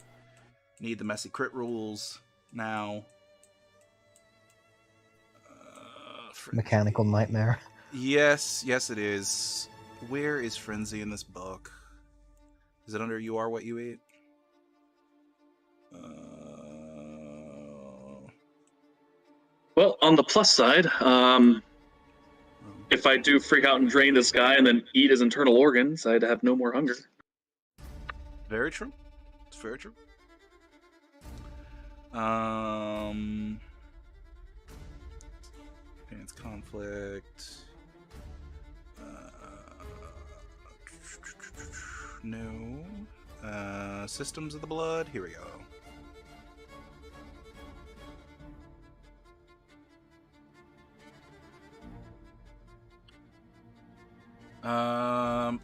need the messy crit rules now. Mechanical nightmare. Yes, it is. Where is frenzy in this book? Is it under "You Are What You Eat"? Well, on the plus side, if I do freak out and drain this guy and then eat his internal organs, I'd have no more hunger. Very true. It's very true. Advanced conflict. No. Systems of the blood. Here we go.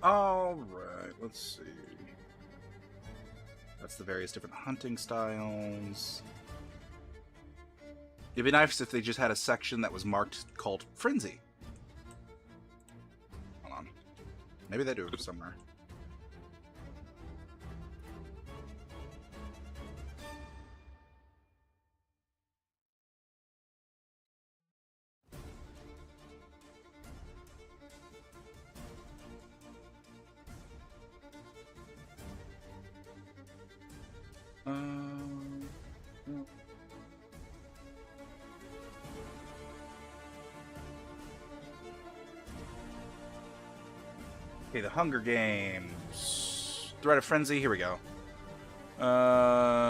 All right. Let's see. That's the various different hunting styles. It'd be nice if they just had a section that was marked called Frenzy. Hold on. Maybe they do it somewhere. Okay, the Hunger Games. Threat of Frenzy, here we go.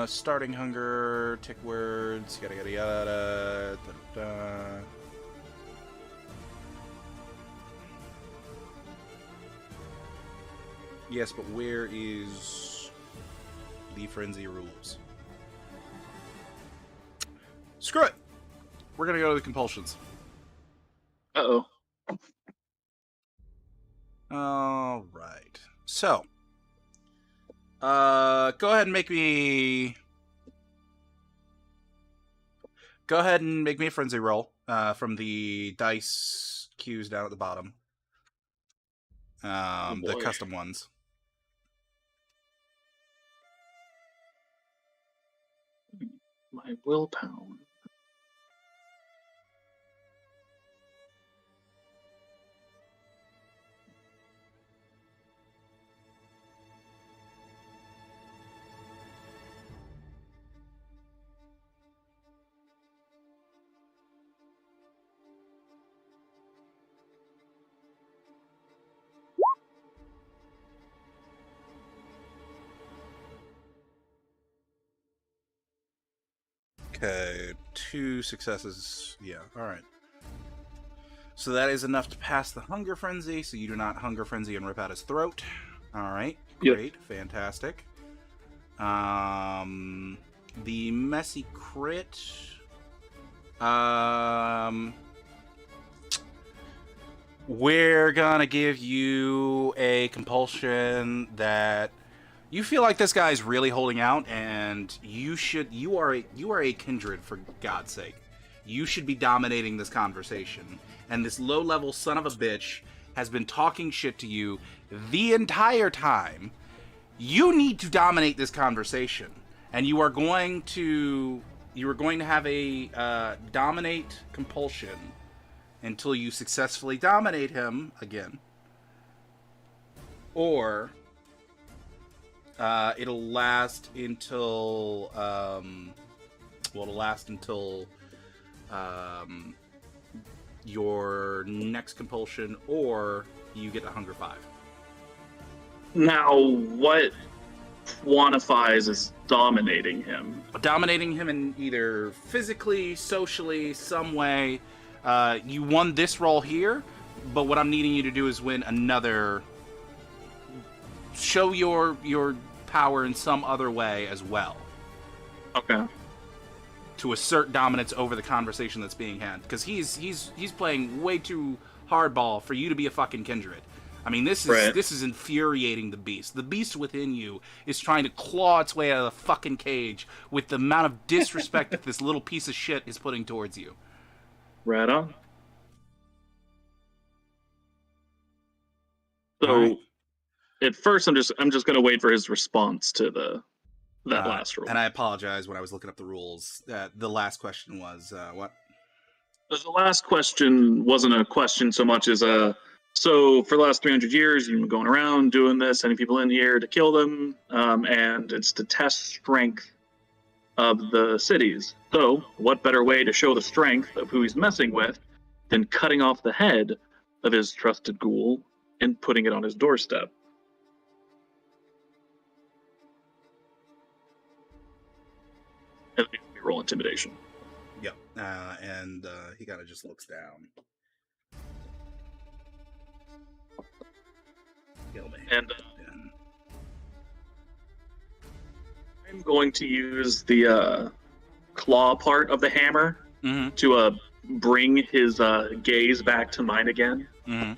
Starting hunger, tick words, yada yada yada. Da, da. Yes, but where is the frenzy rules? Screw it! We're gonna go to the compulsions. Uh-oh. Alright. So. Go ahead and make me... Go ahead and make me a frenzy roll, from the dice cues down at the bottom. The boy. custom ones. My willpower. Okay, 2 successes. Yeah, alright. So that is enough to pass the Hunger Frenzy, so you do not Hunger Frenzy and rip out his throat. Alright, Yep. great, fantastic. The Messy Crit... We're gonna give you a compulsion that... You feel like this guy's really holding out, and you are a kindred, for God's sake. You should be dominating this conversation. And this low-level son of a bitch has been talking shit to you the entire time. You need to dominate this conversation. And you are going to have a dominate compulsion until you successfully dominate him again. Or it'll last until your next compulsion, or you get a Hunger 5. Now, what quantifies as dominating him? Dominating him in either physically, socially, some way. You won this roll here, but what I'm needing you to do is win another. Show your power in some other way as well. Okay. To assert dominance over the conversation that's being had, because he's playing way too hardball for you to be a fucking kindred. I mean, this is infuriating the beast. The beast within you is trying to claw its way out of the fucking cage with the amount of disrespect that this little piece of shit is putting towards you. Right on. So, Alright. at first, I'm just gonna wait for his response to that last roll. And I apologize when I was looking up the rules. The last question was what? The last question wasn't a question so much as so for the last 300 years, you've been going around doing this, sending people in here to kill them, and it's to test strength of the cities. So, what better way to show the strength of who he's messing with than cutting off the head of his trusted ghoul and putting it on his doorstep? At least we roll intimidation. Yep. And he kind of just looks down. Kill me. And I'm going to use the claw part of the hammer to bring his gaze back to mine again. Mm-hmm.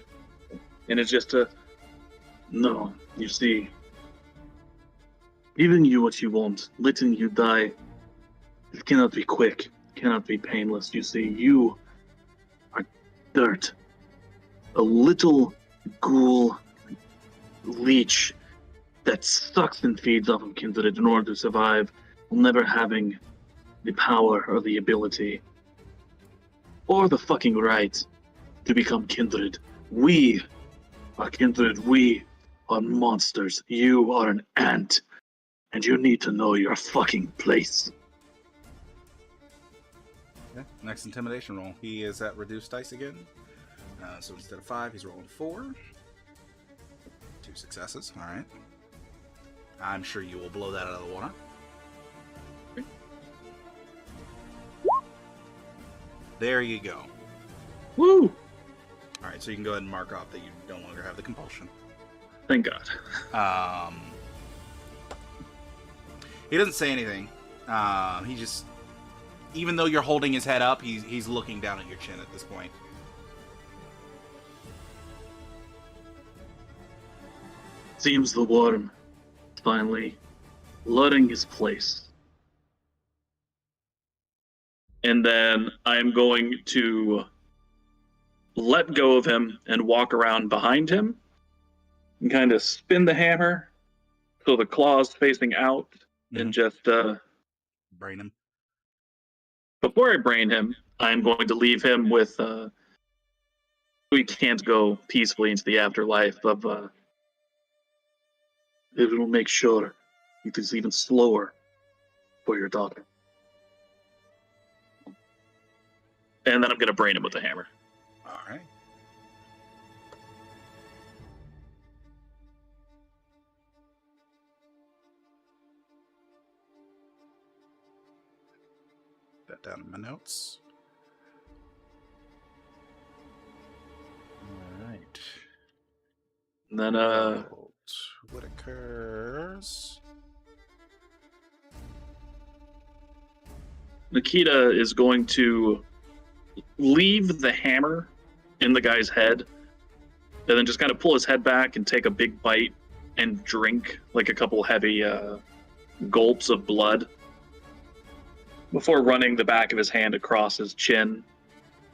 And it's just no, you see, giving you what you want, letting you die, it cannot be quick, cannot be painless. You see, you are dirt. A little ghoul leech that sucks and feeds off of kindred in order to survive, never having the power or the ability or the fucking right to become kindred. We are kindred. We are monsters. You are an ant. And you need to know your fucking place. Okay. Next intimidation roll. He is at reduced dice again. So instead of 5, he's rolling 4. 2 successes. All right. I'm sure you will blow that out of the water. There you go. Woo! All right, so you can go ahead and mark off that you no longer have the compulsion. Thank God. He doesn't say anything. He just, even though you're holding his head up, he's looking down at your chin at this point. Seems the worm is finally learning his place. And then I'm going to let go of him and walk around behind him and kind of spin the hammer so the claw's facing out and just Brain him. before I brain him, I'm going to leave him with we can't go peacefully into the afterlife of it will make sure it is even slower for your daughter. And then I'm going to brain him with the hammer. All right. That down in my notes. All right. And then What occurs? Nikita is going to leave the hammer in the guy's head and then just kind of pull his head back and take a big bite and drink like a couple heavy gulps of blood before running the back of his hand across his chin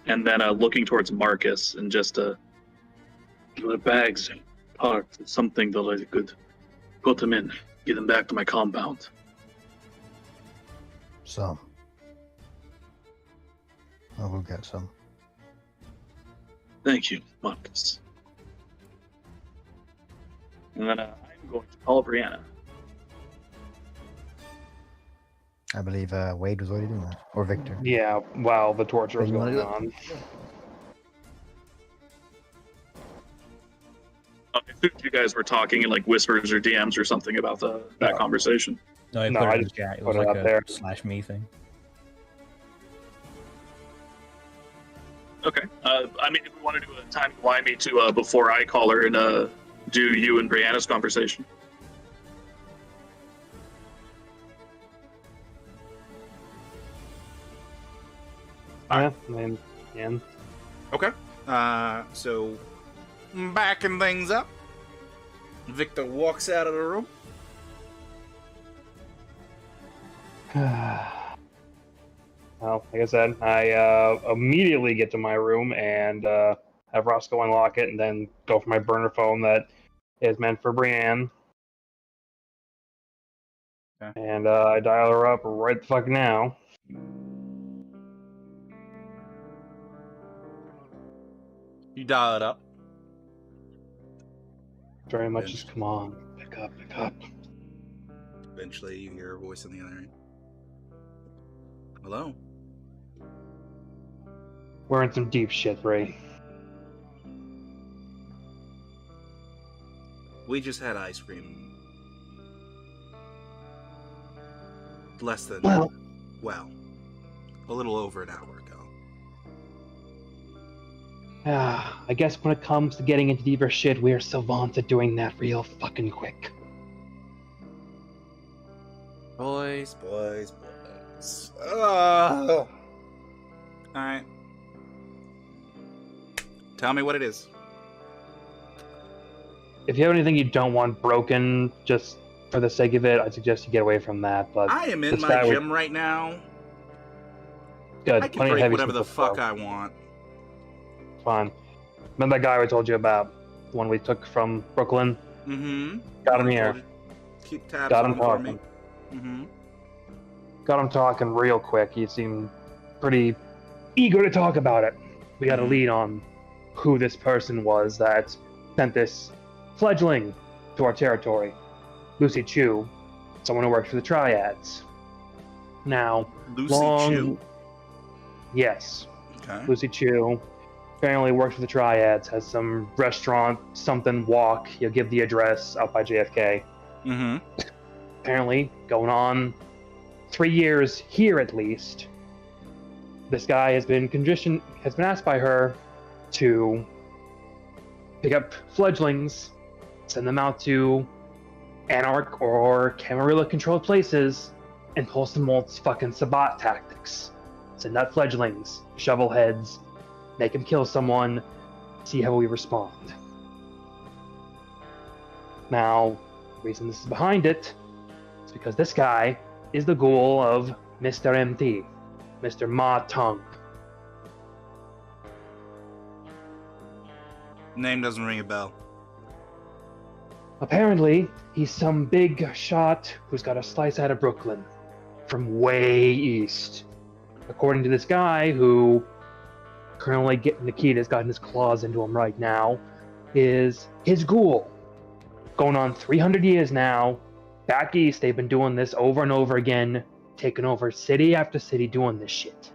and then looking towards Marcus and just the bags and parts. It's something that I could put them in, get them back to my compound. Some. I will get some. Thank you, Marcus. And then I'm going to call Brianna. I believe Wade was already doing that. Or Victor. Yeah, while the torture was You wanna going do it? on. I think you guys were talking in like whispers or DMs or something about that conversation. No, he No, put I it in the just chat. It put was it like up a there. /me thing. Okay. I mean, if we want to do a timey-wimey to before I call her and do you and Brianna's conversation. Yeah, I mean, yeah. Okay. So backing things up, Victor walks out of the room. Well, like I said, I immediately get to my room and have Roscoe unlock it, and then go for my burner phone that is meant for Brienne. Okay. And I dial her up right the fuck now. You dial it up. Very much just come on, pick up, pick up. Eventually, you hear a voice on the other end. Hello. We're in some deep shit, Ray. We just had ice cream. Less than, well, a little over an hour ago. I guess when it comes to getting into deeper shit, we're savants at doing that real fucking quick. Boys. Oh. Alright. Tell me what it is. If you have anything you don't want broken, just for the sake of it, I suggest you get away from that. But I am in this my guy gym right now. good. I can Plenty of break heavy whatever the stuff, fuck though. I want. Fine. Remember that guy I told you about? The one we took from Brooklyn? Mm-hmm. Got him here. Keep tabs Got on him him for me. talking. Mm-hmm. Got him talking real quick. He seemed pretty eager to talk about it. We got a lead on who this person was that sent this fledgling to our territory. Lucy Chu, someone who works for the Triads. Now, Lucy long. Chu. Yes, Okay. Lucy Chu. Apparently works for the Triads, has some restaurant, something walk. He'll give the address out by JFK. Mm-hmm. Apparently, going on 3 years here at least, this guy has been asked by her to pick up fledglings, send them out to Anarch or Camarilla controlled places, and pull some old fucking Sabat tactics. Send out fledglings, shovel heads, make them kill someone, see how we respond. Now, the reason this is behind it is because this guy is the ghoul of Mr. MT, Mr. Ma Tung. Name doesn't ring a bell. Apparently, he's some big shot who's got a slice out of Brooklyn from way east. According to this guy, who currently Nikita's gotten his claws into him right now, is his ghoul. Going on 300 years now. Back east, they've been doing this over and over again, taking over city after city doing this shit.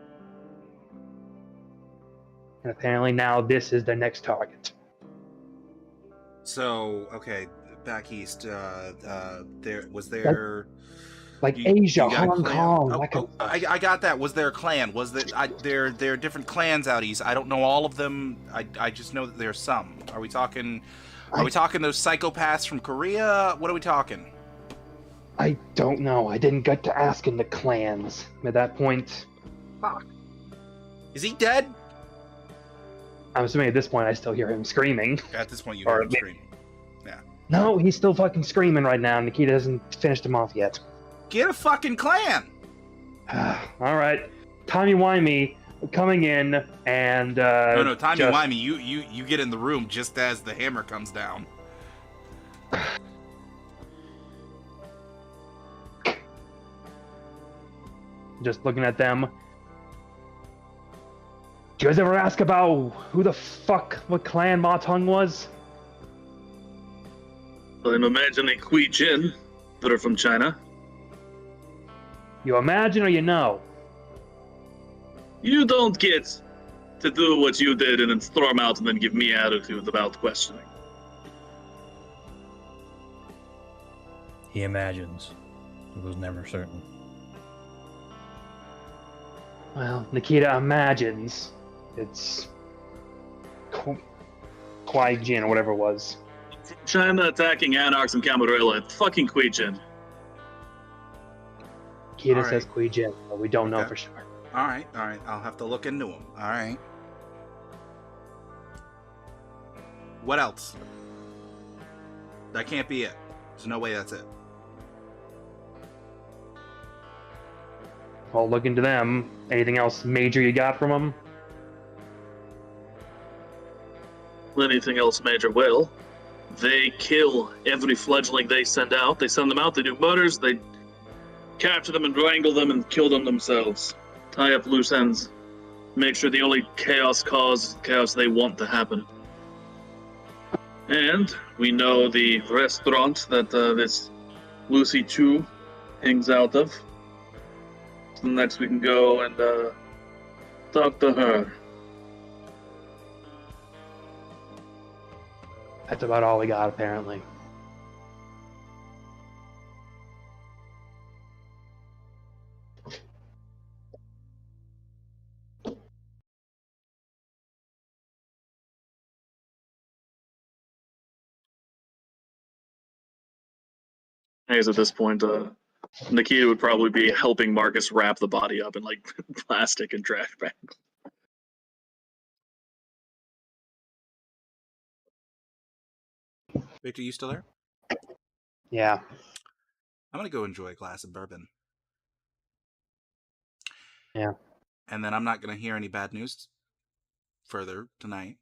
And apparently now this is their next target. So, okay, back east, there. Like You- Asia, you got a Hong clan? Kong. I got that. Was there a clan? There are different clans out east. I don't know all of them. I just know that there's some. Are we talking those psychopaths from Korea? What are we talking? I don't know. I didn't get to asking the clans at that point. Is he dead? I'm assuming at this point I still hear him screaming. At this point, you Or heard him maybe- screaming. No, he's still fucking screaming right now. Nikita hasn't finished him off yet. Get a fucking clan. All right, timey-wimey coming in and No, timey just- wimey. You get in the room just as the hammer comes down. just looking at them. Do you guys ever ask about who the fuck what clan Ma Tung was? I'm imagining Hui Jin, that are from China. You imagine or you know? You don't get to do what you did and then storm out and then give me attitude about questioning. He imagines. It was never certain. Well, Nikita imagines it's Kwai Jin or whatever it was. From China attacking Anarchs and Camarilla, it's fucking Hui Jin. Nikita All says right. Kwai Jin, but we don't know Okay. for sure. All right. I'll have to look into him. All right. What else? That can't be it. There's no way that's it. I'll look into them. Anything else major you got from them? Anything else major will. They kill every fledgling they send out. They send them out, they do murders, they capture them and wrangle them and kill them themselves. Tie up loose ends. Make sure the only chaos they want to happen. And we know the restaurant that this Lucy Chu hangs out of. So next we can go and talk to her. That's about all we got, apparently. I guess at this point, Nikita would probably be helping Marcus wrap the body up in like plastic and trash bags. Victor, you still there? Yeah. I'm gonna go enjoy a glass of bourbon. Yeah. And then I'm not gonna hear any bad news further tonight.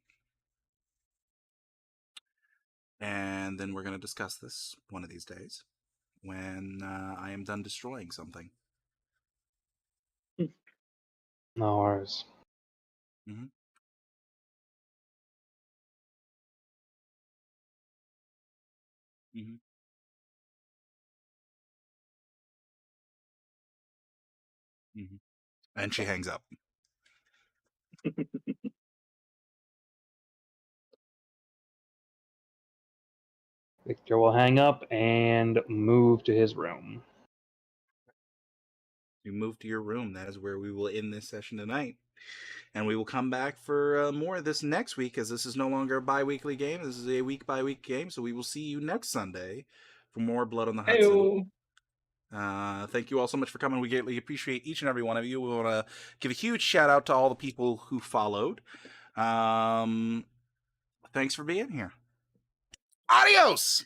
And then we're gonna discuss this one of these days when I am done destroying something. No worries. Mm-hmm. And she hangs up. Victor will hang up and move to his room. You move to your room. That is where we will end this session tonight. And we will come back for more of this next week, as this is no longer a bi-weekly game. This is a week-by-week game. So we will see you next Sunday for more Blood on the Hudson. Heyo. Thank you all so much for coming. We greatly appreciate each and every one of you. We want to give a huge shout out to all the people who followed. Thanks for being here. Adios!